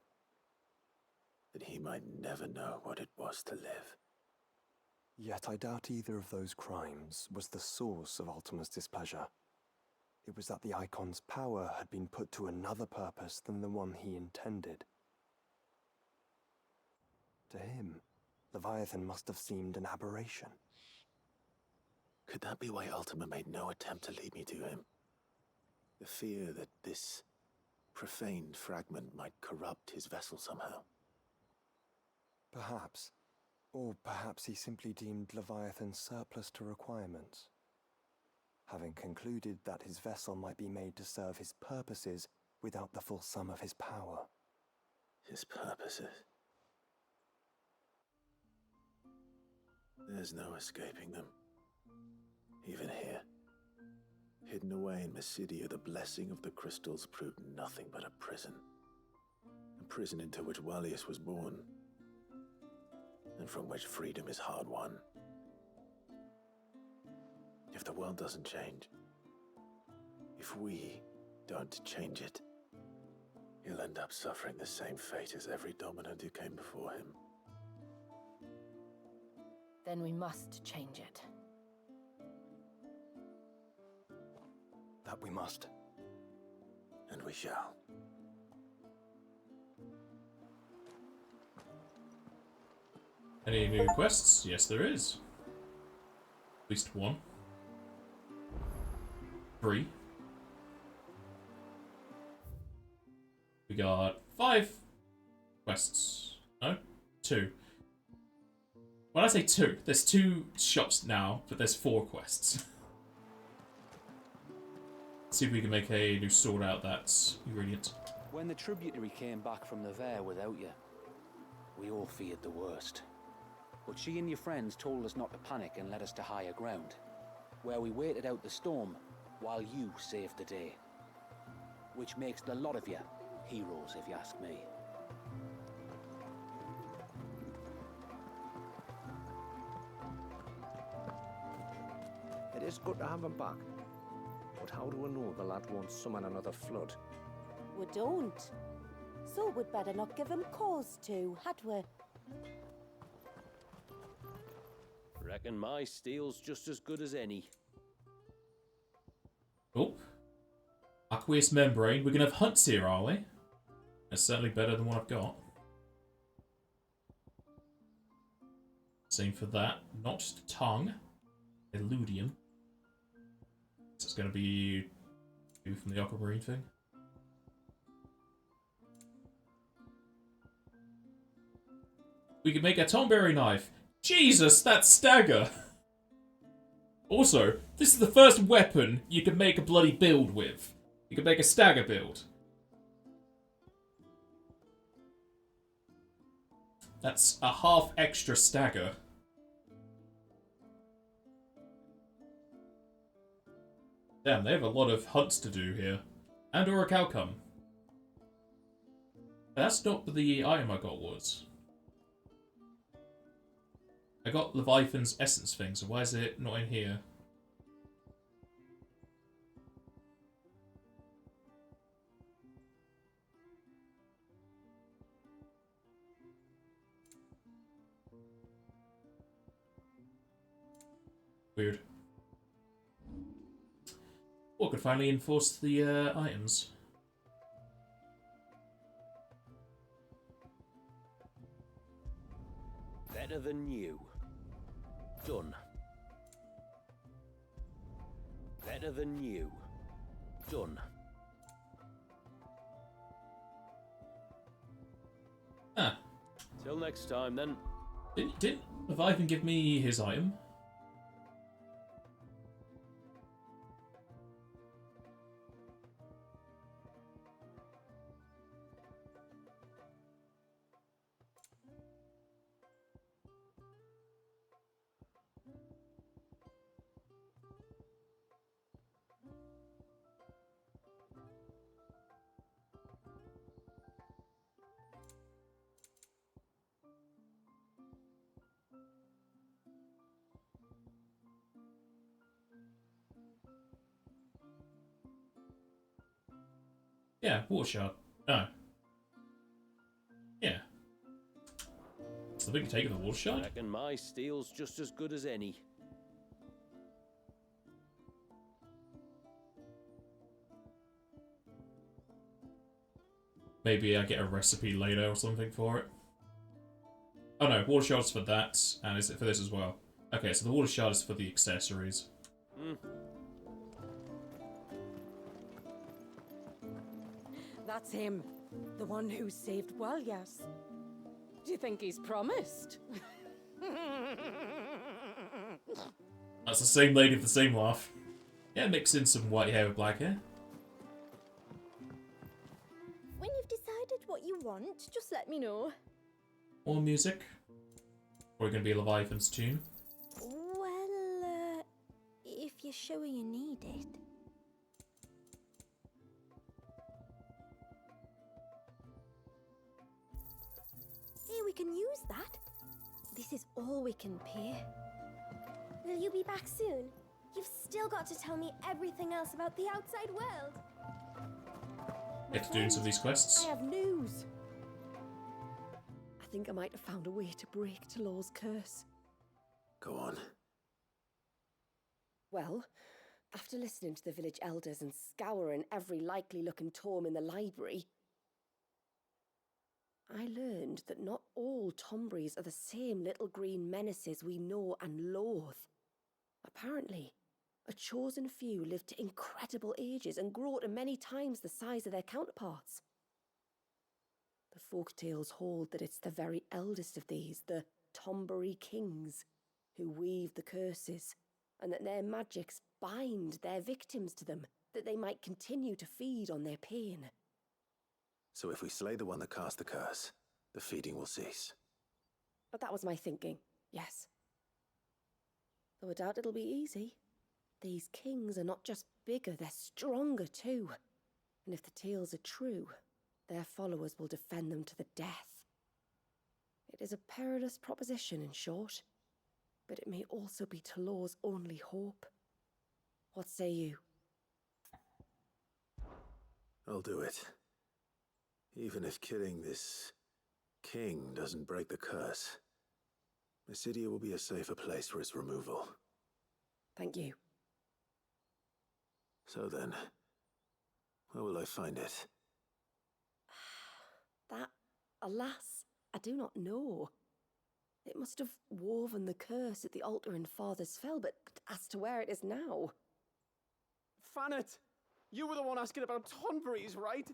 that he might never know what it was to live. Yet I doubt either of those crimes was the source of Ultima's displeasure. It was that the Icon's power had been put to another purpose than the one he intended. To him, Leviathan must have seemed an aberration. Could that be why Ultima made no attempt to lead me to him? The fear that this profaned fragment might corrupt his vessel somehow. Perhaps. Or perhaps he simply deemed Leviathan surplus to requirements. Having concluded that his vessel might be made to serve his purposes without the full sum of his power. His purposes? There's no escaping them. Even here. Hidden away in Mysidia, the blessing of the crystals proved nothing but a prison. A prison into which Walias was born, and from which freedom is hard won. If the world doesn't change, if we don't change it, he'll end up suffering the same fate as every dominant who came before him. Then we must change it. That we must. And we shall. Any new quests? Yes, there is. At least one. 3. We got 5 quests. No? 2. When I say 2, there's 2 shops now, but there's 4 quests. See if we can make a new sword out that's ingredient. When the tributary came back from the Vare without you, we all feared the worst. But she and your friends told us not to panic and led us to higher ground, where we waited out the storm while you saved the day. Which makes the lot of you heroes, if you ask me. It is good to have him back. But how do I know the lad won't summon another flood? We don't. So we'd better not give him cause to, had we? Reckon my steel's just as good as any. Oh. Aqueous membrane. We're going to have hunts here, are we? That's certainly better than what I've got. Same for that. Not just tongue. Eludium. So it's going to be 2 from the aquamarine thing. We can make a tomberry knife. Jesus, that's stagger! Also, this is the first weapon you can make a bloody build with. You can make a stagger build. That's a half extra stagger. Damn, they have a lot of hunts to do here. And auric outcome. That's not what the item I got was. I got Leviathan's essence thing, so why is it not in here? Weird. Or could finally enforce the items. Better than you. Done. Better than you. Done. Ah. Till next time, then. Didn't Leviathan give me his item? Yeah, water shard. Oh. Yeah. It's the big take of the water shard. Reckon my steel's just as good as any. Maybe I get a recipe later or something for it. Oh no, water shard's for that, and is it for this as well? Okay, so the water shard is for the accessories. That's him. The one who saved Walyas. Do you think he's promised? That's the same lady with the same laugh. Yeah, mix in some white hair with black hair. When you've decided what you want, just let me know. More music. Or gonna be Leviathan's tune. Well, if you're sure you need it. Hey, we can use that. This is all we can pay. Will you be back soon? You've still got to tell me everything else about the outside world. Get to doing some of these quests. I have news. I think I might have found a way to break Talor's curse. Go on. Well, after listening to the village elders and scouring every likely-looking tome in the library, I learned that not all Tomberries are the same little green menaces we know and loathe. Apparently, a chosen few live to incredible ages and grow to many times the size of their counterparts. The folktales hold that it's the very eldest of these, the Tomberry kings, who weave the curses, and that their magics bind their victims to them, that they might continue to feed on their pain. So if we slay the one that cast the curse, the feeding will cease. But that was my thinking, yes. Though I doubt it'll be easy. These kings are not just bigger, they're stronger too. And if the tales are true, their followers will defend them to the death. It is a perilous proposition, in short, but it may also be Talor's only hope. What say you? I'll do it. Even if killing this king doesn't break the curse, Mysidia will be a safer place for its removal. Thank you. So then, where will I find it? That, alas, I do not know. It must have woven the curse at the altar in Father's Fell, but as to where it is now... Fanet, you were the one asking about Tonberries, right?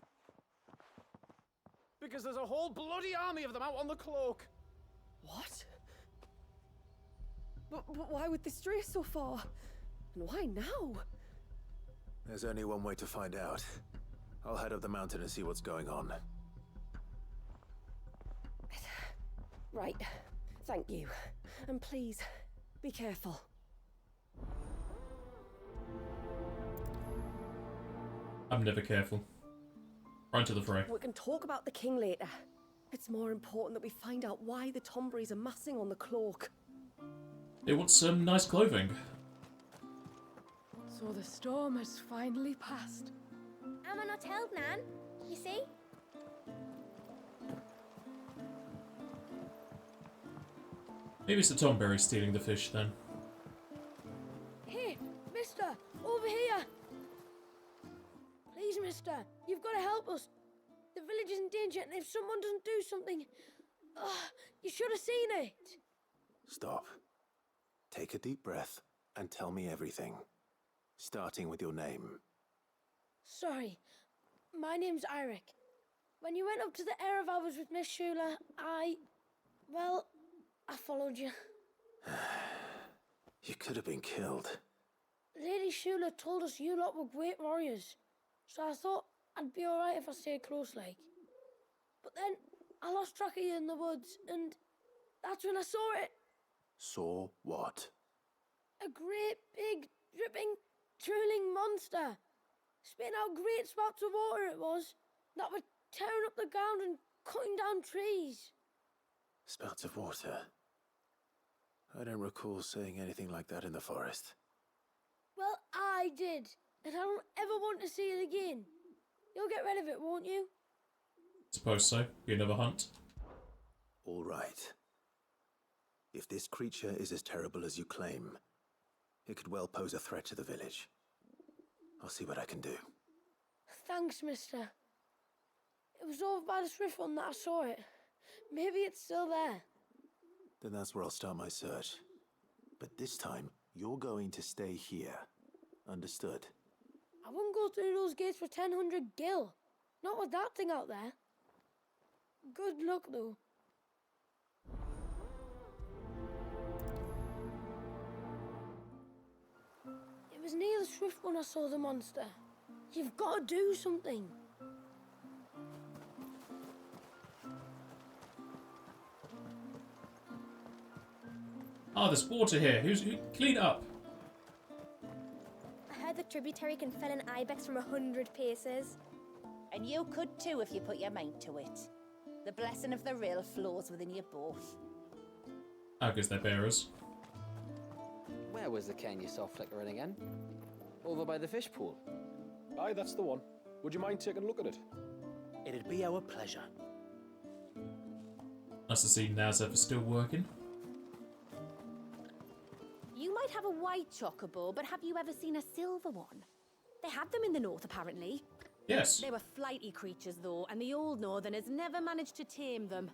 Because there's a whole bloody army of them out on the cloak. What? But why would they stray so far? And why now? There's only one way to find out. I'll head up the mountain and see what's going on. Right. Thank you. And please, be careful. I'm never careful. Right to the fray. We can talk about the king later. It's more important that we find out why the Tonberries are massing on the cloak. They want some nice clothing. So the storm has finally passed. Am I not held, Nan? You see? Maybe it's the Tomberry stealing the fish then. Hey, mister, over here. Please, mister, you've got to help us. The village is in danger, and if someone doesn't do something... you should have seen it. Stop. Take a deep breath and tell me everything. Starting with your name. Sorry, my name's Eirik. When you went up to the Erevalvers with Miss Shula, I followed you. You could have been killed. Lady Shula told us you lot were great warriors, so I thought I'd be alright if I stayed close like. But then I lost track of you in the woods, and that's when I saw it. Saw what? A great big, dripping, drooling monster. Spitting out great spouts of water it was, that were tearing up the ground and cutting down trees. Spouts of water? I don't recall seeing anything like that in the forest. Well, I did, and I don't ever want to see it again. You'll get rid of it, won't you? Suppose so. Be another hunt. All right. If this creature is as terrible as you claim, it could well pose a threat to the village. I'll see what I can do. Thanks, mister. It was over by the Swift one that I saw it. Maybe it's still there. Then that's where I'll start my search. But this time, you're going to stay here. Understood? I wouldn't go through those gates for 1,000 gil. Not with that thing out there. Good luck, though. It was near the Swift when I saw the monster. You've got to do something. Ah, there's water here. Who clean up? I heard the tributary can fell an ibex from 100 paces. And you could too if you put your mind to it. The blessing of the rill flows within you both. I guess they're bearers. Where was the cane you saw flickering again? Over by the fish pool. Aye, that's the one. Would you mind taking a look at it? It'd be our pleasure. Nice to see Nazef is still working. You might have a white chocobo, but have you ever seen a silver one? They had them in the north, apparently. Yes. They were flighty creatures, though, and the old northerners never managed to tame them.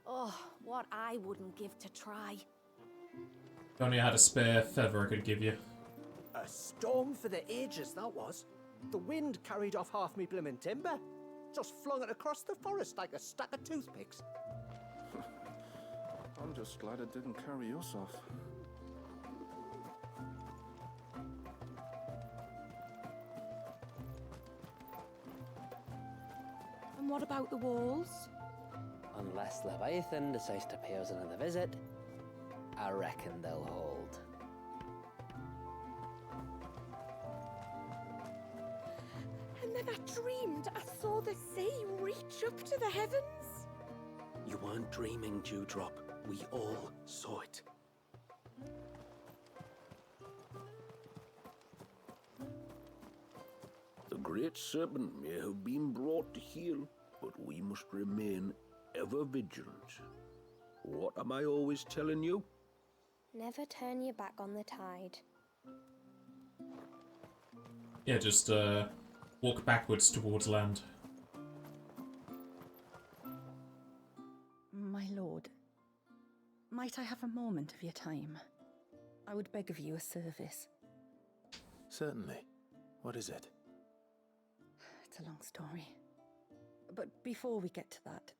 Oh, what I wouldn't give to try. If only I had a spare feather I could give you. A storm for the ages, that was. The wind carried off half me bloomin' timber. Just flung it across the forest like a stack of toothpicks. I'm just glad it didn't carry us off. And what about the walls? Unless Leviathan decides to pay us another visit, I reckon they'll hold. And then I dreamed I saw the sea reach up to the heavens. You weren't dreaming, Dewdrop. We all saw it. The great serpent may have been brought to heel, but we must remain ever vigilant. What am I always telling you? Never turn your back on the tide. Yeah, just walk backwards towards land. My lord, might I have a moment of your time? I would beg of you a service. Certainly. What is it? It's a long story. But before we get to that,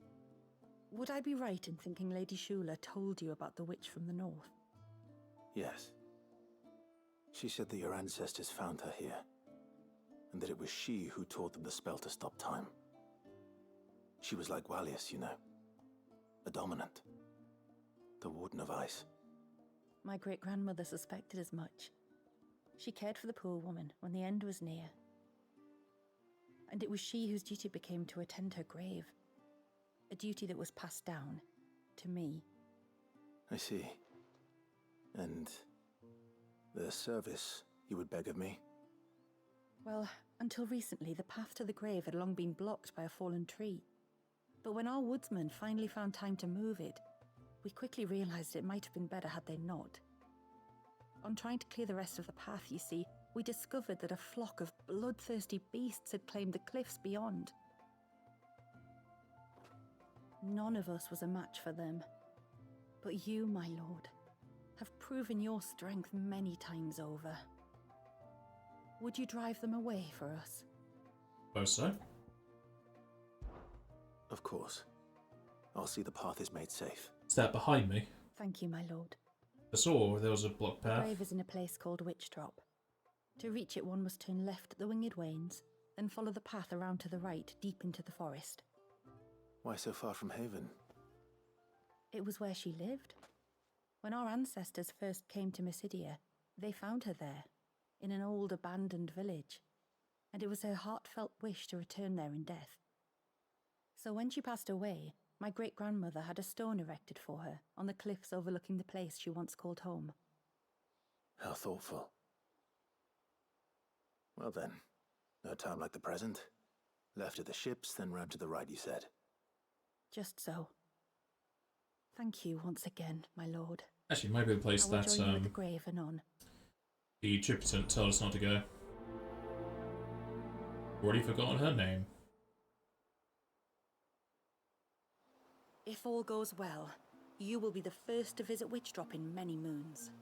would I be right in thinking Lady Shula told you about the witch from the north? Yes. She said that your ancestors found her here, and that it was she who taught them the spell to stop time. She was like Walius, you know. A dominant. The Warden of Ice. My great-grandmother suspected as much. She cared for the poor woman when the end was near. And it was she whose duty it became to attend her grave. A duty that was passed down to me. I see. And the service you would beg of me? Well, until recently, the path to the grave had long been blocked by a fallen tree. But when our woodsmen finally found time to move it, we quickly realized it might have been better had they not. On trying to clear the rest of the path, you see, we discovered that a flock of bloodthirsty beasts had claimed the cliffs beyond. None of us was a match for them. But you, my lord, have proven your strength many times over. Would you drive them away for us? Suppose so. Of course. I'll see the path is made safe. Is that behind me? Thank you, my lord. I saw there was a block The path. grave is in a place called Witch Drop. To reach it, one must turn left at the Winged Wains, then follow the path around to the right, deep into the forest. Why so far from Haven? It was where she lived. When our ancestors first came to Mysidia, they found her there, in an old abandoned village, and it was her heartfelt wish to return there in death. So when she passed away, my great-grandmother had a stone erected for her on the cliffs overlooking the place she once called home. How thoughtful. Well then, no time like the present. Left at the ships, then round to the right, you said. Just so. Thank you once again, my lord. Actually, maybe the place I will that join you at the grave anon. the Tributant told us not to go. Already forgotten her name. If all goes well, you will be the first to visit Witch Drop in many moons.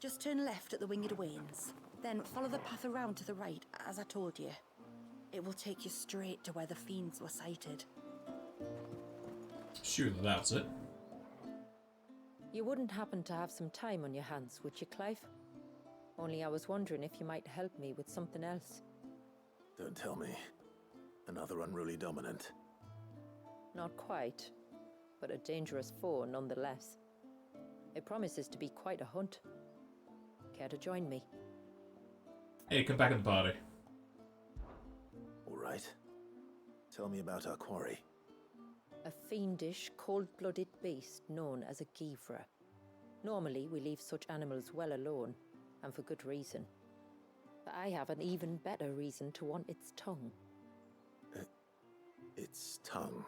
Just turn left at the Winged Wains, then follow the path around to the right, as I told you. It will take you straight to where the fiends were sighted. Surely that's it. You wouldn't happen to have some time on your hands, would you, Clive? Only I was wondering if you might help me with something else. Don't tell me. Another unruly dominant. Not quite, but a dangerous foe nonetheless. It promises to be quite a hunt. Care to join me? Hey, come back in the party. All right. Tell me about our quarry. A fiendish, cold-blooded beast known as a Givra. Normally, we leave such animals well alone, and for good reason. But I have an even better reason to want its tongue. Its tongue?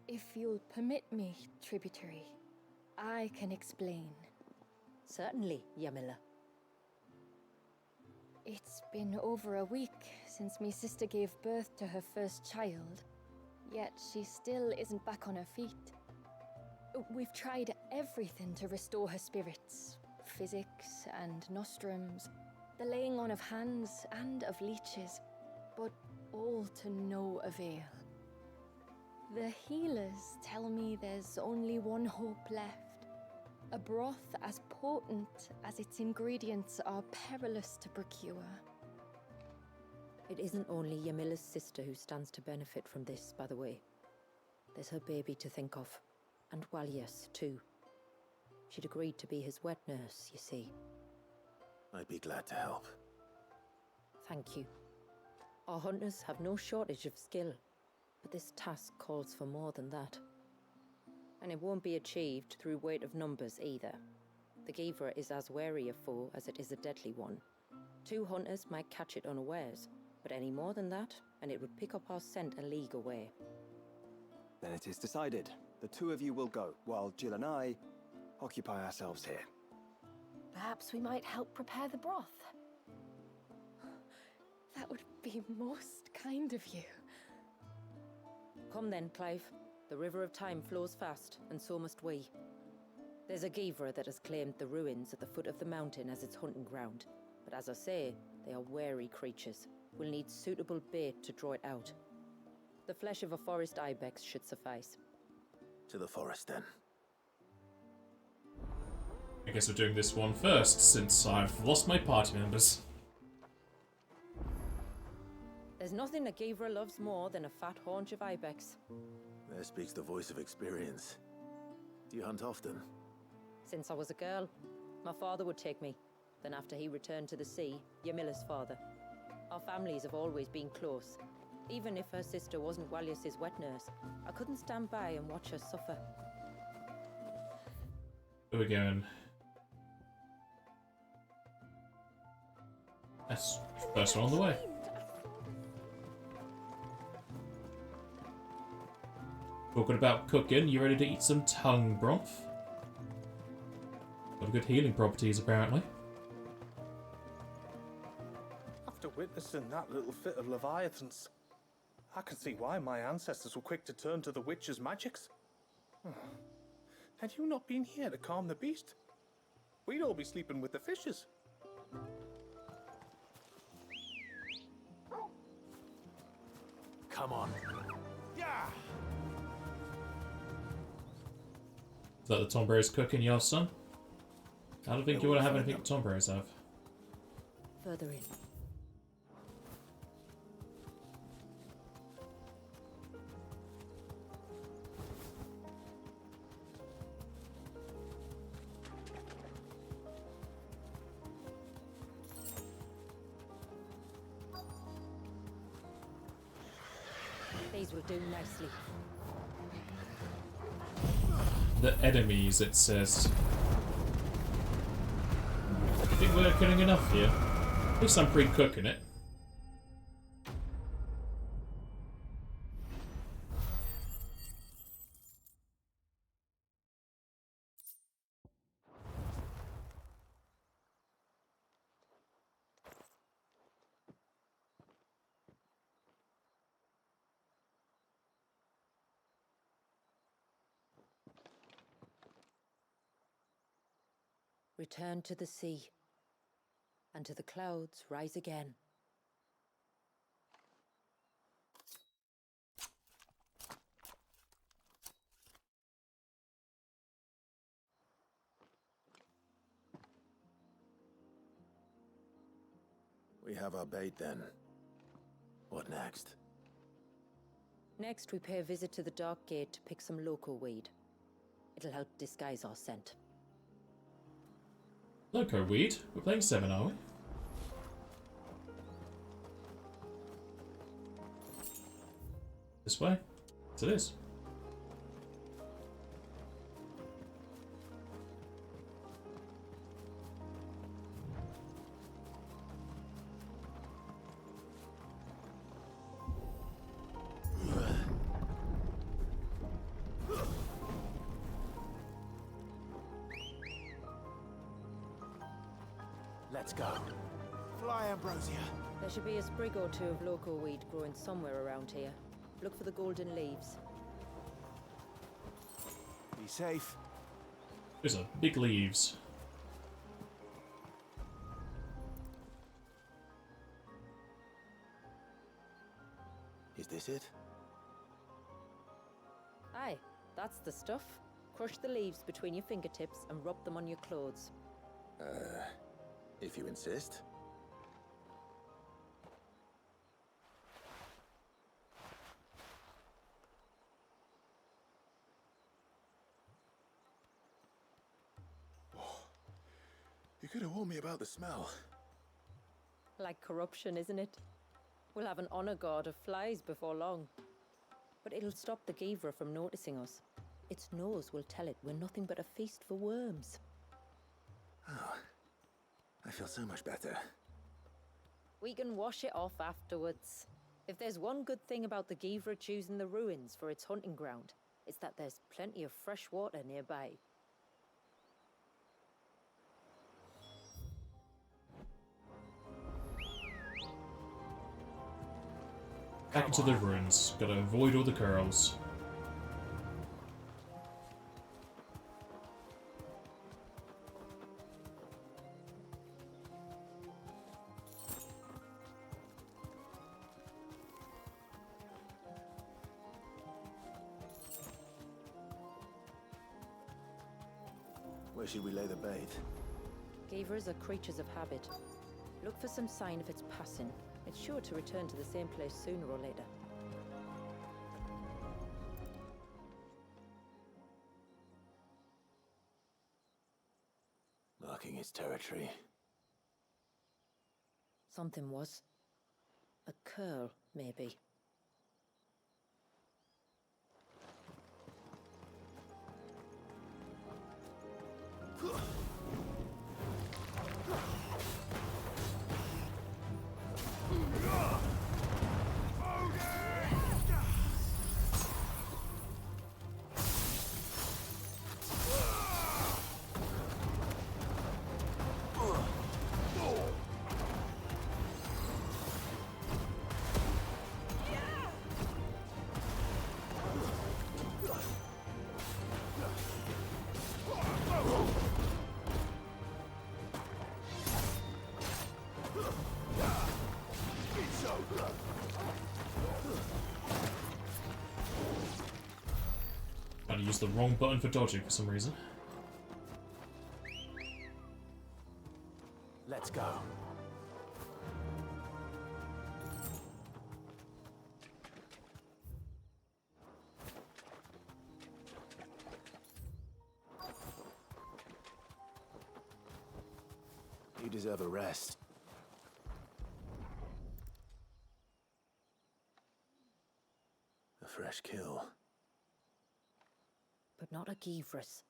If you'll permit me, tributary, I can explain. Certainly, Yamila. It's been over a week since my sister gave birth to her first child, yet she still isn't back on her feet. We've tried everything to restore her spirits. Physics and nostrums, the laying on of hands and of leeches, but all to no avail. The healers tell me there's only one hope left. A broth as potent as its ingredients are perilous to procure. It isn't only Yamila's sister who stands to benefit from this, by the way. There's her baby to think of, and Walius, too. She'd agreed to be his wet nurse, you see. I'd be glad to help. Thank you. Our hunters have no shortage of skill, but this task calls for more than that. And it won't be achieved through weight of numbers either. The Givra is as wary a foe as it is a deadly one. 2 hunters might catch it unawares, But any more than that, and it would pick up our scent a league away. Then it is decided. The two of you will go, while Jill and I occupy ourselves here. Perhaps we might help prepare the broth. That would be most kind of you. Come then, Clive. The river of time flows fast, and so must we. There's a Givra that has claimed the ruins at the foot of the mountain as its hunting ground. But as I say, they are wary creatures. We'll need suitable bait to draw it out. The flesh of a forest ibex should suffice. To the forest, then. I guess we're doing this one first, since I've lost my party members. There's nothing a Givra loves more than a fat haunch of ibex. There speaks the voice of experience. Do you hunt often? Since I was a girl, my father would take me. Then after he returned to the sea, Yamila's father. Our families have always been close. Even if her sister wasn't Walius's wet nurse, I couldn't stand by and watch her suffer. Where are we going? That's first one on the way. Talking about cooking, you ready to eat some tongue broth? Got good healing properties, apparently. After witnessing that little fit of Leviathans, I can see why my ancestors were quick to turn to the witch's magics. Had you not been here to calm the beast, we'd all be sleeping with the fishes. Come on. Yeah. Is that the Tom Brady's cooking, your son? I don't think you want to have anything Tom Brady's have. Further in. These will do nicely. The enemies, it says. I think we're cooking enough here. At least I'm pre-cooking it. Return to the sea, and to the clouds rise again. We have our bait then. What next? Next, we pay a visit to the Dark Gate to pick some local weed. It'll help disguise our scent. Loco weed? We're playing 7, are we? This way? Yes, it is. Let's go. Fly, Ambrosia. There should be a sprig or two of local weed growing somewhere around here. Look for the golden leaves. Be safe. There's a big leaves. Is this it? Aye, that's the stuff. Crush the leaves between your fingertips and rub them on your clothes. If you insist. You could have warned me about the smell. Like corruption, isn't it? We'll have an honor guard of flies before long. But it'll stop the Givra from noticing us. Its nose will tell it we're nothing but a feast for worms. Oh, I feel so much better. We can wash it off afterwards. If there's one good thing about the Givra choosing the ruins for its hunting ground, it's that there's plenty of fresh water nearby. Back into the ruins. Gotta avoid all the girls. Where should we lay the bait? Gavers are creatures of habit. Look for some sign of its passing. It's sure to return to the same place sooner or later. Marking its territory. Something was. A curl, maybe. I used the wrong button for dodging for some reason. Let's go. You deserve a rest. A fresh kill. But not a Givras.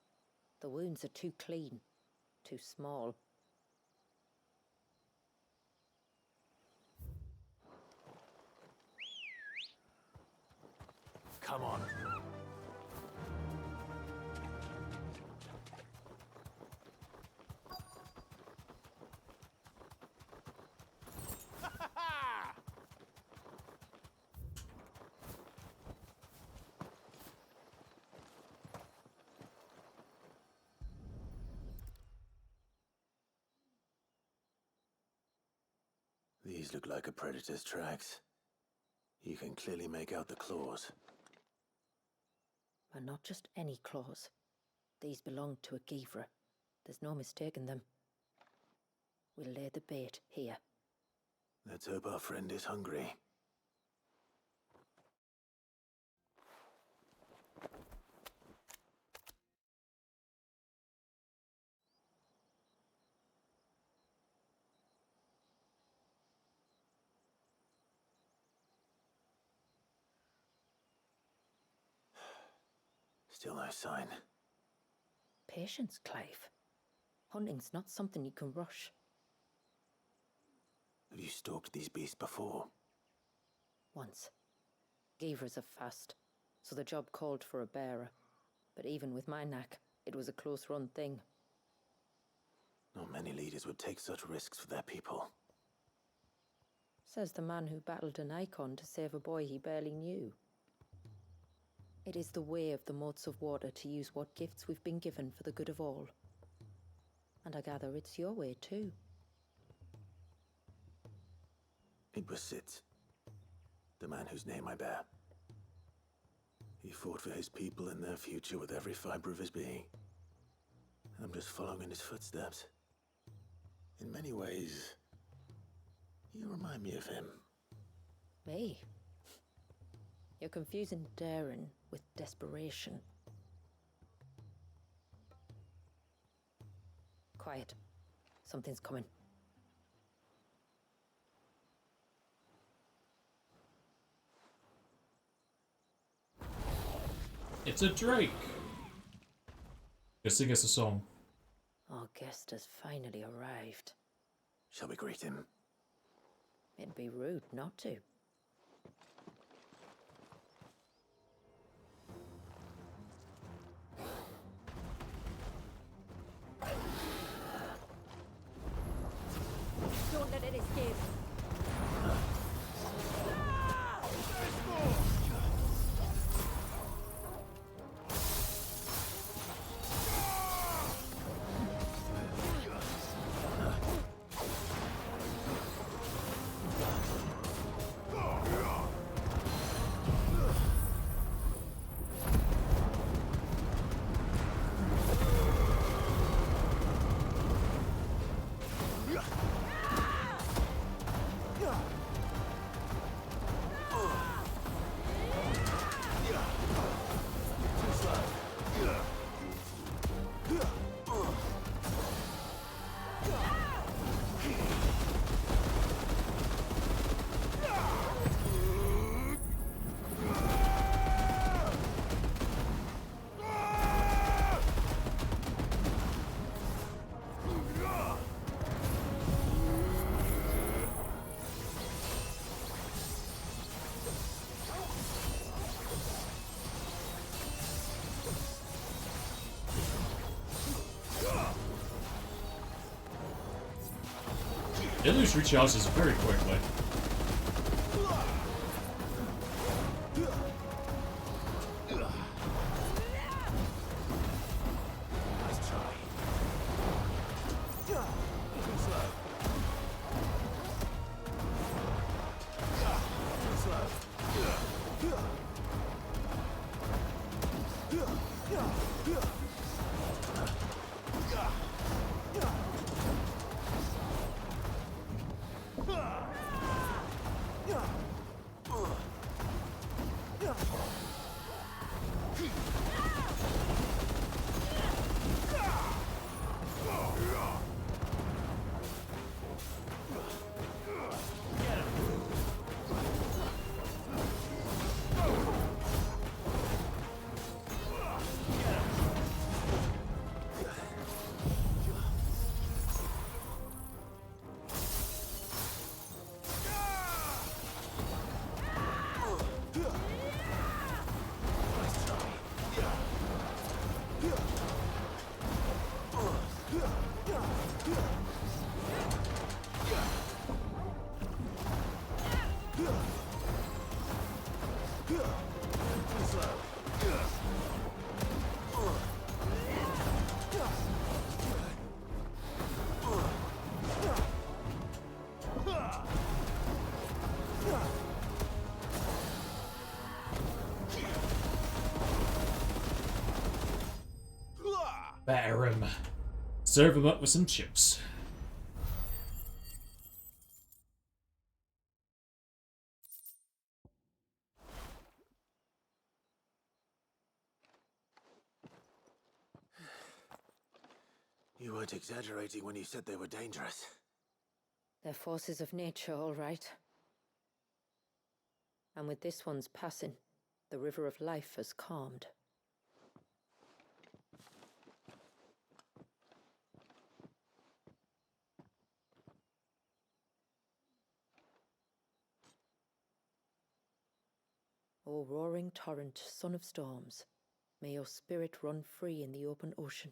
The wounds are too clean, too small. Come on. These look like a predator's tracks. You can clearly make out the claws. And not just any claws. These belong to a Givra. There's no mistaking them. We'll lay the bait here. Let's hope our friend is hungry. Still no sign. Patience, Clive. Hunting's not something you can rush. Have you stalked these beasts before? Once. Givras are fast, so the job called for a bearer. But even with my knack, it was a close-run thing. Not many leaders would take such risks for their people. Says the man who battled an icon to save a boy he barely knew. It is the way of the moats of water to use what gifts we've been given for the good of all. And I gather it's your way too. It was Sid, the man whose name I bear. He fought for his people and their future with every fiber of his being. I'm just following in his footsteps. In many ways, you remind me of him. Me? You're confusing daring with desperation. Quiet. Something's coming. It's a drake! Go sing us a song. Our guest has finally arrived. Shall we greet him? It'd be rude not to. Don't let it escape. Illu's recharges very quickly. Batter him. Serve him up with some chips. You weren't exaggerating when you said they were dangerous. They're forces of nature, all right. And with this one's passing, the river of life has calmed. O roaring torrent, son of storms, may your spirit run free in the open ocean.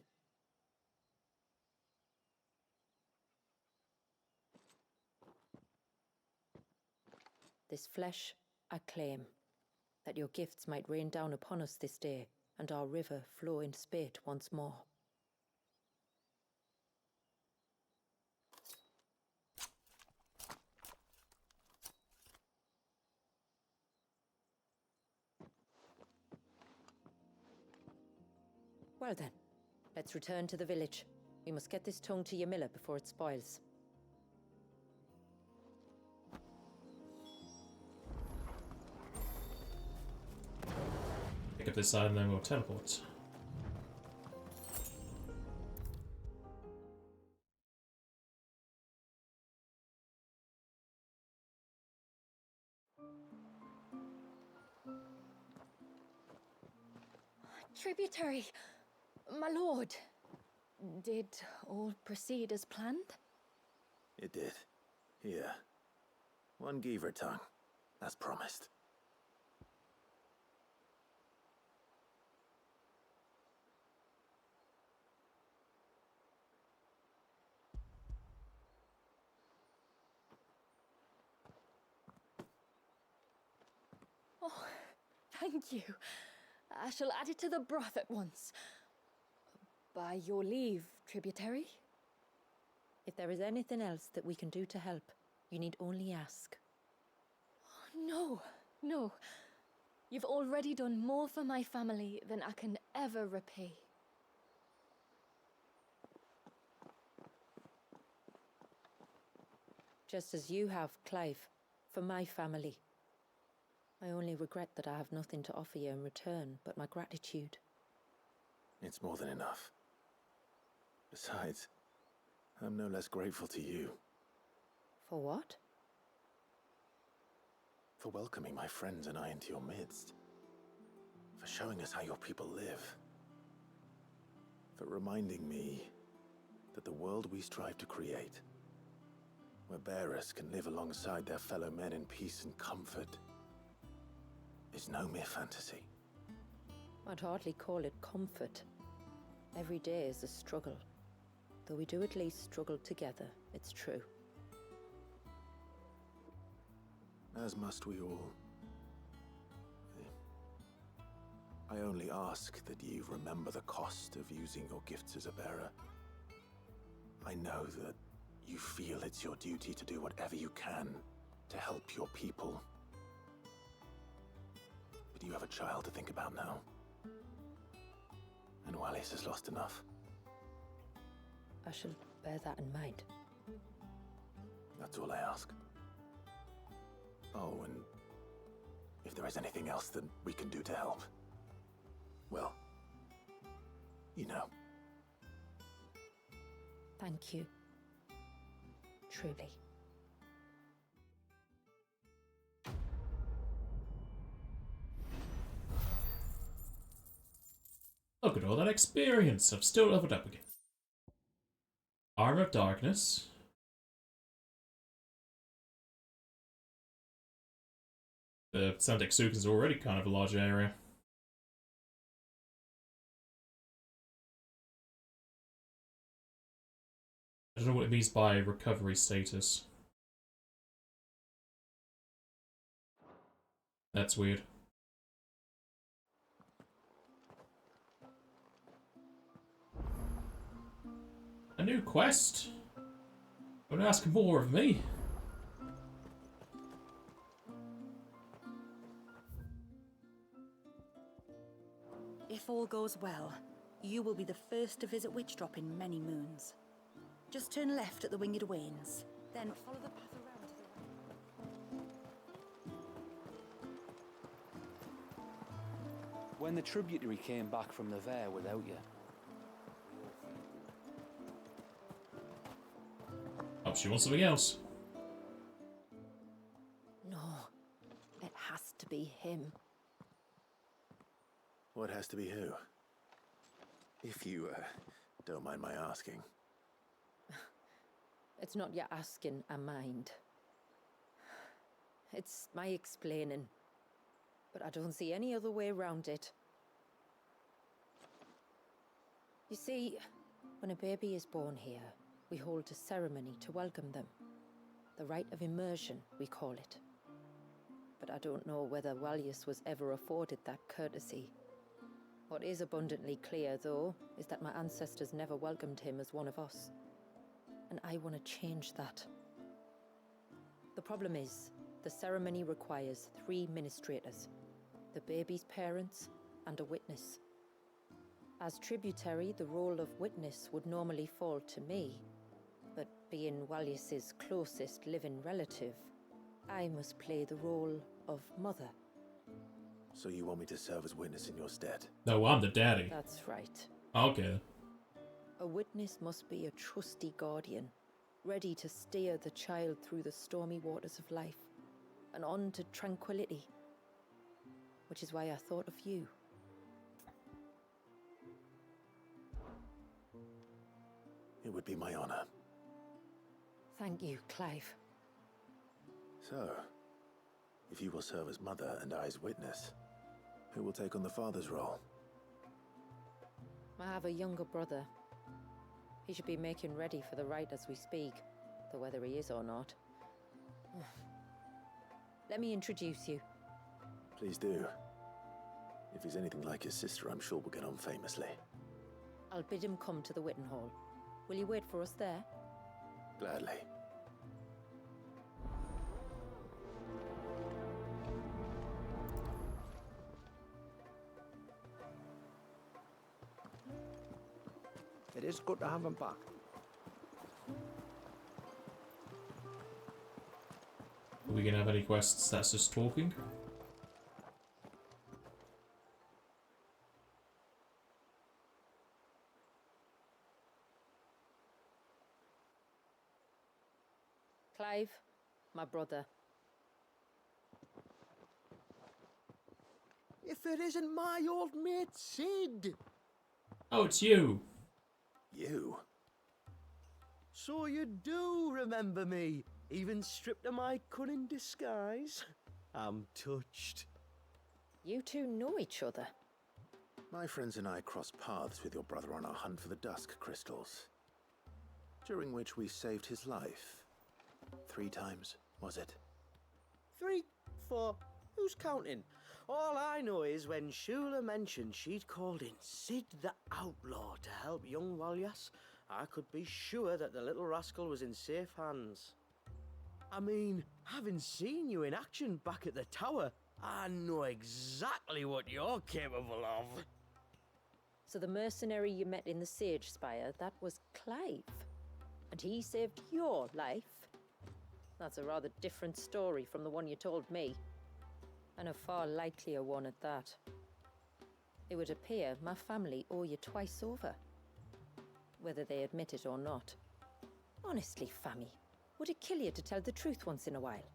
This flesh I claim, that your gifts might rain down upon us this day, and our river flow in spate once more. Well then, let's return to the village. We must get this tongue to Yamila before it spoils. Pick up this side and then we'll teleport. Tributary, my lord. Did all proceed as planned? It did. Here. One Geaver tongue, as promised. Oh, thank you. I shall add it to the broth at once. By your leave, tributary? If there is anything else that we can do to help, you need only ask. No, no. You've already done more for my family than I can ever repay. Just as you have, Clive, for my family. I only regret that I have nothing to offer you in return but my gratitude. It's more than enough. Besides, I'm no less grateful to you. For what? For welcoming my friends and I into your midst. For showing us how your people live. For reminding me that the world we strive to create, where bearers can live alongside their fellow men in peace and comfort, is no mere fantasy. I'd hardly call it comfort. Every day is a struggle. Though we do at least struggle together, it's true. As must we all. I only ask that you remember the cost of using your gifts as a bearer. I know that you feel it's your duty to do whatever you can to help your people. But you have a child to think about now. And Wallis has lost enough. I shall bear that in mind. That's all I ask. Oh, and if there is anything else that we can do to help, well, you know. Thank you. Truly. Look at all that experience. I've still leveled up again. Arm of Darkness. The Santek Suk is already kind of a large area. I don't know what it means by recovery status. That's weird. A new quest? Don't ask more of me. If all goes well, you will be the first to visit Witchdrop in many moons. Just turn left at the Winged Wains, then follow the path around to the right. When the tributary came back from the Fair without you. Oh, she wants something else. No, it has to be him. What has to be who? If you, don't mind my asking. It's not your asking, I mind. It's my explaining. But I don't see any other way around it. You see, when a baby is born here, we hold a ceremony to welcome them. The rite of immersion, we call it. But I don't know whether Wallius was ever afforded that courtesy. What is abundantly clear, though, is that my ancestors never welcomed him as one of us. And I want to change that. The problem is, the ceremony requires 3 ministrators, the baby's parents and a witness. As tributary, the role of witness would normally fall to me, but being Wallius's closest living relative, I must play the role of mother. So you want me to serve as witness in your stead? No, I'm the daddy. That's right. Okay. A witness must be a trusty guardian, ready to steer the child through the stormy waters of life and on to tranquility. Which is why I thought of you. It would be my honor. Thank you, Clive. So, if you will serve as mother and I as witness, who will take on the father's role? I have a younger brother. He should be making ready for the rite as we speak, though whether he is or not. Let me introduce you. Please do. If he's anything like his sister, I'm sure we'll get on famously. I'll bid him come to the Witten Hall. Will you wait for us there? Gladly. It is good to have him back. Are we gonna have any quests that's just talking? Clive, my brother. If it isn't my old mate Sid! Oh, it's you! You? So you do remember me, even stripped of my cunning disguise? I'm touched. You two know each other. My friends and I crossed paths with your brother on our hunt for the dusk crystals, during which we saved his life. 3 times, was it? 3, 4, who's counting? All I know is when Shula mentioned she'd called in Sid the Outlaw to help young Walyas, I could be sure that the little rascal was in safe hands. I mean, having seen you in action back at the tower, I know exactly what you're capable of. So the mercenary you met in the Sage Spire, that was Clive. And he saved your life? That's a rather different story from the one you told me. And a far likelier one at that. It would appear my family owe you twice over. Whether they admit it or not. Honestly, Fammy, would it kill you to tell the truth once in a while?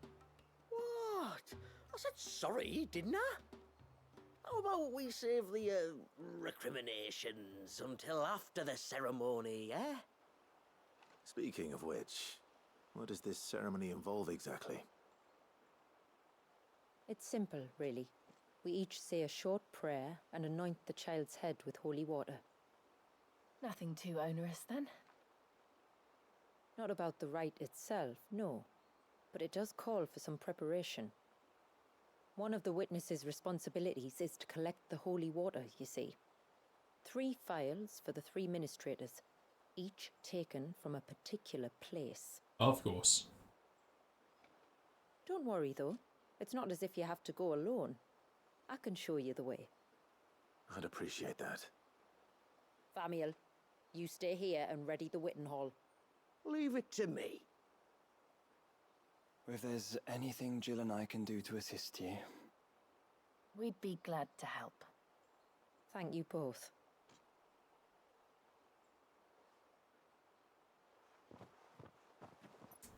What? I said sorry, didn't I? How about we save the recriminations until after the ceremony, eh? Speaking of which, what does this ceremony involve exactly? It's simple, really. We each say a short prayer and anoint the child's head with holy water. Nothing too onerous, then. Not about the rite itself, no. But it does call for some preparation. One of the witness's responsibilities is to collect the holy water, you see. 3 phials for the 3 ministrators, each taken from a particular place. Of course. Don't worry, though. It's not as if you have to go alone. I can show you the way. I'd appreciate that. Famiel, you stay here and ready the Witten Hall. Leave it to me. If there's anything Jill and I can do to assist you, We'd be glad to help. Thank you both.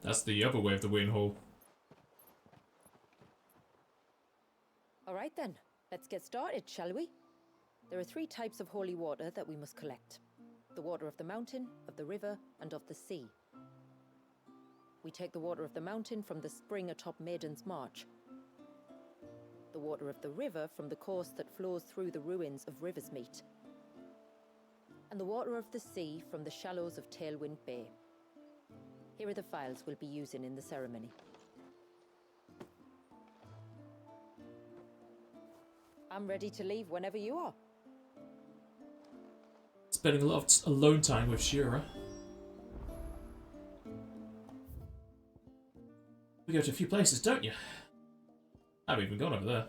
That's the other way of the Witten Hall. All right then, let's get started, shall we? There are 3 types of holy water that we must collect. The water of the mountain, of the river, and of the sea. We take the water of the mountain from the spring atop Maiden's March. The water of the river from the course that flows through the ruins of Riversmeet. And the water of the sea from the shallows of Tailwind Bay. Here are the phials we'll be using in the ceremony. I'm ready to leave whenever you are. Spending a lot of alone time with Shira. We go to a few places, don't you? I haven't even gone over there.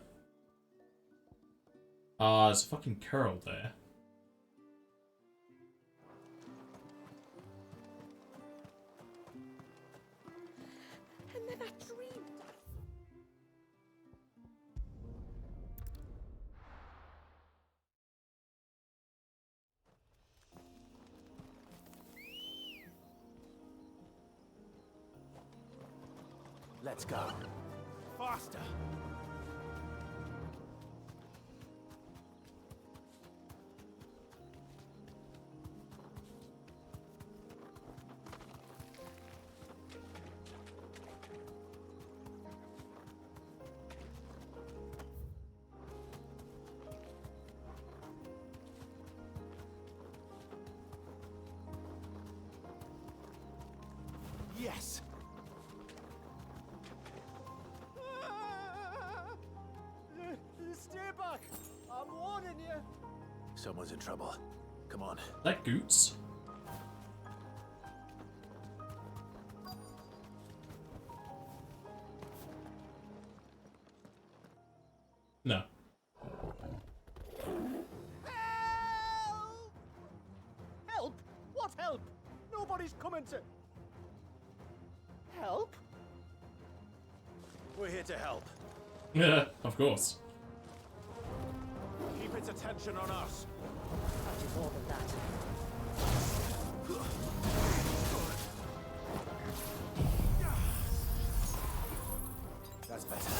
There's a fucking curl there. And then I dreamed. Let's go. Faster! Yes! Stay back! I'm warning you! Someone's in trouble. Come on. That Goots? No. Help! What help? Nobody's coming to... Help? We're here to help. Yeah, of course. Keep its attention on us. I'll do more than that. That's better.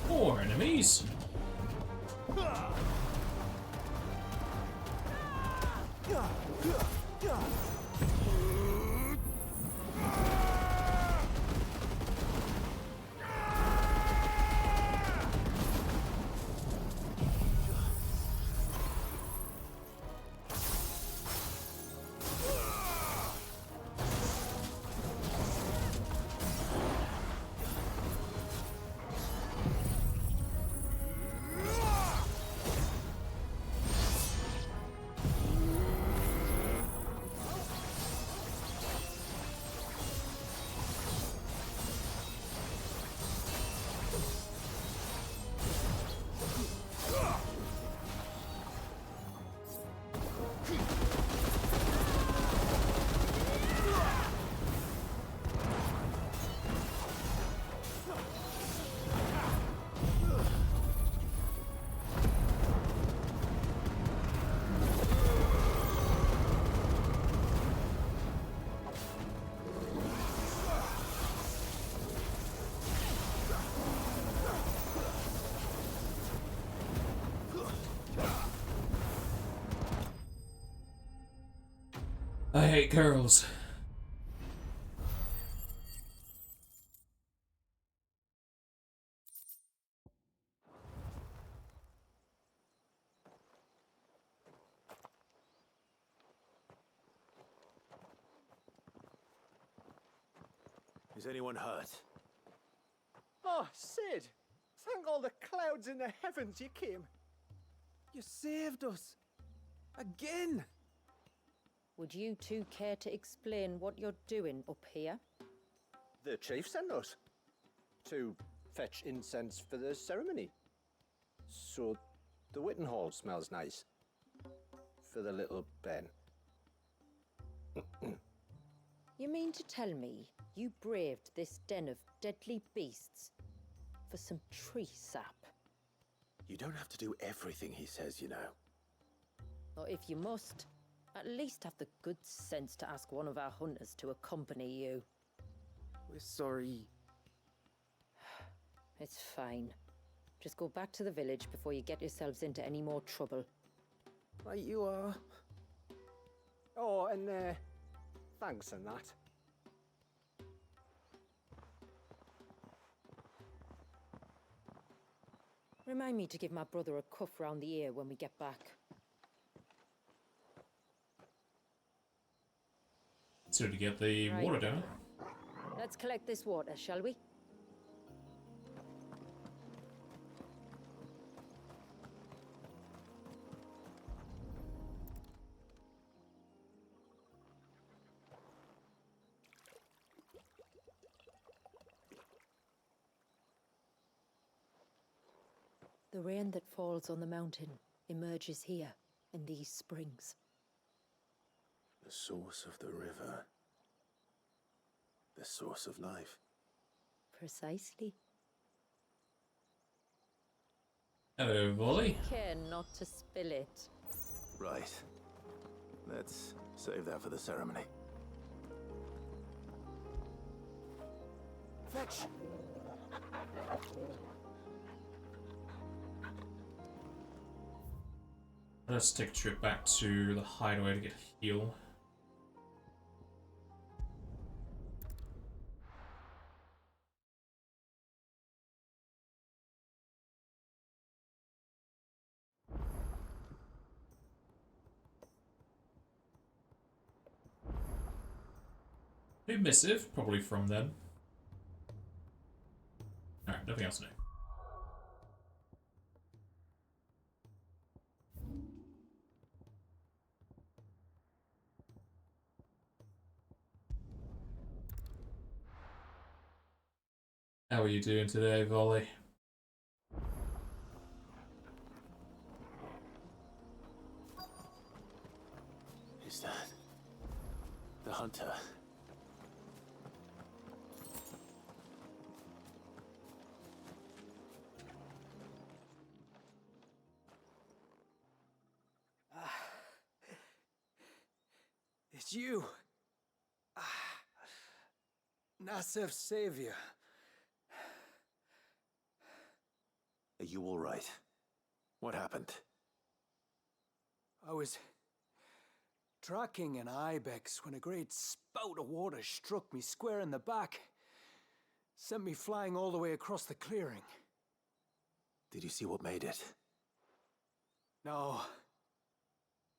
More enemies. I hate girls. Is anyone hurt? Oh, Sid! Thank all the clouds in the heavens you came. You saved us. Again! Would you two care to explain what you're doing up here? The chief sent us to fetch incense for the ceremony. So The Witten Hall smells nice. For the little Ben. You mean to tell me you braved this den of deadly beasts for some tree sap? You don't have to do everything he says, you know. Or if you must, at least have the good sense to ask one of our hunters to accompany you. We're sorry. It's fine. Just go back to the village before you get yourselves into any more trouble. Right you are. Oh, and thanks and that. Remind me to give my brother a cuff round the ear when we get back. So to get the Right. water down. Let's collect this water, shall we? The rain that falls on the mountain emerges here in these springs. The source of the river. The source of life. Precisely. Hello, Volley. Take care not to spill it. Right. Let's save that for the ceremony. Fetch! Let's take a trip back to the hideaway to get a heal. New missive, probably from them. Alright, nothing else new. How are you doing today, Volley? Is that the hunter? It's you. Nasev's savior. Are you all right? What happened? I was tracking an ibex when a great spout of water struck me square in the back. Sent me flying all the way across the clearing. Did you see what made it? No.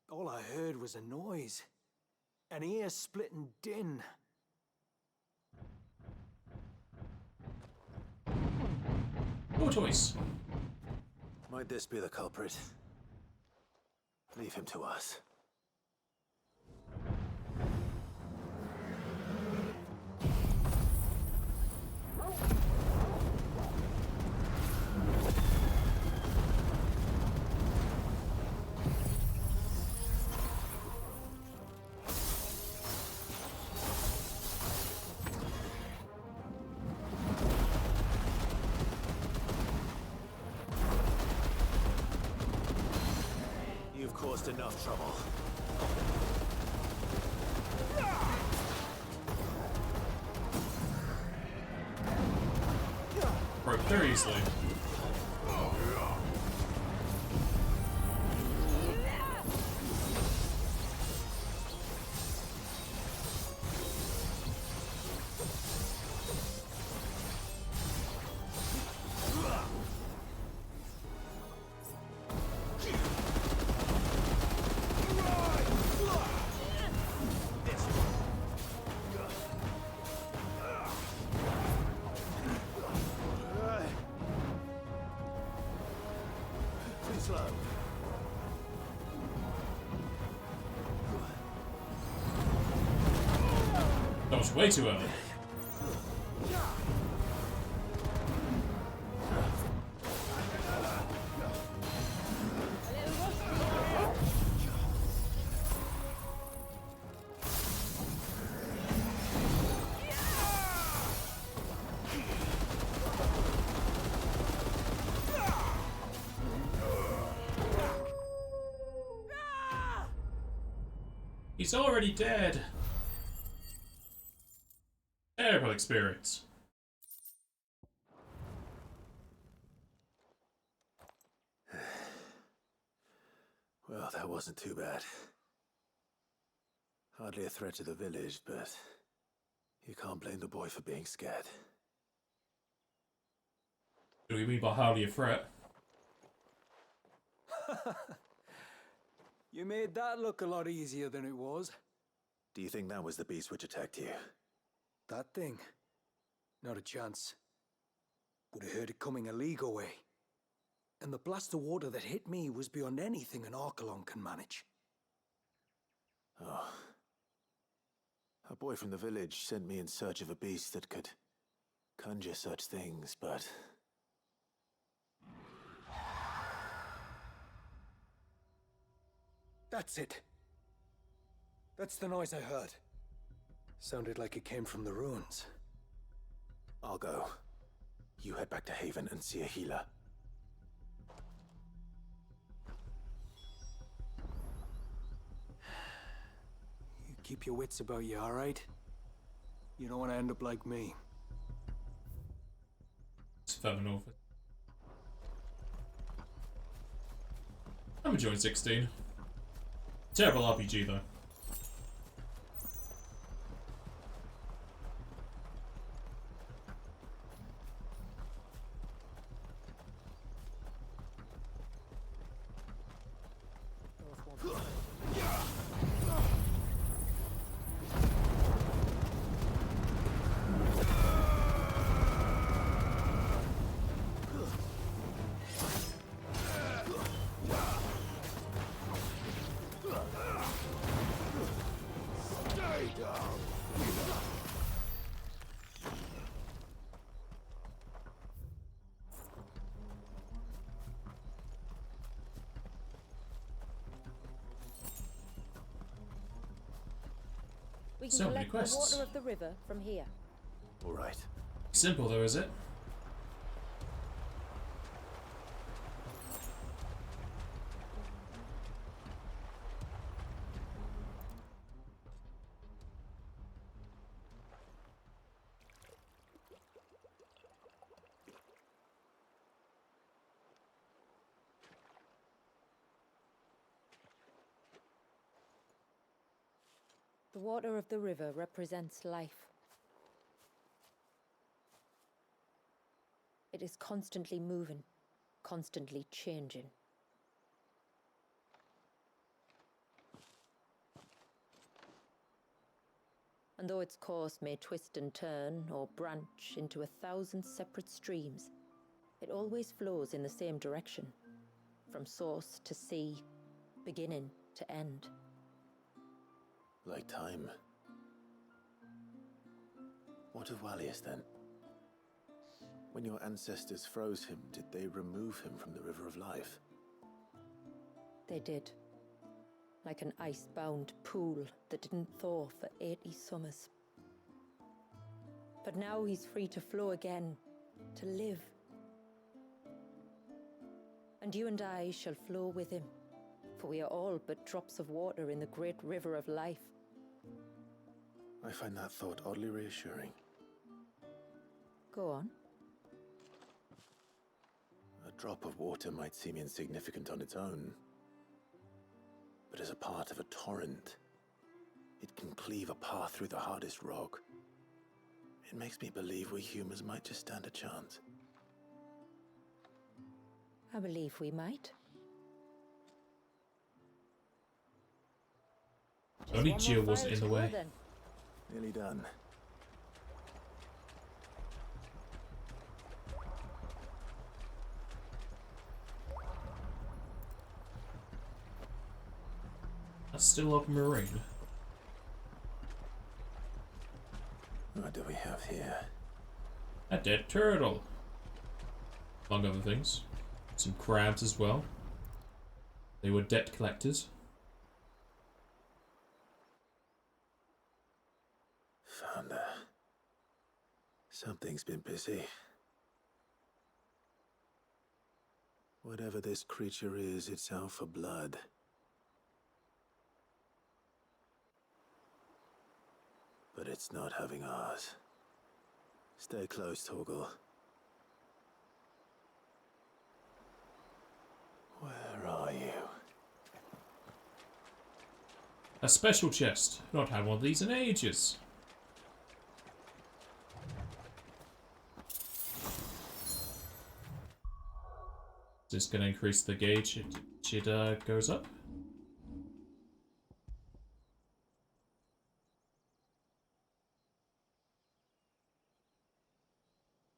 All I heard was a noise. An ear-splitting din. Your choice. Might this be the culprit? Leave him to us. You've caused enough trouble. Broke very easily. Slow. That was way too early. He's already dead. Terrible experience. Well, that wasn't too bad. Hardly a threat to the village, but you can't blame the boy for being scared. What do you mean by hardly a threat? You made that look a lot easier than it was. Do you think that was the beast which attacked you? That thing? Not a chance. Would have heard it coming a league away. And the blast of water that hit me was beyond anything an Archelon can manage. Oh. A boy from the village sent me in search of a beast that could conjure such things, but... That's it. That's the noise I heard. Sounded like it came from the ruins. I'll go. You head back to Haven and see a healer. You keep your wits about you, all right? You don't want to end up like me. It's further north. I'm enjoying 16. Terrible RPG though. We can So many collect the quests. water of the river from here. All right. Simple though, is it? The water of the river represents life. It is constantly moving, constantly changing. And though its course may twist and turn or branch into 1,000 separate streams, it always flows in the same direction, from source to sea, beginning to end. Like time. What of Wallius then? When your ancestors froze him, did they remove him from the River of Life? They did. Like an ice-bound pool that didn't thaw for 80 summers. But now he's free to flow again, to live. And you and I shall flow with him, for we are all but drops of water in the great river of life. I find that thought oddly reassuring. Go on. A drop of water might seem insignificant on its own, but as a part of a torrent, it can cleave a path through the hardest rock. It makes me believe we humans might just stand a chance. I believe we might. Only Jill wasn't in the way. Nearly done. That's still open marine. What do we have here? A dead turtle. Among other things. Some crabs as well. They were debt collectors. Found her. Something's been busy. Whatever this creature is, it's out for blood. but it's not having ours. Stay close, Torgal. Where are you? A special chest. Not had one of these in ages. Is this going to increase the gauge? It goes up.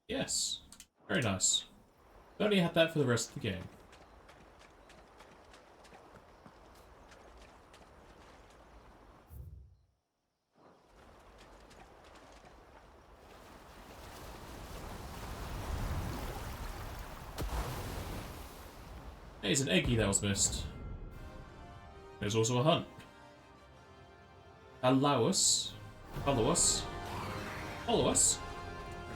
Yes. Very nice. Only had that for the rest of the game. There's an eggie that was missed. There's also a hunt. Follow us. Follow us. Follow us.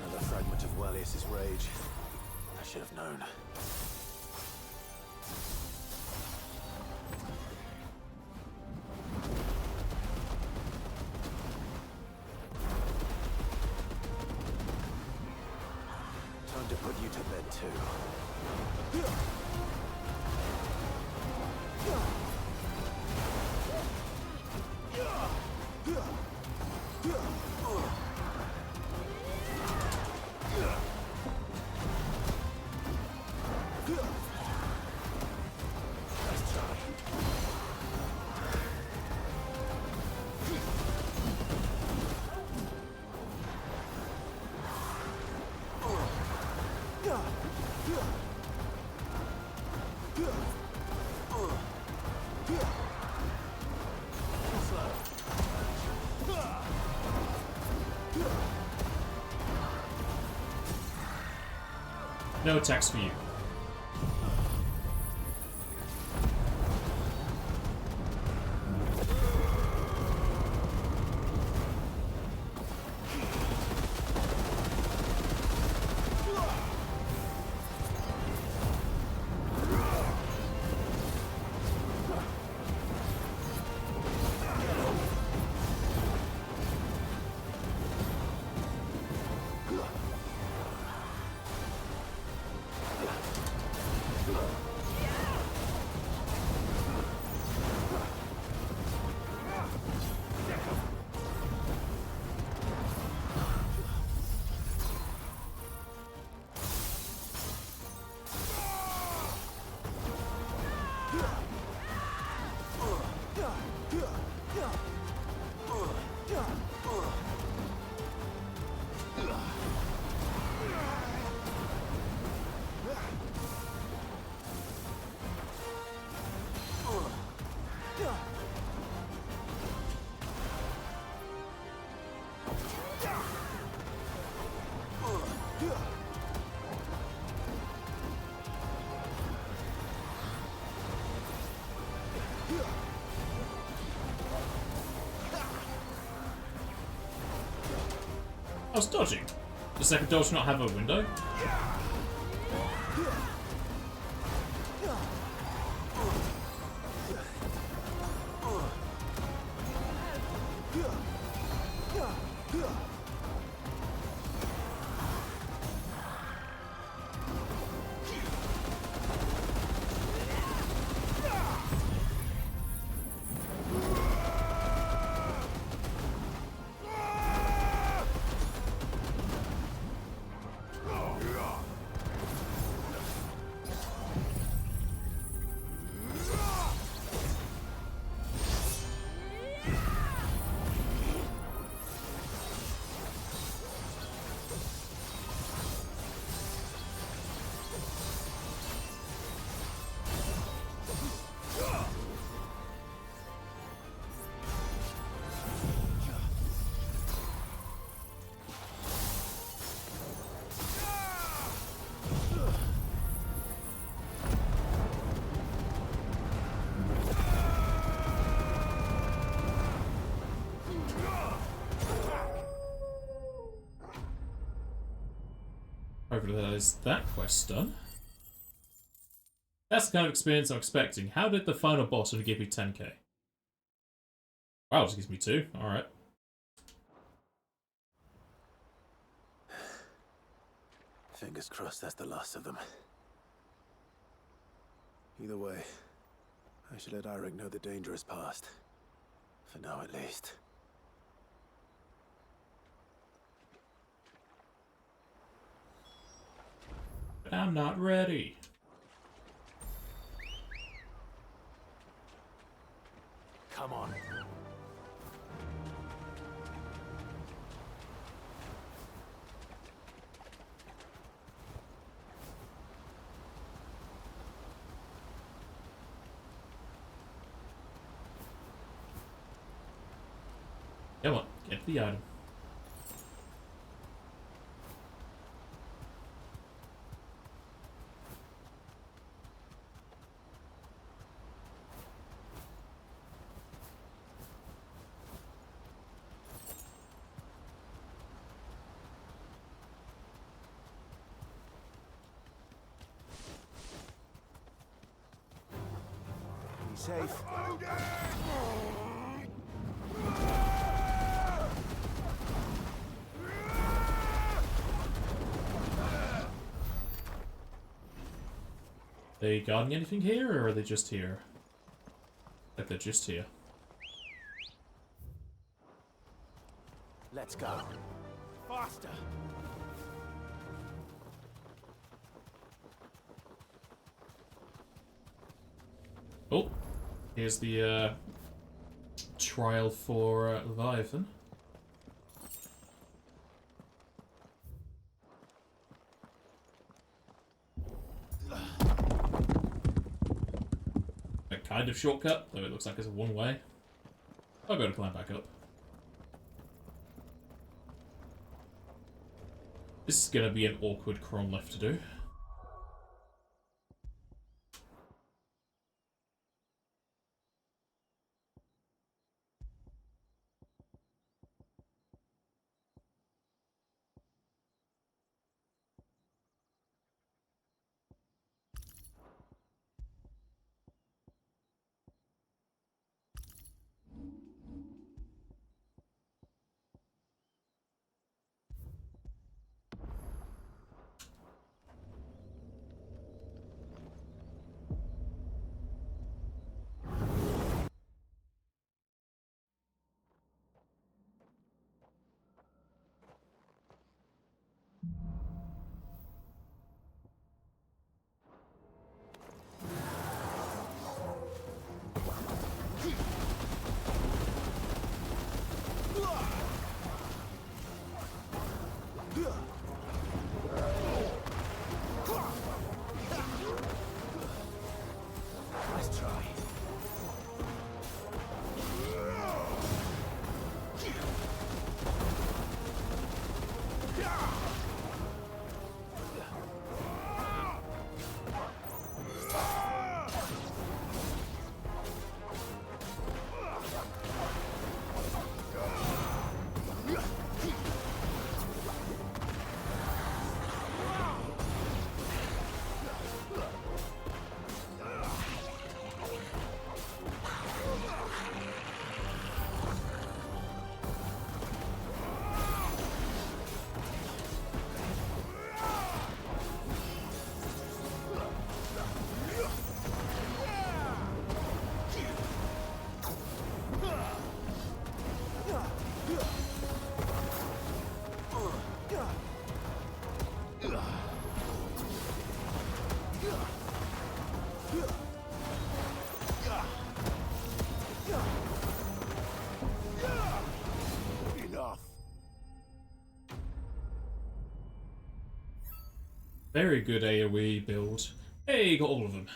Another fragment of Wallius's rage. I should have known. Time to put you to bed too. No attacks for you. I was dodging. Does second dodge not have a window? Hopefully that is that quest done. That's the kind of experience I'm expecting. How did the final boss only give me 10k? Wow, it just gives me 2. Alright. Fingers crossed that's the last of them. Either way, I should let Eirik know the danger is past. For now, at least. I'm not ready. Come on. Come on, get the item. Be safe. They guarding anything here, or are they just here? Like they're just here. Let's go. Faster. Oh, here's the trial for Leviathan. A kind of shortcut, though it looks like it's a one-way. I'll go to climb back up. This is gonna be an awkward cron lift to do. Nice try. Very good AoE build. Hey, got all of them.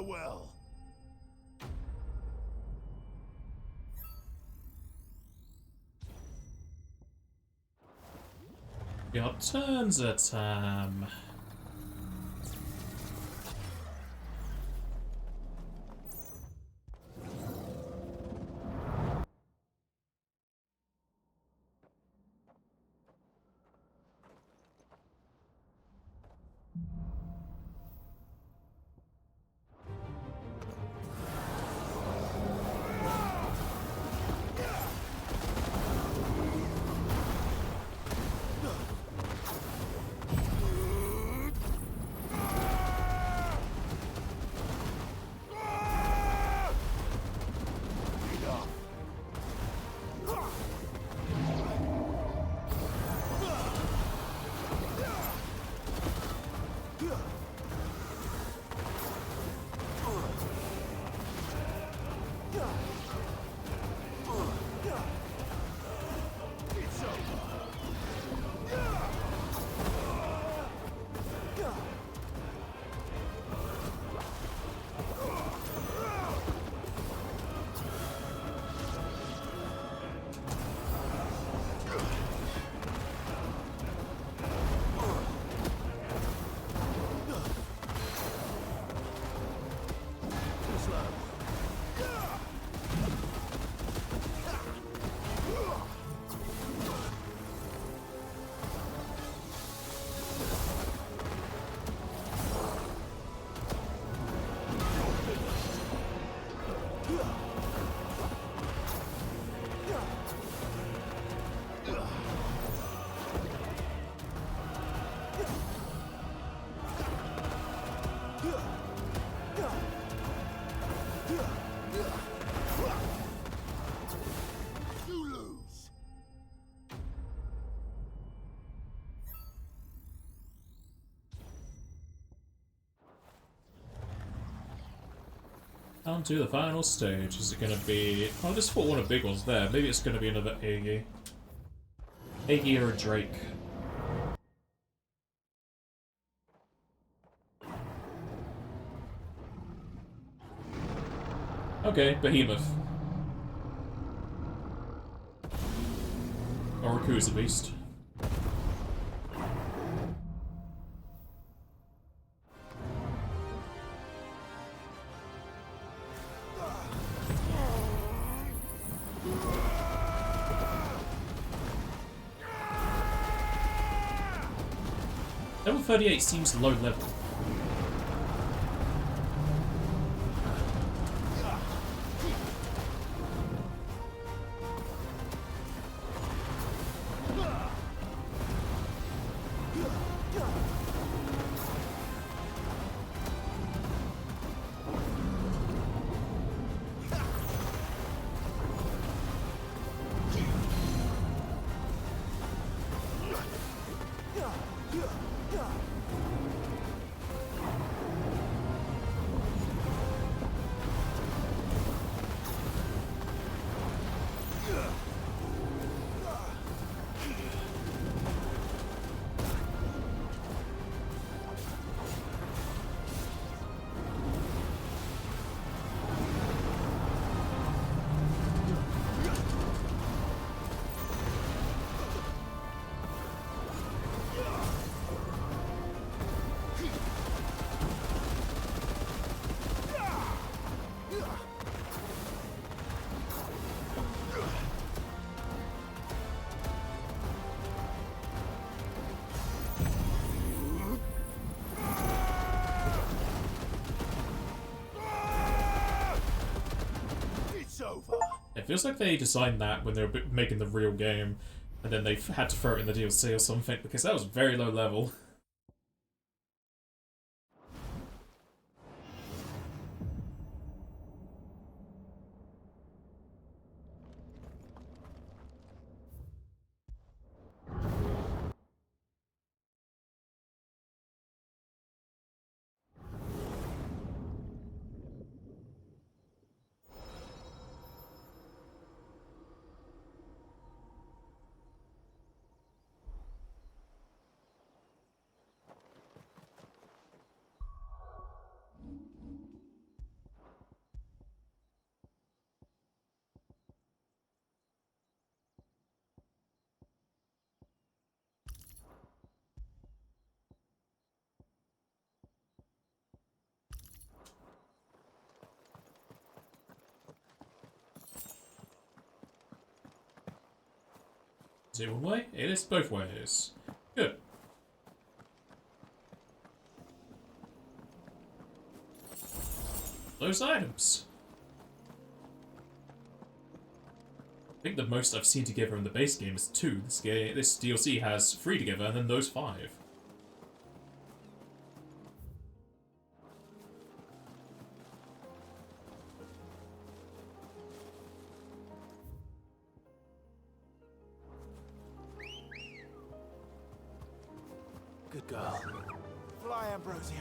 well. Your turn's a time. You lose. On to the final stage. Is it going to be... Oh, I just fought one of the big ones there. Maybe it's going to be another Iggy. Iggy or a Drake. Okay, Behemoth. Or Raccoon's at least. Level 38 seems low level. It feels like they designed that when they were making the real game, and then they had to throw it in the DLC or something, because that was very low level. Is it one way? It is both ways. Good. Those items. I think the most I've seen together in the base game is 2. This DLC has 3 together, and then those 5. Good girl. Fly, Ambrosia.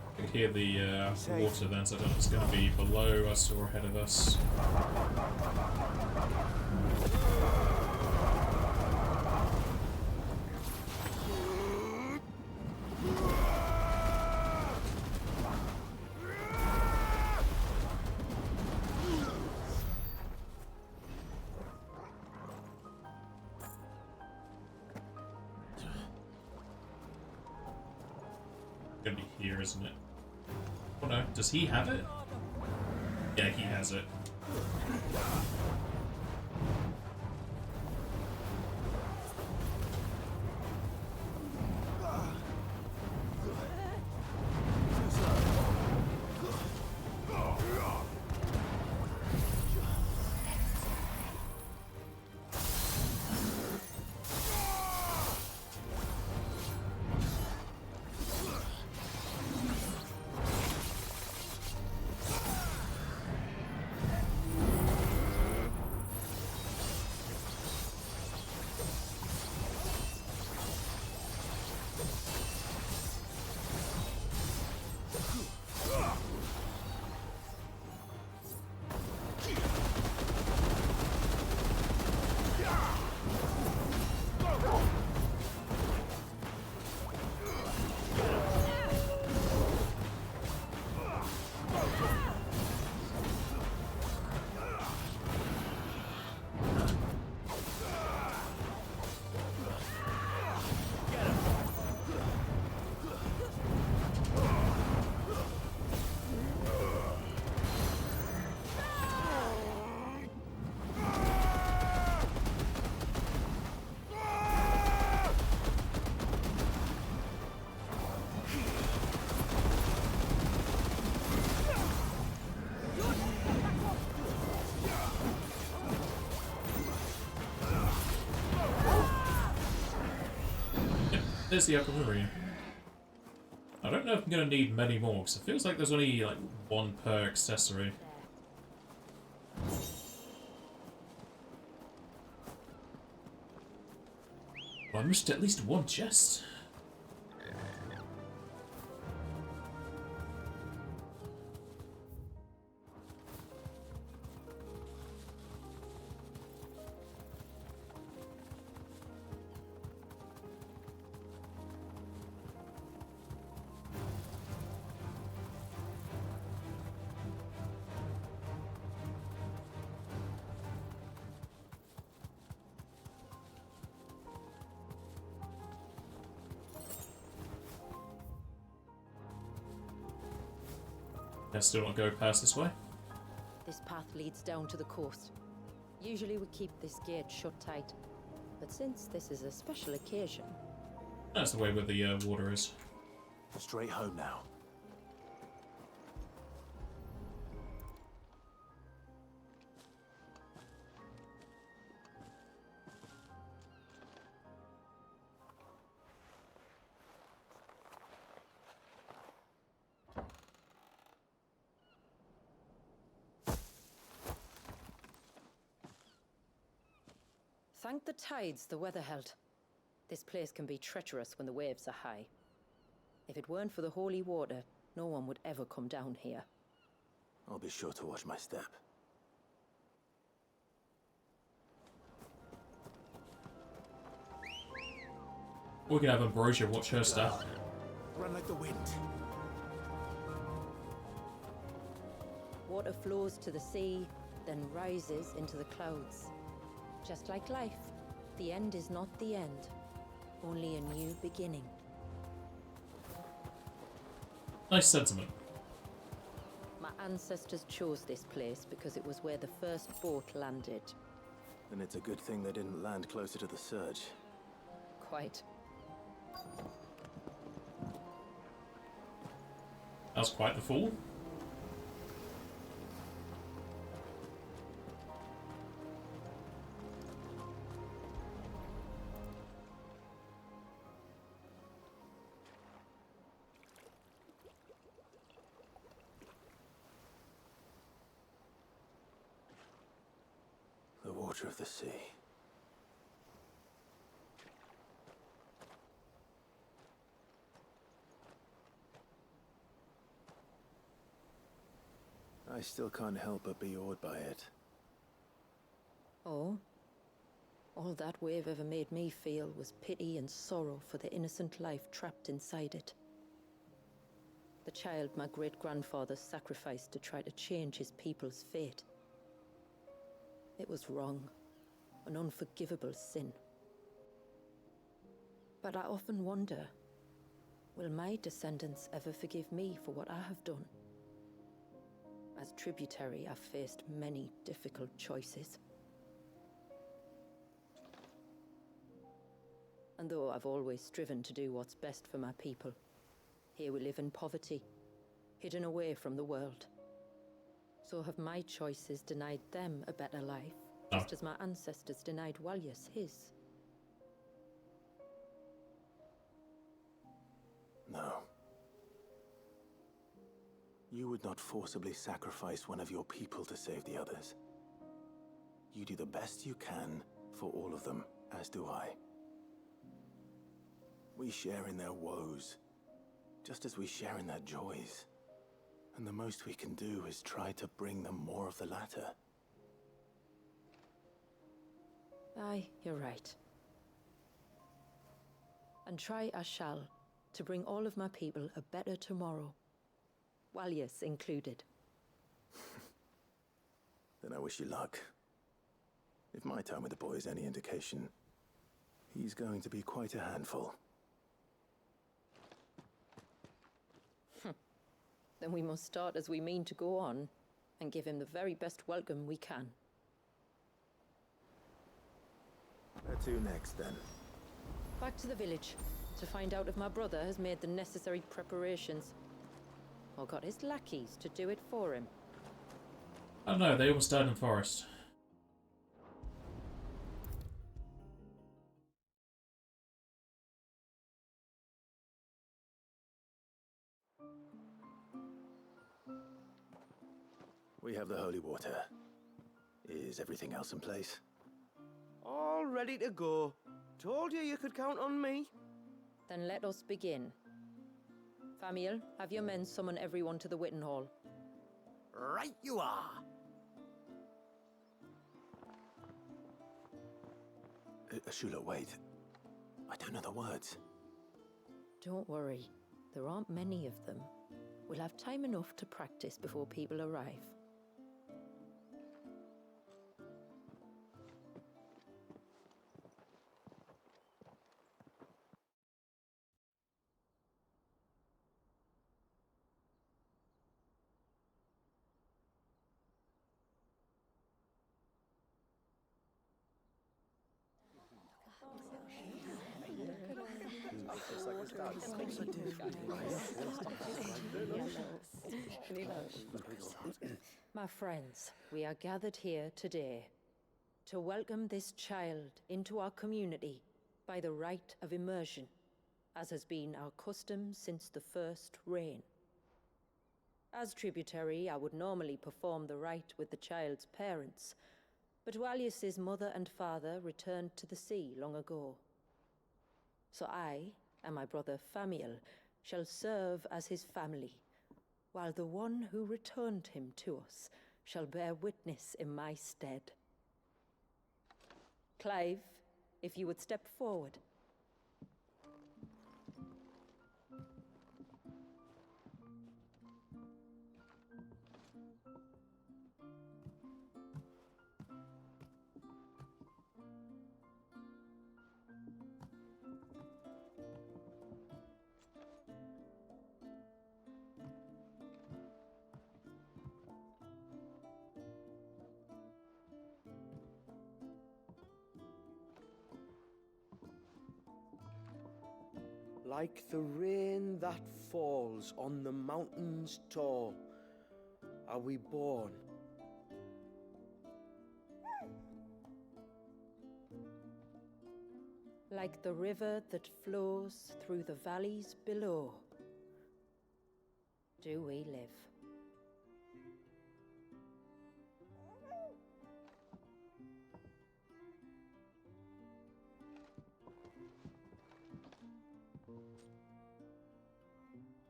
I can hear the water then, so I don't know if it's going to be below us or ahead of us. Gonna be here, isn't it? Oh no, does he have it? Yeah, he has it. There's the aquamarine. I don't know if I'm going to need many more, because it feels like there's only like 1 per accessory. Well, I missed at least 1 chest. Let's still not go past this way. This path leads down to the coast. Usually we keep this gate shut tight, but since this is a special occasion... That's the way where the water is. Straight home now. Thank the tides the weather held. This place can be treacherous when the waves are high. If it weren't for the holy water, no one would ever come down here. I'll be sure to watch my step. We can have Ambrosia watch her stuff. Run like the wind. Water flows to the sea, then rises into the clouds. Just like life, the end is not the end, only a new beginning. Nice sentiment. My ancestors chose this place because it was where the first boat landed. Then it's a good thing they didn't land closer to the surge. Quite. That was quite the fall. The water of the sea. I still can't help but be awed by it. Oh? All that wave ever made me feel was pity and sorrow for the innocent life trapped inside it. The child my great-grandfather sacrificed to try to change his people's fate. It was wrong, an unforgivable sin. But I often wonder, will my descendants ever forgive me for what I have done? As tributary, I've faced many difficult choices. And though I've always striven to do what's best for my people, here we live in poverty, hidden away from the world. So have my choices denied them a better life, just as my ancestors denied Walyas his? No. You would not forcibly sacrifice one of your people to save the others. You do the best you can for all of them, as do I. We share in their woes, just as we share in their joys. And the most we can do is try to bring them more of the latter. Aye, you're right. And try I shall, to bring all of my people a better tomorrow. Walyas included. Then I wish you luck. If my time with the boy is any indication, he's going to be quite a handful. Then we must start as we mean to go on, and give him the very best welcome we can. Where to next, then? Back to the village, to find out if my brother has made the necessary preparations. Or got his lackeys to do it for him. I don't know, they almost died in the forest. We have the holy water. Is everything else in place? All ready to go. Told you could count on me. Then let us begin. Famiel, have your men summon everyone to the Witten Hall. Right you are. Ashula, wait. I don't know the words. Don't worry, there aren't many of them. We'll have time enough to practice before people arrive. My friends, we are gathered here today to welcome this child into our community by the rite of immersion, as has been our custom since the first reign. As tributary, I would normally perform the rite with the child's parents, but Walyas's mother and father returned to the sea long ago. So I and my brother Famiel shall serve as his family, while the one who returned him to us shall bear witness in my stead. Clive, if you would step forward. like the rain that falls on the mountains tall, are we born. Like the river that flows through the valleys below, do we live.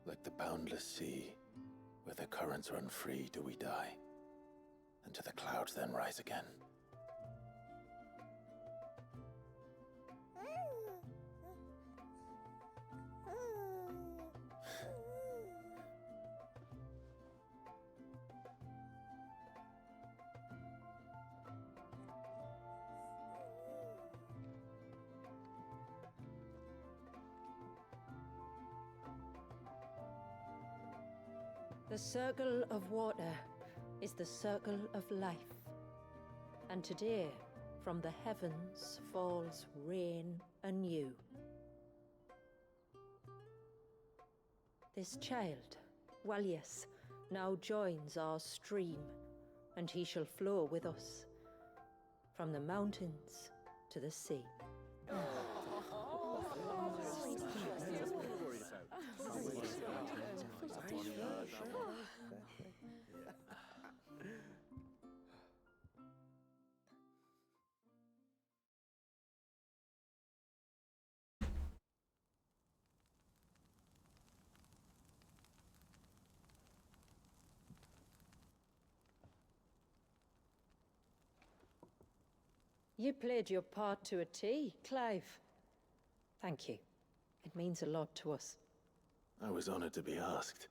Like the boundless sea, where the currents run free, do we die, and to the clouds then rise again. The circle of water is the circle of life, and today from the heavens falls rain anew. This child, Walius, now joins our stream, and he shall flow with us from the mountains to the sea. You played your part to a T, Clive. Thank you. It means a lot to us. I was honored to be asked,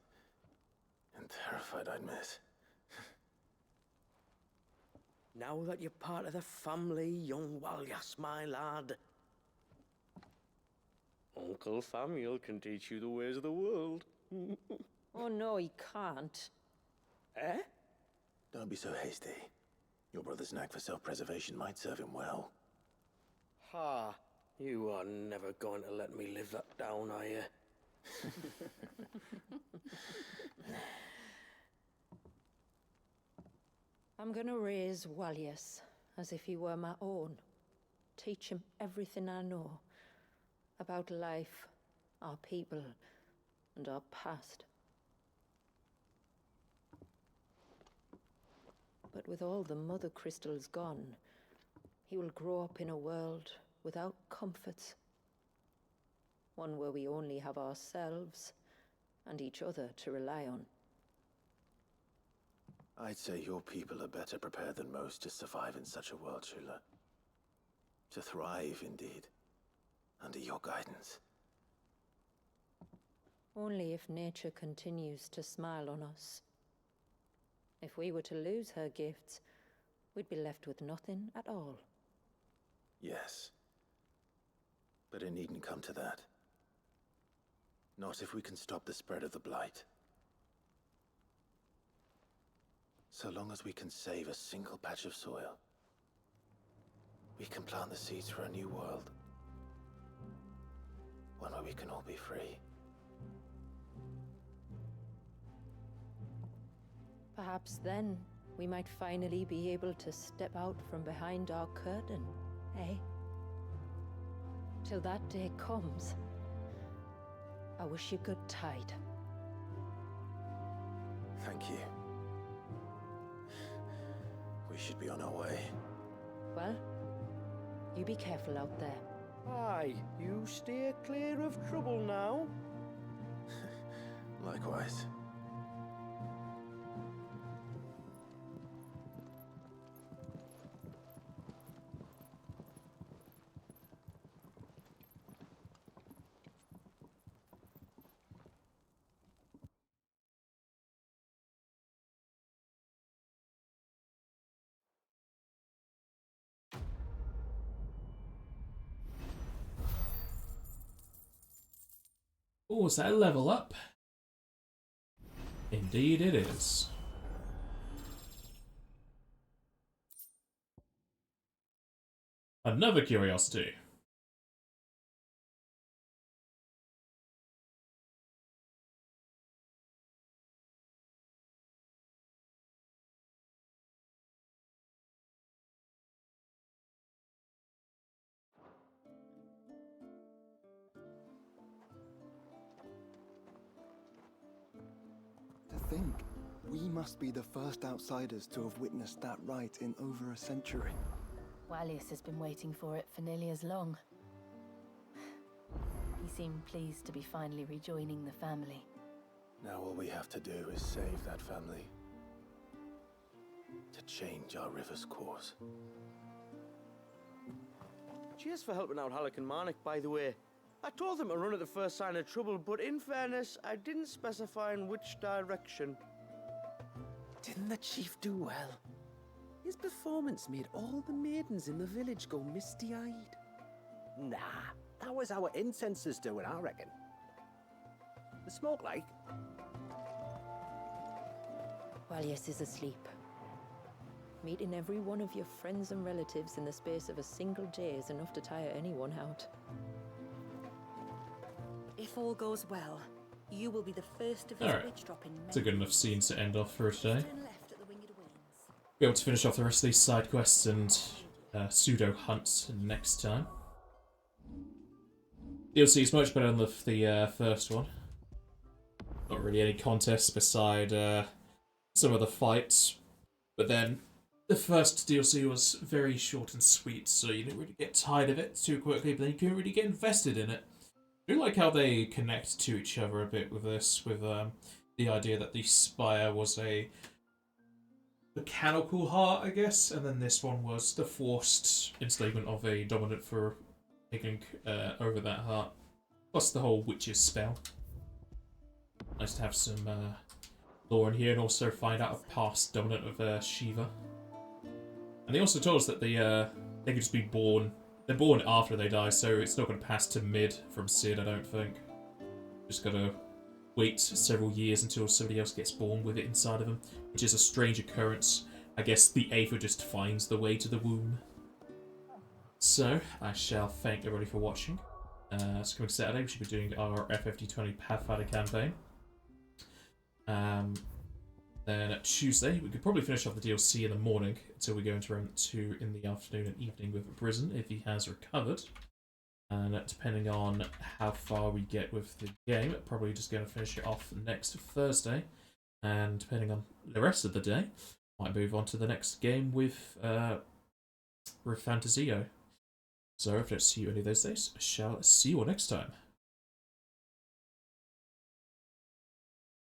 and terrified I'd miss. Now that you're part of the family, young Walyas, my lad. Uncle Samuel can teach you the ways of the world. Oh no, he can't. Eh? Don't be so hasty. Your brother's knack for self-preservation might serve him well. Ha! You are never going to let me live that down, are you? I'm gonna raise Walius as if he were my own. Teach him everything I know about life, our people, and our past. But with all the mother crystals gone, he will grow up in a world without comforts. One where we only have ourselves and each other to rely on. I'd say your people are better prepared than most to survive in such a world, Shula. To thrive, indeed, under your guidance. Only if nature continues to smile on us. If we were to lose her gifts, we'd be left with nothing at all. Yes. But it needn't come to that. Not if we can stop the spread of the Blight. So long as we can save a single patch of soil, we can plant the seeds for a new world. One where we can all be free. Perhaps then we might finally be able to step out from behind our curtain, eh? Till that day comes, I wish you good tide. Thank you. We should be on our way. Well, you be careful out there. Aye, you steer clear of trouble now. Likewise. Oh, is that a level up? Indeed it is. Another curiosity. think. We must be the first outsiders to have witnessed that rite in over a century. Wallius has been waiting for it for nearly as long. He seemed pleased to be finally rejoining the family. Now all we have to do is save that family. To change our river's course. Cheers for helping out Halleck and Marnik, by the way. I told them to run at the first sign of trouble, but in fairness, I didn't specify in which direction. Didn't the chief do well? His performance made all the maidens in the village go misty-eyed. Nah, that was our incensers doing, I reckon. The smoke like. Wallius is asleep. Meeting every one of your friends and relatives in the space of a single day is enough to tire anyone out. If all goes well, you will be the first to visit Alright, Witch Drop in it's a good enough scene to end off for today. Turn left at the Winged Wings. Be able to finish off the rest of these side quests and pseudo hunts next time. DLC is much better than the first one. Not really any contests beside some of the fights, but then the first DLC was very short and sweet, so you didn't really get tired of it too quickly, but then you couldn't really get invested in it. I do like how they connect to each other a bit with this, with the idea that the Spire was a mechanical heart, I guess, and then this one was the forced enslavement of a dominant for taking over that heart. Plus the whole witch's spell. Nice to have some lore in here, and also find out a past dominant of Shiva. And they also told us that they could just be born. They're born after they die, so it's not going to pass to mid from Sid, I don't think. Just gotta wait several years until somebody else gets born with it inside of them, which is a strange occurrence. I guess the Aether just finds the way to the womb. So, I shall thank everybody for watching. So coming Saturday, we should be doing our FFD20 Pathfinder campaign. Then at Tuesday, we could probably finish off the DLC in the morning until we go into round 2 in the afternoon and evening with Prison, if he has recovered. And depending on how far we get with the game, probably just going to finish it off next Thursday. And depending on the rest of the day, might move on to the next game with Fantasio. So if I don't see you any of those days, I shall see you all next time.